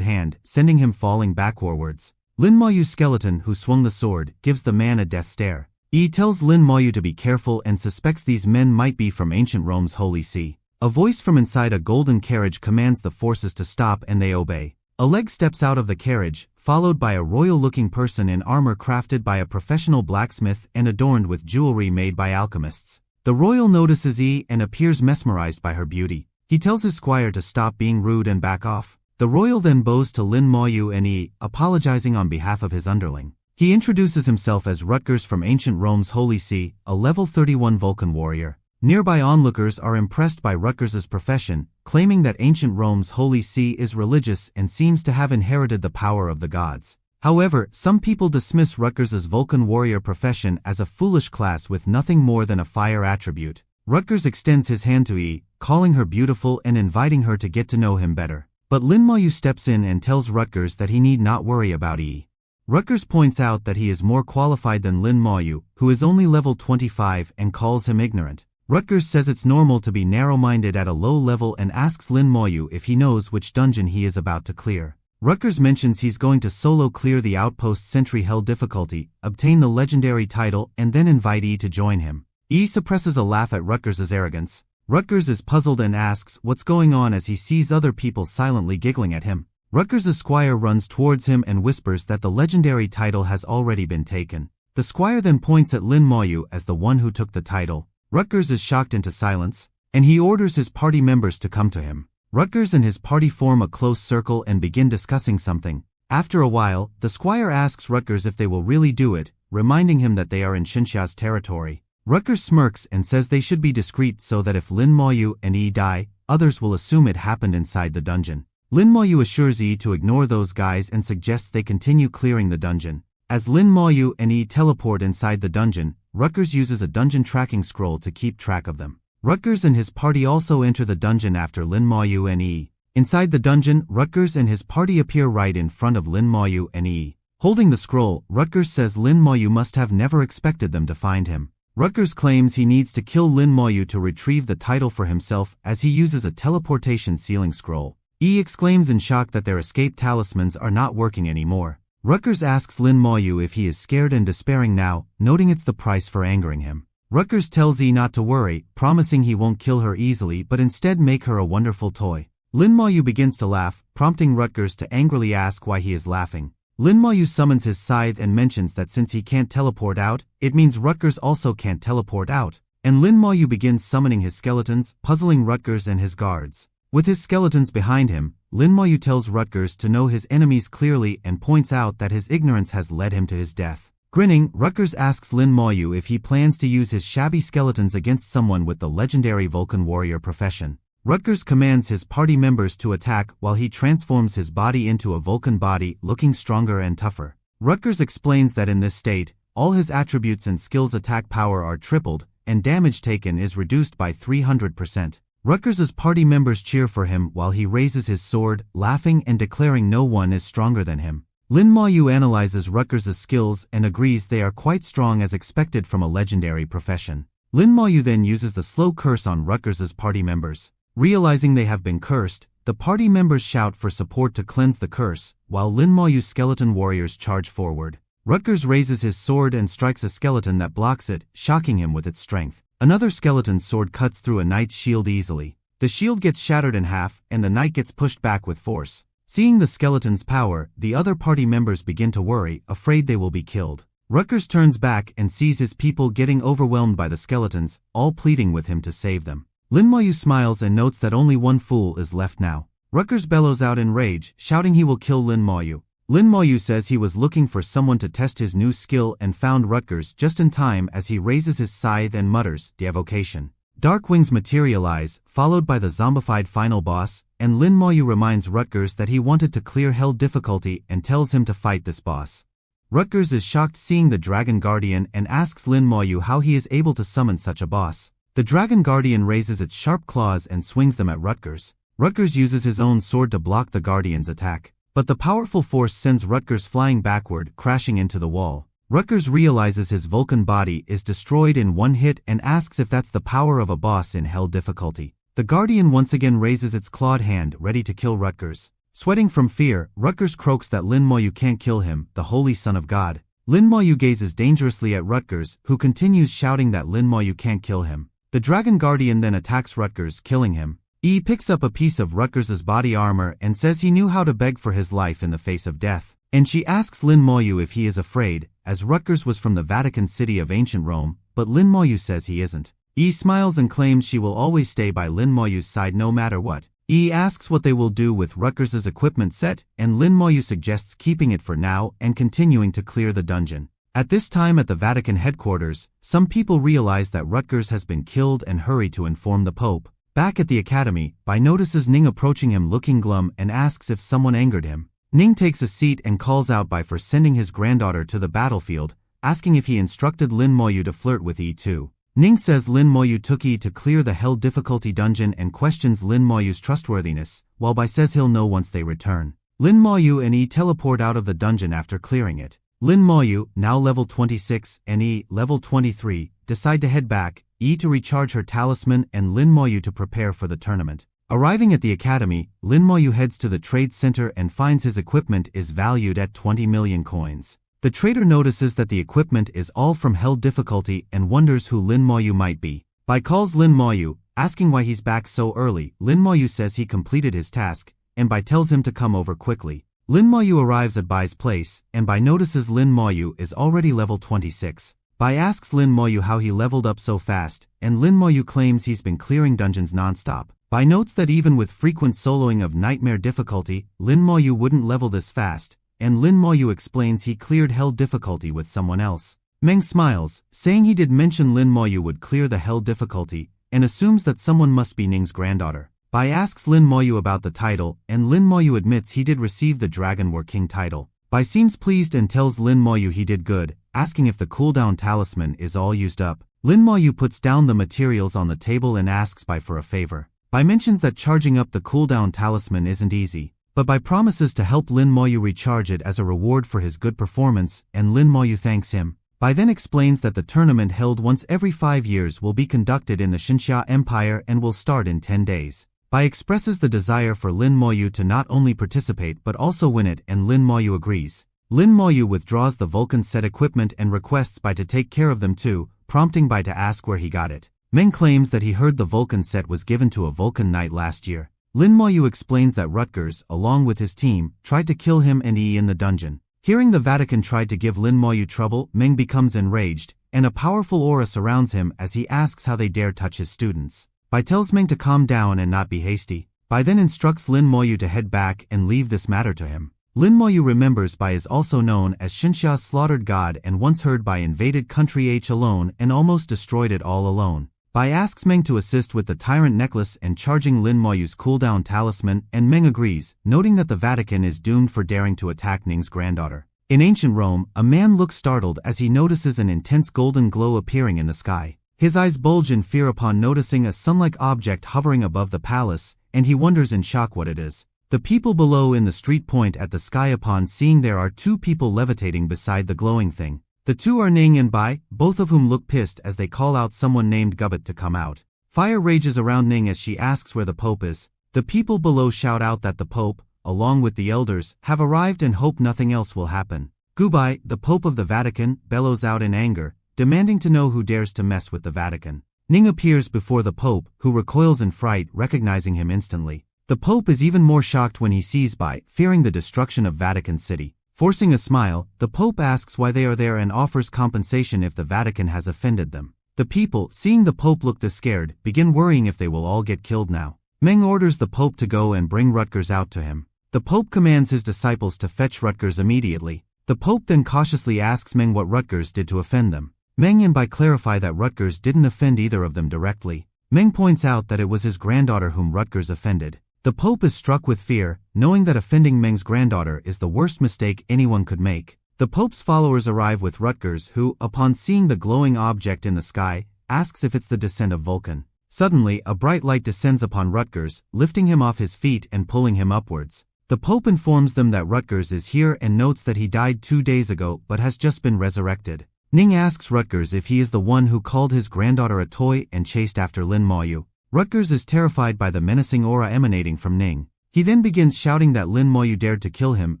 hand, sending him falling backwards. Lin Moyu's skeleton, who swung the sword, gives the man a death stare. Yi tells Lin Moyu to be careful and suspects these men might be from ancient Rome's Holy See. A voice from inside a golden carriage commands the forces to stop and they obey. A leg steps out of the carriage, followed by a royal-looking person in armor crafted by a professional blacksmith and adorned with jewelry made by alchemists. The royal notices Yi and appears mesmerized by her beauty. He tells his squire to stop being rude and back off. The royal then bows to Lin Moyu and Yi, apologizing on behalf of his underling. He introduces himself as Rutgers from ancient Rome's Holy See, a level 31 Vulcan warrior. Nearby onlookers are impressed by Rutgers's profession, claiming that ancient Rome's Holy See is religious and seems to have inherited the power of the gods. However, some people dismiss Rutgers's Vulcan warrior profession as a foolish class with nothing more than a fire attribute. Rutgers extends his hand to Yi, calling her beautiful and inviting her to get to know him better. But Lin Moyu steps in and tells Rutgers that he need not worry about Yi. Rutgers points out that he is more qualified than Lin Moyu, who is only level 25, and calls him ignorant. Rutgers says it's normal to be narrow-minded at a low level and asks Lin Moyu if he knows which dungeon he is about to clear. Rutgers mentions he's going to solo clear the outpost Sentry Hell difficulty, obtain the legendary title, and then invite Yi to join him. Yi suppresses a laugh at Rutgers's arrogance. Rutgers is puzzled and asks what's going on as he sees other people silently giggling at him. Rutgers's squire runs towards him and whispers that the legendary title has already been taken. The squire then points at Lin Moyu as the one who took the title. Rutgers is shocked into silence, and he orders his party members to come to him. Rutgers and his party form a close circle and begin discussing something. After a while, the squire asks Rutgers if they will really do it, reminding him that they are in Xinxia's territory. Rutgers smirks and says they should be discreet so that if Lin Moyu and Yi die, others will assume it happened inside the dungeon. Lin Moyu assures Yi to ignore those guys and suggests they continue clearing the dungeon. As Lin Moyu and Yi teleport inside the dungeon, Rutgers uses a dungeon tracking scroll to keep track of them. Rutgers and his party also enter the dungeon after Lin Moyu and Yi. Inside the dungeon, Rutgers and his party appear right in front of Lin Moyu and Yi. Holding the scroll, Rutgers says Lin Moyu must have never expected them to find him. Rutgers claims he needs to kill Lin Moyu to retrieve the title for himself as he uses a teleportation sealing scroll. Yi exclaims in shock that their escape talismans are not working anymore. Rutgers asks Lin Moyu if he is scared and despairing now, noting it's the price for angering him. Rutgers tells Yi not to worry, promising he won't kill her easily but instead make her a wonderful toy. Lin Moyu begins to laugh, prompting Rutgers to angrily ask why he is laughing. Lin Moyu summons his scythe and mentions that since he can't teleport out, it means Rutgers also can't teleport out. And Lin Moyu begins summoning his skeletons, puzzling Rutgers and his guards. With his skeletons behind him, Lin Moyu tells Rutgers to know his enemies clearly and points out that his ignorance has led him to his death. Grinning, Rutgers asks Lin Moyu if he plans to use his shabby skeletons against someone with the legendary Vulcan warrior profession. Rutgers commands his party members to attack while he transforms his body into a Vulcan body, looking stronger and tougher. Rutgers explains that in this state, all his attributes and skills attack power are tripled, and damage taken is reduced by 300%. Rutgers's party members cheer for him while he raises his sword, laughing and declaring no one is stronger than him. Lin Moyu analyzes Rutgers's skills and agrees they are quite strong as expected from a legendary profession. Lin Moyu then uses the slow curse on Rutgers's party members. Realizing they have been cursed, the party members shout for support to cleanse the curse, while Lin Moyu's skeleton warriors charge forward. Rutgers raises his sword and strikes a skeleton that blocks it, shocking him with its strength. Another skeleton's sword cuts through a knight's shield easily. The shield gets shattered in half, and the knight gets pushed back with force. Seeing the skeleton's power, the other party members begin to worry, afraid they will be killed. Rutgers turns back and sees his people getting overwhelmed by the skeletons, all pleading with him to save them. Lin Moyu smiles and notes that only one fool is left now. Rutgers bellows out in rage, shouting he will kill Lin Moyu. Lin Moyu says he was looking for someone to test his new skill and found Rutgers just in time as he raises his scythe and mutters, "Devocation." Dark wings materialize, followed by the zombified final boss, and Lin Moyu reminds Rutgers that he wanted to clear hell difficulty and tells him to fight this boss. Rutgers is shocked seeing the Dragon Guardian and asks Lin Moyu how he is able to summon such a boss. The Dragon Guardian raises its sharp claws and swings them at Rutgers. Rutgers uses his own sword to block the Guardian's attack, but the powerful force sends Rutgers flying backward, crashing into the wall. Rutgers realizes his Vulcan body is destroyed in one hit and asks if that's the power of a boss in hell difficulty. The Guardian once again raises its clawed hand, ready to kill Rutgers. Sweating from fear, Rutgers croaks that Lin Moyu can't kill him, the holy son of God. Lin Moyu gazes dangerously at Rutgers, who continues shouting that Lin Moyu can't kill him. The Dragon Guardian then attacks Rutgers, killing him. Yi picks up a piece of Rutgers's body armor and says he knew how to beg for his life in the face of death. And she asks Lin Moyu if he is afraid, as Rutgers was from the Vatican City of ancient Rome, but Lin Moyu says he isn't. Yi smiles and claims she will always stay by Lin Moyu's side no matter what. Yi asks what they will do with Rutgers's equipment set, and Lin Moyu suggests keeping it for now and continuing to clear the dungeon. At this time at the Vatican headquarters, some people realize that Rutgers has been killed and hurry to inform the Pope. Back at the academy, Bai notices Ning approaching him looking glum and asks if someone angered him. Ning takes a seat and calls out Bai for sending his granddaughter to the battlefield, asking if he instructed Lin Moyu to flirt with Yi too. Ning says Lin Moyu took Yi to clear the hell difficulty dungeon and questions Lin Moyu's trustworthiness, while Bai says he'll know once they return. Lin Moyu and Yi teleport out of the dungeon after clearing it. Lin Moyu, now level 26, and Yi, level 23, decide to head back, Yi to recharge her talisman and Lin Moyu to prepare for the tournament. Arriving at the academy, Lin Moyu heads to the trade center and finds his equipment is valued at 20 million coins. The trader notices that the equipment is all from hell difficulty and wonders who Lin Moyu might be. Bai calls Lin Moyu, asking why he's back so early. Lin Moyu says he completed his task, and Bai tells him to come over quickly. Lin Moyu arrives at Bai's place, and Bai notices Lin Moyu is already level 26. Bai asks Lin Moyu how he leveled up so fast, and Lin Moyu claims he's been clearing dungeons non-stop. Bai notes that even with frequent soloing of nightmare difficulty, Lin Moyu wouldn't level this fast, and Lin Moyu explains he cleared hell difficulty with someone else. Meng smiles, saying he did mention Lin Moyu would clear the hell difficulty, and assumes that someone must be Ning's granddaughter. Bai asks Lin Moyu about the title, and Lin Moyu admits he did receive the Dragon War King title. Bai seems pleased and tells Lin Moyu he did good, asking if the cooldown talisman is all used up. Lin Moyu puts down the materials on the table and asks Bai for a favor. Bai mentions that charging up the cooldown talisman isn't easy, but Bai promises to help Lin Moyu recharge it as a reward for his good performance, and Lin Moyu thanks him. Bai then explains that the tournament held once every 5 years will be conducted in the Xinxia Empire and will start in 10 days. Bai expresses the desire for Lin Moyu to not only participate but also win it, and Lin Moyu agrees. Lin Moyu withdraws the Vulcan set equipment and requests Bai to take care of them too, prompting Bai to ask where he got it. Meng claims that he heard the Vulcan set was given to a Vulcan knight last year. Lin Moyu explains that Rutgers, along with his team, tried to kill him and Yi in the dungeon. Hearing the Vatican tried to give Lin Moyu trouble, Meng becomes enraged, and a powerful aura surrounds him as he asks how they dare touch his students. Bai tells Meng to calm down and not be hasty. Bai then instructs Lin Moyu to head back and leave this matter to him. Lin Moyu remembers Bai is also known as Xinxia's slaughtered god and once heard Bai invaded country H alone and almost destroyed it all alone. Bai asks Meng to assist with the Tyrant Necklace and charging Lin Moyu's cooldown talisman, and Meng agrees, noting that the Vatican is doomed for daring to attack Ning's granddaughter. In ancient Rome, a man looks startled as he notices an intense golden glow appearing in the sky. His eyes bulge in fear upon noticing a sun-like object hovering above the palace, and he wonders in shock what it is. The people below in the street point at the sky upon seeing there are two people levitating beside the glowing thing. The two are Ning and Bai, both of whom look pissed as they call out someone named Gubbit to come out. Fire rages around Ning as she asks where the Pope is. The people below shout out that the Pope, along with the elders, have arrived and hope nothing else will happen. Gubai, the Pope of the Vatican, bellows out in anger, demanding to know who dares to mess with the Vatican. Ning appears before the Pope, who recoils in fright, recognizing him instantly. The Pope is even more shocked when he sees Bai, fearing the destruction of Vatican City. Forcing a smile, the Pope asks why they are there and offers compensation if the Vatican has offended them. The people, seeing the Pope look this scared, begin worrying if they will all get killed now. Meng orders the Pope to go and bring Rutgers out to him. The Pope commands his disciples to fetch Rutgers immediately. The Pope then cautiously asks Meng what Rutgers did to offend them. Meng and Bai clarify that Rutgers didn't offend either of them directly. Meng points out that it was his granddaughter whom Rutgers offended. The Pope is struck with fear, knowing that offending Meng's granddaughter is the worst mistake anyone could make. The Pope's followers arrive with Rutgers who, upon seeing the glowing object in the sky, asks if it's the descent of Vulcan. Suddenly, a bright light descends upon Rutgers, lifting him off his feet and pulling him upwards. The Pope informs them that Rutgers is here and notes that he died 2 days ago but has just been resurrected. Ning asks Rutgers if he is the one who called his granddaughter a toy and chased after Lin Moyu. Rutgers is terrified by the menacing aura emanating from Ning. He then begins shouting that Lin Moyu dared to kill him,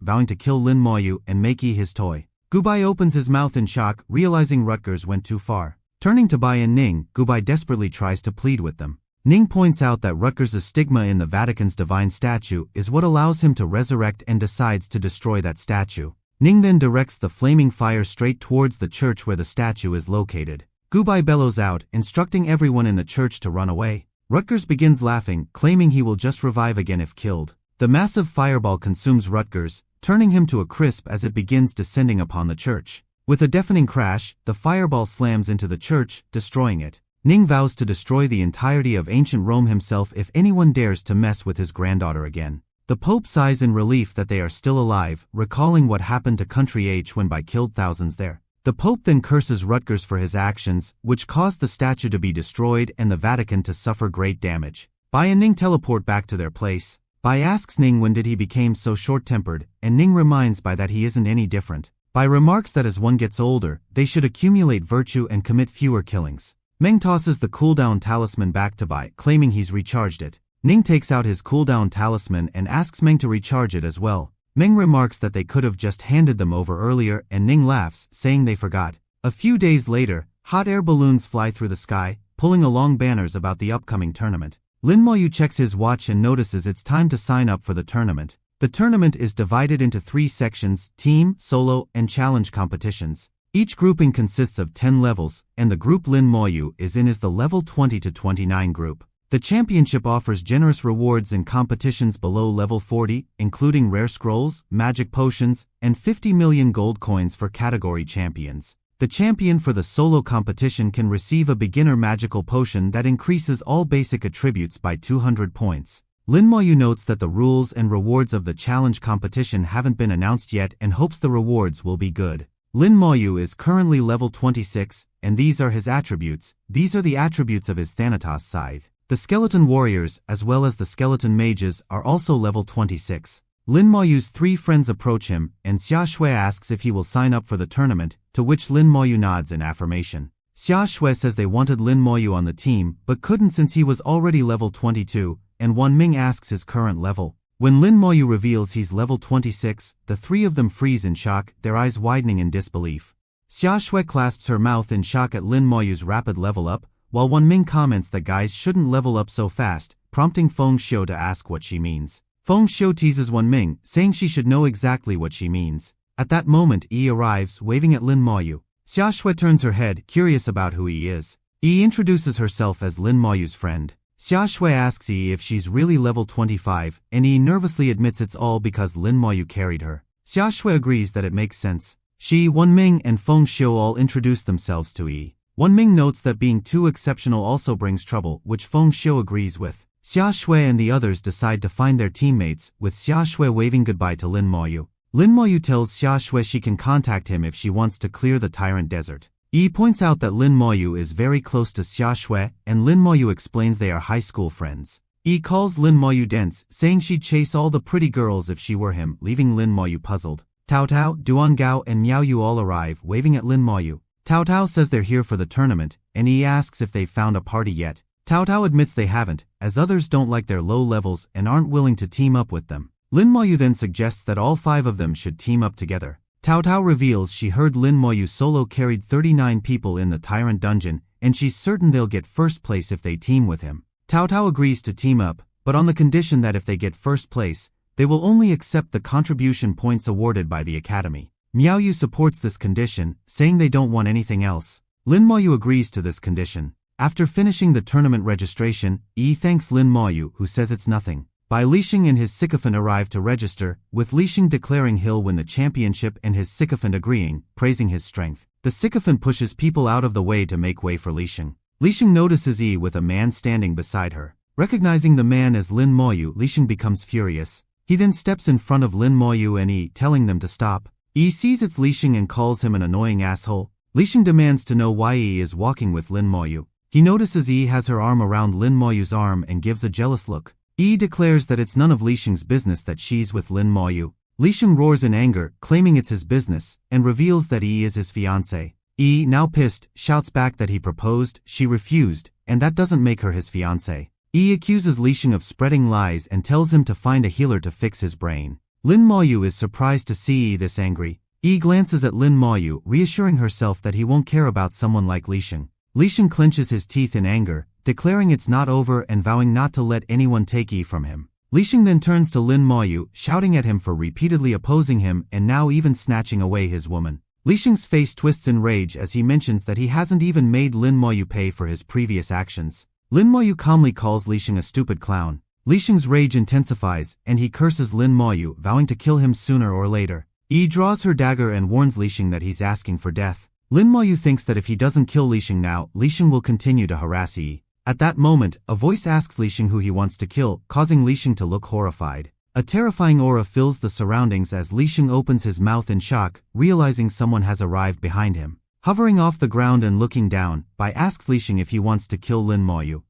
vowing to kill Lin Moyu and make Yi his toy. Gubai opens his mouth in shock, realizing Rutgers went too far. Turning to Bai and Ning, Gubai desperately tries to plead with them. Ning points out that Rutgers' stigma in the Vatican's divine statue is what allows him to resurrect and decides to destroy that statue. Ning then directs the flaming fire straight towards the church where the statue is located. Gubai bellows out, instructing everyone in the church to run away. Rutgers begins laughing, claiming he will just revive again if killed. The massive fireball consumes Rutgers, turning him to a crisp as it begins descending upon the church. With a deafening crash, the fireball slams into the church, destroying it. Ning vows to destroy the entirety of ancient Rome himself if anyone dares to mess with his granddaughter again. The Pope sighs in relief that they are still alive, recalling what happened to Country H when Bai killed thousands there. The Pope then curses Rutgers for his actions, which caused the statue to be destroyed and the Vatican to suffer great damage. Bai and Ning teleport back to their place. Bai asks Ning when did he become so short-tempered, and Ning reminds Bai that he isn't any different. Bai remarks that as one gets older, they should accumulate virtue and commit fewer killings. Meng tosses the cooldown talisman back to Bai, claiming he's recharged it. Ning takes out his cooldown talisman and asks Meng to recharge it as well. Meng remarks that they could have just handed them over earlier and Ning laughs, saying they forgot. A few days later, hot air balloons fly through the sky, pulling along banners about the upcoming tournament. Lin Moyu checks his watch and notices it's time to sign up for the tournament. The tournament is divided into 3 sections: team, solo, and challenge competitions. Each grouping consists of 10 levels, and the group Lin Moyu is in is the level 20 to 29 group. The championship offers generous rewards in competitions below level 40, including rare scrolls, magic potions, and 50 million gold coins for category champions. The champion for the solo competition can receive a beginner magical potion that increases all basic attributes by 200 points. Lin Moyu notes that the rules and rewards of the challenge competition haven't been announced yet and hopes the rewards will be good. Lin Moyu is currently level 26, and these are his attributes. These are the attributes of his Thanatos scythe. The skeleton warriors, as well as the skeleton mages, are also level 26. Lin Moyu's 3 friends approach him, and Xia Shui asks if he will sign up for the tournament, to which Lin Moyu nods in affirmation. Xia Shui says they wanted Lin Moyu on the team, but couldn't since he was already level 22, and Wan Ming asks his current level. When Lin Moyu reveals he's level 26, the three of them freeze in shock, their eyes widening in disbelief. Xia Shui clasps her mouth in shock at Lin Moyu's rapid level up, while Wenming comments that guys shouldn't level up so fast, prompting Feng Xiu to ask what she means. Feng Xiu teases Wenming, saying she should know exactly what she means. At that moment, Yi arrives, waving at Lin Moyu. Xia Shui turns her head, curious about who Yi is. Yi introduces herself as Lin Moyu's friend. Xia Shui asks Yi if she's really level 25, and Yi nervously admits it's all because Lin Moyu carried her. Xia Shui agrees that it makes sense. She, Wenming, and Feng Xiu all introduce themselves to Yi. Wenming notes that being too exceptional also brings trouble, which Feng Xiu agrees with. Xia Shui and the others decide to find their teammates, with Xia Shui waving goodbye to Lin Moyu. Lin Moyu tells Xia Shui she can contact him if she wants to clear the Tyrant Desert. Yi points out that Lin Moyu is very close to Xia Shui, and Lin Moyu explains they are high school friends. Yi calls Lin Moyu dense, saying she'd chase all the pretty girls if she were him, leaving Lin Moyu puzzled. Tao Tao, Duan Gao, and Miao Yu all arrive, waving at Lin Moyu. Tao Tao says they're here for the tournament, and Yi asks if they've found a party yet. Tao Tao admits they haven't, as others don't like their low levels and aren't willing to team up with them. Lin Moyu then suggests that all 5 of them should team up together. Tao Tao reveals she heard Lin Moyu solo carried 39 people in the Tyrant Dungeon, and she's certain they'll get first place if they team with him. Tao Tao agrees to team up, but on the condition that if they get first place, they will only accept the contribution points awarded by the Academy. Miao Yu supports this condition, saying they don't want anything else. Lin Moyu agrees to this condition. After finishing the tournament registration, Yi thanks Lin Moyu, who says it's nothing. Bai Lixing and his sycophant arrive to register, with Lixing declaring he'll win the championship and his sycophant agreeing, praising his strength. The sycophant pushes people out of the way to make way for Lixing. Lixing notices Yi with a man standing beside her. Recognizing the man as Lin Moyu, Lixing becomes furious. He then steps in front of Lin Moyu and Yi, telling them to stop. Yi sees it's Lixing and calls him an annoying asshole. Lixing demands to know why Yi is walking with Lin Moyu. He notices Yi has her arm around Lin Moyu's arm and gives a jealous look. Yi declares that it's none of Lixing's business that she's with Lin Moyu. Lixing roars in anger, claiming it's his business, and reveals that Yi is his fiancé. Yi, now pissed, shouts back that he proposed, she refused, and that doesn't make her his fiancé. Yi accuses Lixing of spreading lies and tells him to find a healer to fix his brain. Lin Moyu is surprised to see Yi this angry. Yi glances at Lin Moyu, reassuring herself that he won't care about someone like Lixing. Lixing clenches his teeth in anger, declaring it's not over and vowing not to let anyone take Yi from him. Lixing then turns to Lin Moyu, shouting at him for repeatedly opposing him and now even snatching away his woman. Lixing's face twists in rage as he mentions that he hasn't even made Lin Moyu pay for his previous actions. Lin Moyu calmly calls Lixing a stupid clown. Lixing's rage intensifies, and he curses Lin Moyu, vowing to kill him sooner or later. Yi draws her dagger and warns Lixing that he's asking for death. Lin Moyu thinks that if he doesn't kill Lixing now, Lixing will continue to harass Yi. At that moment, a voice asks Lixing who he wants to kill, causing Lixing to look horrified. A terrifying aura fills the surroundings as Lixing opens his mouth in shock, realizing someone has arrived behind him. Hovering off the ground and looking down, Bai asks Lixing if he wants to kill Lin Moyu.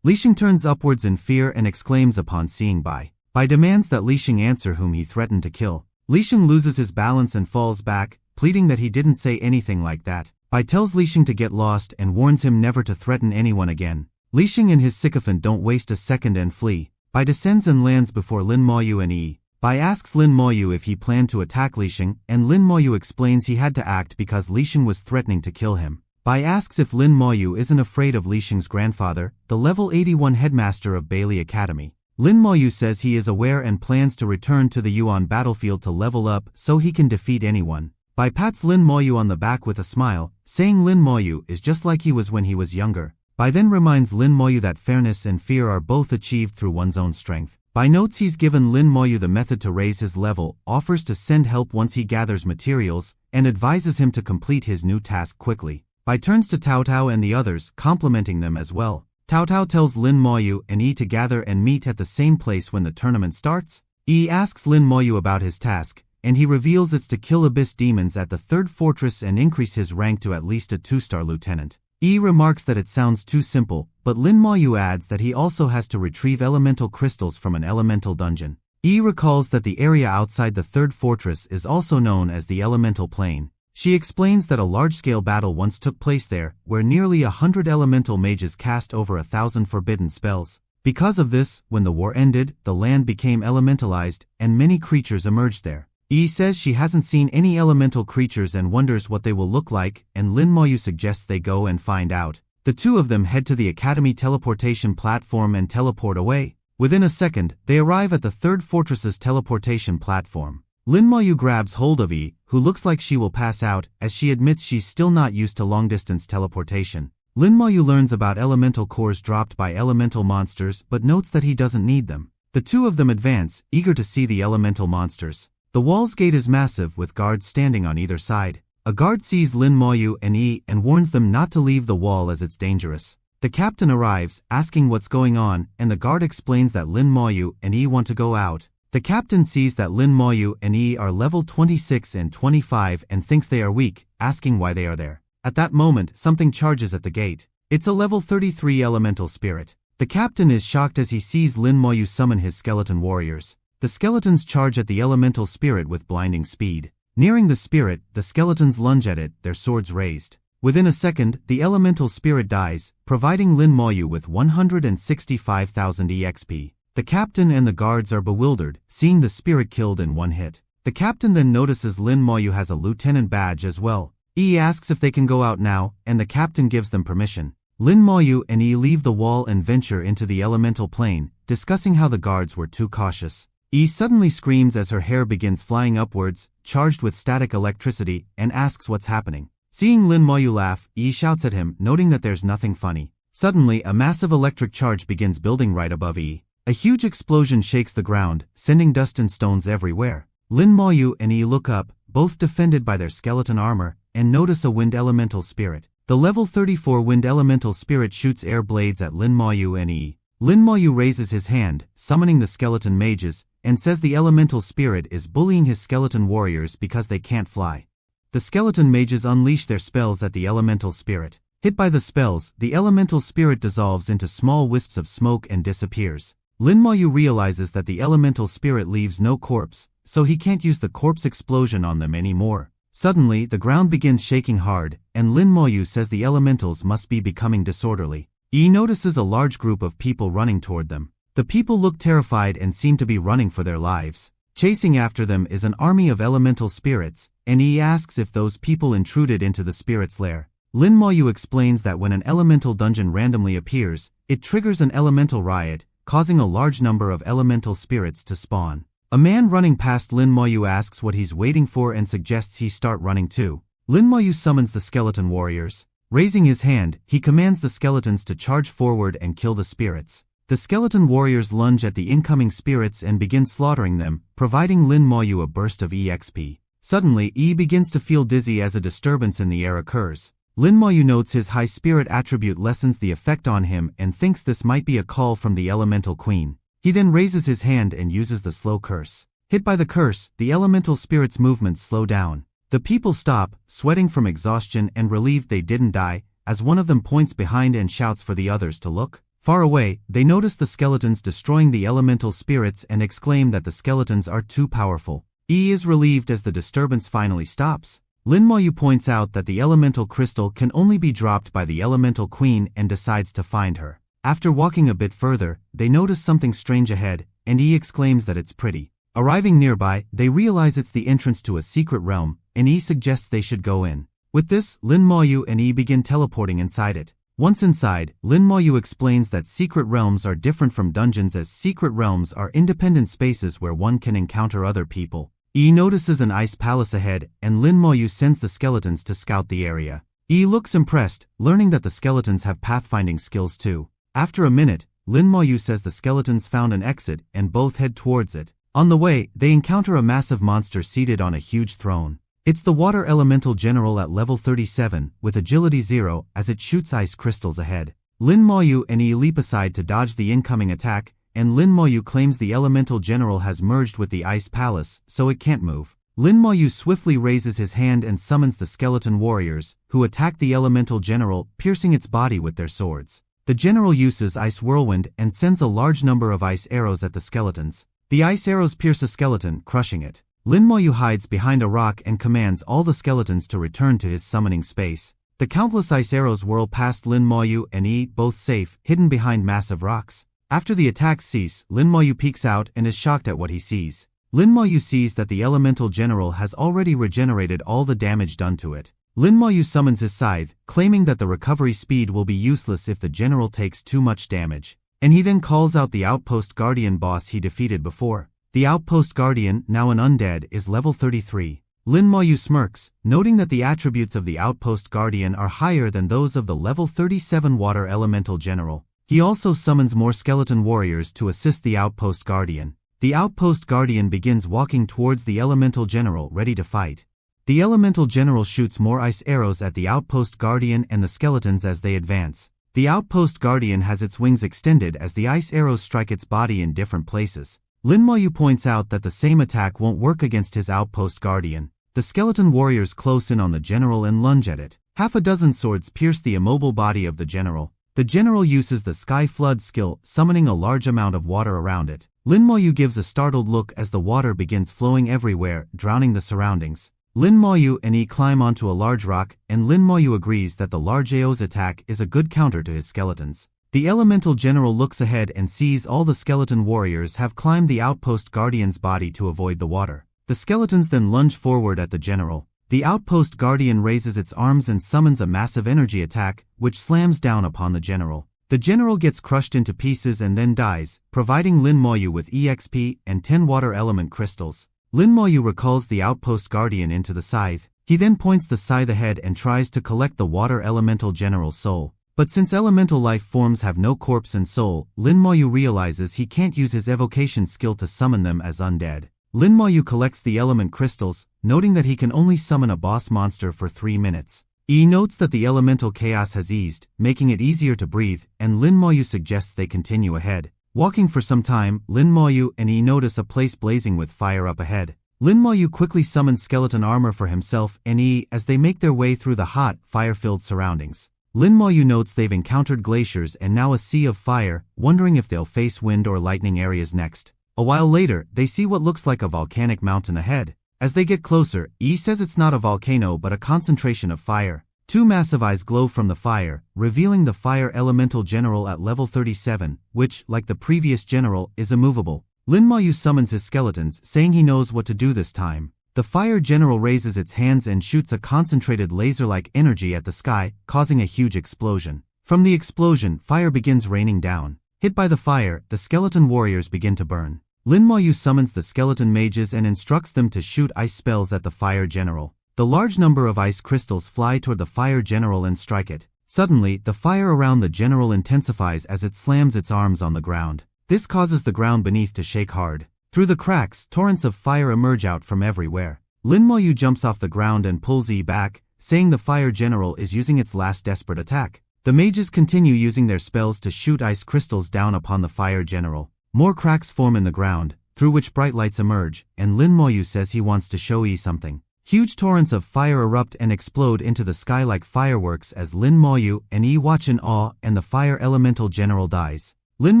Lixing turns upwards in fear and exclaims upon seeing Bai. Bai demands that Lixing answer whom he threatened to kill. Lixing loses his balance and falls back, pleading that he didn't say anything like that. Bai tells Lixing to get lost and warns him never to threaten anyone again. Lixing and his sycophant don't waste a second and flee. Bai descends and lands before Lin Moyu and Yi. Bai asks Lin Moyu if he planned to attack Lixing, and Lin Moyu explains he had to act because Lixing was threatening to kill him. Bai asks if Lin Moyu isn't afraid of Lixing's grandfather, the level 81 headmaster of Bailey Academy. Lin Moyu says he is aware and plans to return to the Yuan battlefield to level up so he can defeat anyone. Bai pats Lin Moyu on the back with a smile, saying Lin Moyu is just like he was when he was younger. Bai then reminds Lin Moyu that fairness and fear are both achieved through one's own strength. Bai notes he's given Lin Moyu the method to raise his level, offers to send help once he gathers materials, and advises him to complete his new task quickly. Bai turns to Tao Tao and the others, complimenting them as well. Tao Tao tells Lin Moyu and Yi to gather and meet at the same place when the tournament starts. Yi asks Lin Moyu about his task, and he reveals it's to kill abyss demons at the 3rd fortress and increase his rank to at least a 2-star lieutenant. Yi remarks that it sounds too simple, but Lin Moyu adds that he also has to retrieve elemental crystals from an elemental dungeon. Yi recalls that the area outside the 3rd fortress is also known as the Elemental Plain. She explains that a large-scale battle once took place there, where nearly 100 elemental mages cast over 1,000 forbidden spells. Because of this, when the war ended, the land became elementalized, and many creatures emerged there. Yi says she hasn't seen any elemental creatures and wonders what they will look like, and Lin Moyu suggests they go and find out. The two of them head to the Academy teleportation platform and teleport away. Within a second, they arrive at the third fortress's teleportation platform. Lin Moyu grabs hold of Yi, who looks like she will pass out, as she admits she's still not used to long-distance teleportation. Lin Moyu learns about elemental cores dropped by elemental monsters but notes that he doesn't need them. The two of them advance, eager to see the elemental monsters. The wall's gate is massive with guards standing on either side. A guard sees Lin Moyu and Yi and warns them not to leave the wall as it's dangerous. The captain arrives, asking what's going on, and the guard explains that Lin Moyu and Yi want to go out. The captain sees that Lin Moyu and Yi are level 26 and 25 and thinks they are weak, asking why they are there. At that moment, something charges at the gate. It's a level 33 elemental spirit. The captain is shocked as he sees Lin Moyu summon his skeleton warriors. The skeletons charge at the elemental spirit with blinding speed. Nearing the spirit, the skeletons lunge at it, their swords raised. Within a second, the elemental spirit dies, providing Lin Moyu with 165,000 EXP. The captain and the guards are bewildered, seeing the spirit killed in one hit. The captain then notices Lin Moyu has a lieutenant badge as well. Yi asks if they can go out now, and the captain gives them permission. Lin Moyu and Yi leave the wall and venture into the elemental plane, discussing how the guards were too cautious. Yi suddenly screams as her hair begins flying upwards, charged with static electricity, and asks what's happening. Seeing Lin Moyu laugh, Yi shouts at him, noting that there's nothing funny. Suddenly, a massive electric charge begins building right above Yi. A huge explosion shakes the ground, sending dust and stones everywhere. Lin Moyu and Yi look up, both defended by their skeleton armor, and notice a wind elemental spirit. The level 34 wind elemental spirit shoots air blades at Lin Moyu and Yi. Lin Moyu raises his hand, summoning the skeleton mages, and says the elemental spirit is bullying his skeleton warriors because they can't fly. The skeleton mages unleash their spells at the elemental spirit. Hit by the spells, the elemental spirit dissolves into small wisps of smoke and disappears. Lin Moyu realizes that the elemental spirit leaves no corpse, so he can't use the corpse explosion on them anymore. Suddenly, the ground begins shaking hard, and Lin Moyu says the elementals must be becoming disorderly. Yi notices a large group of people running toward them. The people look terrified and seem to be running for their lives. Chasing after them is an army of elemental spirits, and Yi asks if those people intruded into the spirit's lair. Lin Moyu explains that when an elemental dungeon randomly appears, it triggers an elemental riot, causing a large number of elemental spirits to spawn. A man running past Lin Moyu asks what he's waiting for and suggests he start running too. Lin Moyu summons the skeleton warriors. Raising his hand, he commands the skeletons to charge forward and kill the spirits. The skeleton warriors lunge at the incoming spirits and begin slaughtering them, providing Lin Moyu a burst of EXP. Suddenly, Yi begins to feel dizzy as a disturbance in the air occurs. Lin Moyu notes his high spirit attribute lessens the effect on him and thinks this might be a call from the elemental queen. He then raises his hand and uses the slow curse. Hit by the curse, the elemental spirit's movements slow down. The people stop, sweating from exhaustion and relieved they didn't die, as one of them points behind and shouts for the others to look. Far away, they notice the skeletons destroying the elemental spirits and exclaim that the skeletons are too powerful. Yi is relieved as the disturbance finally stops. Lin Moyu points out that the elemental crystal can only be dropped by the elemental queen and decides to find her. After walking a bit further, they notice something strange ahead, and Yi exclaims that it's pretty. Arriving nearby, they realize it's the entrance to a secret realm, and Yi suggests they should go in. With this, Lin Moyu and Yi begin teleporting inside it. Once inside, Lin Moyu explains that secret realms are different from dungeons as secret realms are independent spaces where one can encounter other people. Yi notices an ice palace ahead, and Lin Moyu sends the skeletons to scout the area. Yi looks impressed, learning that the skeletons have pathfinding skills too. After a minute, Lin Moyu says the skeletons found an exit and both head towards it. On the way, they encounter a massive monster seated on a huge throne. It's the water elemental general at level 37, with agility 0, as it shoots ice crystals ahead. Lin Moyu and Yi leap aside to dodge the incoming attack, and Lin Moyu claims the elemental general has merged with the ice palace, so it can't move. Lin Moyu swiftly raises his hand and summons the skeleton warriors, who attack the elemental general, piercing its body with their swords. The general uses ice whirlwind and sends a large number of ice arrows at the skeletons. The ice arrows pierce a skeleton, crushing it. Lin Moyu hides behind a rock and commands all the skeletons to return to his summoning space. The countless ice arrows whirl past Lin Moyu and Yi, both safe, hidden behind massive rocks. After the attacks cease, Lin Moyu peeks out and is shocked at what he sees. Lin Moyu sees that the elemental general has already regenerated all the damage done to it. Lin Moyu summons his scythe, claiming that the recovery speed will be useless if the general takes too much damage. And he then calls out the Outpost Guardian boss he defeated before. The Outpost Guardian, now an undead, is level 33. Lin Moyu smirks, noting that the attributes of the Outpost Guardian are higher than those of the level 37 Water Elemental General. He also summons more skeleton warriors to assist the Outpost Guardian. The Outpost Guardian begins walking towards the Elemental General, ready to fight. The Elemental General shoots more ice arrows at the Outpost Guardian and the skeletons as they advance. The Outpost Guardian has its wings extended as the ice arrows strike its body in different places. Lin Moyu points out that the same attack won't work against his Outpost Guardian. The skeleton warriors close in on the general and lunge at it. Half a dozen swords pierce the immobile body of the general. The general uses the Sky Flood skill, summoning a large amount of water around it. Lin Moyu gives a startled look as the water begins flowing everywhere, drowning the surroundings. Lin Moyu and Yi climb onto a large rock, and Lin Moyu agrees that the large AO's attack is a good counter to his skeletons. The elemental general looks ahead and sees all the skeleton warriors have climbed the Outpost Guardian's body to avoid the water. The skeletons then lunge forward at the general. The Outpost Guardian raises its arms and summons a massive energy attack, which slams down upon the general. The general gets crushed into pieces and then dies, providing Lin Moyu with EXP and 10 water element crystals. Lin Moyu recalls the Outpost Guardian into the scythe. He then points the scythe ahead and tries to collect the water elemental general's soul. But since elemental life forms have no corpse and soul, Lin Moyu realizes he can't use his evocation skill to summon them as undead. Lin Moyu collects the element crystals, noting that he can only summon a boss monster for 3 minutes. Yi notes that the elemental chaos has eased, making it easier to breathe, and Lin Moyu suggests they continue ahead. Walking for some time, Lin Moyu and Yi notice a place blazing with fire up ahead. Lin Moyu quickly summons skeleton armor for himself and Yi as they make their way through the hot, fire-filled surroundings. Lin Moyu notes they've encountered glaciers and now a sea of fire, wondering if they'll face wind or lightning areas next. A while later, they see what looks like a volcanic mountain ahead. As they get closer, Yi says it's not a volcano but a concentration of fire. Two massive eyes glow from the fire, revealing the Fire Elemental General at level 37, which, like the previous general, is immovable. Lin Moyu summons his skeletons, saying he knows what to do this time. The Fire General raises its hands and shoots a concentrated laser-like energy at the sky, causing a huge explosion. From the explosion, fire begins raining down. Hit by the fire, the skeleton warriors begin to burn. Lin Moyu summons the skeleton mages and instructs them to shoot ice spells at the Fire General. The large number of ice crystals fly toward the Fire General and strike it. Suddenly, the fire around the general intensifies as it slams its arms on the ground. This causes the ground beneath to shake hard. Through the cracks, torrents of fire emerge out from everywhere. Lin Moyu jumps off the ground and pulls Yi back, saying the Fire General is using its last desperate attack. The mages continue using their spells to shoot ice crystals down upon the Fire General. More cracks form in the ground, through which bright lights emerge, and Lin Moyu says he wants to show Yi something. Huge torrents of fire erupt and explode into the sky like fireworks as Lin Moyu and Yi watch in awe and the Fire Elemental General dies. Lin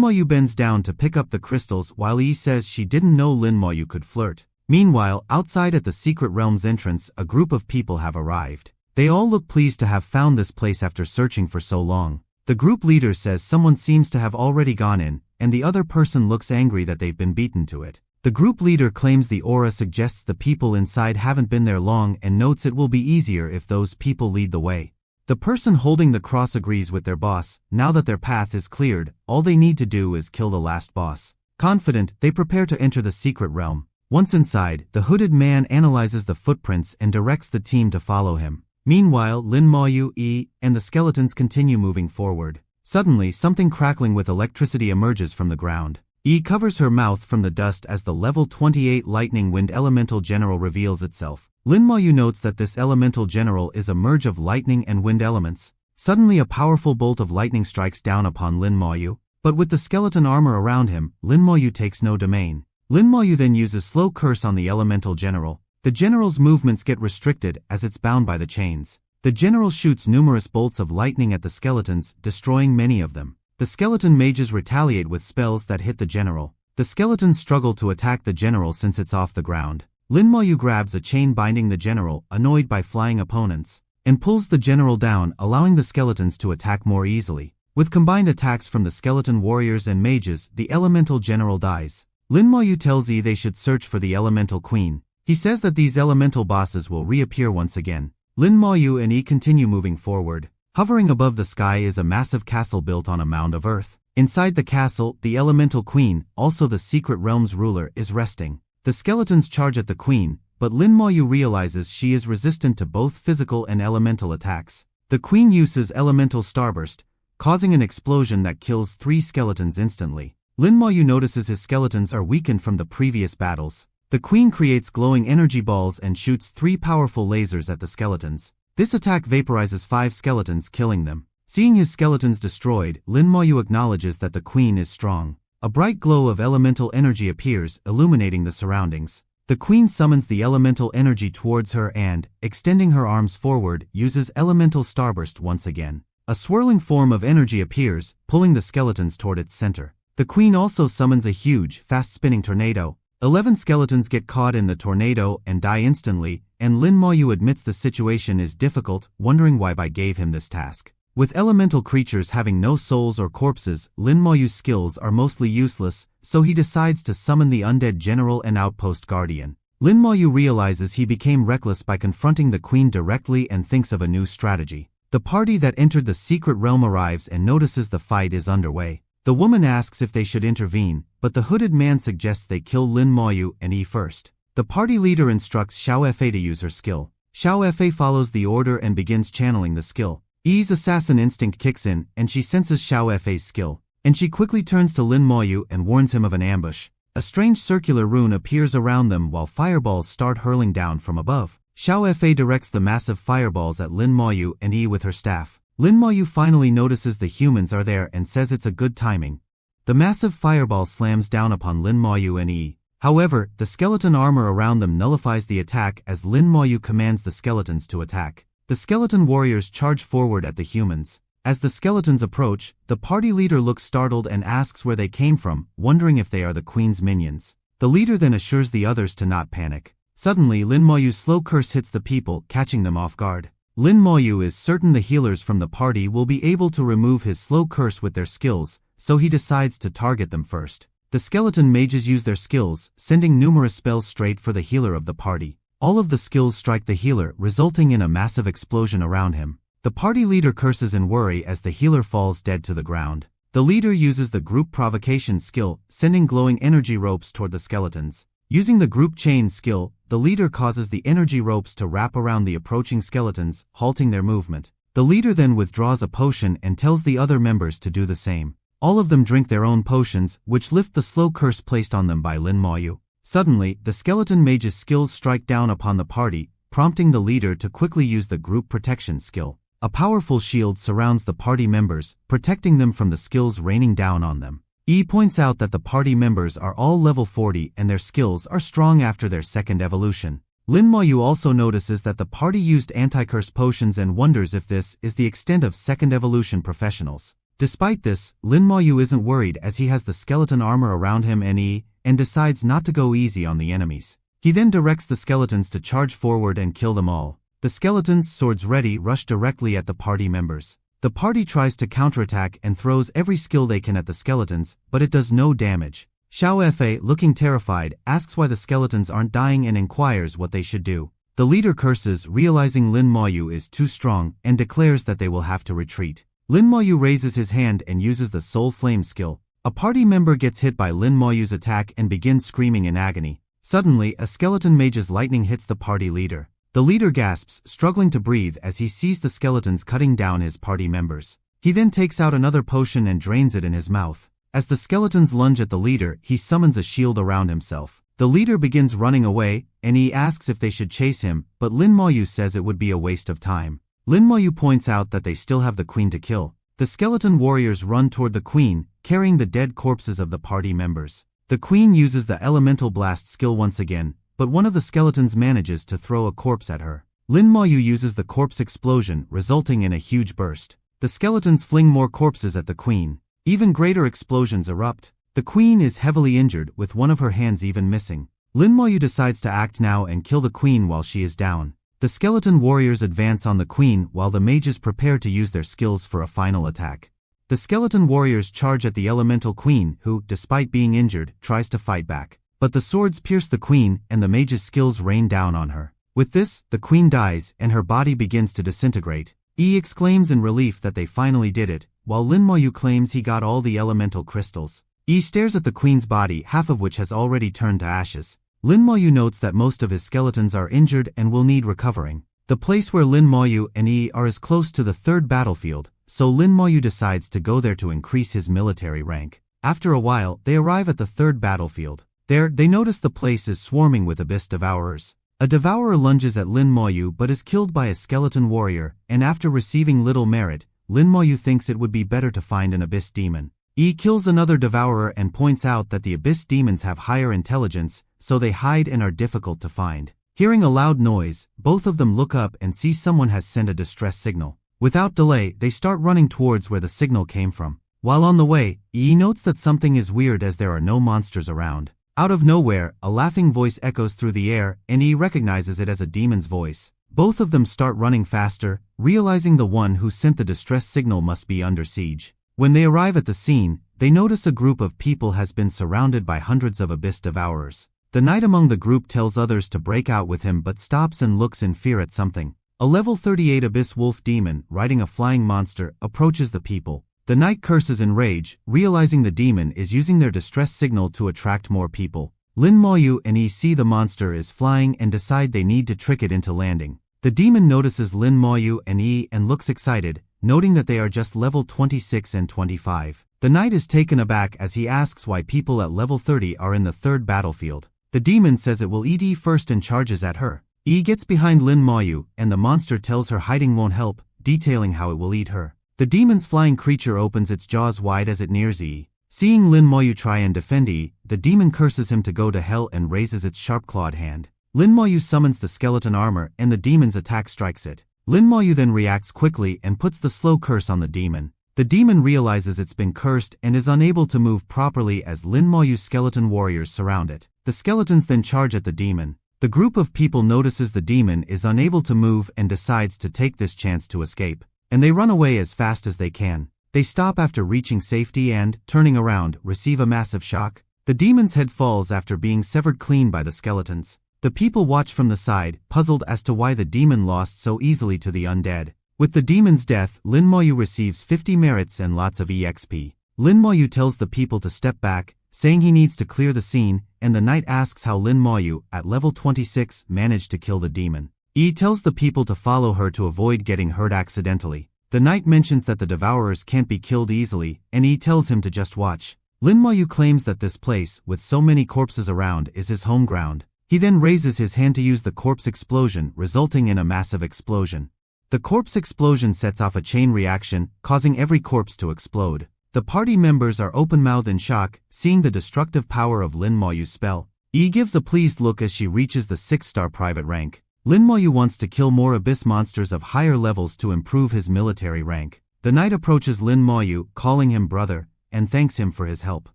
Moyu bends down to pick up the crystals while Yi says she didn't know Lin Moyu could flirt. Meanwhile, outside at the Secret Realm's entrance, a group of people have arrived. They all look pleased to have found this place after searching for so long. The group leader says someone seems to have already gone in, and the other person looks angry that they've been beaten to it. The group leader claims the aura suggests the people inside haven't been there long and notes it will be easier if those people lead the way. The person holding the cross agrees with their boss. Now that their path is cleared, all they need to do is kill the last boss. Confident, they prepare to enter the secret realm. Once inside, the hooded man analyzes the footprints and directs the team to follow him. Meanwhile, Lin Moyu, Yi, and the skeletons continue moving forward. Suddenly, something crackling with electricity emerges from the ground. Yi covers her mouth from the dust as the level 28 Lightning Wind Elemental General reveals itself. Lin Moyu notes that this Elemental General is a merge of lightning and wind elements. Suddenly a powerful bolt of lightning strikes down upon Lin Moyu, but with the skeleton armor around him, Lin Moyu takes no domain. Lin Moyu then uses Slow Curse on the Elemental General. The General's movements get restricted as it's bound by the chains. The General shoots numerous bolts of lightning at the skeletons, destroying many of them. The skeleton mages retaliate with spells that hit the General. The skeletons struggle to attack the General since it's off the ground. Lin Moyu grabs a chain binding the General, annoyed by flying opponents, and pulls the General down, allowing the skeletons to attack more easily. With combined attacks from the skeleton warriors and mages, the elemental general dies. Lin Maoyu tells Yi they should search for the elemental queen. He says that these elemental bosses will reappear once again. Lin Maoyu and Yi continue moving forward. Hovering above the sky is a massive castle built on a mound of earth. Inside the castle, the elemental queen, also the secret realm's ruler, is resting. The skeletons charge at the queen, but Lin Maoyu realizes she is resistant to both physical and elemental attacks. The queen uses elemental starburst, causing an explosion that kills 3 skeletons instantly. Lin Maoyu notices his skeletons are weakened from the previous battles. The queen creates glowing energy balls and shoots 3 powerful lasers at the skeletons. This attack vaporizes 5 skeletons, killing them. Seeing his skeletons destroyed, Lin Maoyu acknowledges that the queen is strong. A bright glow of elemental energy appears, illuminating the surroundings. The queen summons the elemental energy towards her and, extending her arms forward, uses elemental starburst once again. A swirling form of energy appears, pulling the skeletons toward its center. The queen also summons a huge, fast-spinning tornado. 11 skeletons get caught in the tornado and die instantly, and Lin Maoyu admits the situation is difficult, wondering why Bai gave him this task. With elemental creatures having no souls or corpses, Lin Maoyu's skills are mostly useless, so he decides to summon the undead general and outpost guardian. Lin Maoyu realizes he became reckless by confronting the queen directly and thinks of a new strategy. The party that entered the secret realm arrives and notices the fight is underway. The woman asks if they should intervene, but the hooded man suggests they kill Lin Maoyu and Yi first. The party leader instructs Xiao Fei to use her skill. Xiao Fei follows the order and begins channeling the skill. Yi's assassin instinct kicks in, and she senses Xiao Fei's skill. And she quickly turns to Lin Maoyu and warns him of an ambush. A strange circular rune appears around them while fireballs start hurling down from above. Xiao Fei directs the massive fireballs at Lin Maoyu and Yi with her staff. Lin Maoyu finally notices the humans are there and says it's a good timing. The massive fireball slams down upon Lin Maoyu and Yi. However, the skeleton armor around them nullifies the attack as Lin Maoyu commands the skeletons to attack. The skeleton warriors charge forward at the humans. As the skeletons approach, the party leader looks startled and asks where they came from, wondering if they are the queen's minions. The leader then assures the others to not panic. Suddenly, Lin Maoyu's slow curse hits the people, catching them off guard. Lin Maoyu is certain the healers from the party will be able to remove his slow curse with their skills, so he decides to target them first. The skeleton mages use their skills, sending numerous spells straight for the healer of the party. All of the skills strike the healer, resulting in a massive explosion around him. The party leader curses in worry as the healer falls dead to the ground. The leader uses the group provocation skill, sending glowing energy ropes toward the skeletons. Using the group chain skill, the leader causes the energy ropes to wrap around the approaching skeletons, halting their movement. The leader then withdraws a potion and tells the other members to do the same. All of them drink their own potions, which lift the slow curse placed on them by Lin Maoyu. Suddenly, the skeleton mage's skills strike down upon the party, prompting the leader to quickly use the group protection skill. A powerful shield surrounds the party members, protecting them from the skills raining down on them. Yi points out that the party members are all level 40 and their skills are strong after their second evolution. Lin Maoyu also notices that the party used anti-curse potions and wonders if this is the extent of second evolution professionals. Despite this, Lin Maoyu isn't worried as he has the skeleton armor around him and decides not to go easy on the enemies. He then directs the skeletons to charge forward and kill them all. The skeletons, swords ready, rush directly at the party members. The party tries to counterattack and throws every skill they can at the skeletons, but it does no damage. Xiao Fei, looking terrified, asks why the skeletons aren't dying and inquires what they should do. The leader curses, realizing Lin Maoyu is too strong, and declares that they will have to retreat. Lin Maoyu raises his hand and uses the Soul Flame skill. A party member gets hit by Lin Maoyu's attack and begins screaming in agony. Suddenly, a skeleton mage's lightning hits the party leader. The leader gasps, struggling to breathe as he sees the skeletons cutting down his party members. He then takes out another potion and drains it in his mouth. As the skeletons lunge at the leader, he summons a shield around himself. The leader begins running away, and he asks if they should chase him, but Lin Maoyu says it would be a waste of time. Lin Maoyu points out that they still have the queen to kill. The skeleton warriors run toward the queen, carrying the dead corpses of the party members. The queen uses the elemental blast skill once again, but one of the skeletons manages to throw a corpse at her. Lin Maoyu uses the corpse explosion, resulting in a huge burst. The skeletons fling more corpses at the queen. Even greater explosions erupt. The queen is heavily injured, with one of her hands even missing. Lin Maoyu decides to act now and kill the queen while she is down. The skeleton warriors advance on the queen while the mages prepare to use their skills for a final attack. The skeleton warriors charge at the elemental queen who, despite being injured, tries to fight back. But the swords pierce the queen and the mage's skills rain down on her. With this, the queen dies and her body begins to disintegrate. Exclaims in relief that they finally did it, while Lin Moyu claims he got all the elemental crystals. Stares at the queen's body, half of which has already turned to ashes. Lin Moyu notes that most of his skeletons are injured and will need recovering. The place where Lin Moyu and are is close to the third battlefield, so Lin Moyu decides to go there to increase his military rank. After a while, they arrive at the third battlefield. There, they notice the place is swarming with abyss devourers. A devourer lunges at Lin Moyu but is killed by a skeleton warrior, and after receiving little merit, Lin Moyu thinks it would be better to find an abyss demon. Kills another devourer and points out that the abyss demons have higher intelligence, so they hide and are difficult to find. Hearing a loud noise, both of them look up and see someone has sent a distress signal. Without delay, they start running towards where the signal came from. While on the way, notes that something is weird as there are no monsters around. Out of nowhere, a laughing voice echoes through the air, and recognizes it as a demon's voice. Both of them start running faster, realizing the one who sent the distress signal must be under siege. When they arrive at the scene, they notice a group of people has been surrounded by hundreds of abyss devourers. The knight among the group tells others to break out with him but stops and looks in fear at something. A level 38 abyss wolf demon, riding a flying monster, approaches the people. The knight curses in rage, realizing the demon is using their distress signal to attract more people. Lin Moyu and see the monster is flying and decide they need to trick it into landing. The demon notices Lin Moyu and looks excited, noting that they are just level 26 and 25. The knight is taken aback as he asks why people at level 30 are in the third battlefield. The demon says it will eat first and charges at her. Gets behind Lin Moyu, and the monster tells her hiding won't help, detailing how it will eat her. The demon's flying creature opens its jaws wide as it nears Seeing Lin Moyu try and defend the demon curses him to go to hell and raises its sharp-clawed hand. Lin Moyu summons the skeleton armor and the demon's attack strikes it. Lin Moyu then reacts quickly and puts the slow curse on the demon. The demon realizes it's been cursed and is unable to move properly as Lin Moyu's skeleton warriors surround it. The skeletons then charge at the demon. The group of people notices the demon is unable to move and decides to take this chance to escape. And they run away as fast as they can. They stop after reaching safety and, turning around, receive a massive shock. The demon's head falls after being severed clean by the skeletons. The people watch from the side, puzzled as to why the demon lost so easily to the undead. With the demon's death, Lin Moyu receives 50 merits and lots of EXP. Lin Moyu tells the people to step back, saying he needs to clear the scene, and the knight asks how Lin Moyu, at level 26, managed to kill the demon. Tells the people to follow her to avoid getting hurt accidentally. The knight mentions that the devourers can't be killed easily, and tells him to just watch. Lin Moyu claims that this place, with so many corpses around, is his home ground. He then raises his hand to use the corpse explosion, resulting in a massive explosion. The corpse explosion sets off a chain reaction, causing every corpse to explode. The party members are open-mouthed in shock, seeing the destructive power of Lin Moyu's spell. Gives a pleased look as she reaches the 6-star private rank. Lin Moyu wants to kill more abyss monsters of higher levels to improve his military rank. The knight approaches Lin Moyu, calling him brother, and thanks him for his help.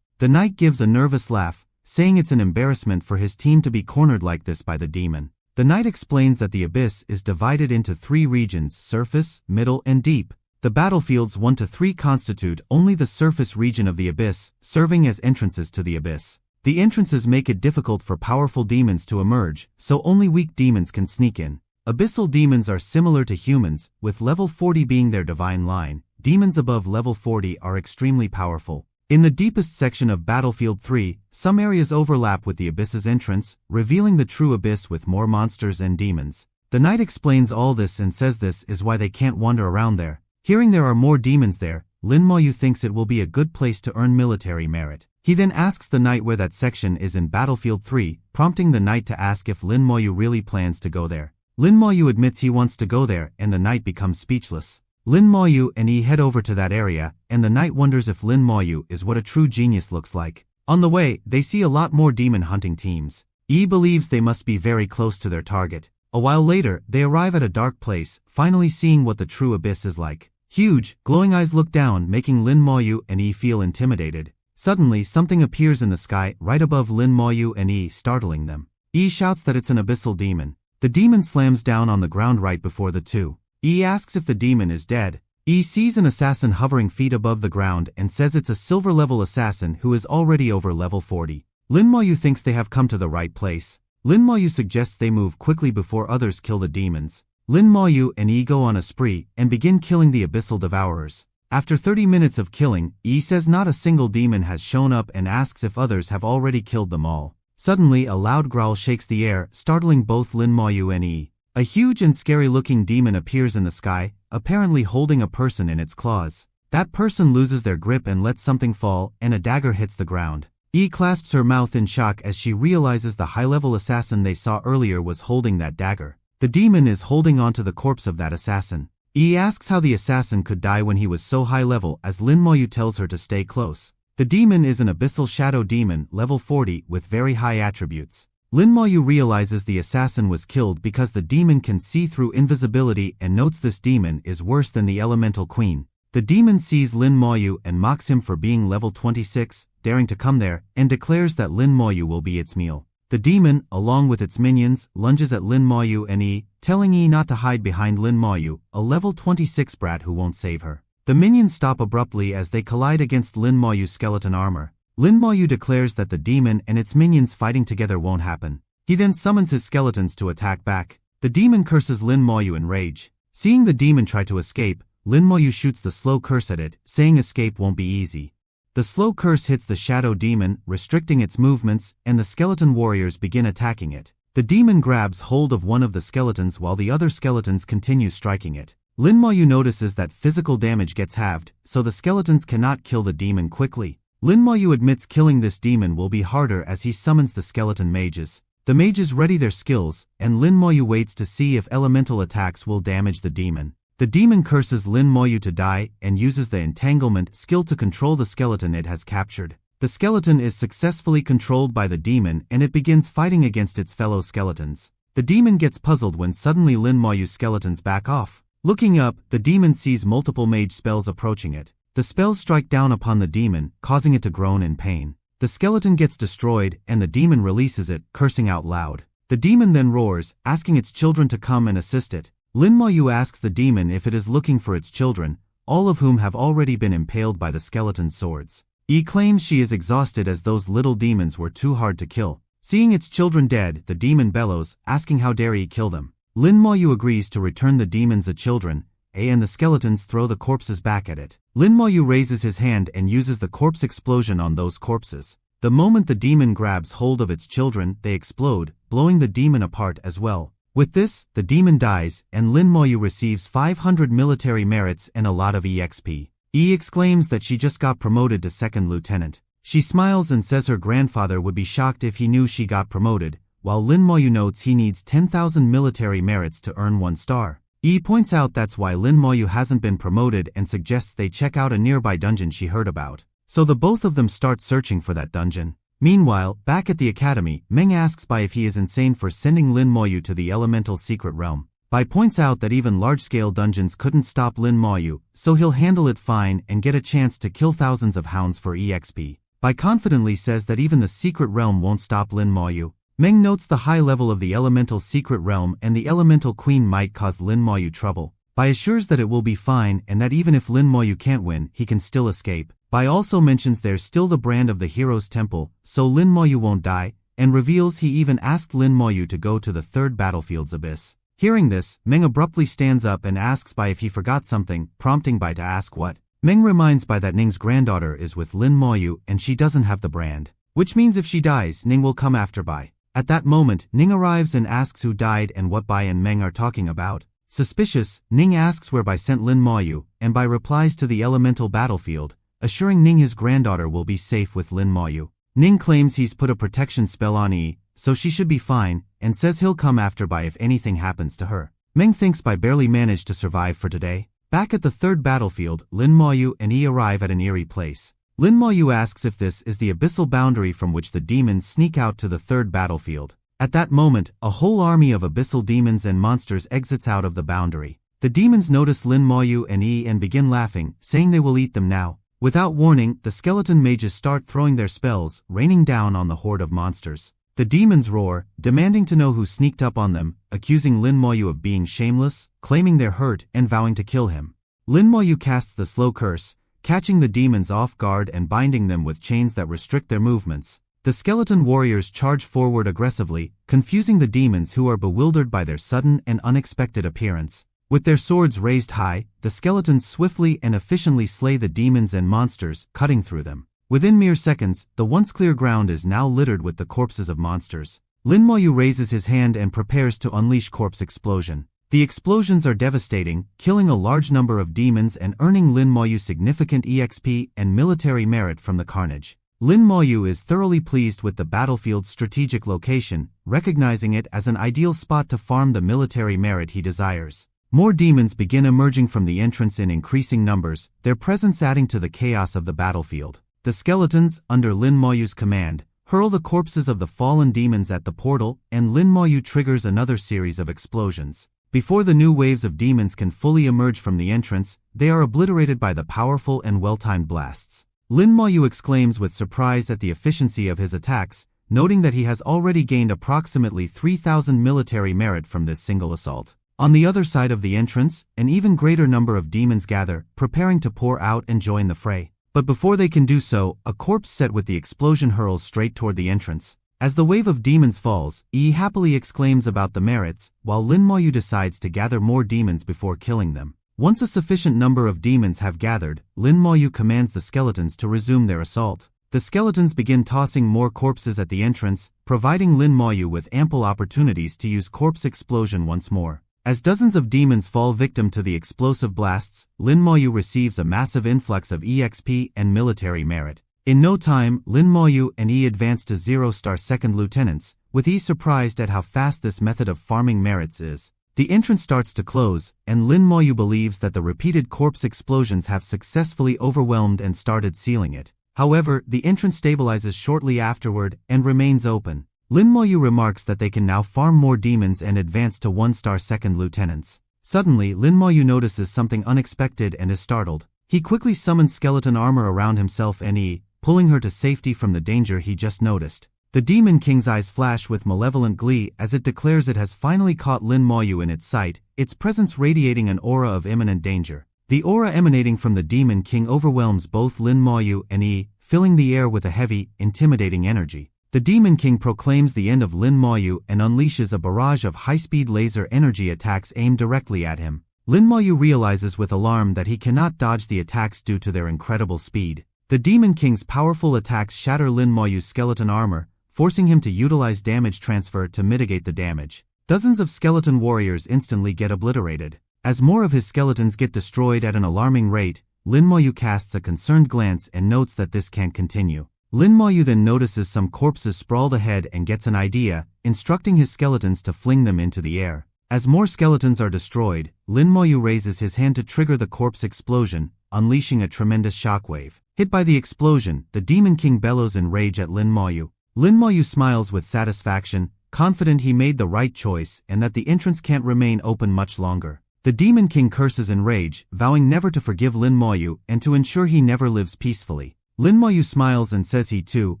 The knight gives a nervous laugh, saying it's an embarrassment for his team to be cornered like this by the demon. The knight explains that the abyss is divided into 3 regions: surface, middle, and deep. The battlefields 1 to 3 constitute only the surface region of the abyss, serving as entrances to the abyss. The entrances make it difficult for powerful demons to emerge, so only weak demons can sneak in. Abyssal demons are similar to humans, with level 40 being their divine line. Demons above level 40 are extremely powerful. In the deepest section of Battlefield 3, some areas overlap with the abyss's entrance, revealing the true abyss with more monsters and demons. The knight explains all this and says this is why they can't wander around there. Hearing there are more demons there, Lin Moyu thinks it will be a good place to earn military merit. He then asks the knight where that section is in Battlefield 3, prompting the knight to ask if Lin Moyu really plans to go there. Lin Moyu admits he wants to go there, and the knight becomes speechless. Lin Moyu and head over to that area, and the knight wonders if Lin Moyu is what a true genius looks like. On the way, they see a lot more demon hunting teams. Believes they must be very close to their target. A while later, they arrive at a dark place, finally seeing what the true abyss is like. Huge, glowing eyes look down, making Lin Moyu and feel intimidated. Suddenly, something appears in the sky right above Lin Moyu and startling them. Shouts that it's an abyssal demon. The demon slams down on the ground right before the two. Asks if the demon is dead, Yi sees an assassin hovering feet above the ground and says it's a silver-level assassin who is already over level 40. Lin Maoyu thinks they have come to the right place. Lin Maoyu suggests they move quickly before others kill the demons. Lin Maoyu and Yi go on a spree and begin killing the abyssal devourers. After 30 minutes of killing, Yi says not a single demon has shown up and asks if others have already killed them all. Suddenly, a loud growl shakes the air, startling both Lin Maoyu and Yi. A huge and scary-looking demon appears in the sky, apparently holding a person in its claws. That person loses their grip and lets something fall, and a dagger hits the ground. Yi clasps her mouth in shock as she realizes the high-level assassin they saw earlier was holding that dagger. The demon is holding onto the corpse of that assassin. Yi asks how the assassin could die when he was so high-level as Lin Maoyu tells her to stay close. The demon is an abyssal shadow demon, level 40, with very high attributes. Lin Maoyu realizes the assassin was killed because the demon can see through invisibility and notes this demon is worse than the elemental queen. The demon sees Lin Maoyu and mocks him for being level 26, daring to come there, and declares that Lin Maoyu will be its meal. The demon, along with its minions, lunges at Lin Maoyu and Yi, telling Yi not to hide behind Lin Maoyu, a level 26 brat who won't save her. The minions stop abruptly as they collide against Lin Maoyu's skeleton armor. Lin Maoyu declares that the demon and its minions fighting together won't happen. He then summons his skeletons to attack back. The demon curses Lin Maoyu in rage. Seeing the demon try to escape, Lin Maoyu shoots the slow curse at it, saying escape won't be easy. The slow curse hits the shadow demon, restricting its movements, and the skeleton warriors begin attacking it. The demon grabs hold of one of the skeletons while the other skeletons continue striking it. Lin Maoyu notices that physical damage gets halved, so the skeletons cannot kill the demon quickly. Lin Maoyu admits killing this demon will be harder as he summons the skeleton mages. The mages ready their skills, and Lin Maoyu waits to see if elemental attacks will damage the demon. The demon curses Lin Maoyu to die and uses the entanglement skill to control the skeleton it has captured. The skeleton is successfully controlled by the demon and it begins fighting against its fellow skeletons. The demon gets puzzled when suddenly Lin Maoyu's skeletons back off. Looking up, the demon sees multiple mage spells approaching it. The spells strike down upon the demon, causing it to groan in pain. The skeleton gets destroyed and the demon releases it, cursing out loud. The demon then roars, asking its children to come and assist it. Lin Maoyu asks the demon if it is looking for its children, all of whom have already been impaled by the skeleton's swords. Yi claims she is exhausted as those little demons were too hard to kill. Seeing its children dead, the demon bellows, asking how dare Yi kill them. Lin Maoyu agrees to return the demons the children, and the skeletons throw the corpses back at it. Lin Maoyu raises his hand and uses the corpse explosion on those corpses. The moment the demon grabs hold of its children, they explode, blowing the demon apart as well. With this, the demon dies, and Lin Maoyu receives 500 military merits and a lot of EXP. Yi exclaims that she just got promoted to second lieutenant. She smiles and says her grandfather would be shocked if he knew she got promoted, while Lin Maoyu notes he needs 10,000 military merits to earn 1 star. Yi points out that's why Lin Maoyu hasn't been promoted and suggests they check out a nearby dungeon she heard about. So the both of them start searching for that dungeon. Meanwhile, back at the academy, Meng asks Bai if he is insane for sending Lin Maoyu to the elemental secret realm. Bai points out that even large-scale dungeons couldn't stop Lin Maoyu, so he'll handle it fine and get a chance to kill thousands of hounds for EXP. Bai confidently says that even the secret realm won't stop Lin Maoyu. Meng notes the high level of the elemental secret realm and the elemental queen might cause Lin Maoyu trouble. Bai assures that it will be fine and that even if Lin Maoyu can't win, he can still escape. Bai also mentions there's still the brand of the hero's temple, so Lin Maoyu won't die, and reveals he even asked Lin Maoyu to go to the third battlefield's abyss. Hearing this, Meng abruptly stands up and asks Bai if he forgot something, prompting Bai to ask what. Meng reminds Bai that Ning's granddaughter is with Lin Maoyu and she doesn't have the brand. Which means if she dies, Ning will come after Bai. At that moment, Ning arrives and asks who died and what Bai and Meng are talking about. Suspicious, Ning asks where Bai sent Lin Maoyu, and Bai replies to the elemental battlefield, assuring Ning his granddaughter will be safe with Lin Maoyu. Ning claims he's put a protection spell on Yi, so she should be fine, and says he'll come after Bai if anything happens to her. Meng thinks Bai barely managed to survive for today. Back at the third battlefield, Lin Maoyu and Yi arrive at an eerie place. Lin Maoyu asks if this is the abyssal boundary from which the demons sneak out to the third battlefield. At that moment, a whole army of abyssal demons and monsters exits out of the boundary. The demons notice Lin Maoyu and Yi and begin laughing, saying they will eat them now. Without warning, the skeleton mages start throwing their spells, raining down on the horde of monsters. The demons roar, demanding to know who sneaked up on them, accusing Lin Maoyu of being shameless, claiming they're hurt, and vowing to kill him. Lin Moyu casts the slow curse, catching the demons off guard and binding them with chains that restrict their movements. The skeleton warriors charge forward aggressively, confusing the demons who are bewildered by their sudden and unexpected appearance. With their swords raised high, the skeletons swiftly and efficiently slay the demons and monsters, cutting through them. Within mere seconds, the once clear ground is now littered with the corpses of monsters. Lin Moyu raises his hand and prepares to unleash corpse explosion. The explosions are devastating, killing a large number of demons and earning Lin Moyu significant EXP and military merit from the carnage. Lin Moyu is thoroughly pleased with the battlefield's strategic location, recognizing it as an ideal spot to farm the military merit he desires. More demons begin emerging from the entrance in increasing numbers, their presence adding to the chaos of the battlefield. The skeletons, under Lin Moyu's command, hurl the corpses of the fallen demons at the portal, and Lin Moyu triggers another series of explosions. Before the new waves of demons can fully emerge from the entrance, they are obliterated by the powerful and well-timed blasts. Lin Moyu exclaims with surprise at the efficiency of his attacks, noting that he has already gained approximately 3,000 military merit from this single assault. On the other side of the entrance, an even greater number of demons gather, preparing to pour out and join the fray. But before they can do so, a corpse set with the explosion hurls straight toward the entrance. As the wave of demons falls, Yi happily exclaims about the merits, while Lin Moyu decides to gather more demons before killing them. Once a sufficient number of demons have gathered, Lin Moyu commands the skeletons to resume their assault. The skeletons begin tossing more corpses at the entrance, providing Lin Moyu with ample opportunities to use corpse explosion once more. As dozens of demons fall victim to the explosive blasts, Lin Moyu receives a massive influx of EXP and military merit. In no time, Lin Moyu and Yi advance to 0-star second lieutenants, with Yi surprised at how fast this method of farming merits is. The entrance starts to close, and Lin Moyu believes that the repeated corpse explosions have successfully overwhelmed and started sealing it. However, the entrance stabilizes shortly afterward and remains open. Lin Moyu remarks that they can now farm more demons and advance to 1-star second lieutenants. Suddenly, Lin Moyu notices something unexpected and is startled. He quickly summons skeleton armor around himself and Yi, pulling her to safety from the danger he just noticed. The Demon King's eyes flash with malevolent glee as it declares it has finally caught Lin Moyu in its sight, its presence radiating an aura of imminent danger. The aura emanating from the Demon King overwhelms both Lin Moyu and Yi, filling the air with a heavy, intimidating energy. The Demon King proclaims the end of Lin Moyu and unleashes a barrage of high-speed laser energy attacks aimed directly at him. Lin Moyu realizes with alarm that he cannot dodge the attacks due to their incredible speed. The Demon King's powerful attacks shatter Lin Moyu's skeleton armor, forcing him to utilize damage transfer to mitigate the damage. Dozens of skeleton warriors instantly get obliterated. As more of his skeletons get destroyed at an alarming rate, Lin Moyu casts a concerned glance and notes that this can't continue. Lin Moyu then notices some corpses sprawled ahead and gets an idea, instructing his skeletons to fling them into the air. As more skeletons are destroyed, Lin Moyu raises his hand to trigger the corpse explosion, unleashing a tremendous shockwave. Hit by the explosion, the Demon King bellows in rage at Lin Moyu. Lin Moyu smiles with satisfaction, confident he made the right choice and that the entrance can't remain open much longer. The Demon King curses in rage, vowing never to forgive Lin Moyu and to ensure he never lives peacefully. Lin Moyu smiles and says he too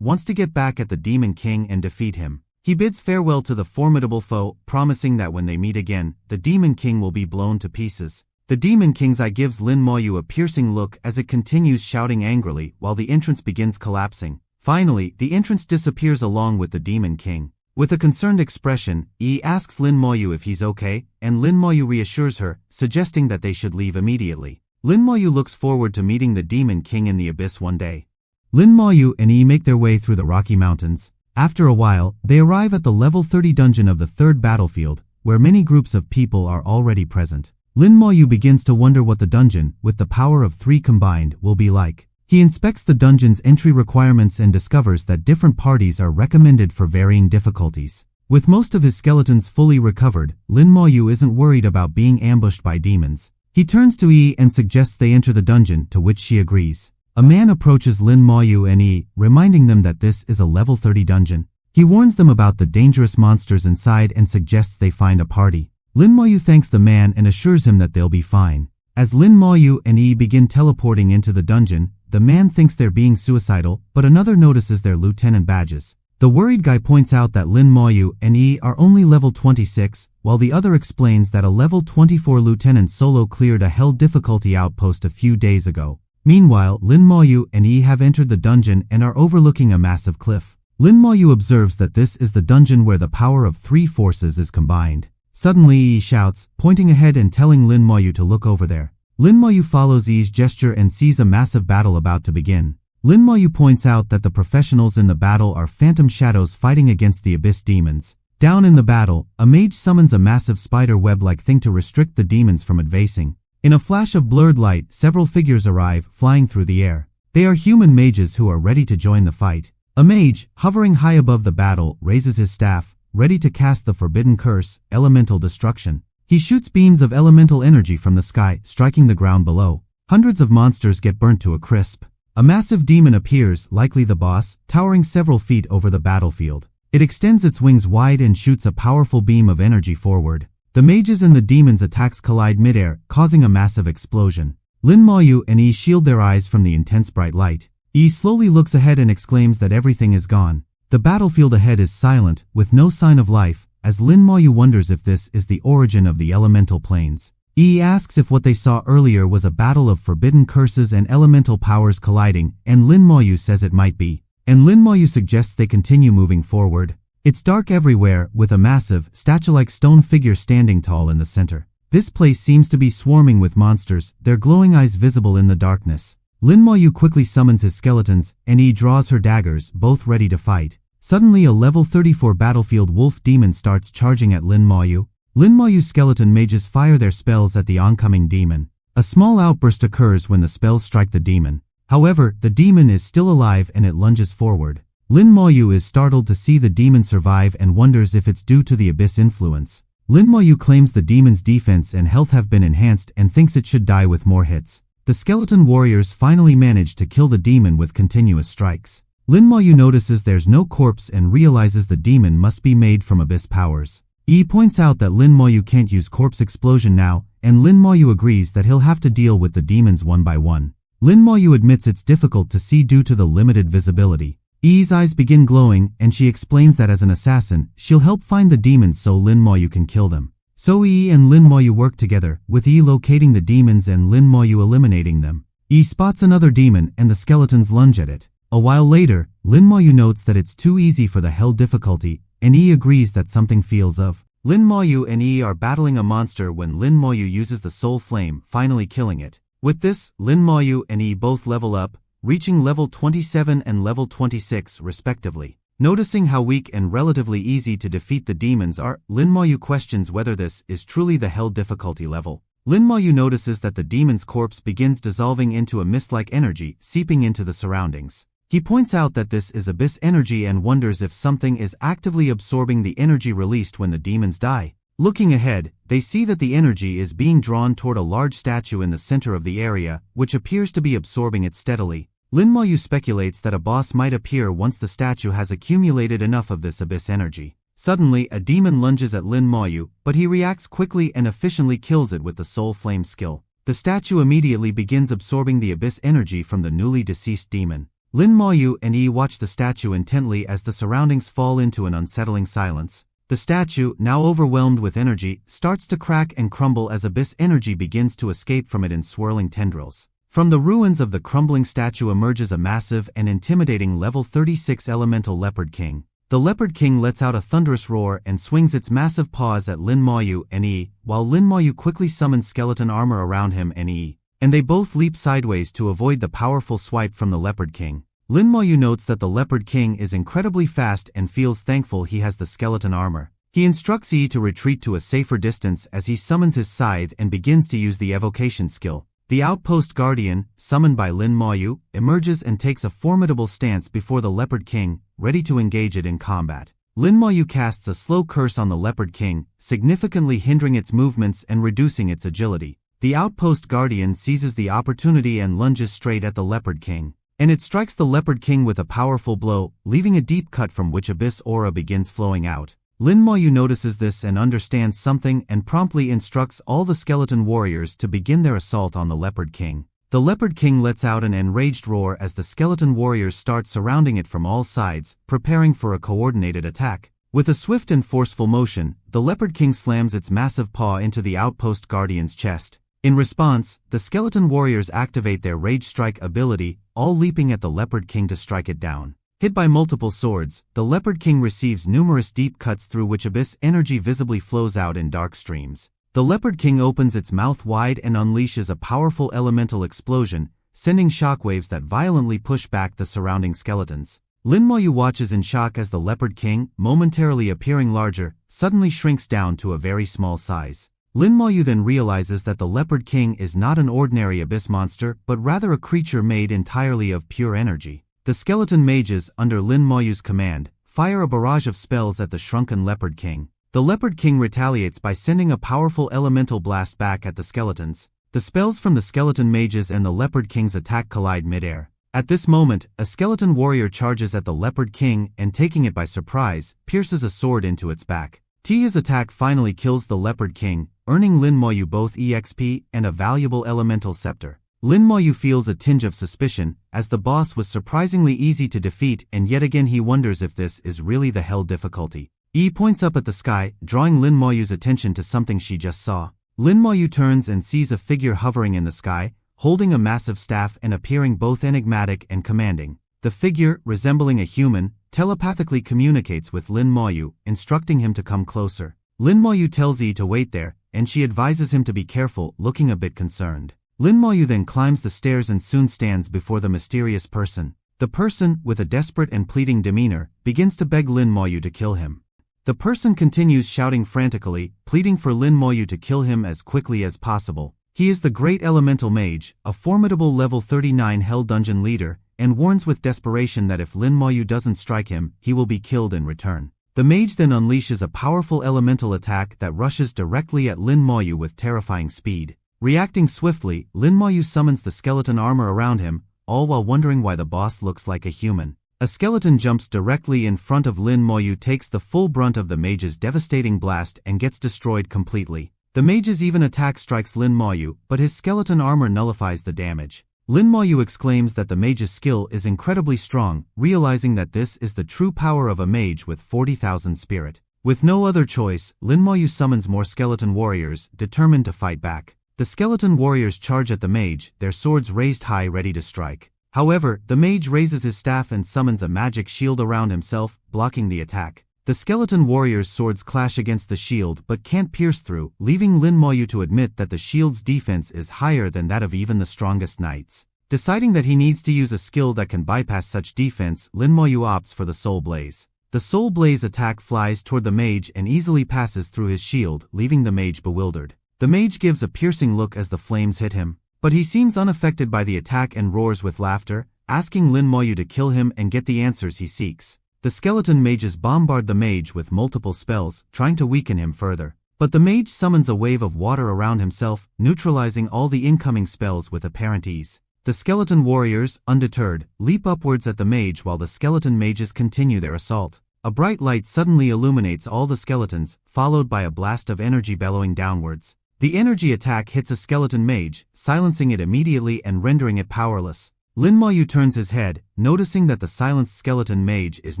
wants to get back at the Demon King and defeat him. He bids farewell to the formidable foe, promising that when they meet again, the Demon King will be blown to pieces. The Demon King's eye gives Lin Moyu a piercing look as it continues shouting angrily while the entrance begins collapsing. Finally, the entrance disappears along with the Demon King. With a concerned expression, Yi asks Lin Moyu if he's okay, and Lin Moyu reassures her, suggesting that they should leave immediately. Lin Moyu looks forward to meeting the Demon King in the abyss one day. Lin Moyu and Yi make their way through the Rocky Mountains. After a while, they arrive at the level 30 dungeon of the third battlefield, where many groups of people are already present. Lin Moyu begins to wonder what the dungeon, with the power of 3 combined, will be like. He inspects the dungeon's entry requirements and discovers that different parties are recommended for varying difficulties. With most of his skeletons fully recovered, Lin Moyu isn't worried about being ambushed by demons. He turns to Yi and suggests they enter the dungeon, to which she agrees. A man approaches Lin Moyu and Yi, reminding them that this is a level 30 dungeon. He warns them about the dangerous monsters inside and suggests they find a party. Lin Moyu thanks the man and assures him that they'll be fine. As Lin Moyu and Yi begin teleporting into the dungeon, the man thinks they're being suicidal, but another notices their lieutenant badges. The worried guy points out that Lin Moyu and Yi are only level 26, while the other explains that a level 24 lieutenant solo cleared a hell difficulty outpost a few days ago. Meanwhile, Lin Moyu and Yi have entered the dungeon and are overlooking a massive cliff. Lin Moyu observes that this is the dungeon where the power of 3 forces is combined. Suddenly Yi shouts, pointing ahead and telling Lin Moyu to look over there. Lin Moyu follows Yi's gesture and sees a massive battle about to begin. Lin Moyu points out that the professionals in the battle are phantom shadows fighting against the abyss demons. Down in the battle, a mage summons a massive spider web-like thing to restrict the demons from advancing. In a flash of blurred light, several figures arrive, flying through the air. They are human mages who are ready to join the fight. A mage, hovering high above the battle, raises his staff, ready to cast the forbidden curse, elemental destruction. He shoots beams of elemental energy from the sky, striking the ground below. Hundreds of monsters get burnt to a crisp. A massive demon appears, likely the boss, towering several feet over the battlefield. It extends its wings wide and shoots a powerful beam of energy forward. The mages and the demons' attacks collide midair, causing a massive explosion. Lin Moyu and Yi shield their eyes from the intense bright light. Yi slowly looks ahead and exclaims that everything is gone. The battlefield ahead is silent, with no sign of life, as Lin Moyu wonders if this is the origin of the elemental planes. Yi asks if what they saw earlier was a battle of forbidden curses and elemental powers colliding, and Lin Moyu says it might be. And Lin Moyu suggests they continue moving forward. It's dark everywhere, with a massive, statue-like stone figure standing tall in the center. This place seems to be swarming with monsters, their glowing eyes visible in the darkness. Lin Moyu quickly summons his skeletons, and Yi draws her daggers, both ready to fight. Suddenly a level 34 battlefield wolf demon starts charging at Lin Moyu. Lin Moyu's skeleton mages fire their spells at the oncoming demon. A small outburst occurs when the spells strike the demon. However, the demon is still alive and it lunges forward. Lin Moyu is startled to see the demon survive and wonders if it's due to the abyss influence. Lin Moyu claims the demon's defense and health have been enhanced and thinks it should die with more hits. The skeleton warriors finally manage to kill the demon with continuous strikes. Lin Moyu notices there's no corpse and realizes the demon must be made from abyss powers. Yi points out that Lin Moyu can't use corpse explosion now, and Lin Moyu agrees that he'll have to deal with the demons one by one. Lin Moyu admits it's difficult to see due to the limited visibility. Yi's eyes begin glowing, and she explains that as an assassin, she'll help find the demons so Lin Moyu can kill them. So Yi and Lin Moyu work together, with Yi locating the demons and Lin Moyu eliminating them. Yi spots another demon and the skeletons lunge at it. A while later, Lin Moyu notes that it's too easy for the hell difficulty, and Yi agrees that something feels off. Lin Moyu and Yi are battling a monster when Lin Moyu uses the soul flame, finally killing it. With this, Lin Moyu and Yi both level up, reaching level 27 and level 26 respectively. Noticing how weak and relatively easy to defeat the demons are, Lin Moyu questions whether this is truly the hell difficulty level. Lin Moyu notices that the demon's corpse begins dissolving into a mist-like energy, seeping into the surroundings. He points out that this is abyss energy and wonders if something is actively absorbing the energy released when the demons die. Looking ahead, they see that the energy is being drawn toward a large statue in the center of the area, which appears to be absorbing it steadily. Lin Moyu speculates that a boss might appear once the statue has accumulated enough of this abyss energy. Suddenly, a demon lunges at Lin Moyu, but he reacts quickly and efficiently kills it with the soul flame skill. The statue immediately begins absorbing the abyss energy from the newly deceased demon. Lin Moyu and Yi watch the statue intently as the surroundings fall into an unsettling silence. The statue, now overwhelmed with energy, starts to crack and crumble as abyss energy begins to escape from it in swirling tendrils. From the ruins of the crumbling statue emerges a massive and intimidating level 36 elemental leopard king. The leopard king lets out a thunderous roar and swings its massive paws at Lin Moyu and Yi, while Lin Moyu quickly summons skeleton armor around him and Yi, and they both leap sideways to avoid the powerful swipe from the leopard king. Lin Moyu notes that the leopard king is incredibly fast and feels thankful he has the skeleton armor. He instructs Yi to retreat to a safer distance as he summons his scythe and begins to use the evocation skill. The outpost guardian, summoned by Lin Moyu, emerges and takes a formidable stance before the leopard king, ready to engage it in combat. Lin Moyu casts a slow curse on the leopard king, significantly hindering its movements and reducing its agility. The outpost guardian seizes the opportunity and lunges straight at the leopard king. And it strikes the leopard king with a powerful blow, leaving a deep cut from which abyss aura begins flowing out. Lin Moyu notices this and understands something and promptly instructs all the skeleton warriors to begin their assault on the leopard king. The Leopard King lets out an enraged roar as the skeleton warriors start surrounding it from all sides, preparing for a coordinated attack. With a swift and forceful motion, the Leopard King slams its massive paw into the outpost guardian's chest. In response, the skeleton warriors activate their Rage Strike ability, all leaping at the Leopard King to strike it down. Hit by multiple swords, the Leopard King receives numerous deep cuts through which abyss energy visibly flows out in dark streams. The Leopard King opens its mouth wide and unleashes a powerful elemental explosion, sending shockwaves that violently push back the surrounding skeletons. Lin Moyu watches in shock as the Leopard King, momentarily appearing larger, suddenly shrinks down to a very small size. Lin Moyu then realizes that the Leopard King is not an ordinary abyss monster, but rather a creature made entirely of pure energy. The skeleton mages, under Lin Moyu's command, fire a barrage of spells at the shrunken Leopard King. The Leopard King retaliates by sending a powerful elemental blast back at the skeletons. The spells from the skeleton mages and the Leopard King's attack collide midair. At this moment, a skeleton warrior charges at the Leopard King and, taking it by surprise, pierces a sword into its back. Tia's attack finally kills the Leopard King, earning Lin Moyu both EXP and a valuable elemental scepter. Lin Moyu feels a tinge of suspicion, as the boss was surprisingly easy to defeat, and yet again he wonders if this is really the hell difficulty. Points up at the sky, drawing Lin Moyu's attention to something she just saw. Lin Moyu turns and sees a figure hovering in the sky, holding a massive staff and appearing both enigmatic and commanding. The figure, resembling a human, telepathically communicates with Lin Moyu, instructing him to come closer. Lin Moyu tells Yi to wait there, and she advises him to be careful, looking a bit concerned. Lin Moyu then climbs the stairs and soon stands before the mysterious person. The person, with a desperate and pleading demeanor, begins to beg Lin Moyu to kill him. The person continues shouting frantically, pleading for Lin Moyu to kill him as quickly as possible. He is the Great Elemental Mage, a formidable level 39 Hell Dungeon leader, and warns with desperation that if Lin Moyu doesn't strike him, he will be killed in return. The mage then unleashes a powerful elemental attack that rushes directly at Lin Moyu with terrifying speed. Reacting swiftly, Lin Moyu summons the skeleton armor around him, all while wondering why the boss looks like a human. A skeleton jumps directly in front of Lin Moyu, takes the full brunt of the mage's devastating blast and gets destroyed completely. The mage's even attack strikes Lin Moyu, but his skeleton armor nullifies the damage. Lin Moyu exclaims that the mage's skill is incredibly strong, realizing that this is the true power of a mage with 40,000 spirit. With no other choice, Lin Moyu summons more skeleton warriors, determined to fight back. The skeleton warriors charge at the mage, their swords raised high ready to strike. However, the mage raises his staff and summons a magic shield around himself, blocking the attack. The skeleton warriors' swords clash against the shield but can't pierce through, leaving Lin Moyu to admit that the shield's defense is higher than that of even the strongest knights. Deciding that he needs to use a skill that can bypass such defense, Lin Moyu opts for the Soul Blaze. The Soul Blaze attack flies toward the mage and easily passes through his shield, leaving the mage bewildered. The mage gives a piercing look as the flames hit him, but he seems unaffected by the attack and roars with laughter, asking Lin Moyu to kill him and get the answers he seeks. The skeleton mages bombard the mage with multiple spells, trying to weaken him further. But the mage summons a wave of water around himself, neutralizing all the incoming spells with apparent ease. The skeleton warriors, undeterred, leap upwards at the mage while the skeleton mages continue their assault. A bright light suddenly illuminates all the skeletons, followed by a blast of energy bellowing downwards. The energy attack hits a skeleton mage, silencing it immediately and rendering it powerless. Lin Moyu turns his head, noticing that the silenced skeleton mage is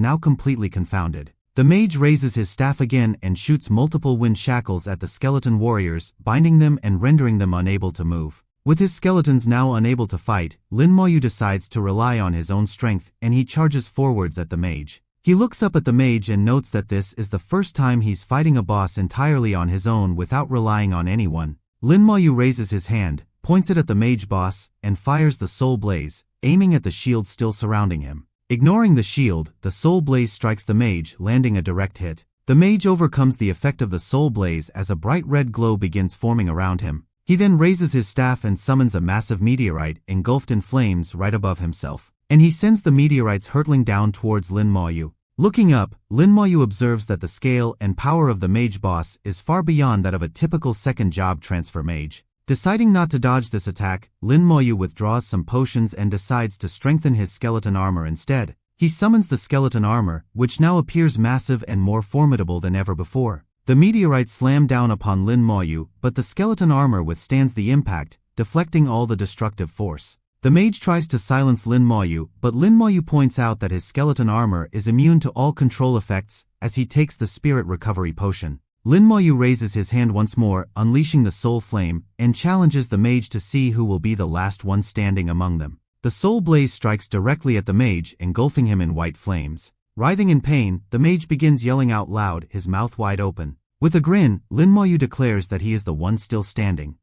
now completely confounded. The mage raises his staff again and shoots multiple wind shackles at the skeleton warriors, binding them and rendering them unable to move. With his skeletons now unable to fight, Lin Moyu decides to rely on his own strength, and he charges forwards at the mage. He looks up at the mage and notes that this is the first time he's fighting a boss entirely on his own without relying on anyone. Lin Moyu raises his hand, points it at the mage boss, and fires the Soul Blaze, aiming at the shield still surrounding him. Ignoring the shield, the Soul Blaze strikes the mage, landing a direct hit. The mage overcomes the effect of the Soul Blaze as a bright red glow begins forming around him. He then raises his staff and summons a massive meteorite, engulfed in flames, right above himself. And he sends the meteorites hurtling down towards Lin Moyu. Looking up, Lin Moyu observes that the scale and power of the mage boss is far beyond that of a typical second job transfer mage. Deciding not to dodge this attack, Lin Moyu withdraws some potions and decides to strengthen his skeleton armor instead. He summons the skeleton armor, which now appears massive and more formidable than ever before. The meteorites slam down upon Lin Moyu, but the skeleton armor withstands the impact, deflecting all the destructive force. The mage tries to silence Lin Moyu, but Lin Moyu points out that his skeleton armor is immune to all control effects as he takes the spirit recovery potion. Lin Moyu raises his hand once more, unleashing the soul flame, and challenges the mage to see who will be the last one standing among them. The soul blaze strikes directly at the mage, engulfing him in white flames. Writhing in pain, the mage begins yelling out loud, his mouth wide open. With a grin, Lin Moyu declares that he is the one still standing.